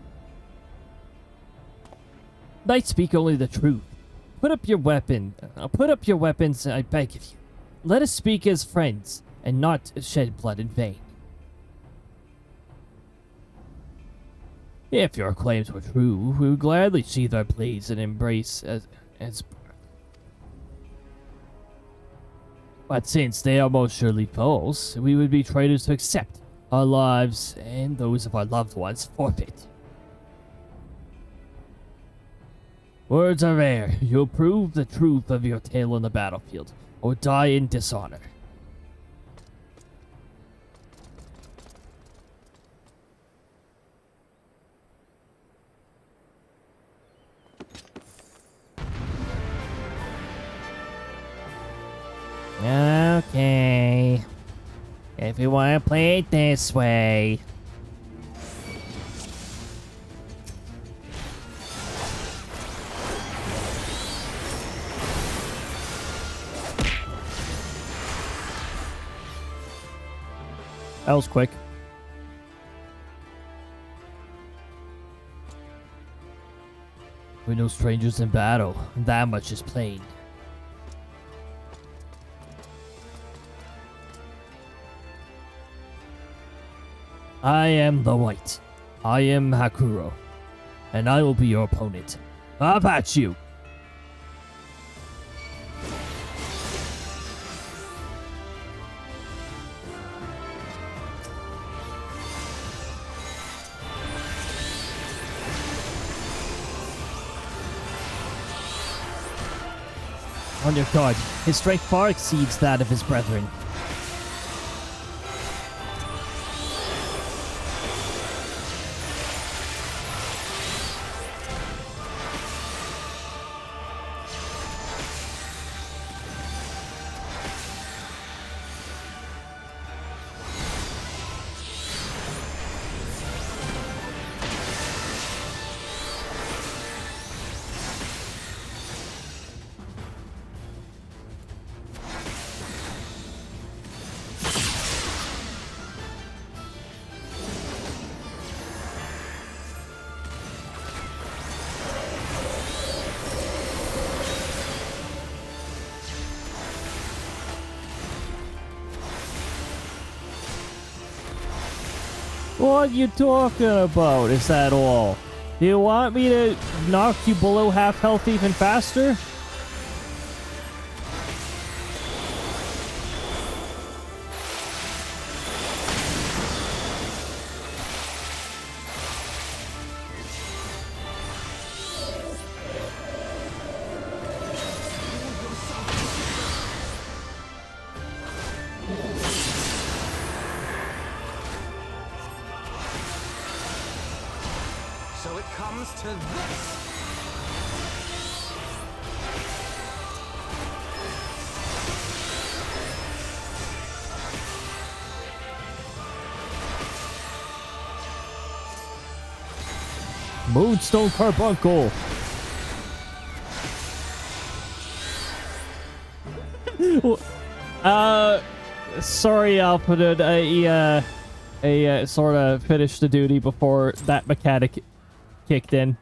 Knights speak only the truth. Put up your weapons, I beg of you. Let us speak as friends, and not shed blood in vain. If your claims were true, we would gladly sheathe our blades and embrace as But since they are most surely false, we would be traitors to accept our lives and those of our loved ones forfeit. Words are rare. You'll prove the truth of your tale on the battlefield, or die in dishonor. Okay. If you want to play it this way. That was quick. We're no strangers in battle. That much is plain. I am the White. I am Hakuro. And I will be your opponent. Up at you! On your guard. His strength far exceeds that of his brethren. What you talking about? Is that all? Do you want me to knock you below half health even faster? So it comes to this. Moonstone Carbuncle. Sorry, Alpha. I sort of finished the duty before that mechanic kicked in.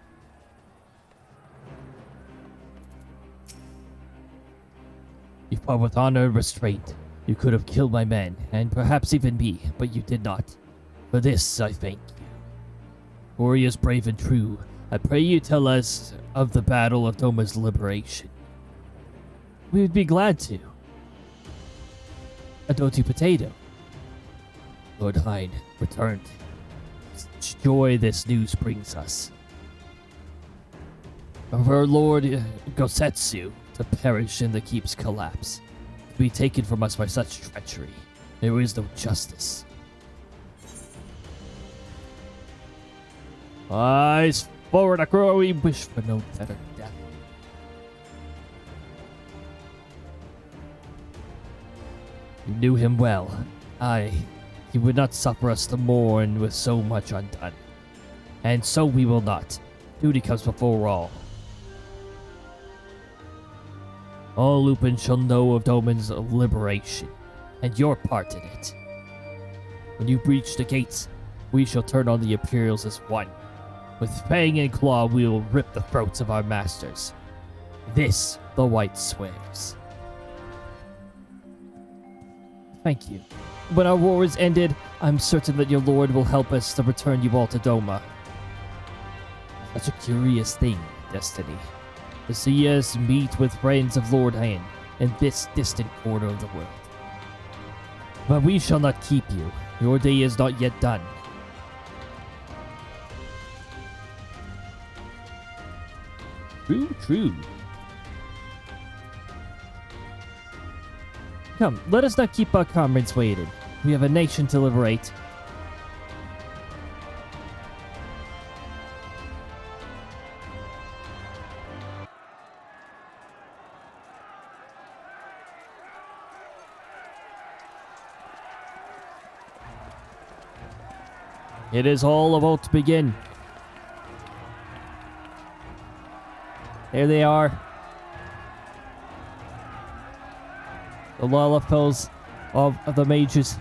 You fought with honor and restraint. You could have killed my men, and perhaps even me, but you did not. For this, I thank you. Warriors brave and true, I pray you tell us of the Battle of Doma's liberation. We would be glad to. Adoti Potato. Lord Hein returned. Such joy this news brings us. Of our Lord Gosetsu to perish in the keep's collapse, to be taken from us by such treachery, there is no justice. Eyes forward, Akuro. We wish for no better death. You knew him well. Aye, he would not suffer us to mourn with so much undone. And so we will not. Duty comes before all. All Lupin shall know of Doman's liberation, and your part in it. When you breach the gates, we shall turn on the Imperials as one. With fang and claw, we will rip the throats of our masters. This, the White swears. Thank you. When our war is ended, I'm certain that your lord will help us to return you all to Doma. Such a curious thing, Destiny. To see us meet with friends of Lord Hein in this distant corner of the world. But we shall not keep you. Your day is not yet done. True. Come, let us not keep our comrades waiting. We have a nation to liberate. It is all about to begin. There they are. The Lullapels of the mages.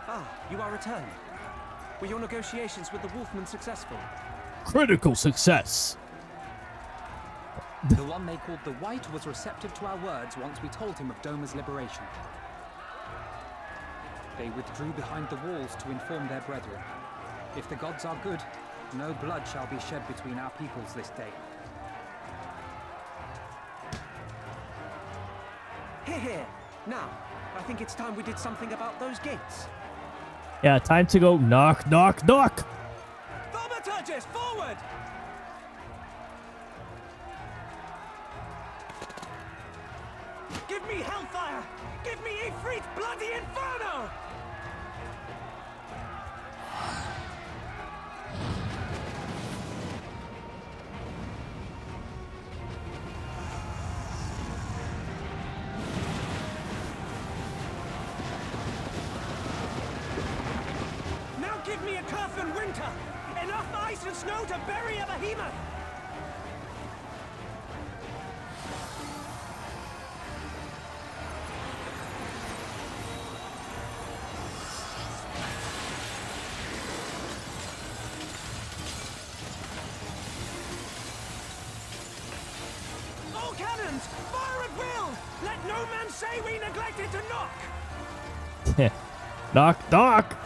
Ah, you are returned. Were your negotiations with the Wolfmen successful? Critical success. The one they called the White was receptive to our words once we told him of Doma's liberation. They withdrew behind the walls to inform their brethren. If the gods are good, no blood shall be shed between our peoples this day. Here, here. Now, I think it's time we did something about those gates. Yeah, time to go knock, knock, knock. Thaumaturgist, forward! Give me hellfire! Give me Ifrit's bloody inferno! Now give me a curse and winter! Enough ice and snow to bury a behemoth! All cannons! Fire at will! Let no man say we neglected to knock! Knock, knock.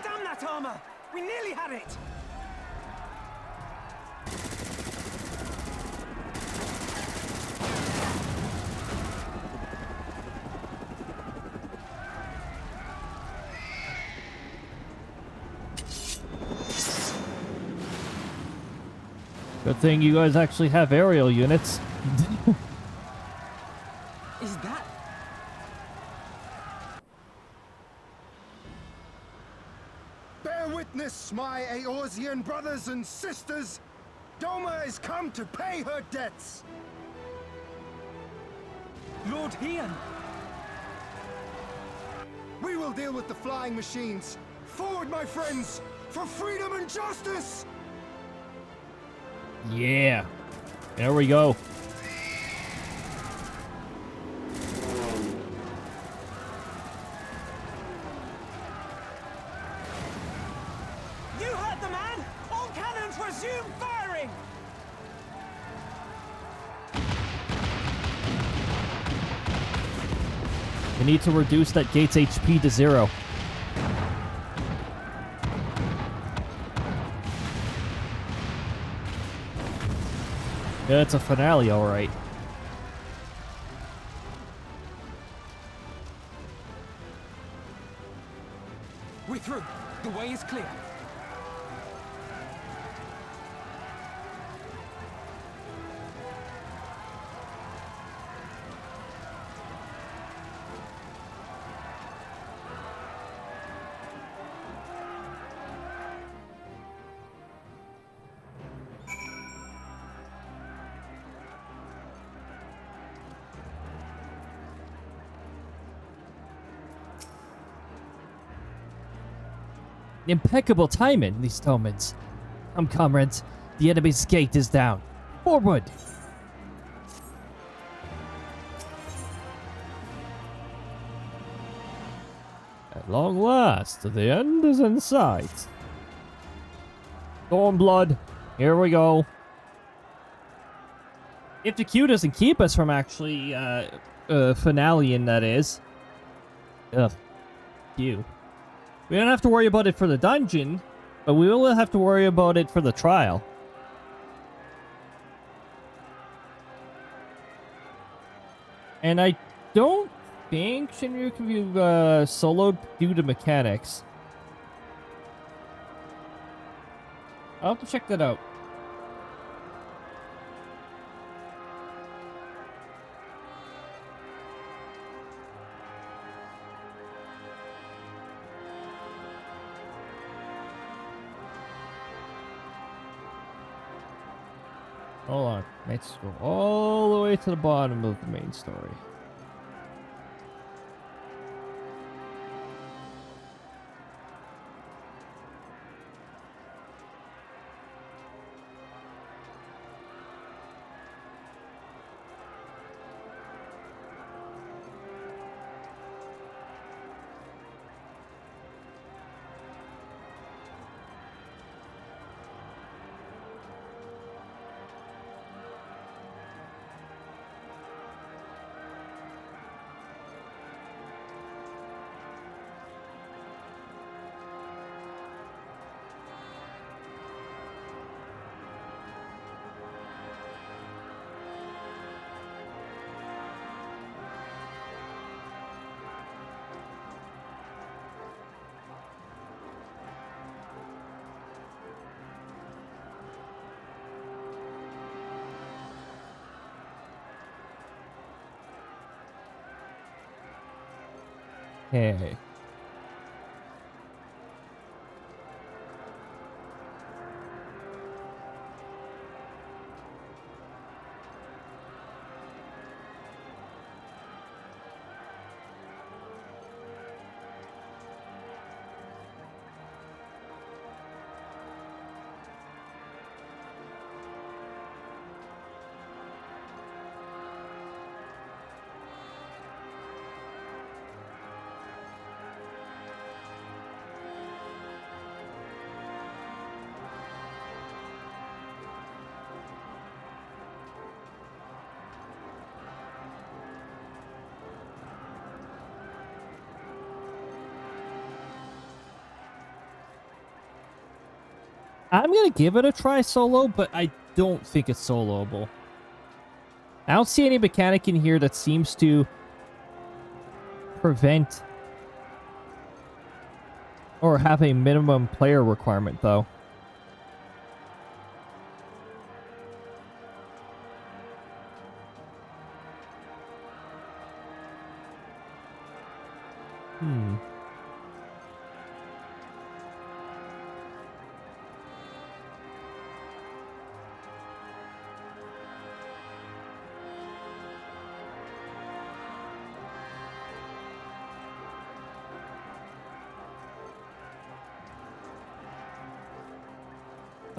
Damn that armor! We nearly had it! Good thing you guys actually have aerial units. Is that... Bear witness, my Eorzean brothers and sisters! Doma is come to pay her debts! Lord Hian! We will deal with the flying machines! Forward, my friends! For freedom and justice! Yeah. There we go. You heard the man! All cannons resume firing! We need to reduce that gate's HP to 0. Yeah, it's a finale, alright. We're through. The way is clear. Impeccable timing, these Tomans. Come, comrades. The enemy's gate is down. Forward! At long last, the end is in sight. Stormblood, here we go. If the queue doesn't keep us from actually, finale-ing, that is. Ugh. Queue. We don't have to worry about it for the dungeon, but we will have to worry about it for the trial. And I don't think Shinryu can be soloed due to mechanics. I'll have to check that out. Hold on. Let's go all the way to the bottom of the main story. Hey. I'm gonna give it a try solo, but I don't think it's soloable. I don't see any mechanic in here that seems to prevent or have a minimum player requirement, though.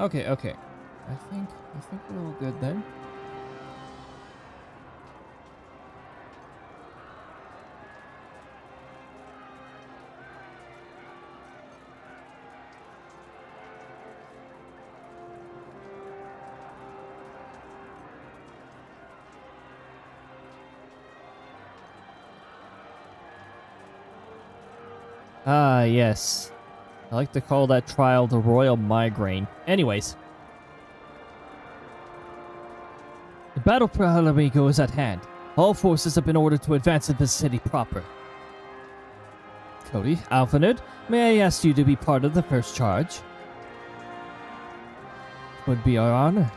Okay. I think we're all good then. Ah, yes. I like to call that trial the Royal Migraine. Anyways. The battle for Alamigo is at hand. All forces have been ordered to advance into the city proper. Cody, Alphanid, may I ask you to be part of the first charge? Would be our honor.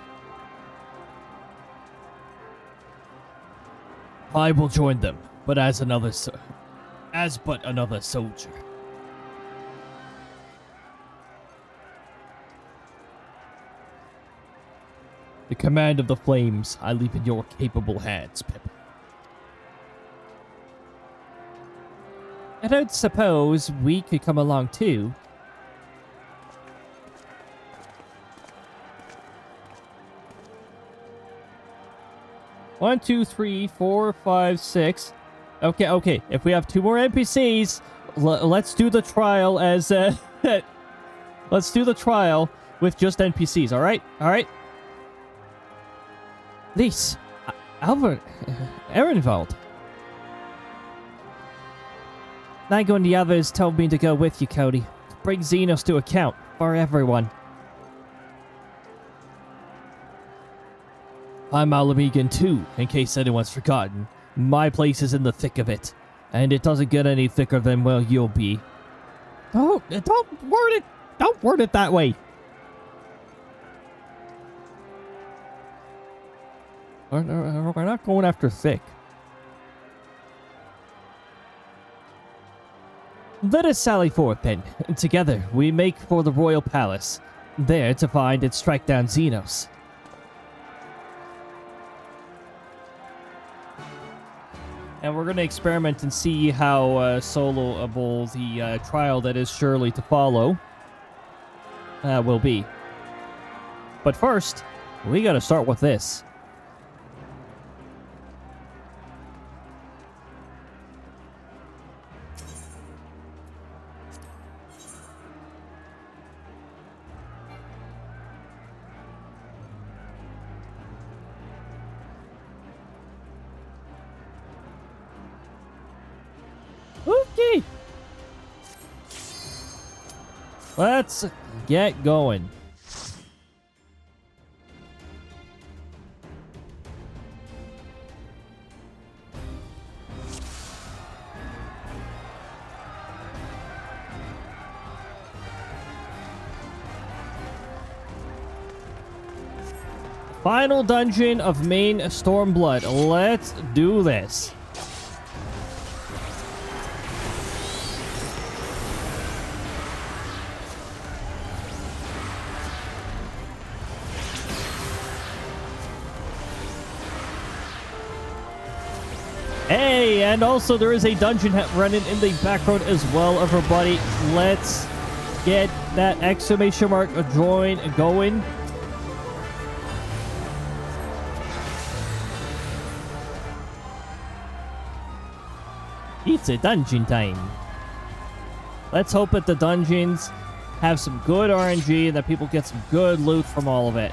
I will join them, but as but another soldier. The command of the flames, I leave in your capable hands, Pip. I don't suppose we could come along too. One, two, three, 4, 5, 6. Okay. If we have 2 more NPCs, let's do the trial as let's do the trial with just NPCs. All right. Lise, Albert, Ehrenwald. Nigo and the others told me to go with you, Cody. Bring Xenos to account for everyone. I'm Alamigan too, in case anyone's forgotten. My place is in the thick of it, and it doesn't get any thicker than where you'll be. Don't word it that way. We're not going after thick. Let us sally forth then, and together we make for the royal palace, there to find and strike down Xenos. And we're going to experiment and see how soloable the trial that is surely to follow will be. But first, we got to start with this. Okay. Let's get going. Final dungeon of main Stormblood. Let's do this. Hey, and also there is a dungeon running in the background as well, everybody. Let's get that exclamation mark join going. It's a dungeon time. Let's hope that the dungeons have some good RNG and that people get some good loot from all of it.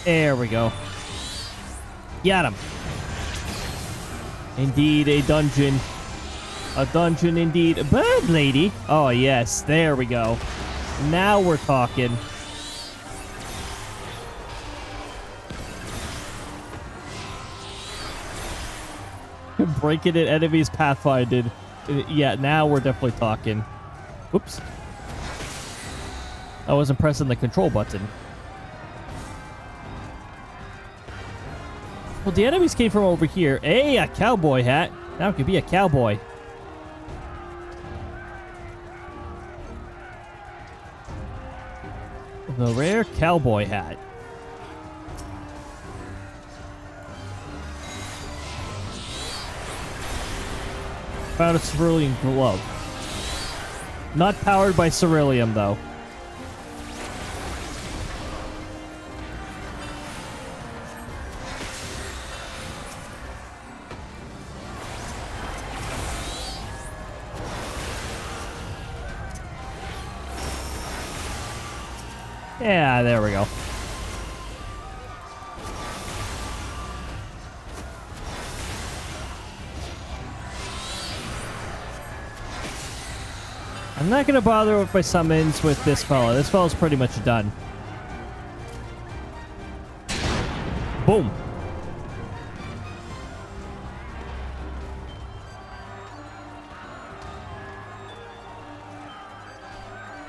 There we go. Got him. Indeed, a dungeon. A dungeon indeed. Bird lady. Oh, yes. There we go. Now we're talking. Breaking it, enemies pathfinded. Yeah, now we're definitely talking. Whoops. I wasn't pressing the control button. Well, the enemies came from over here. Hey, a cowboy hat. Now it could be a cowboy. The rare cowboy hat. Found a cerulean glove. Not powered by ceruleum, though. Yeah, there we go. I'm not going to bother with my summons with this fella. This fella's pretty much done. Boom.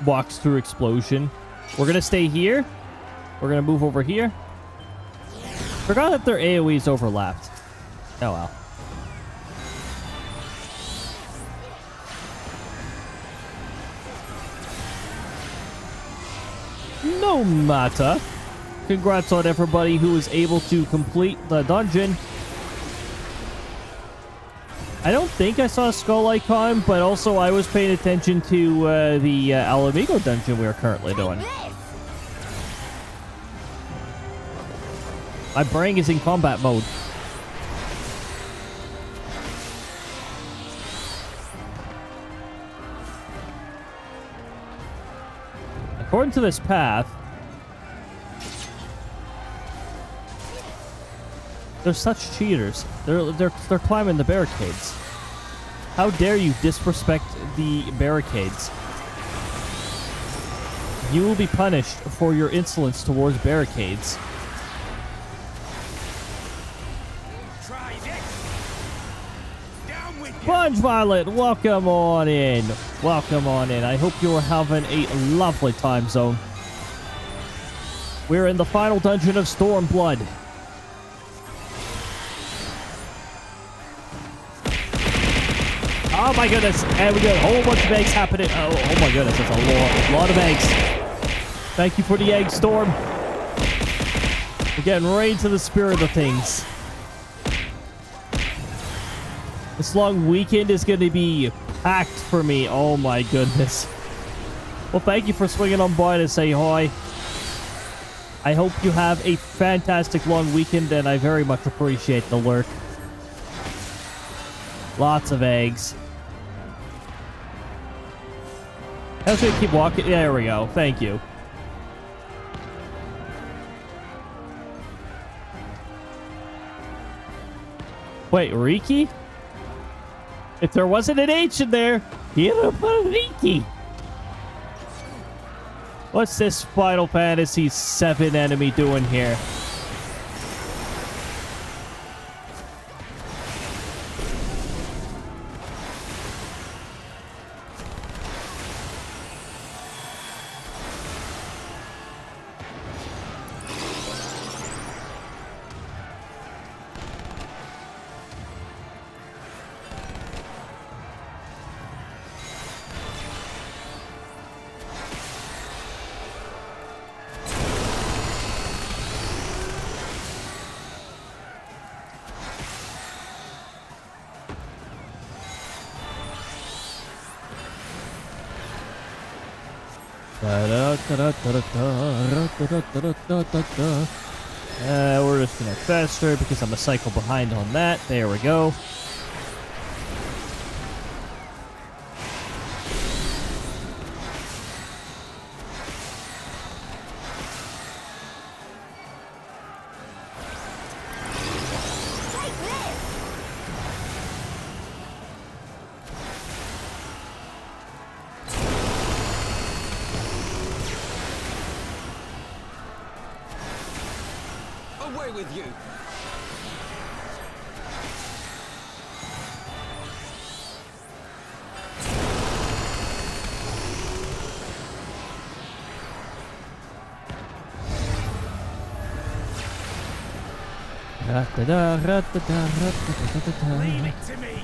Walks through explosion. We're going to stay here. We're going to move over here. Forgot that their AoEs overlapped. Oh well. No matter. Congrats on everybody who was able to complete the dungeon. I don't think I saw a skull icon, but also I was paying attention to the Alamigo dungeon we are currently doing. My brain is in combat mode. According to this path, they're such cheaters. They're climbing the barricades. How dare you disrespect the barricades? You will be punished for your insolence towards barricades. Sponge Violet, welcome on in. Welcome on in. I hope you are having a lovely time zone. We're in the final dungeon of Stormblood. Oh my goodness. And we got a whole bunch of eggs happening. Oh my goodness. That's a lot of eggs. Thank you for the egg, Storm. We're getting right into the spirit of things. This long weekend is going to be packed for me. Oh my goodness. Well, thank you for swinging on by to say hi. I hope you have a fantastic long weekend, and I very much appreciate the lurk. Lots of eggs. I was going to keep walking. Yeah, there we go. Thank you. Wait, Riki? If there wasn't an H in there, he would have put a Riki. What's this Final Fantasy VII enemy doing here? We're just gonna faster because I'm a cycle behind on that. There we go. Away with you! Leave it to me!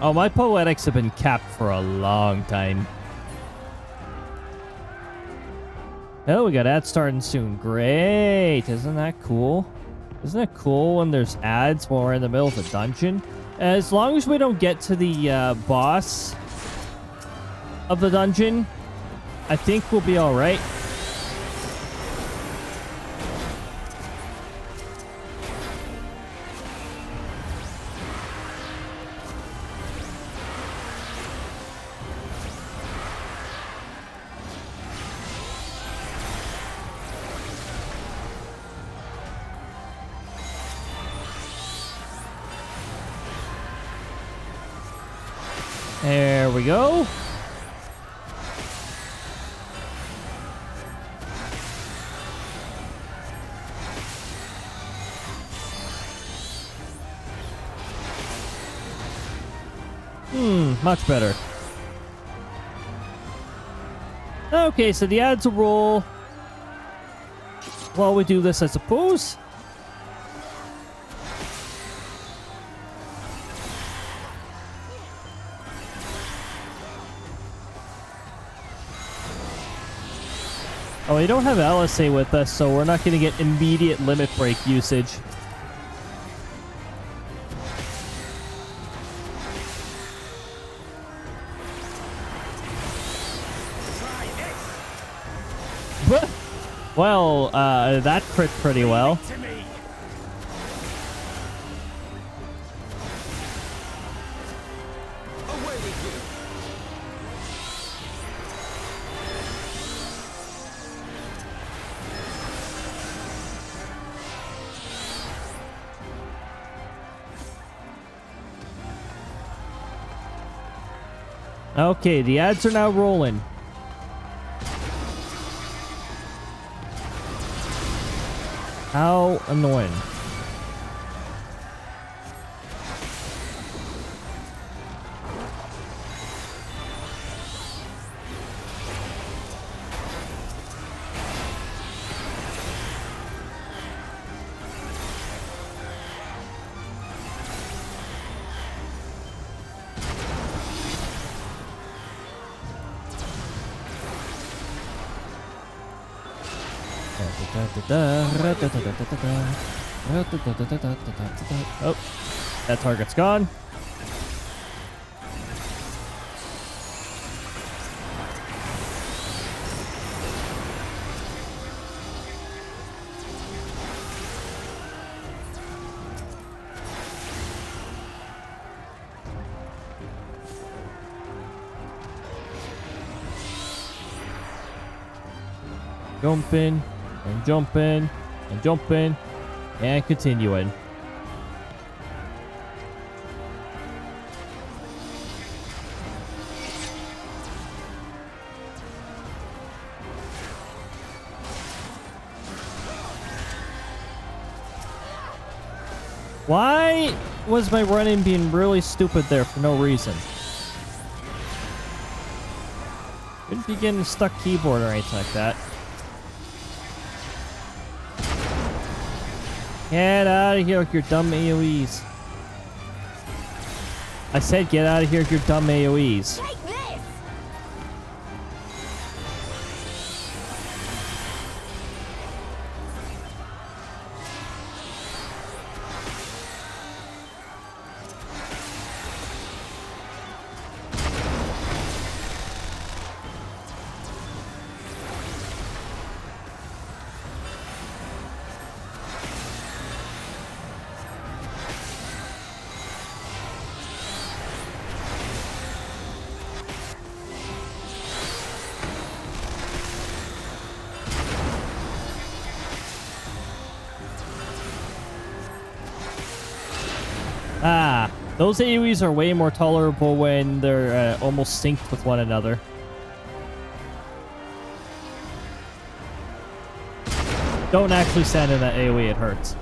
Oh, my poetics have been capped for a long time. Oh, we got ads starting soon. Great. Isn't that cool? Isn't it cool when there's ads while we're in the middle of a dungeon? As long as we don't get to the boss of the dungeon, I think we'll be all right. There we go. Much better. Okay, so the ads will roll while we do this, I suppose. Oh, we don't have LSA with us, so we're not going to get immediate limit break usage. Well, that crit pretty well. To me. Away with you. Okay, the ads are now rolling. How annoying. Oh, that target's gone. Jumping and jumping and jumping and continuing. Why was my run-in being really stupid there for no reason? Couldn't be getting a stuck keyboard or anything like that. Get out of here with your dumb AoEs. I said get out of here with your dumb AoEs. Take this! Ah, those AoEs are way more tolerable when they're almost synced with one another. Don't actually stand in that AoE, it hurts.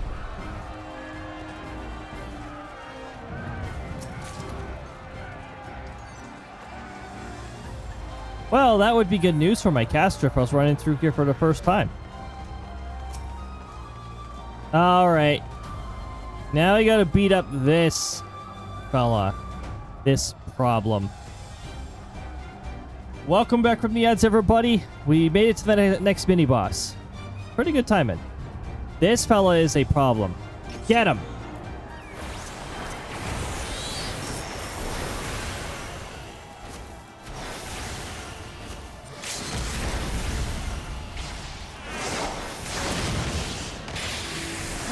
Well, that would be good news for my caster if I was running through here for the first time. Alright. Now I gotta beat up this fella. This problem. Welcome back from the ads, everybody. We made it to the next mini-boss. Pretty good timing. This fella is a problem. Get him!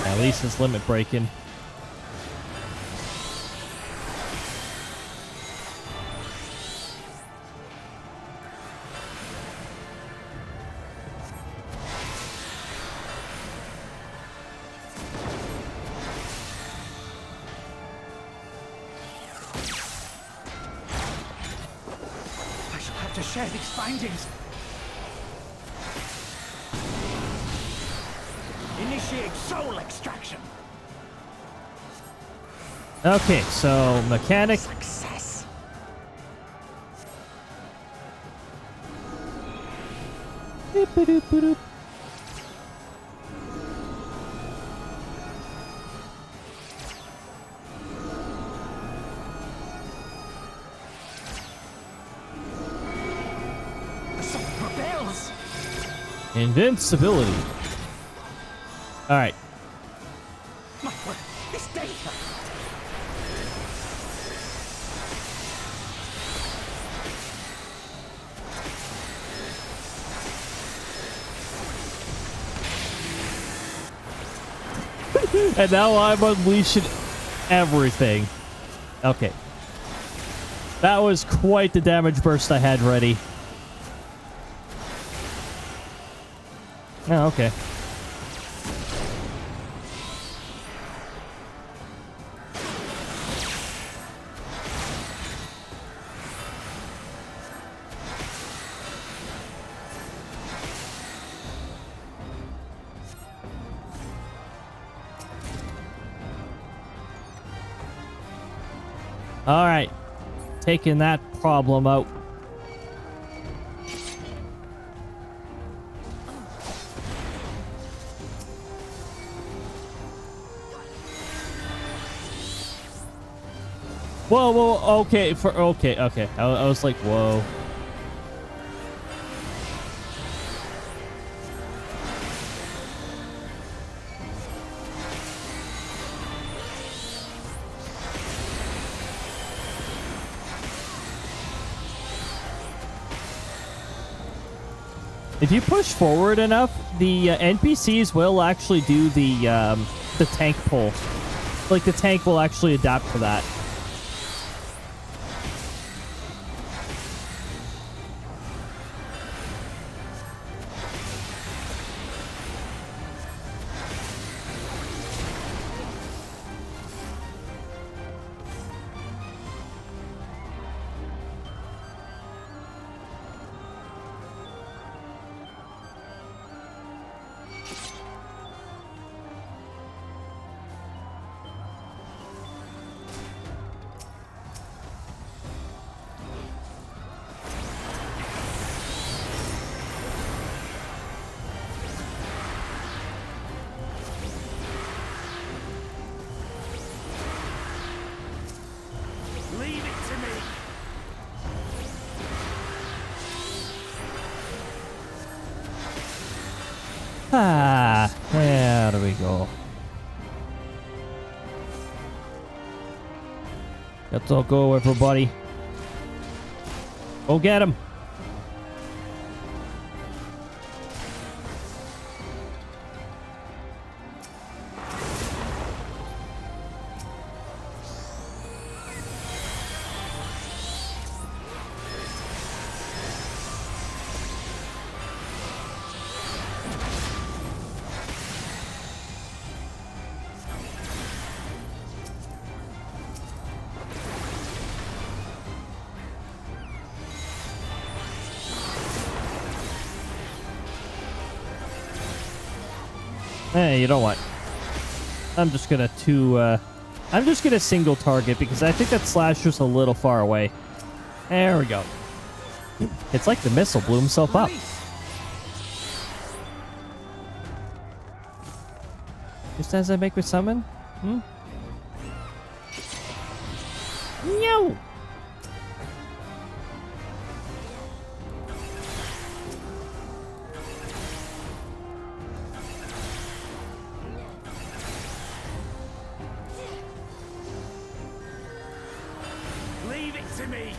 At least it's limit breaking. I shall have to share these findings. Initiate soul extraction. Okay, so mechanic. Success. Boop-a-doop-a-doop. The soul rebels. Invincibility. Alright. My word, this data. And now I'm unleashing everything. Okay. That was quite the damage burst I had ready. Oh, okay. All right. Taking that problem out. Whoa, whoa, okay, okay. I was like, whoa. If you push forward enough, the NPCs will actually do the tank pull. Like, the tank will actually adapt to that. Ah, there we go. Let's all go, everybody. Go get him. Hey, you know what? I'm just gonna single target because I think that slasher's a little far away. There we go. It's like the missile blew himself up. Just as I make with summon? Hmm? No! Leave it to me!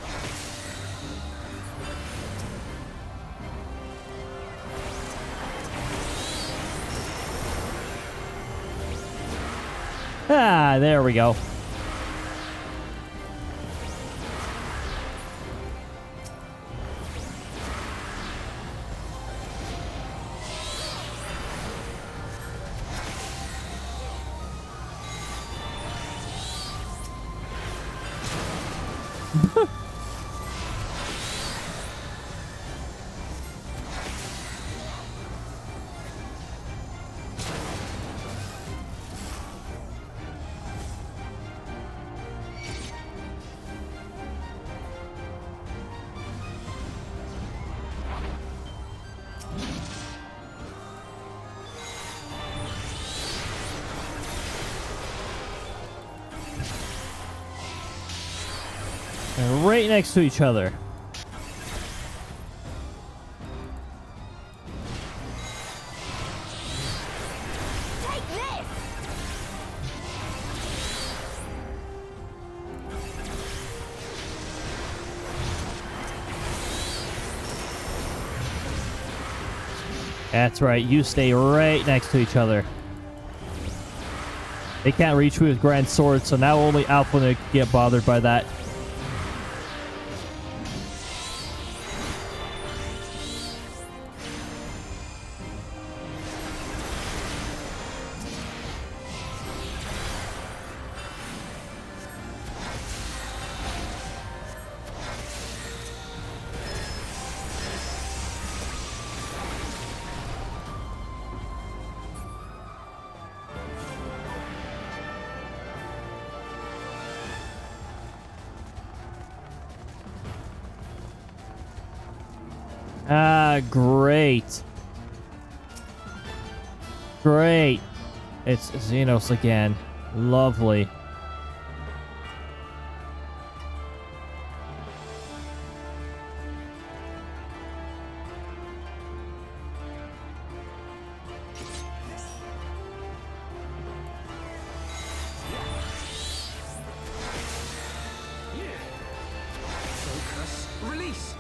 Ah, there we go. They're right next to each other. Take this! That's right, you stay right next to each other. They can't reach me with Grand Sword, so now only Alpha can get bothered by that. Ah, great. Great. It's Xenos again. Lovely. Focus. Release.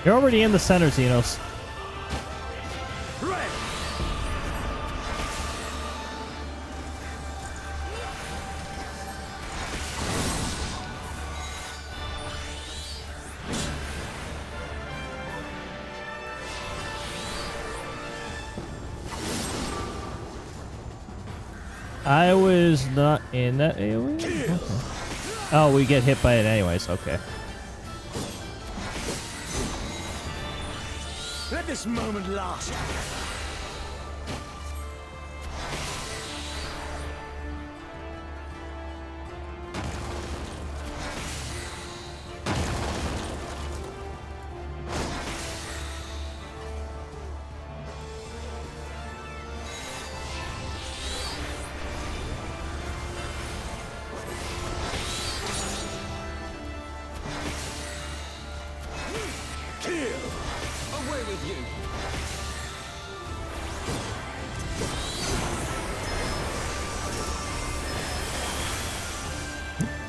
You're already in the center, Xenos. I was not in that AoE? Okay. Oh, we get hit by it anyways, okay. Let this moment last. Away with you.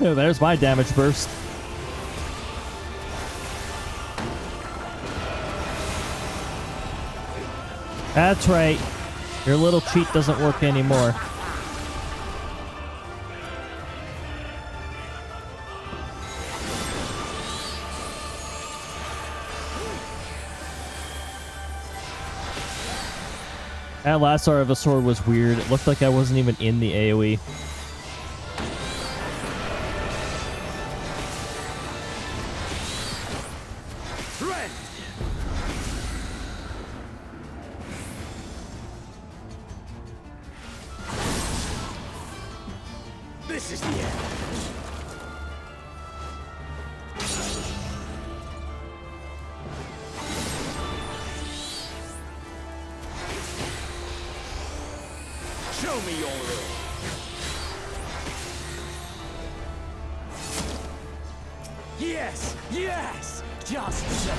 Oh, there's my damage burst. That's right. Your little cheat doesn't work anymore. That last art of a sword was weird. It looked like I wasn't even in the AoE. This is the end. Show me your will. Yes, yes, just so.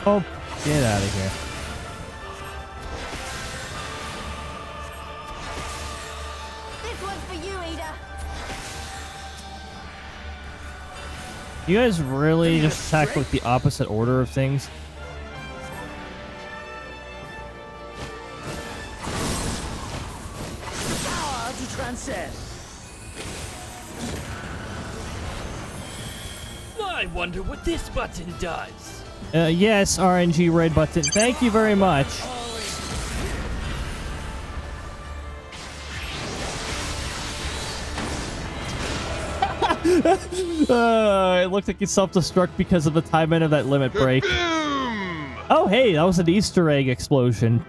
Oh, get out of here. This one's for you, Ada. You guys really just attack like the opposite order of things? Power to transcend. I wonder what this button does. Yes, RNG red button. Thank you very much. It looked like he self-destruct because of the timing of that limit break. Oh, hey, that was an Easter egg explosion.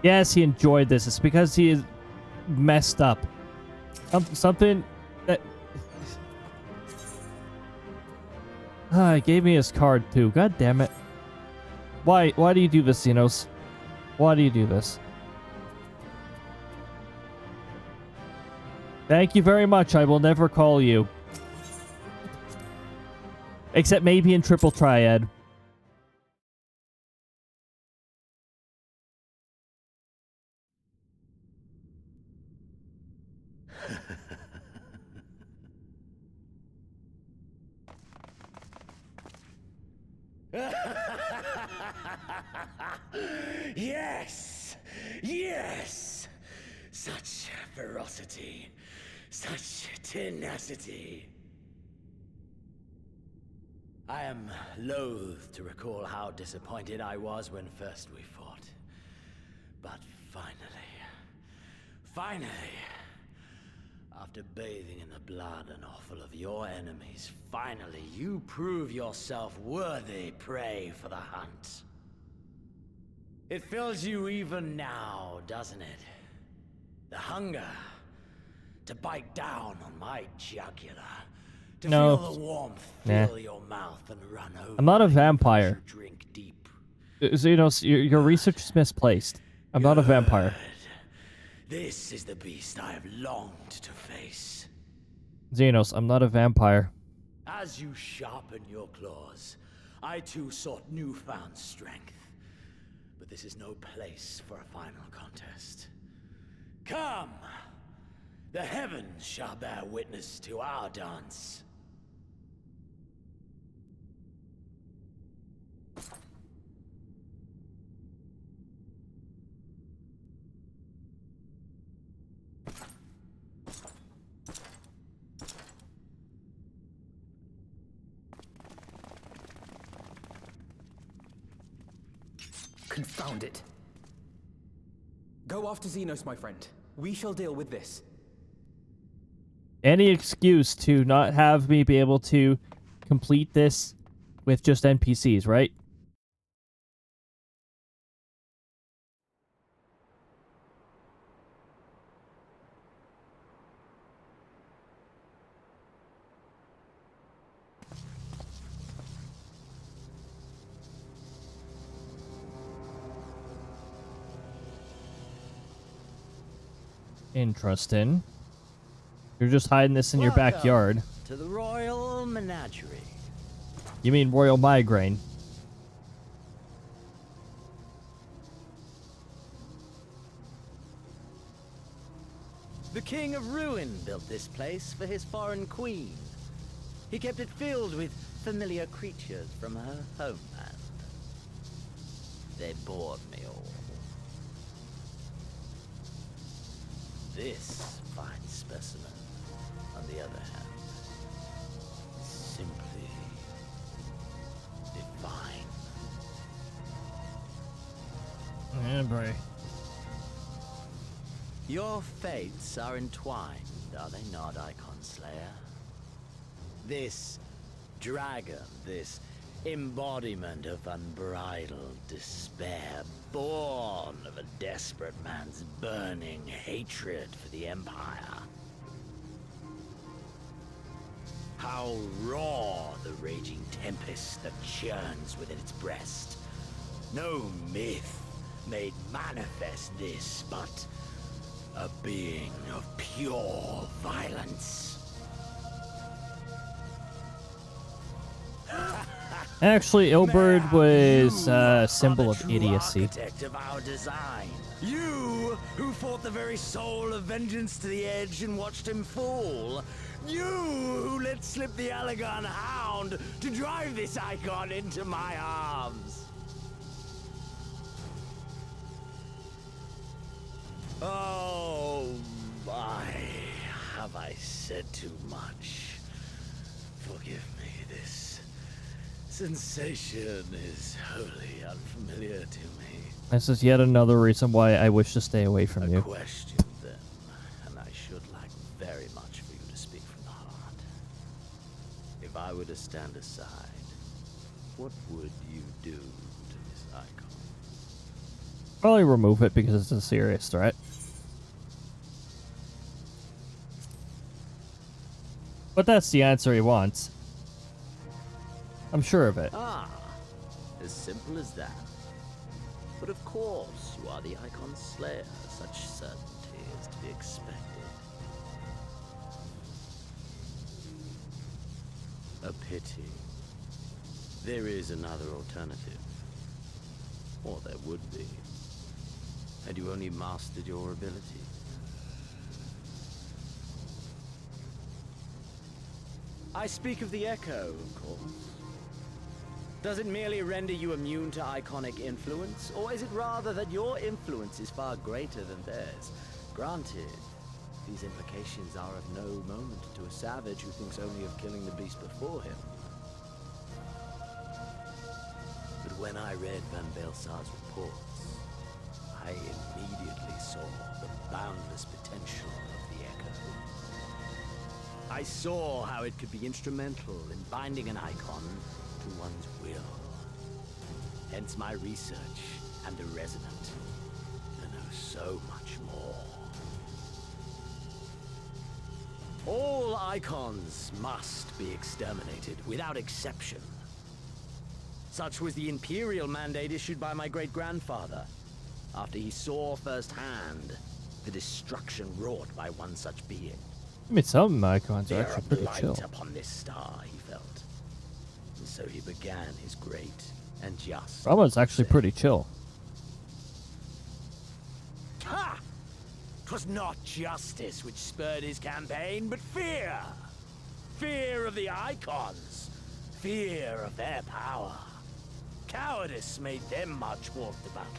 Yes, he enjoyed this. It's because he is messed up. Something that... he gave me his card, too. God damn it. Why do you do this, Xenos? Why do you do this? Thank you very much. I will never call you. Except maybe in Triple Triad. Yes! Yes! Such ferocity. Such tenacity. I am loath to recall how disappointed I was when first we fought. But finally, after bathing in the blood and offal of your enemies, finally you prove yourself worthy prey for the hunt. It fills you even now, doesn't it? The hunger to bite down on my jugular. To No. feel the warmth Nah. fill your mouth and run over. I'm not a you vampire. as you drink deep. Xenos, your research is misplaced. I'm not a vampire. This is the beast I have longed to face. Xenos, I'm not a vampire. As you sharpen your claws, I too sought newfound strength. But this is no place for a final contest. Come! The heavens shall bear witness to our dance. Confound it. Go after Xenos, my friend. We shall deal with this. Any excuse to not have me be able to complete this with just NPCs, right? Interesting. You're just hiding this in your backyard. To the Royal Menagerie. You mean Royal Migraine? The King of Ruin built this place for his foreign queen. He kept it filled with familiar creatures from her homeland. They bored me all. This fine specimen, on the other hand, is simply divine. Yeah, boy. Your fates are entwined, are they not, Icon Slayer? This dragon, this embodiment of unbridled despair, born of a desperate man's burning hatred for the Empire. How raw the raging tempest that churns within its breast. No myth made manifest this, but a being of pure violence. Actually, Ilberd was a symbol of idiocy. Architect of our design. You, who fought the very soul of vengeance to the edge and watched him fall. You, who let slip the Allegan hound to drive this icon into my arms. Oh my, have I said too much? Forgive me, this sensation is wholly unfamiliar to me. This is yet another reason why I wish to stay away from A you. question then, and I should like I were to stand aside, what would you do to this icon? Probably remove it because it's a serious threat. But that's the answer he wants. I'm sure of it. Ah, as simple as that. But of course, you are the Icon's slayer. Such certainty is to be expected. A pity. There is another alternative. Or there would be. Had you only mastered your ability. I speak of the Echo, of course. Does it merely render you immune to iconic influence, or is it rather that your influence is far greater than theirs? Granted, these implications are of no moment to a savage who thinks only of killing the beast before him. But when I read Van Belsar's reports, I immediately saw the boundless potential of the Echo. I saw how it could be instrumental in binding an icon to one's will. Hence my research and the Resonant to know so much more. All icons must be exterminated without exception. Such was the Imperial mandate issued by my great-grandfather, after he saw firsthand the destruction wrought by one such being. I mean, some icons are Fear actually of pretty blight chill. upon this star, he felt. And so he began his great and just. Rama's actually pretty chill. Ha! 'Twas not justice which spurred his campaign, but fear. Fear of the icons. Fear of their power. Cowardice made them march forth to battle.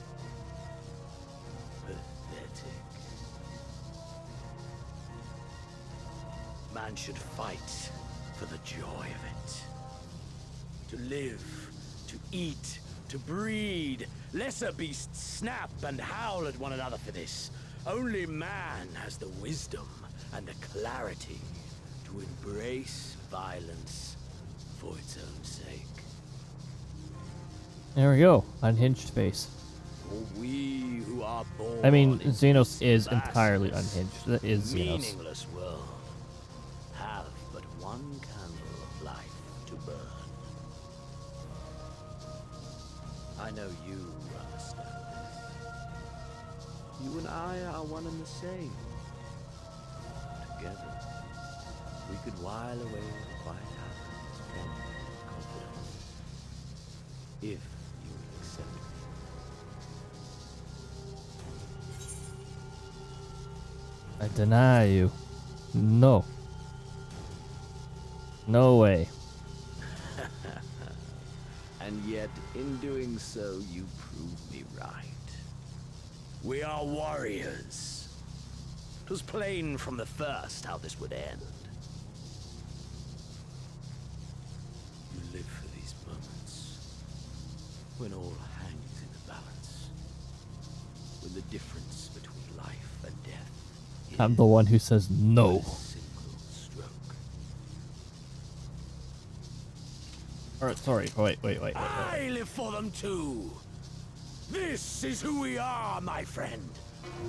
Pathetic. Man should fight for the joy of it. To live, to eat, to breed. Lesser beasts snap and howl at one another for this. Only man has the wisdom and the clarity to embrace violence for its own sake. There we go. Unhinged face. For we who are born I mean, in Xenos this is entirely vastness, unhinged. That is Xenos. meaningless world, have but one candle of life to burn. I know you understand this. You and I are one and the same. Together, we could while away the quiet hours and confidence. If you would accept me. I deny you. No. No way. And yet, in doing so, you prove me right. We are warriors. 'Twas plain from the first how this would end. You live for these moments, when all hangs in the balance, when the difference between life and death is I'm the one who says no. a single stroke. Alright, sorry. Wait. I live for them too. This is who we are, my friend.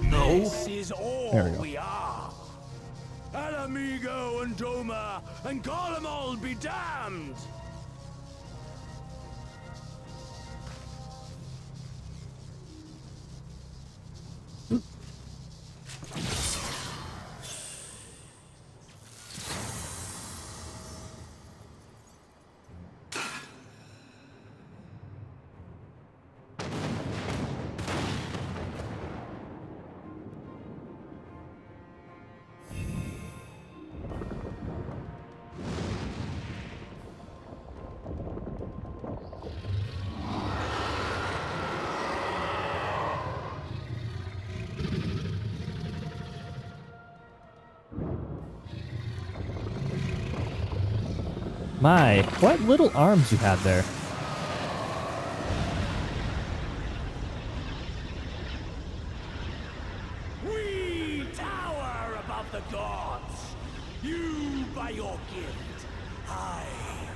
No. This is all There we go. we are. Alamigo and Doma and Garlemald be damned. My, what little arms you have there. We tower above the gods. You, by your gift, high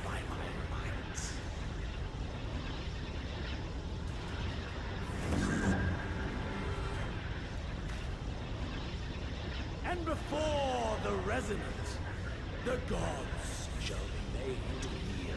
by my might. And before the resonant, the gods shall be made to heal.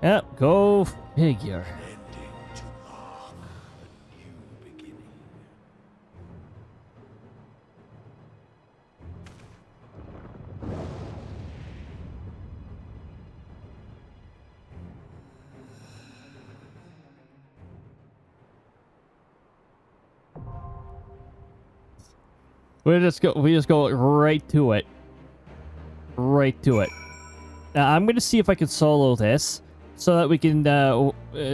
Yep, go figure. Ending to mark a new beginning. We just go right to it. Right to it. Now, I'm gonna see if I can solo this so that we can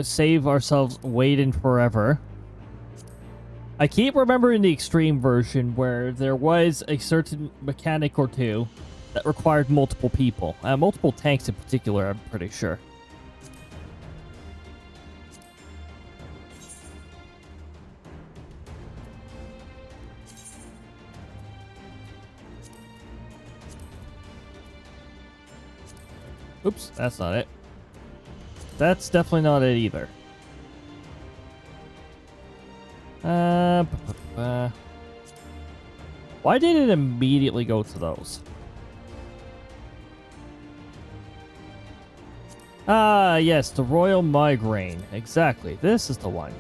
save ourselves waiting forever. I keep remembering the extreme version where there was a certain mechanic or two that required multiple people. Multiple tanks in particular, I'm pretty sure. Oops, that's not it. That's definitely not it either. Why did it immediately go to those? Ah, yes, the Royal Migraine. Exactly, this is the one.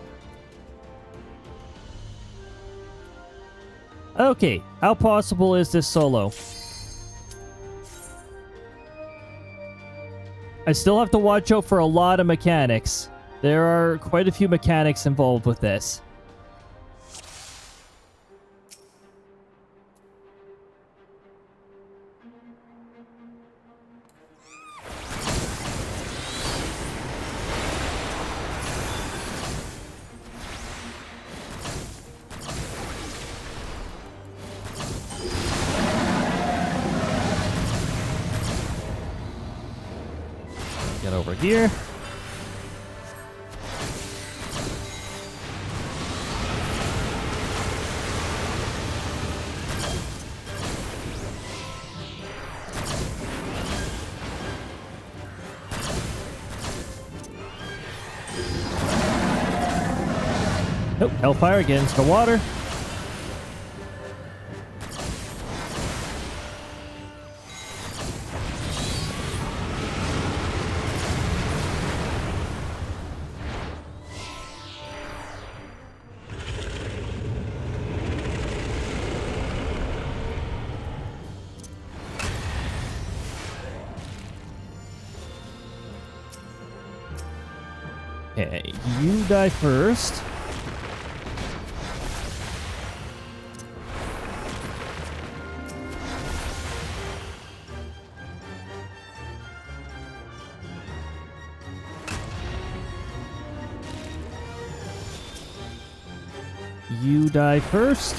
Okay, how possible is this solo? I still have to watch out for a lot of mechanics. There are quite a few mechanics involved with this. Get over here. Nope, Hellfire against the water. Okay, you die first. You die first.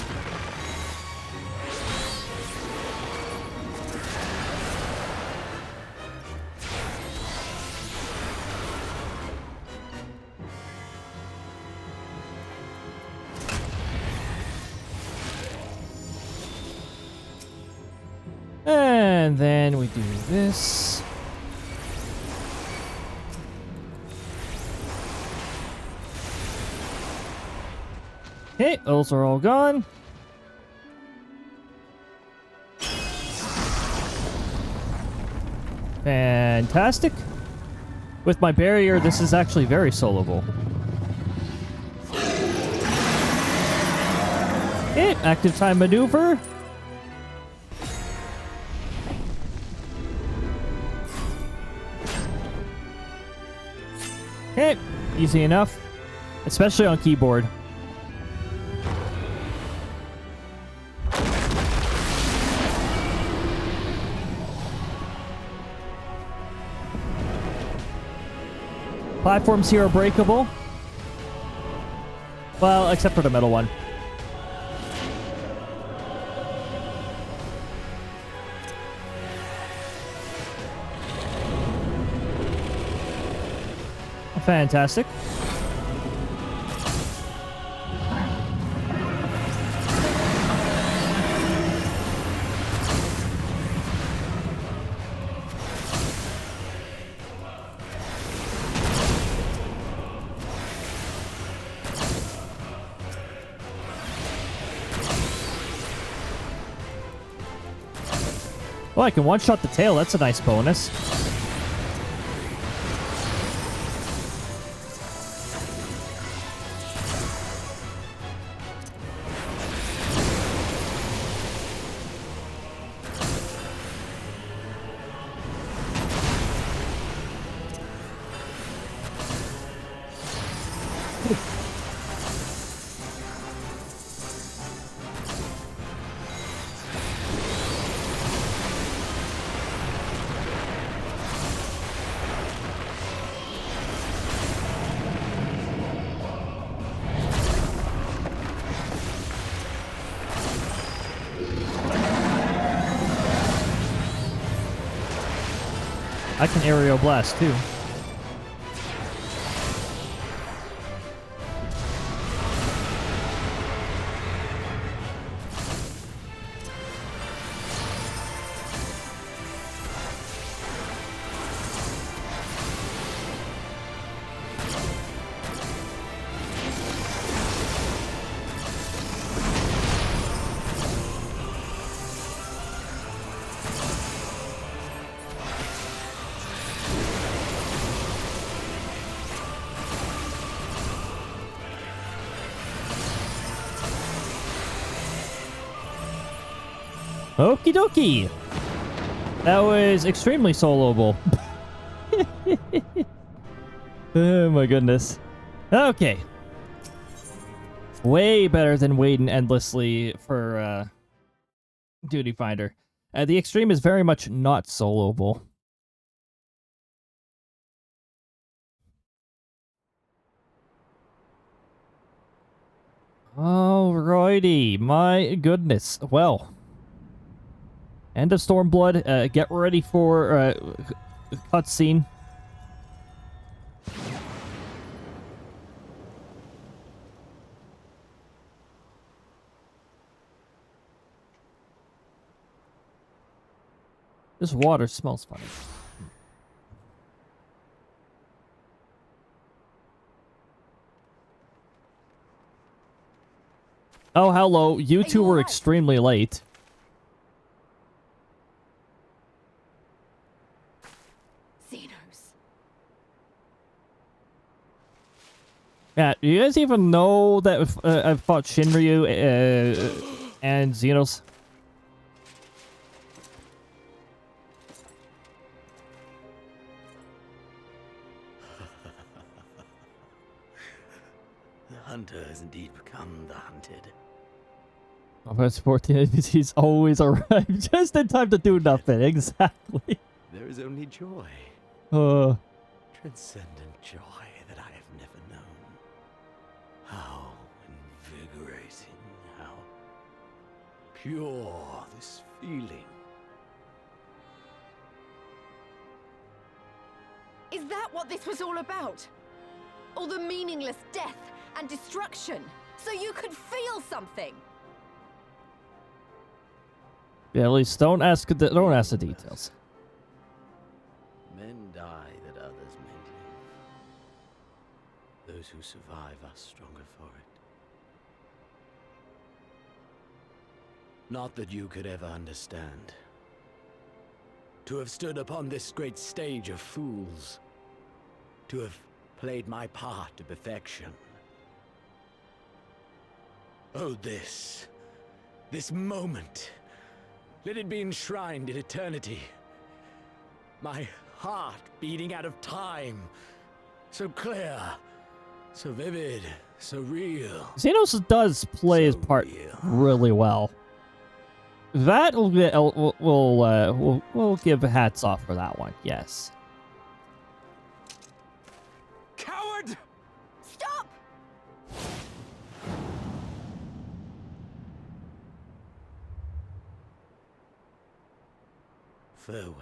And then we do this. Okay, those are all gone. Fantastic. With my barrier, this is actually very soloable. Okay, active time maneuver. Okay, easy enough. Especially on keyboard. Platforms here are breakable. Well, except for the middle one. Fantastic. Oh, I can one-shot the tail. That's a nice bonus. I can aerial blast too. Okie dokie. That was extremely soloable. Oh my goodness. Okay. Way better than waiting endlessly for Duty Finder. The Extreme is very much not soloable. Alrighty. My goodness. Well. End of Stormblood. Get ready for cutscene. This water smells funny. Oh, hello. You two were extremely late. Yeah, do you guys even know that I've fought Shinryu and Xenos? The hunter has indeed become the hunted. First 14 NPCs always arrive just in time to do nothing. Exactly. There is only joy. Transcendent joy that I have never known. How invigorating, how pure this feeling. Is that what this was all about? All the meaningless death and destruction, so you could feel something? Yeah, at least don't ask the details. Men die that others may live. Those who survive are stronger for it. Not that you could ever understand. To have stood upon this great stage of fools. To have played my part to perfection. Oh, this moment. Let it be enshrined in eternity. My heart beating out of time. So clear, so vivid, so real. Xenos does play his part really well. That we'll give hats off for that one. Yes. Farewell,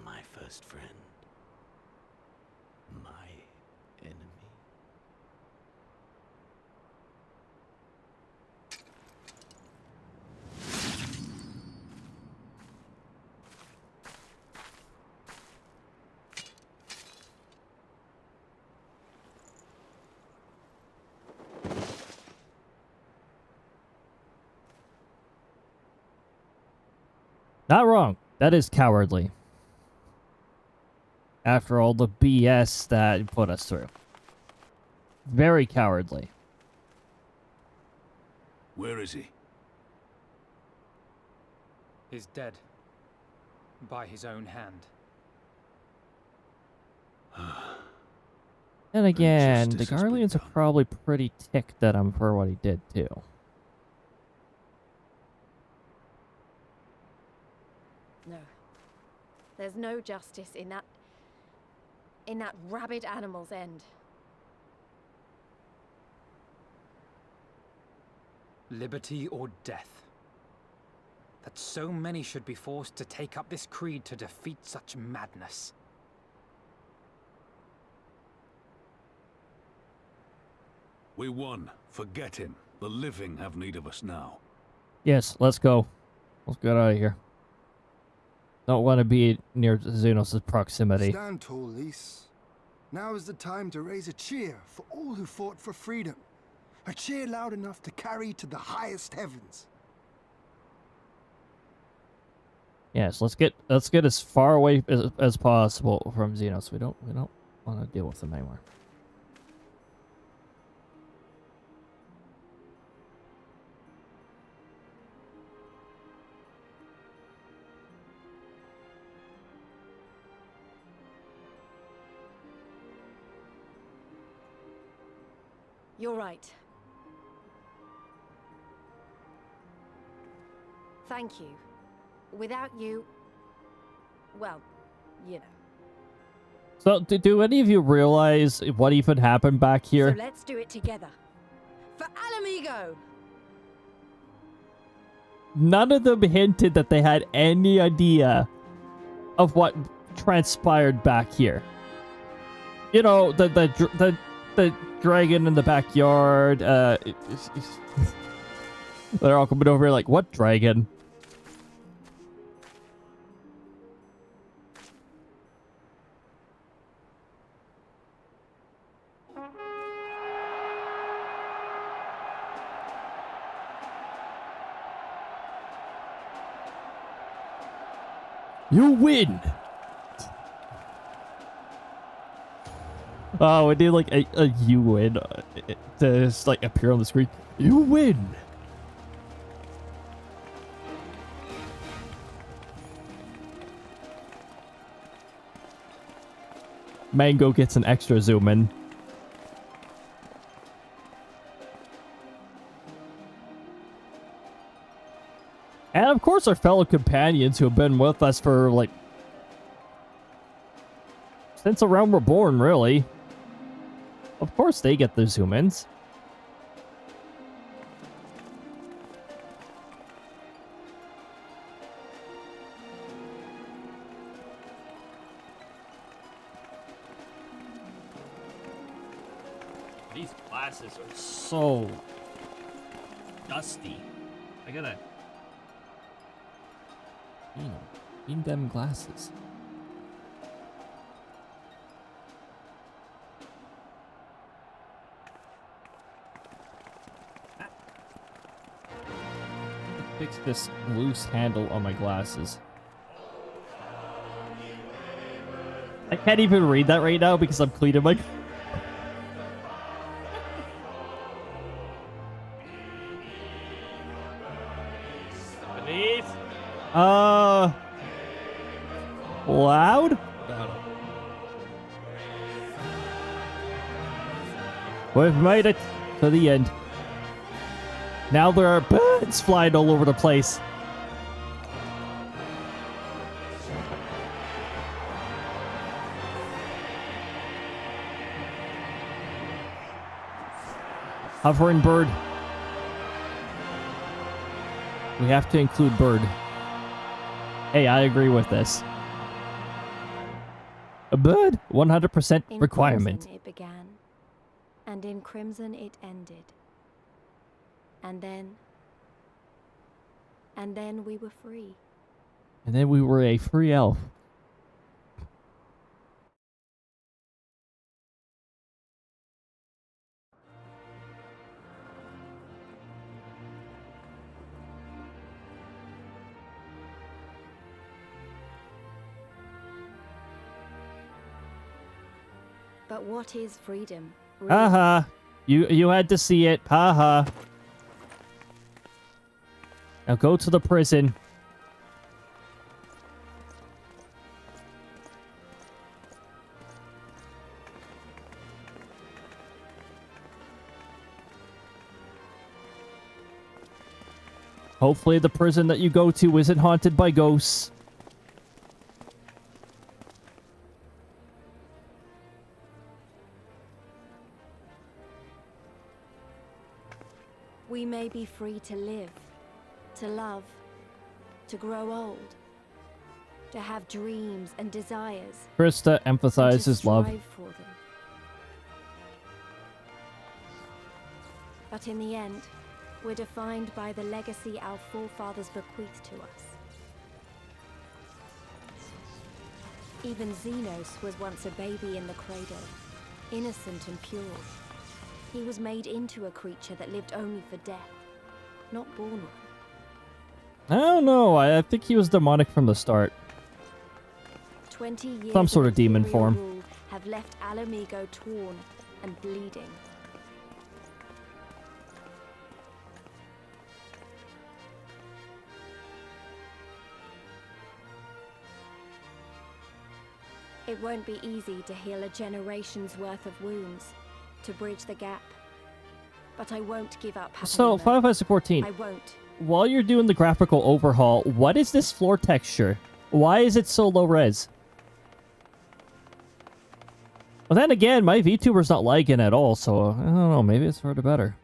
my first friend. My enemy. Not wrong. That is cowardly. After all the BS that you put us through. Very cowardly. Where is he? He's dead. By his own hand. And again, the Injustice has been Garleans are done. probably pretty ticked at him for what he did, too. No. There's no justice in that rabid animal's end. Liberty or death. That so many should be forced to take up this creed to defeat such madness. We won. Forget him. The living have need of us now. Yes, let's go. Let's get out of here. Don't want to be near Xenos' proximity. Stand tall, Lys. Now is the time to raise a cheer for all who fought for freedom. A cheer loud enough to carry to the highest heavens. Yes, let's get as far away as possible from Xenos. We don't want to deal with them anymore. You're right. Thank you. Without you, well, you know. So, do any of you realize what even happened back here? So let's do it together. For Alamigo! None of them hinted that they had any idea of what transpired back here. You know, the dragon in the backyard. They're all coming over here like, what dragon? You win! Oh, we need like a you win to just like appear on the screen. You win! Mango gets an extra zoom in. And of course our fellow companions who have been with us for like since around we're born, really. Of course they get the zoom ins. These glasses are so dusty. I gotta clean them glasses. Fix this loose handle on my glasses. I can't even read that right now because I'm cleaning my... Beneath? Loud? We've made it to the end. Now there are birds flying all over the place. Hovering bird. We have to include bird. Hey, I agree with this. A bird, 100% In requirement. Crimson it began, and in Crimson it ended. And then we were free. And then we were a free elf. But what is freedom? Really? Haha. You had to see it. Haha. Now go to the prison. Hopefully the prison that you go to isn't haunted by ghosts. We may be free to live, to love, to grow old, to have dreams and desires. Krista emphasizes love. Strive for them. But in the end, we're defined by the legacy our forefathers bequeathed to us. Even Xenos was once a baby in the cradle, innocent and pure. He was made into a creature that lived only for death, not born one. I don't know. I think he was demonic from the start. 20 years Some sort of demon imperial form. rule have left Alamigo torn and bleeding. It won't be easy to heal a generation's worth of wounds, to bridge the gap. But I won't give up. So, Papalima. 5 5 14. I won't. While you're doing the graphical overhaul, what is this floor texture? Why is it so low res? Well, then again, my VTuber's not lagging at all, so I don't know, maybe it's for the better.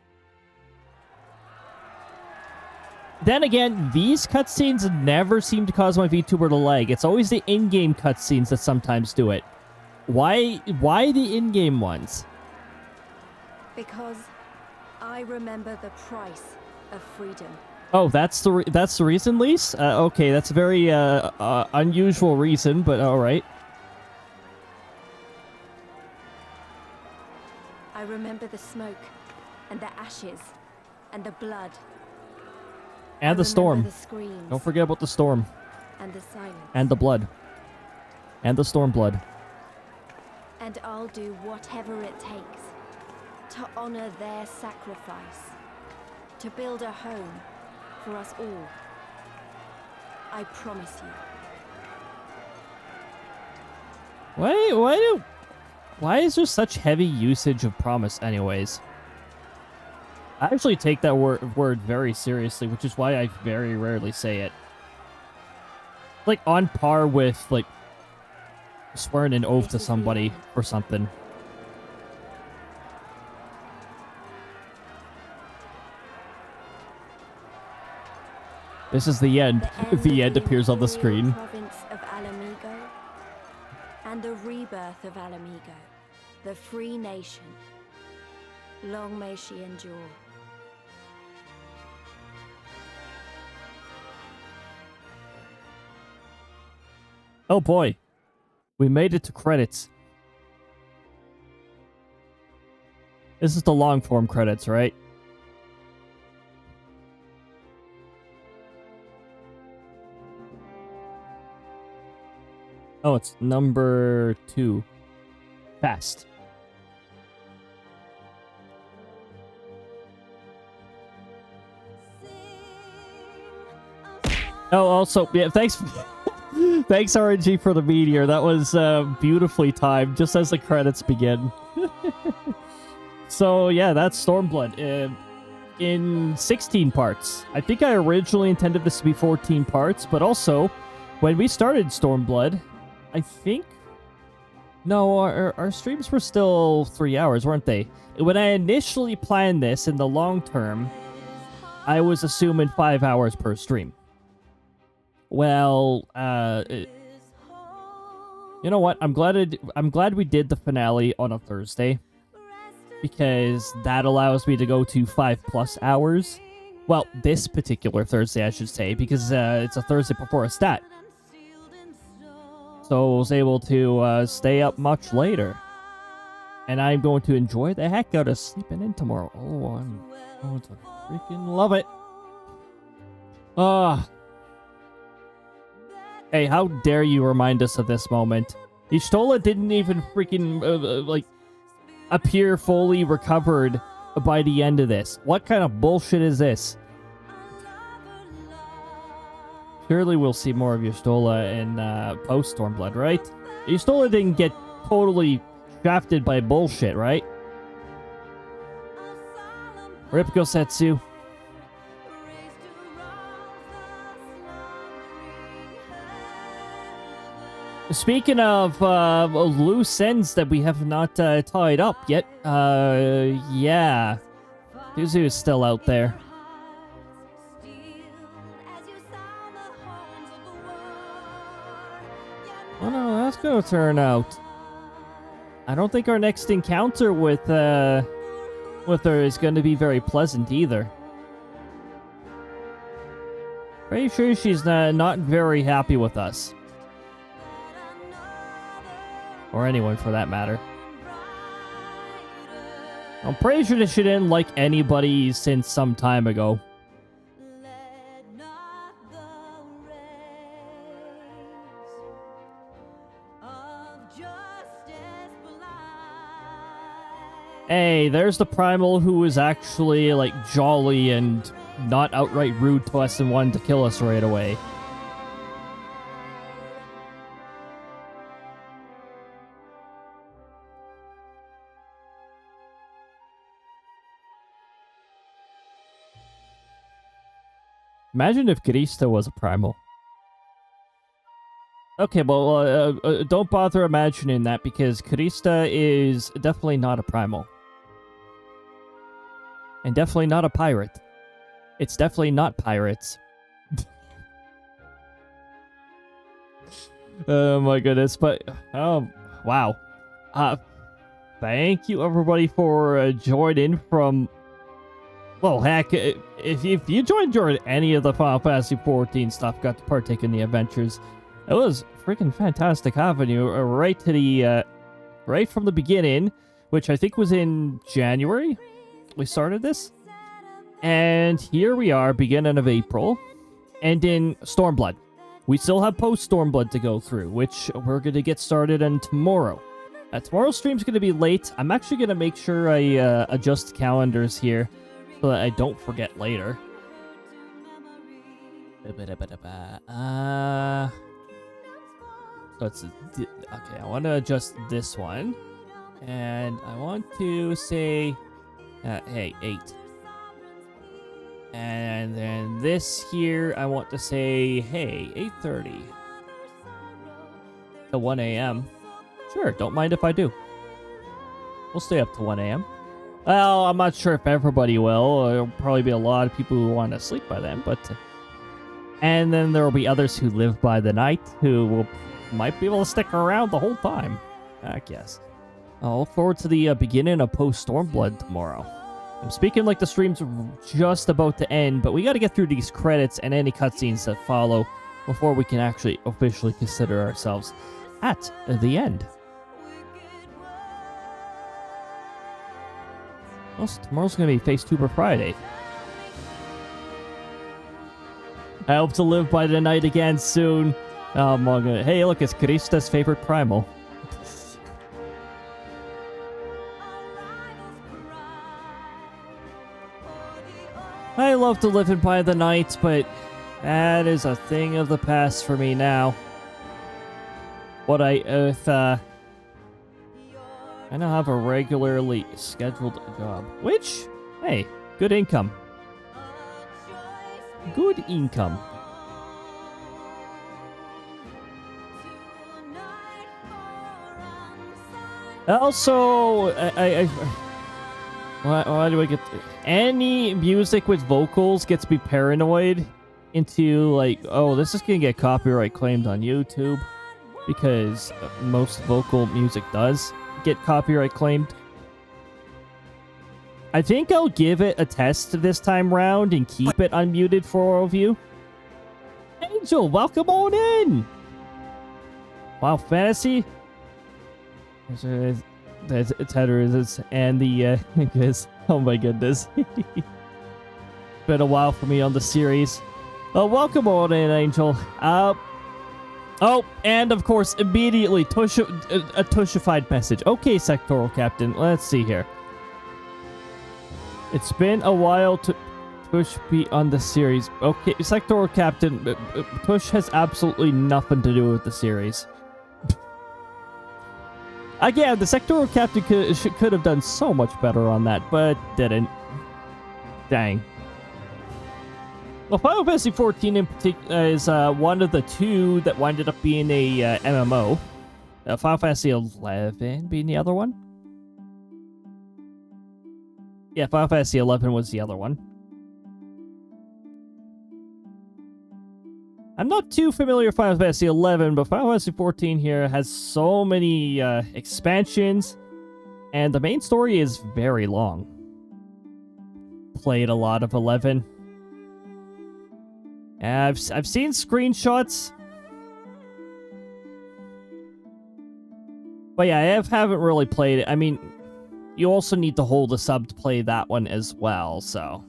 Then again, these cutscenes never seem to cause my VTuber to lag. It's always the in-game cutscenes that sometimes do it. Why the in-game ones? Because I remember the price of freedom. Oh, that's the reason, Lise? Okay, that's a very unusual reason, but all right. I remember the smoke, and the ashes, and the blood. And the storm. The screams, Don't forget about the storm. and the silence. And the blood. And the Stormblood. And I'll do whatever it takes to honor their sacrifice, to build a home for us all. I promise you. Why is there such heavy usage of promise anyways? I actually take that word very seriously, which is why I very rarely say it. Like on par with like swearing an oath to somebody or something. This is the end. The end appears on the screen. Province of Alamigo, and the rebirth of Alamigo, the free nation. Long may she endure. Oh boy. We made it to credits. This is the long form credits, right? Oh, it's number 2. Fast. Oh, also, yeah, thanks. Thanks, RNG, for the meteor. That was beautifully timed, just as the credits begin. So, yeah, that's Stormblood. In 16 parts. I think I originally intended this to be 14 parts, but also, when we started Stormblood, I think... No, our streams were still 3 hours, weren't they? When I initially planned this in the long term, I was assuming 5 hours per stream. Well, You know what? I'm glad we did the finale on a Thursday, because that allows me to go to 5+ hours. Well, this particular Thursday, I should say, because it's a Thursday before a stat. So I was able to stay up much later. And I'm going to enjoy the heck out of sleeping in tomorrow. Oh, I'm going to freaking love it. Ah. Hey, how dare you remind us of this moment? Y'shtola didn't even freaking, like, appear fully recovered by the end of this. What kind of bullshit is this? Surely we'll see more of Y'shtola in post Stormblood, right? Y'shtola didn't get totally shafted by bullshit, right? Rip Gosetsu. Speaking of loose ends that we have not tied up yet, yeah. Yuzu is still out there. Oh no, that's gonna turn out. I don't think our next encounter with her is going to be very pleasant either. Pretty sure she's not very happy with us. Or anyone for that matter. I'm pretty sure that she didn't like anybody since some time ago. Hey, there's the Primal who was actually, like, jolly and not outright rude to us and wanted to kill us right away. Imagine if Krista was a Primal. Okay, well, don't bother imagining that, because Krista is definitely not a Primal. And definitely not a pirate. It's definitely not pirates. Oh my goodness, but... oh, wow. Thank you everybody for joining from... well, heck, if you joined during any of the Final Fantasy XIV stuff, got to partake in the adventures, it was freaking fantastic having you right to the... right from the beginning, which I think was in January we started this. And here we are, beginning of April, and in Stormblood. We still have post-Stormblood to go through, which we're going to get started on tomorrow. Tomorrow's stream's going to be late. I'm actually going to make sure I adjust calendars here so that I don't forget later. So it's... okay, I want to adjust this one. And I want to say... hey, 8. And then this here, I want to say, hey, 8:30 to 1 a.m. Sure, don't mind if I do. We'll stay up to 1 a.m. Well, I'm not sure if everybody will. There'll probably be a lot of people who want to sleep by then, but... and then there will be others who live by the night who might be able to stick around the whole time. I guess. I'll look forward to the beginning of post-Stormblood tomorrow. I'm speaking like the stream's just about to end, but we gotta get through these credits and any cutscenes that follow before we can actually officially consider ourselves at the end. Also, tomorrow's gonna be Facetuber Friday. I hope to live by the night again soon. Oh my god. Hey, look, it's Krista's favorite Primal. I love to live in by the night, but that is a thing of the past for me now. What I now have a regularly scheduled job. Which, hey, good income. Good income. Also, why do I get... any music with vocals gets me paranoid into, like, oh, this is gonna get copyright claimed on YouTube. because most vocal music does get copyright claimed. I think I'll give it a test this time round and keep it unmuted for all of you. Angel, welcome on in! Wow, Fantasy? There's Tetris and the, because, oh my goodness. Been a while for me on the series. Welcome on in, Angel. Oh, and of course, immediately, a Tushified message. Okay, Sectoral Captain, let's see here. It's been a while to Tush be on the series. Okay, Sectoral Captain, Tush has absolutely nothing to do with the series. Again, the Sectoral Captain could have done so much better on that, but didn't. Dang. Well, Final Fantasy XIV in particular is one of the two that winded up being a MMO. Final Fantasy XI being the other one. Yeah, Final Fantasy XI was the other one. I'm not too familiar with Final Fantasy XI, but Final Fantasy XIV here has so many expansions, and the main story is very long. Played a lot of 11. I've seen screenshots. But yeah, I haven't really played it. I mean, you also need to hold a sub to play that one as well, so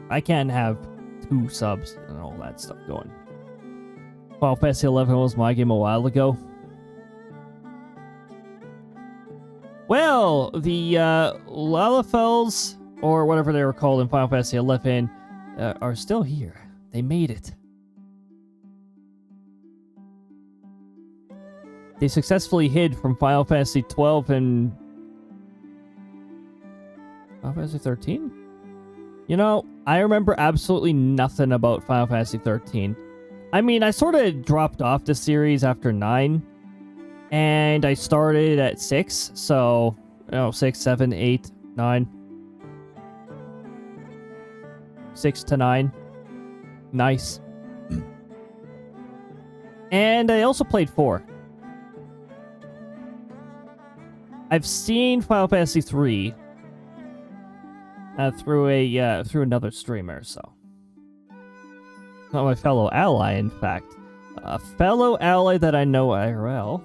I can't have 2 subs and all that stuff going. Final Fantasy XI was my game a while ago. Well, the Lalafels, or whatever they were called in Final Fantasy XI, are still here. They made it. They successfully hid from Final Fantasy XII and Final Fantasy 13? You know, I remember absolutely nothing about Final Fantasy 13. I mean, I sort of dropped off the series after 9, and I started at 6, so, 6, 7, 8, 9. 6 to 9. Nice. And I also played 4. I've seen Final Fantasy 3 through another streamer, so. Not my fellow ally, in fact. A fellow ally that I know IRL.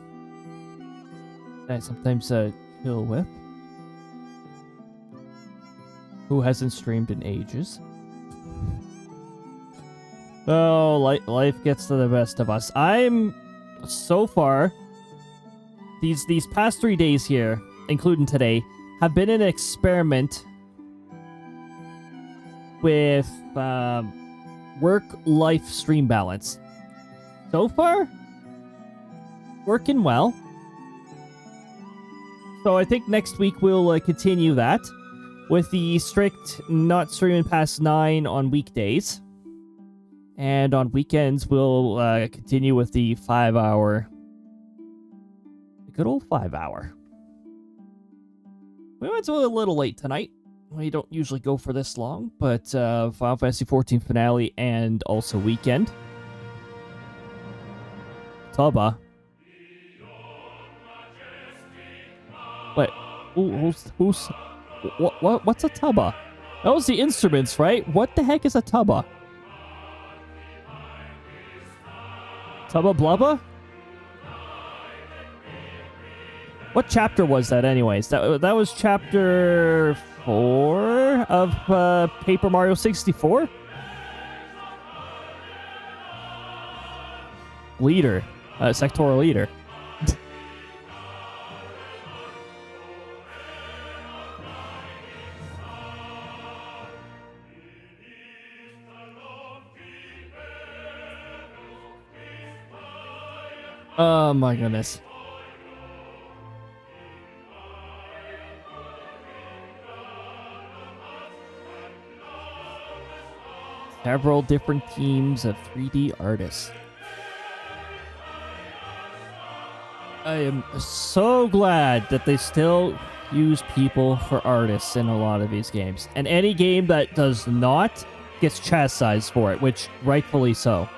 That I sometimes chill with. Who hasn't streamed in ages. Oh, life gets to the best of us. I'm, so far, these past 3 days here, including today, have been an experiment with work-life stream balance. So far, working well. So I think next week we'll continue that with the strict not streaming past 9 on weekdays. And on weekends, we'll continue with the 5-hour. The good old 5-hour. We went a little late tonight. We don't usually go for this long, but Final Fantasy XIV finale and also weekend. Tubba. Wait, what's a tubba? That was the instruments, right? What the heck is a tubba? Tubba Blubba? What chapter was that anyways? That was chapter 4 of Paper Mario 64? Leader. Sectoral leader. Oh my goodness. Several different teams of 3D artists. I am so glad that they still use people for artists in a lot of these games. And any game that does not gets chastised for it, which rightfully so.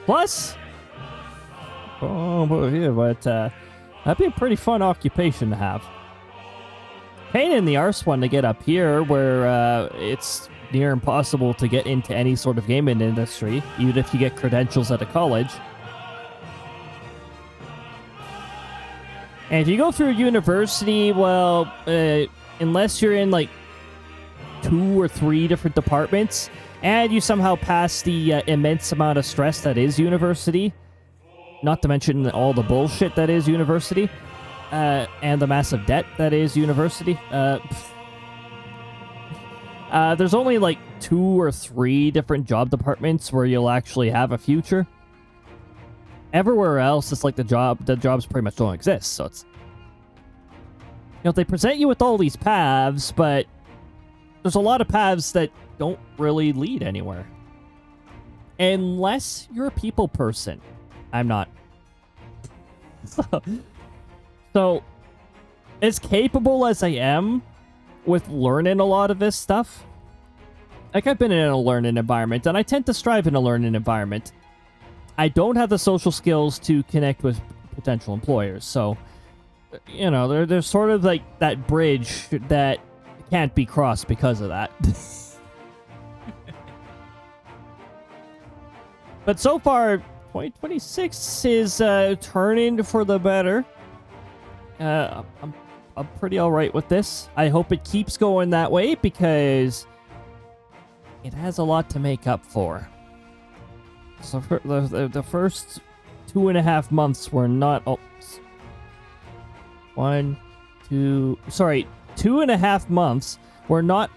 Plus, that'd be a pretty fun occupation to have. Pain in the arse one to get up here, where it's near impossible to get into any sort of gaming industry, even if you get credentials at a college. And if you go through university, well, unless you're in like 2 or 3 different departments, and you somehow pass the immense amount of stress that is university, not to mention all the bullshit that is university, and the massive debt that is university, there's only like 2 or 3 different job departments where you'll actually have a future. Everywhere else, it's like the jobs pretty much don't exist, so it's... You know, they present you with all these paths, but there's a lot of paths that don't really lead anywhere. Unless you're a people person. I'm not. So, as capable as I am with learning a lot of this stuff, like I've been in a learning environment, and I tend to strive in a learning environment. I don't have the social skills to connect with potential employers, so, you know, there's sort of like that bridge that can't be crossed because of that. But so far, 2026 is turning for the better. I'm pretty alright with this. I hope it keeps going that way because it has a lot to make up for. So for the first 2.5 months were not... Oh, 2.5 months were not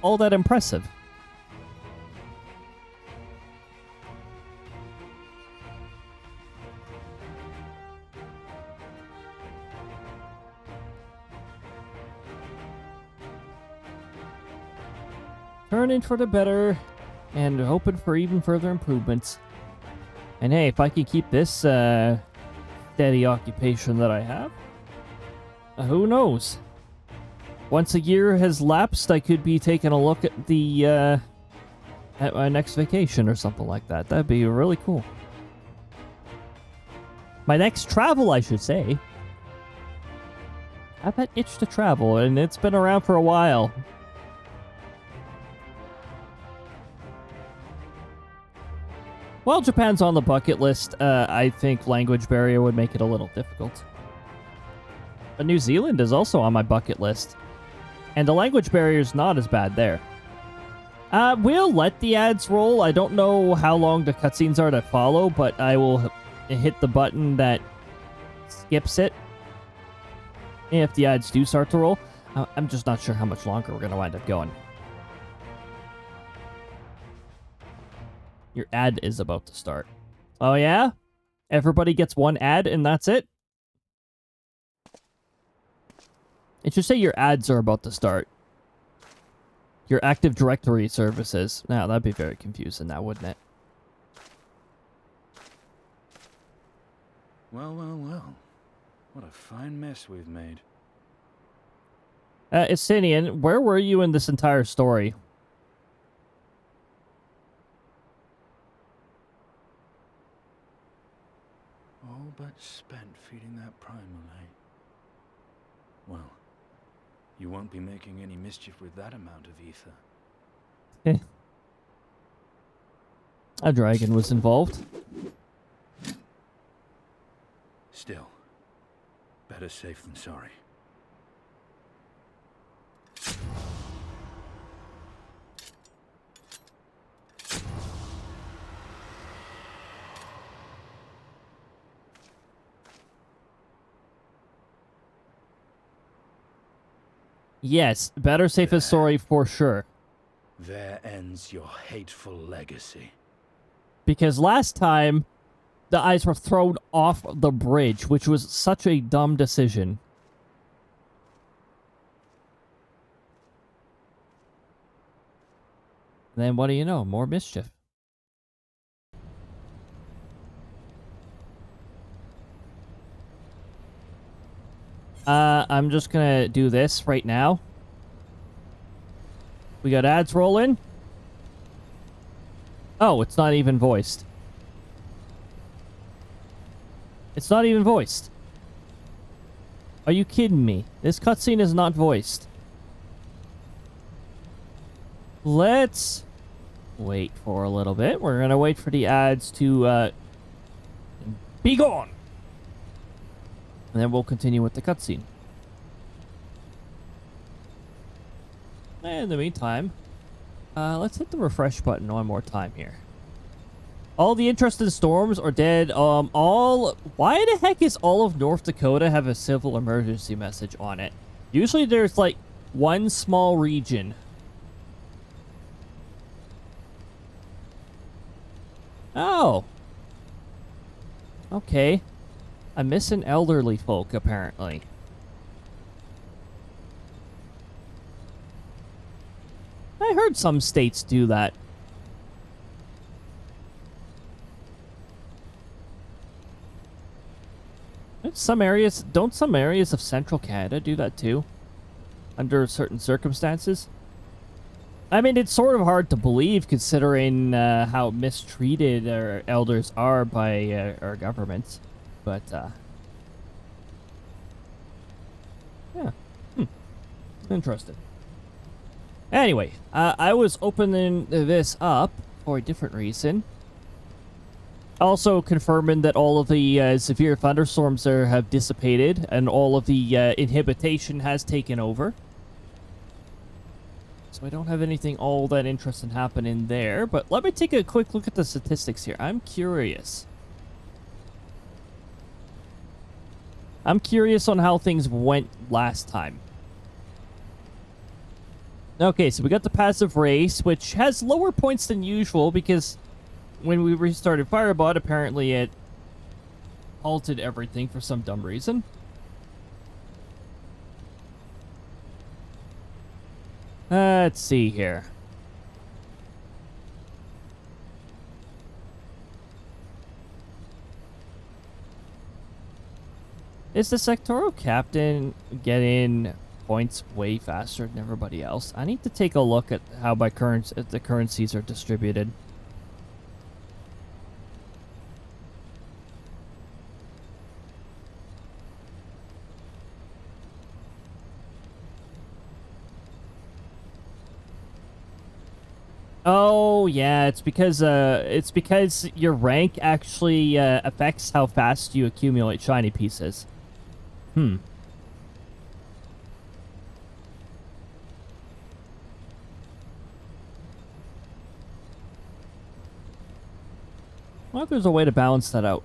all that impressive. Turning for the better and hoping for even further improvements. And hey, if I can keep this steady occupation that I have, who knows? Once a year has lapsed, I could be taking a look at the at my next vacation or something like that. That'd be really cool. My next travel, I should say. I have that itch to travel, and it's been around for a while. Well, Japan's on the bucket list. I think language barrier would make it a little difficult. But New Zealand is also on my bucket list. And the language barrier is not as bad there. We'll let the ads roll. I don't know how long the cutscenes are to follow, but I will hit the button that skips it if the ads do start to roll. I'm just not sure how much longer we're going to wind up going. Your ad is about to start. Oh yeah? Everybody gets one ad and that's it? It should say your ads are about to start. Your Active Directory services. Now, that'd be very confusing now, wouldn't it? Well, well, well. What a fine mess we've made. Istinian, where were you in this entire story? All but spent feeding that primal, eh? Well, you won't be making any mischief with that amount of ether. A dragon was involved. Still, better safe than sorry. Yes, better safe than sorry for sure. There ends your hateful legacy. Because last time, the eyes were thrown off the bridge, which was such a dumb decision. Then what do you know? More mischief. I'm just gonna do this right now. We got ads rolling. Oh, it's not even voiced. It's not even voiced. Are you kidding me? This cutscene is not voiced. Let's wait for a little bit. We're gonna wait for the ads to be gone. And then we'll continue with the cutscene. And in the meantime, let's hit the refresh button one more time here. All the interested storms are dead. Why the heck is all of North Dakota have a civil emergency message on it? Usually there's like one small region. Oh. Okay. I'm missing elderly folk, apparently. I heard some states do that. Some areas, don't some areas of central Canada do that too? Under certain circumstances? I mean, it's sort of hard to believe considering how mistreated our elders are by our governments. But, yeah. Interesting. Anyway, I was opening this up for a different reason. Also confirming that all of the severe thunderstorms there have dissipated and all of the inhibition has taken over. So I don't have anything all that interesting happening there, but let me take a quick look at the statistics here. I'm curious. I'm curious on how things went last time. Okay, so we got the passive race, which has lower points than usual because when we restarted Firebot, apparently it halted everything for some dumb reason. Let's see here. Is the sectoral captain getting points way faster than everybody else? I need to take a look at how the currencies are distributed. Oh, yeah, it's because your rank actually affects how fast you accumulate shiny pieces. Well, there's a way to balance that out.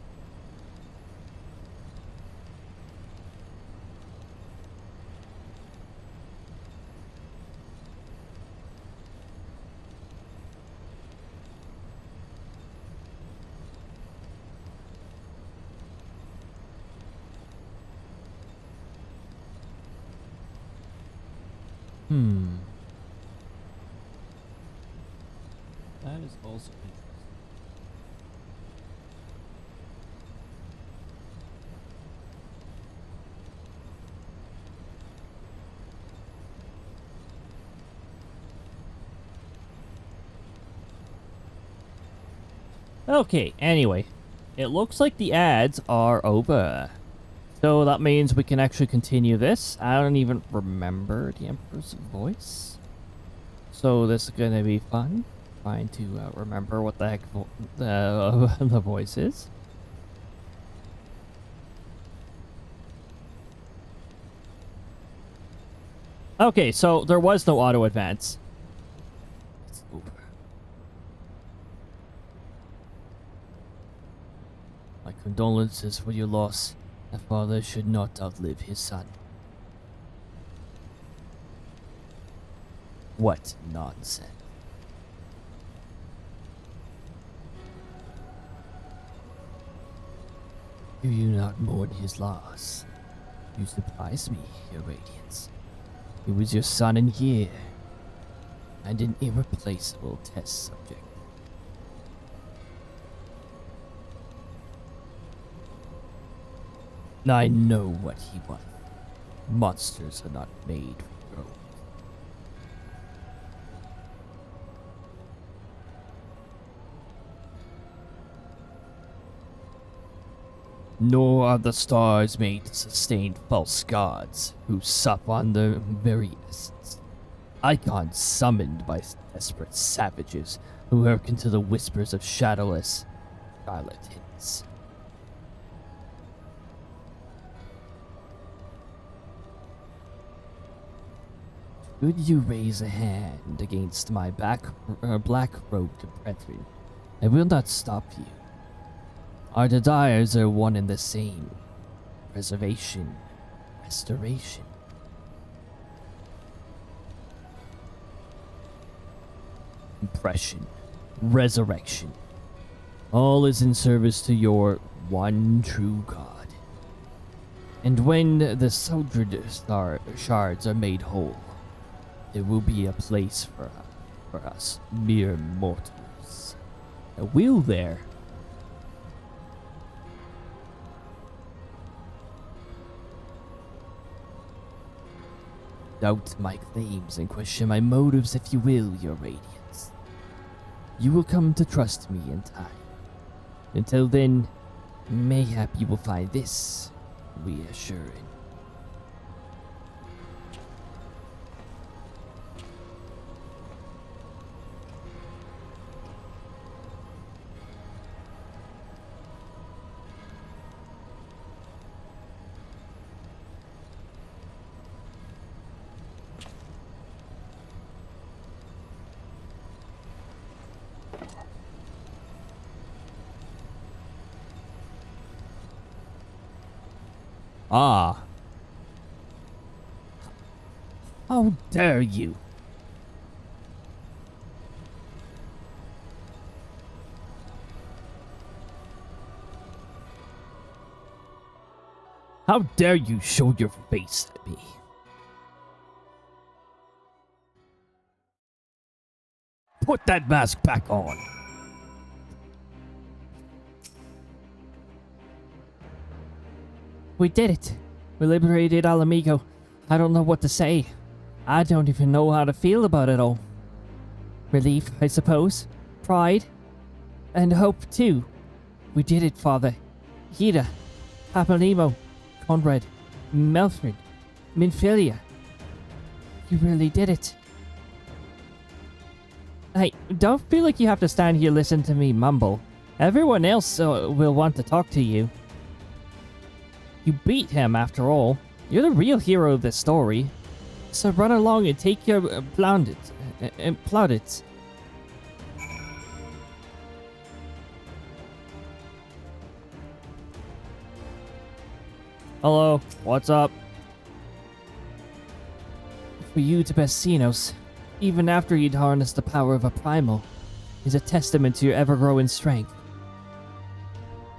That is also interesting. Okay, anyway. It looks like the ads are over. So that means we can actually continue this. I don't even remember the Emperor's voice. So this is going to be fun. Trying to remember what the heck the voice is. Okay, so there was no auto advance. It's over. My condolences for your loss. A father should not outlive his son. What nonsense. Do you not mourn his loss? You surprise me, your radiance. He was your son in year, and an irreplaceable test subject. I know what he was. Monsters are not made for growth. Nor are the stars made to sustain false gods who sup on their very essence. Icons summoned by desperate savages who hearken to the whispers of shadowless charlatans. Should you raise a hand against my black-robed brethren, I will not stop you. Our desires are one and the same. Preservation, restoration. Impression, resurrection. All is in service to your one true God. And when the SLdr shards are made whole, there will be a place for us mere mortals. Will there? Doubt my claims and question my motives if you will, your radiance. You will come to trust me in time. Until then, mayhap you will find this reassuring. Ah. How dare you? How dare you show your face at me? Put that mask back on. We did it. We liberated Alamigo. I don't know what to say. I don't even know how to feel about it all. Relief, I suppose. Pride. And hope, too. We did it, Father. Hida. Papanemo. Conrad. Melfred. Minfilia. You really did it. Hey, don't feel like you have to stand here listen to me mumble. Everyone else will want to talk to you. You beat him, after all. You're the real hero of this story. So run along and take your plaudits. Hello, what's up? For you to best Xenos, even after you'd harnessed the power of a primal, is a testament to your ever-growing strength.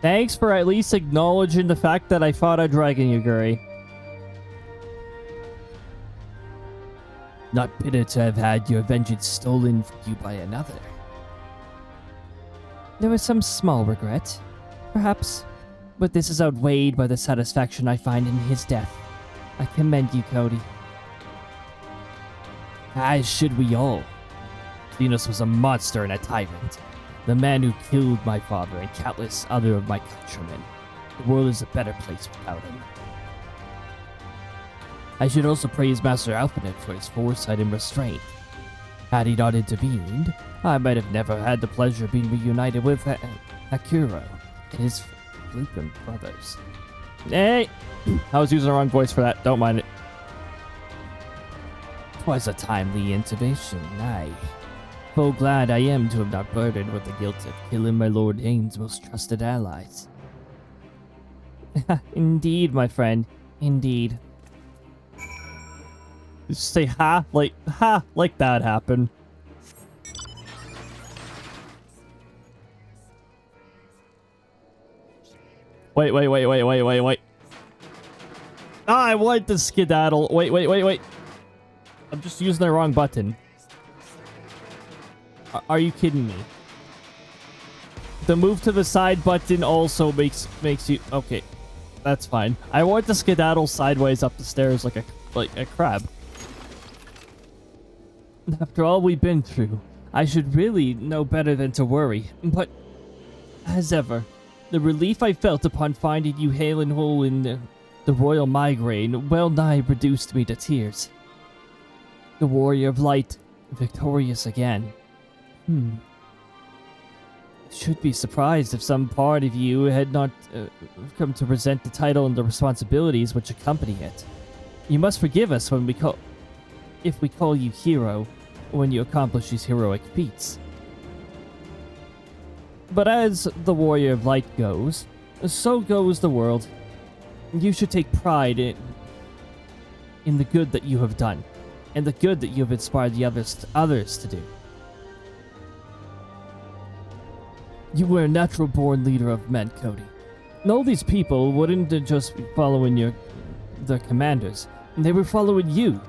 Thanks for at least acknowledging the fact that I fought a dragon, Yuguri. Not bitter to have had your vengeance stolen from you by another. There was some small regret, perhaps, but this is outweighed by the satisfaction I find in his death. I commend you, Cody. As should we all. Xenos was a monster and a tyrant. The man who killed my father and countless other of my countrymen. The world is a better place without him. I should also praise Master Alphanet for his foresight and restraint. Had he not intervened, I might have never had the pleasure of being reunited with Akuro and his flippant brothers. Hey! I was using the wrong voice for that, don't mind it. 'Twas a timely intervention, aye. Full glad I am to have not burdened with the guilt of killing my Lord Hain's most trusted allies. Indeed, my friend. Indeed. Just say ha like that happened. Wait. Ah, I wanted to skedaddle. Wait. I'm just using the wrong button. Are you kidding me? The move to the side button also makes you okay. That's fine. I want to skedaddle sideways up the stairs like a crab. After all we've been through, I should really know better than to worry. But, as ever, The relief I felt upon finding you hale and whole in the royal migraine well nigh reduced me to tears. The warrior of light, victorious again. Should be surprised if some part of you had not come to resent the title and the responsibilities which accompany it. You must forgive us if we call you hero when you accomplish these heroic feats. But as the warrior of light goes, so goes the world. You should take pride in the good that you have done, and the good that you have inspired the others to do. You were a natural-born leader of men, Cody. And all these people wouldn't just be following their commanders. They were following you.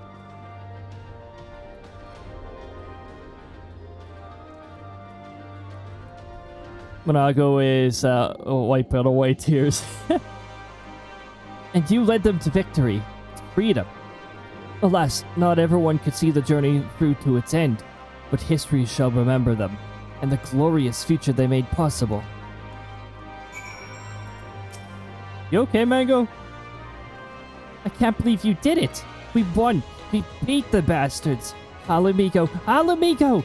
Monago is wiping away tears. And you led them to victory, to freedom. Alas, not everyone could see the journey through to its end, but history shall remember them, and the glorious future they made possible. You okay, Mango? I can't believe you did it! We won! We beat the bastards! Alamigo! Alamigo!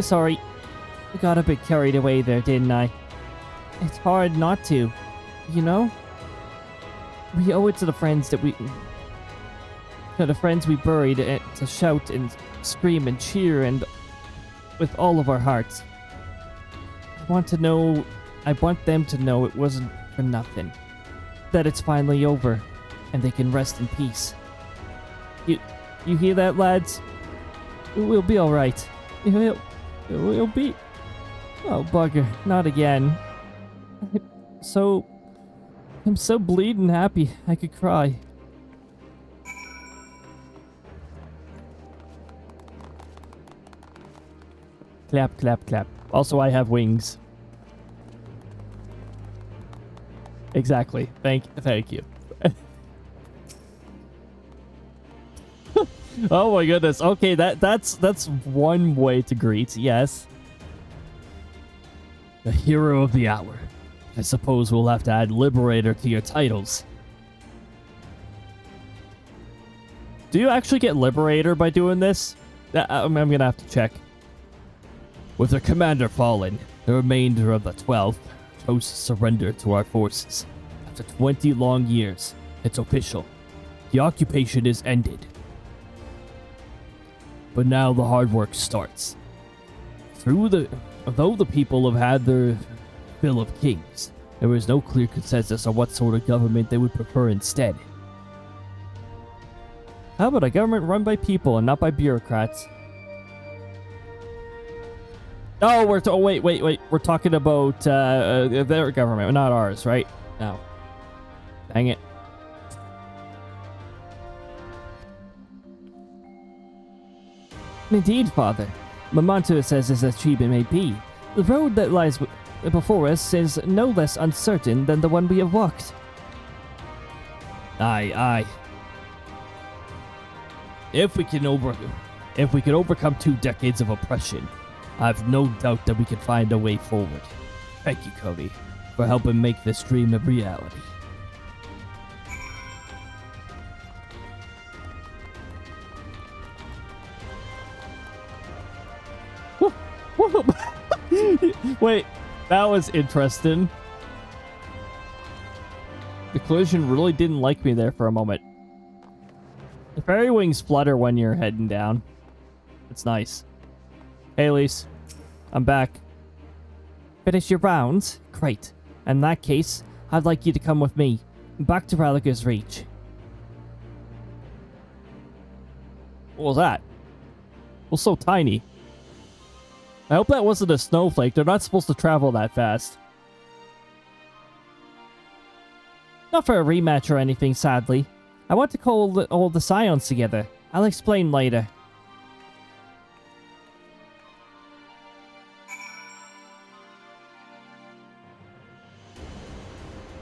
Sorry. I got a bit carried away there, didn't I? It's hard not to, you know? We owe it to the friends that we buried to shout and scream and cheer and with all of our hearts. I want them to know it wasn't for nothing. That it's finally over and they can rest in peace. You hear that, lads? We'll be all right. We'll be. Oh, bugger. Not again. I'm so bleeding happy I could cry. Clap, clap, clap. Also, I have wings. Exactly. Thank you. Oh my goodness. Okay, that's one way to greet. Yes. The hero of the hour. I suppose we'll have to add Liberator to your titles. Do you actually get Liberator by doing this? I'm gonna have to check. With their commander fallen, the remainder of the 12th chose to surrender to our forces. After 20 long years, it's official. The occupation is ended. But now the hard work starts. Though the people have had their fill of kings, there is no clear consensus on what sort of government they would prefer instead. How about a government run by people and not by bureaucrats? Oh, wait. We're talking about their government, not ours, right? No. Dang it. Indeed, Father. Mamantua says as achievement may be. The road that lies before us is no less uncertain than the one we have walked. Aye. If we can overcome 2 decades of oppression, I have no doubt that we can find a way forward. Thank you, Cody, for helping make this dream a reality. Wait, that was interesting. The collision really didn't like me there for a moment. The fairy wings flutter when you're heading down. It's nice. Hey, Lise. I'm back. Finish your rounds? Great. In that case, I'd like you to come with me. Back to Ralager's Reach. What was that? It was so tiny. I hope that wasn't a snowflake. They're not supposed to travel that fast. Not for a rematch or anything, sadly. I want to call all the Scions together. I'll explain later.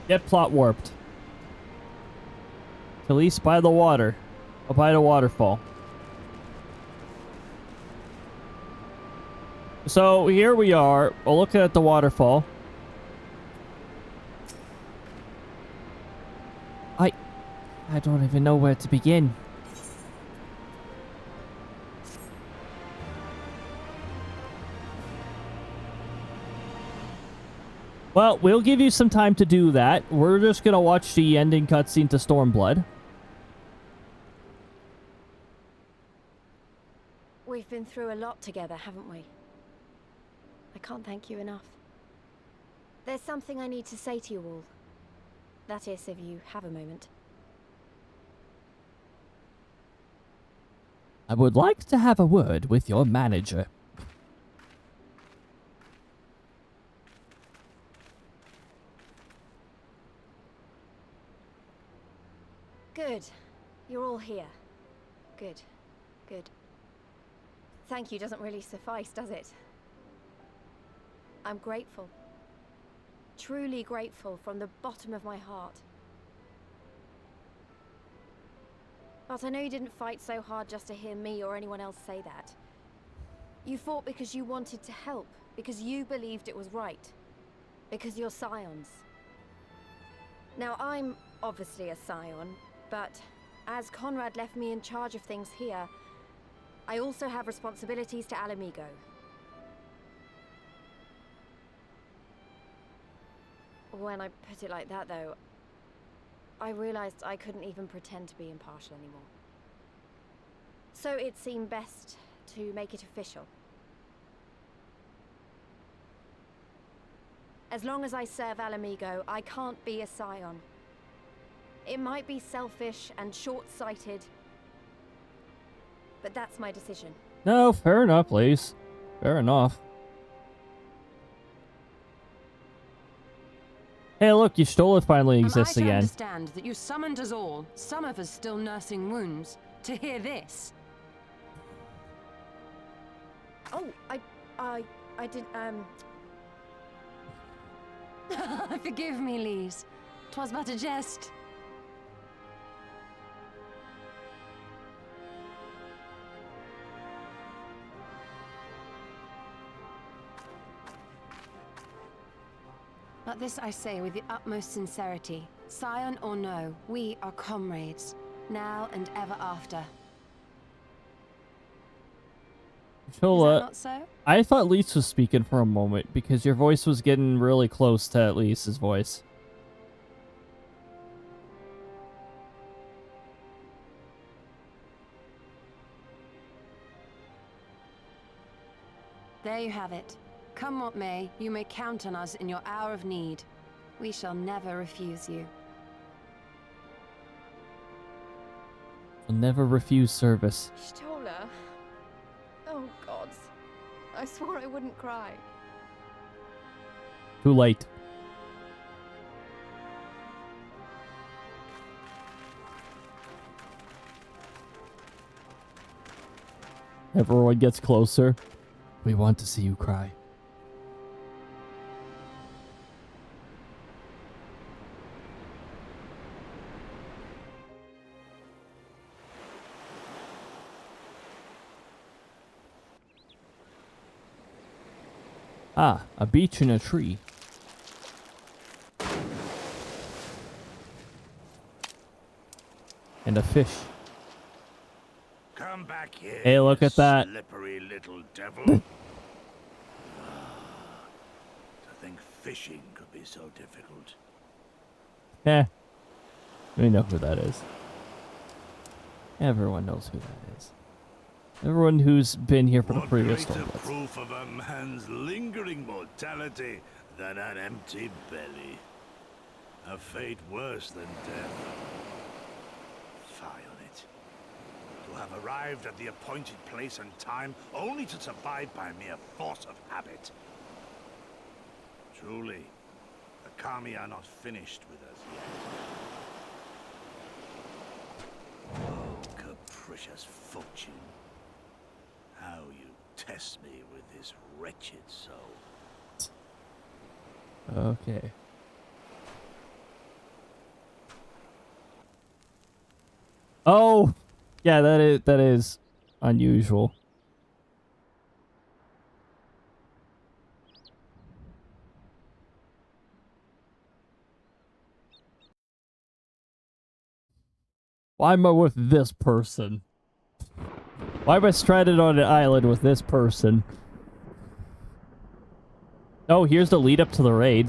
Get plot warped. Police by the water. Or by the waterfall. So here we are, we're looking at the waterfall. I don't even know where to begin. Well, we'll give you some time to do that. We're just gonna watch the ending cutscene to Stormblood. We've been through a lot together, haven't we? I can't thank you enough. There's something I need to say to you all. That is, if you have a moment. I would like to have a word with your manager. Good. You're all here. Good. Good. Thank you doesn't really suffice, does it? I'm grateful. Truly grateful from the bottom of my heart. But I know you didn't fight so hard just to hear me or anyone else say that. You fought because you wanted to help, because you believed it was right, because you're scions. Now, I'm obviously a scion, but as Conrad left me in charge of things here, I also have responsibilities to Alamigo. When I put it like that, though, I realized I couldn't even pretend to be impartial anymore. So it seemed best to make it official. As long as I serve Alamigo, I can't be a scion. It might be selfish and short-sighted, but that's my decision. No, fair enough, please. Fair enough. Hey, look, your Stola finally exists Am I to again. understand that you summoned us all, some of us still nursing wounds, to hear this? Oh, I didn't, Forgive me, Lise. 'Twas but a jest. But this I say with the utmost sincerity. Scion or no, we are comrades, now and ever after. Stola, not so? I thought Lise was speaking for a moment because your voice was getting really close to Lise's voice. There you have it. Come what may, you may count on us in your hour of need. We shall never refuse you. I'll never refuse service. Stola. Oh, gods. I swore I wouldn't cry. Too late. Everyone gets closer. We want to see you cry. Ah, a beach and a tree. And a fish. Come back here. Hey, look you at that. Slippery little devil. To think fishing could be so difficult. We know who that is. Everyone knows who that is. Everyone who's been here for the previous greater Stormbloods. proof of a man's lingering mortality than an empty belly. A fate worse than death. Fie on it. To have arrived at the appointed place and time only to survive by mere force of habit. Truly, the Kami are not finished with us yet. Oh, capricious fortune. How you test me with this wretched soul. Okay. Oh, yeah, that is unusual. Why am I with this person? Why am I stranded on an island with this person? Oh, here's the lead up to the raid.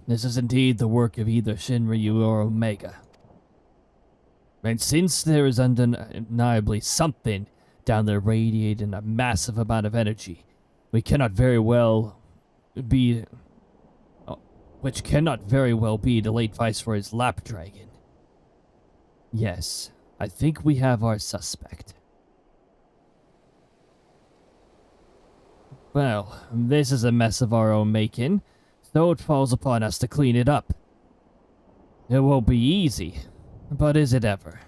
This is indeed the work of either Shinryu or Omega. And since there is undeniably something down there radiating a massive amount of energy, which cannot very well be the late Viceroy's lap dragon. Yes, I think we have our suspect. Well, this is a mess of our own making, so it falls upon us to clean it up. It won't be easy, but is it ever?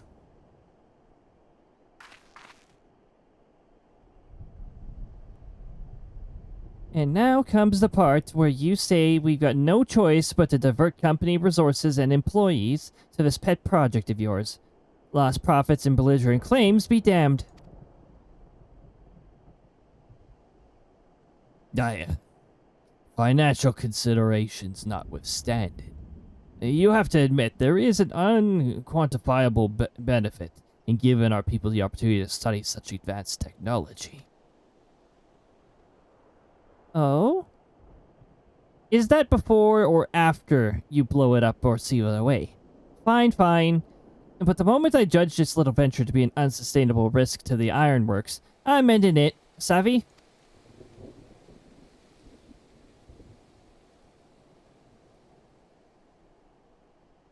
And now comes the part where you say we've got no choice but to divert company resources and employees to this pet project of yours. Lost profits and belligerent claims be damned. Financial considerations notwithstanding, you have to admit there is an unquantifiable benefit in giving our people the opportunity to study such advanced technology. Oh? Is that before or after you blow it up or seal it away? Fine, fine. But the moment I judge this little venture to be an unsustainable risk to the ironworks, I'm ending it. Savvy?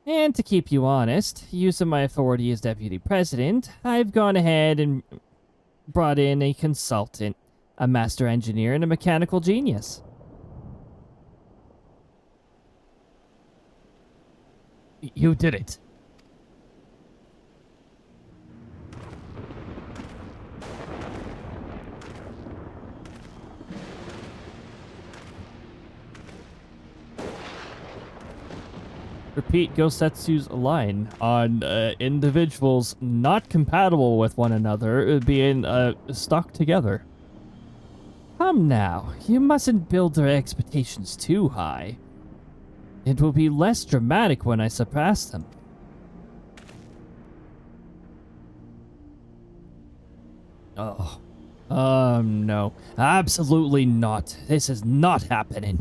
And to keep you honest, using my authority as deputy president, I've gone ahead and brought in a consultant, a master engineer, and a mechanical genius. You did it. Repeat Gosetsu's line on individuals not compatible with one another being stuck together. Come now, you mustn't build their expectations too high. It will be less dramatic when I surpass them. Oh. No. Absolutely not. This is not happening.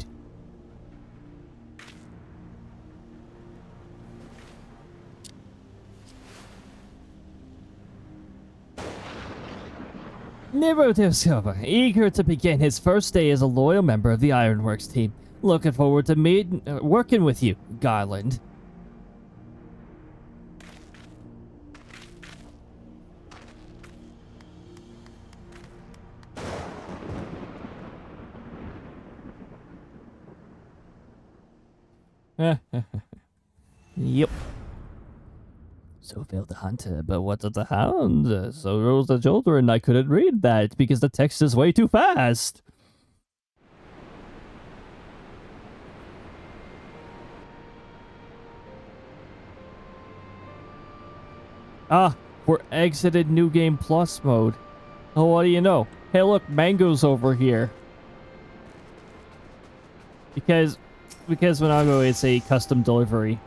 Nero del Silva, eager to begin his first day as a loyal member of the Ironworks team. Looking forward to working with you, Garland. Yep. So failed the hunter, but what of the hound? So rose the children. I couldn't read that because the text is way too fast. Ah, we're exited New Game Plus mode. Oh, what do you know? Hey, look, Mango's over here. Because Monago is a custom delivery.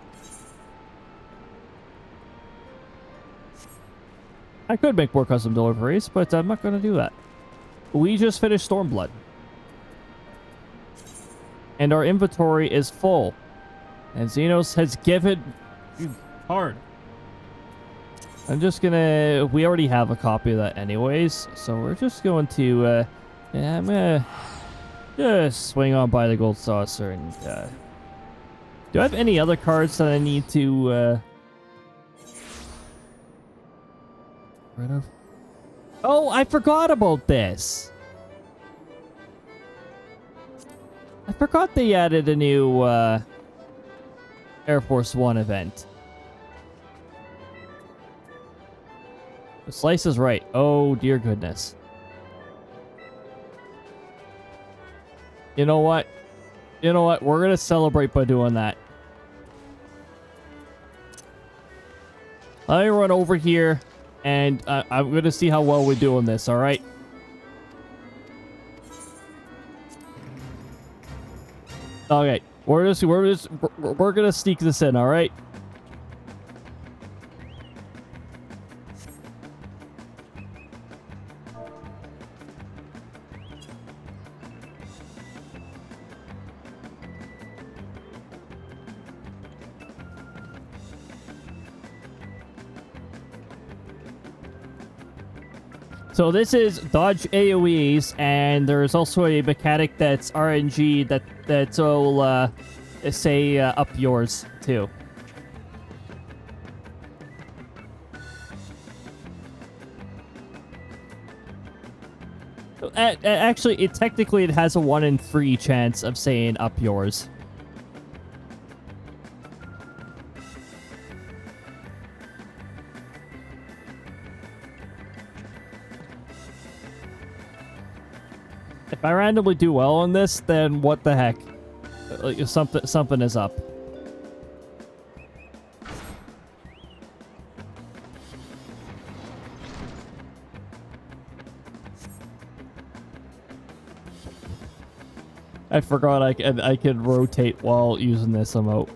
I could make more custom deliveries, but I'm not going to do that. We just finished Stormblood. And our inventory is full. And Xenos has given... hard. I'm just gonna... We already have a copy of that anyways, so we're just going to... yeah, I'm gonna... just swing on by the gold saucer and... do I have any other cards that I need to... rid of? Oh, I forgot about this. I forgot they added a new Air Force One event. The slice is right. Oh, dear goodness. You know what? You know what? We're going to celebrate by doing that. Let me run over here. And I'm going to see how well we do on this, alright? Okay, we're gonna sneak this in, alright? So this is dodge AoEs, and there's also a mechanic that's RNG that'll say up yours too. Actually, it has a 1 in 3 chance of saying up yours. If I randomly do well on this, then what the heck? Something is up. I forgot I can rotate while using this emote.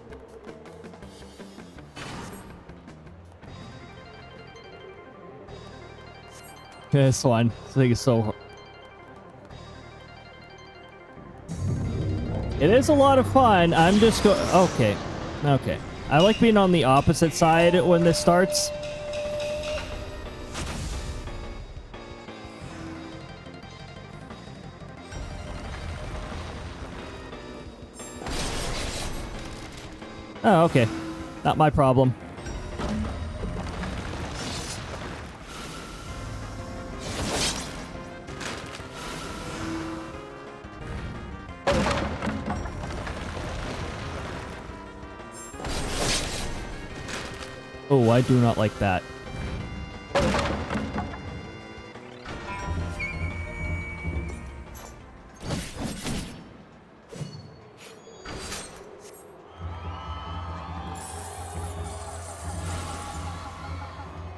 This one, I think it's so. It is a lot of fun. I'm just okay. Okay. I like being on the opposite side when this starts. Oh, okay. Not my problem. Oh, I do not like that.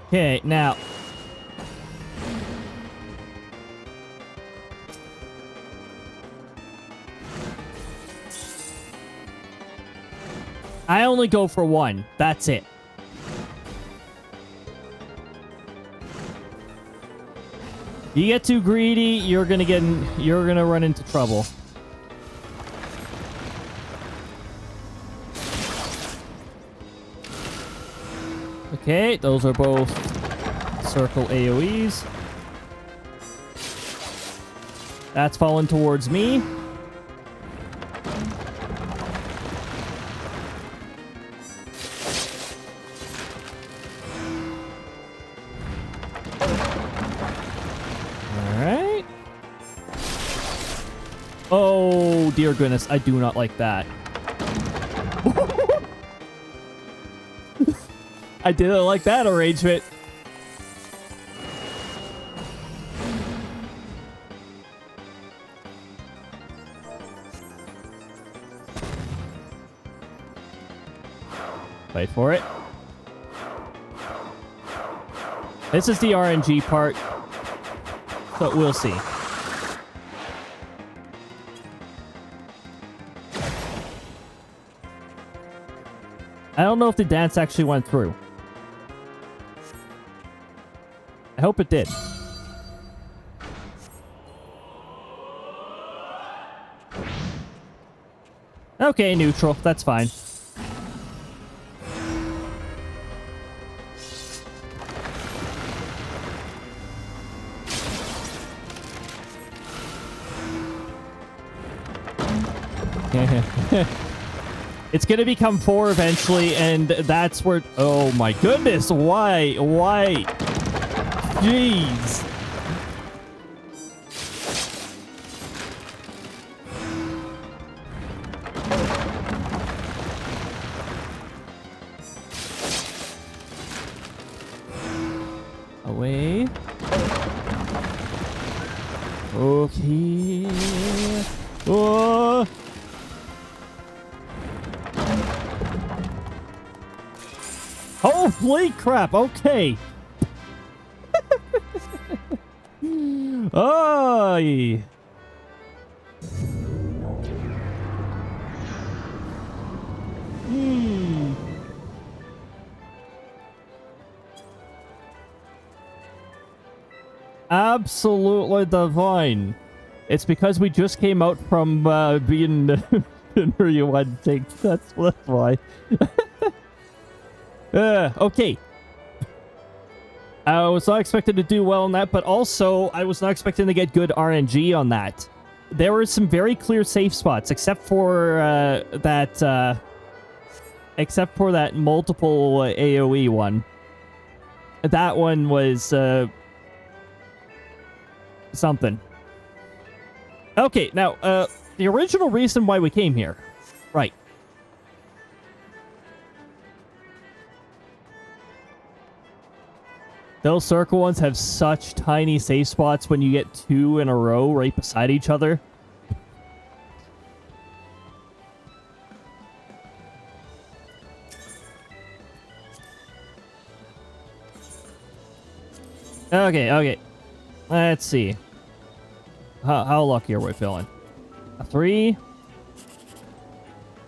Okay, now. I only go for 1. That's it. You get too greedy, you're gonna run into trouble. Okay, those are both circle AoEs. That's falling towards me. Alright. Oh, dear goodness, I do not like that. I didn't like that arrangement. Wait for it. This is the RNG part, but we'll see. I don't know if the dance actually went through. I hope it did. Okay, neutral. That's fine. It's gonna become 4 eventually, and that's where... Oh my goodness, why? Why? Jeez. Away. Okay. Oh. Holy crap, okay. Oh! Hmm. Absolutely divine. It's because we just came out from being where you want to take. That's why. Okay. I was not expecting to do well on that, but also I was not expecting to get good RNG on that. There were some very clear safe spots, except for that multiple AoE one. That one was something. Okay, now the original reason why we came here, right? Those circle ones have such tiny safe spots when you get two in a row right beside each other. Okay. Let's see. How lucky are we feeling? A 3?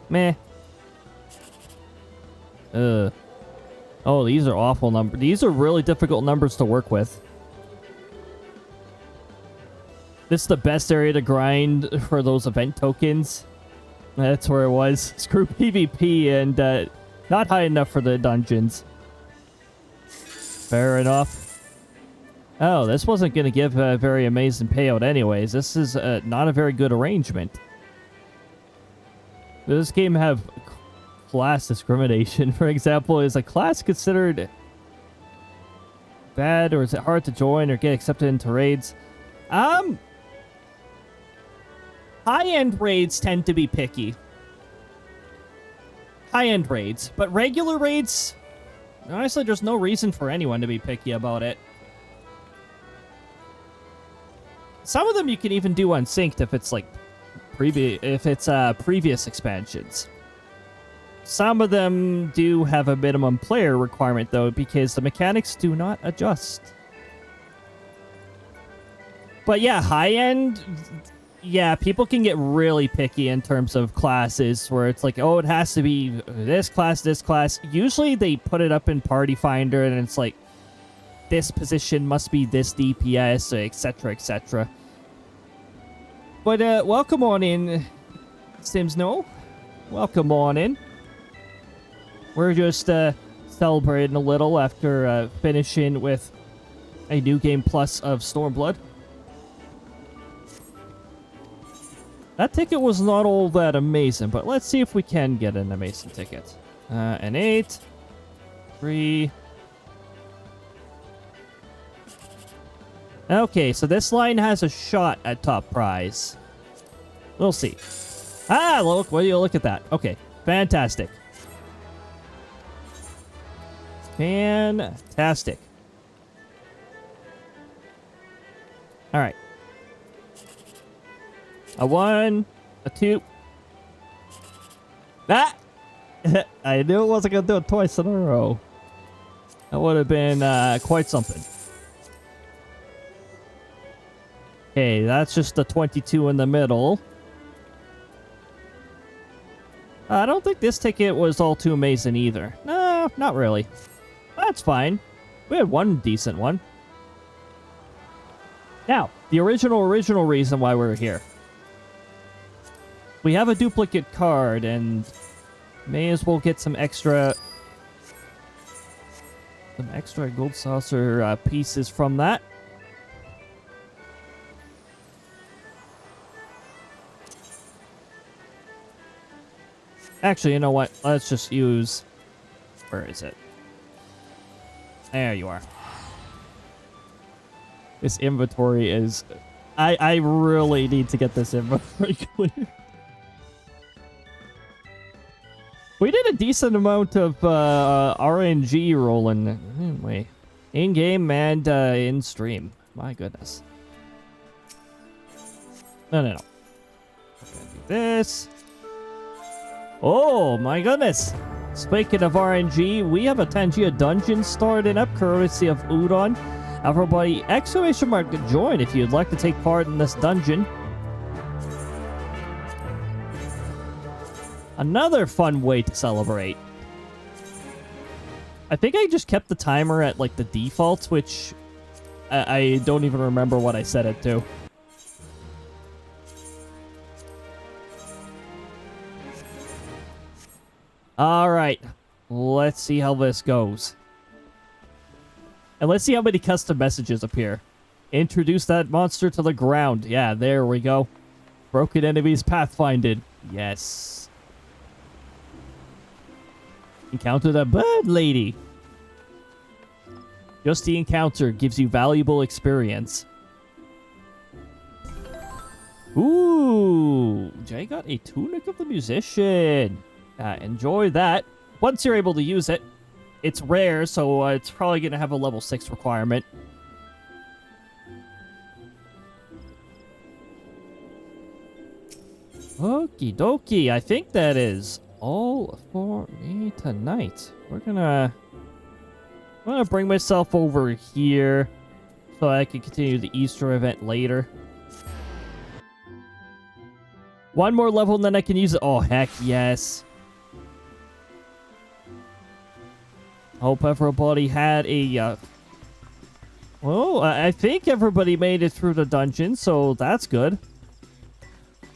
Meh. Oh, these are awful numbers. These are really difficult numbers to work with. This is the best area to grind for those event tokens. That's where it was. Screw PvP and not high enough for the dungeons. Fair enough. Oh, this wasn't going to give a very amazing payout anyways. This is not a very good arrangement. Does this game have class discrimination? For example, is a class considered bad, or is it hard to join or get accepted into raids? High-end raids tend to be picky. High-end raids. But regular raids, honestly, there's no reason for anyone to be picky about it. Some of them you can even do unsynced if it's like previous expansions. Some of them do have a minimum player requirement though, because the mechanics do not adjust. But yeah, high end, yeah, people can get really picky in terms of classes where it's like, oh, it has to be this class, this class. Usually they put it up in Party Finder and it's like, this position must be this DPS, etc., etc. But welcome on in, Sims No. Welcome on in. We're just celebrating a little after finishing with a new game plus of Stormblood. That ticket was not all that amazing, but let's see if we can get an amazing ticket. An 8, 3. Okay, so this line has a shot at top prize. We'll see. Ah, look, will you look at that? Okay, fantastic. Fantastic. All right. A 1, a 2. Ah! I knew it wasn't going to do it twice in a row. That would have been quite something. Okay, that's just the 22 in the middle. I don't think this ticket was all too amazing either. No, not really. That's fine. We had one decent one. Now, the original reason why we're here. We have a duplicate card and may as well get some extra gold saucer pieces from that. Actually, you know what? Let's just use... Where is it? There you are. This inventory is... I really need to get this inventory clear. We did a decent amount of RNG rolling. Anyway, in-game and in-stream. My goodness. No. We're gonna do this. Oh, my goodness. Speaking of RNG, we have a Tangia dungeon starting up courtesy of Udon. Everybody, exclamation mark join if you'd like to take part in this dungeon. Another fun way to celebrate. I think I just kept the timer at like the default, which I don't even remember what I set it to. Alright, let's see how this goes. And let's see how many custom messages appear. Introduce that monster to the ground. Yeah, there we go. Broken enemies pathfinded. Yes. Encounter the bird lady. Just the encounter gives you valuable experience. Ooh, Jay got a tunic of the musician. Enjoy that. Once you're able to use it, it's rare, so it's probably going to have a level 6 requirement. Okie dokie, I think that is all for me tonight. I'm gonna bring myself over here so I can continue the Easter event later. One more level and then I can use it. Oh, heck yes. Hope everybody had a, well, I think everybody made it through the dungeon, so that's good.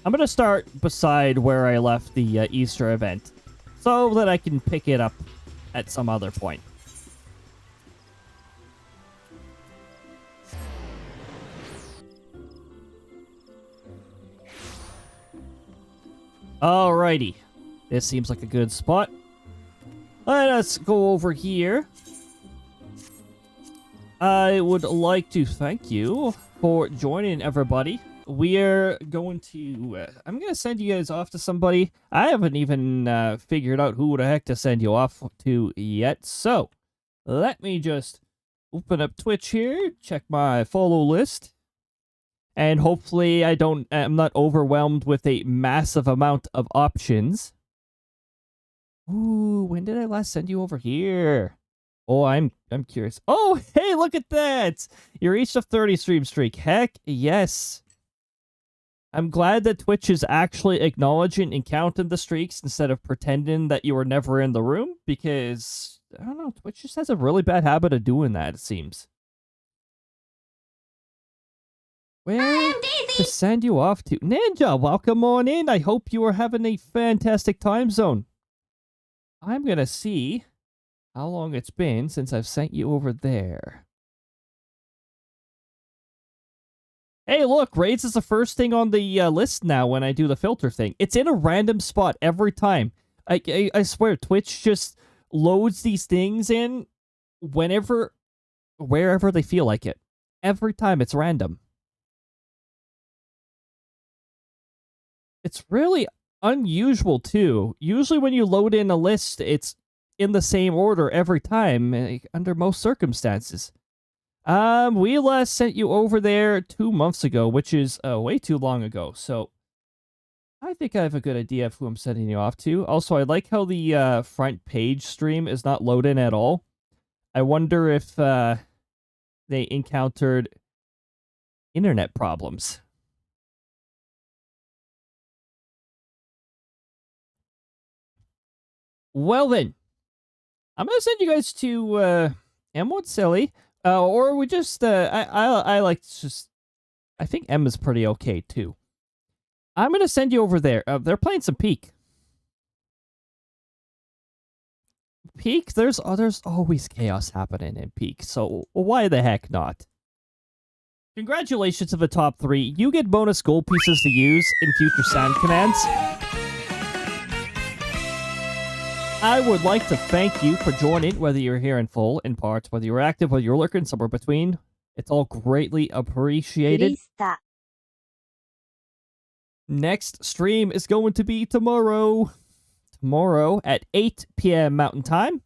I'm going to start beside where I left the Easter event, so that I can pick it up at some other point. Alrighty. This seems like a good spot. Let's go over here. I would like to thank you for joining, everybody. We're going to... I'm going to send you guys off to somebody. I haven't even figured out who the heck to send you off to yet. So, let me just open up Twitch here, check my follow list. And hopefully I'm not overwhelmed with a massive amount of options. Ooh, when did I last send you over here? Oh, I'm curious. Oh, hey, look at that! You reached a 30 stream streak. Heck yes. I'm glad that Twitch is actually acknowledging and counting the streaks instead of pretending that you were never in the room, because, I don't know, Twitch just has a really bad habit of doing that, it seems. Where to send you off to? Ninja, welcome on in. I hope you are having a fantastic time zone. I'm gonna see how long it's been since I've sent you over there. Hey, look, raids is the first thing on the list now when I do the filter thing. It's in a random spot every time. I swear, Twitch just loads these things in wherever they feel like it. Every time it's random. It's really unusual, too. Usually when you load in a list, it's in the same order every time, under most circumstances. We last sent you over there 2 months ago, which is way too long ago, so I think I have a good idea of who I'm sending you off to. Also, I like how the front page stream is not loading at all. I wonder if they encountered internet problems. Well then, I'm gonna send you guys to M What's Silly, or we just I like to just, I think M is pretty okay too. I'm gonna send you over there. They're playing some Peak. Peak, there's always chaos happening in Peak, so why the heck not? Congratulations to the top 3. You get bonus gold pieces to use in future sound commands. I would like to thank you for joining, whether you're here in full, in part, whether you're active, whether you're lurking, somewhere between. It's all greatly appreciated. Next stream is going to be tomorrow. Tomorrow at 8 p.m. Mountain Time.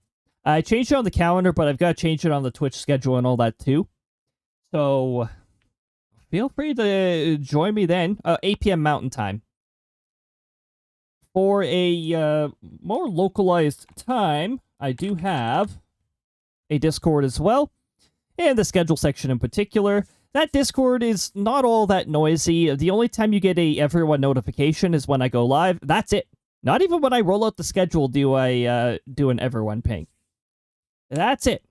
I changed it on the calendar, but I've got to change it on the Twitch schedule and all that too. So, feel free to join me then. 8 p.m. Mountain Time. For a more localized time, I do have a Discord as well. and the schedule section in particular. That Discord is not all that noisy. The only time you get a everyone notification is when I go live. That's it. Not even when I roll out the schedule do I do an everyone ping. That's it.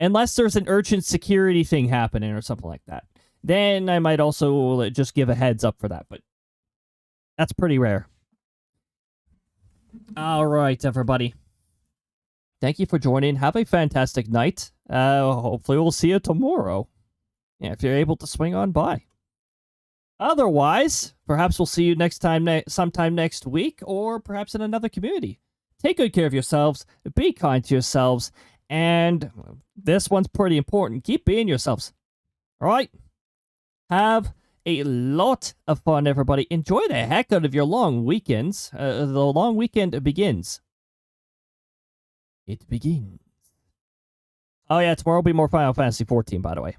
Unless there's an urgent security thing happening or something like that. Then I might also just give a heads up for that, but that's pretty rare. All right, everybody. Thank you for joining. Have a fantastic night. Hopefully we'll see you tomorrow. Yeah, if you're able to swing on by. Otherwise, perhaps we'll see you next time, sometime next week, or perhaps in another community. Take good care of yourselves. Be kind to yourselves. And this one's pretty important. Keep being yourselves. All right? Have a lot of fun, everybody. Enjoy the heck out of your long weekends. The long weekend begins. It begins. Oh, yeah, tomorrow will be more Final Fantasy 14, by the way.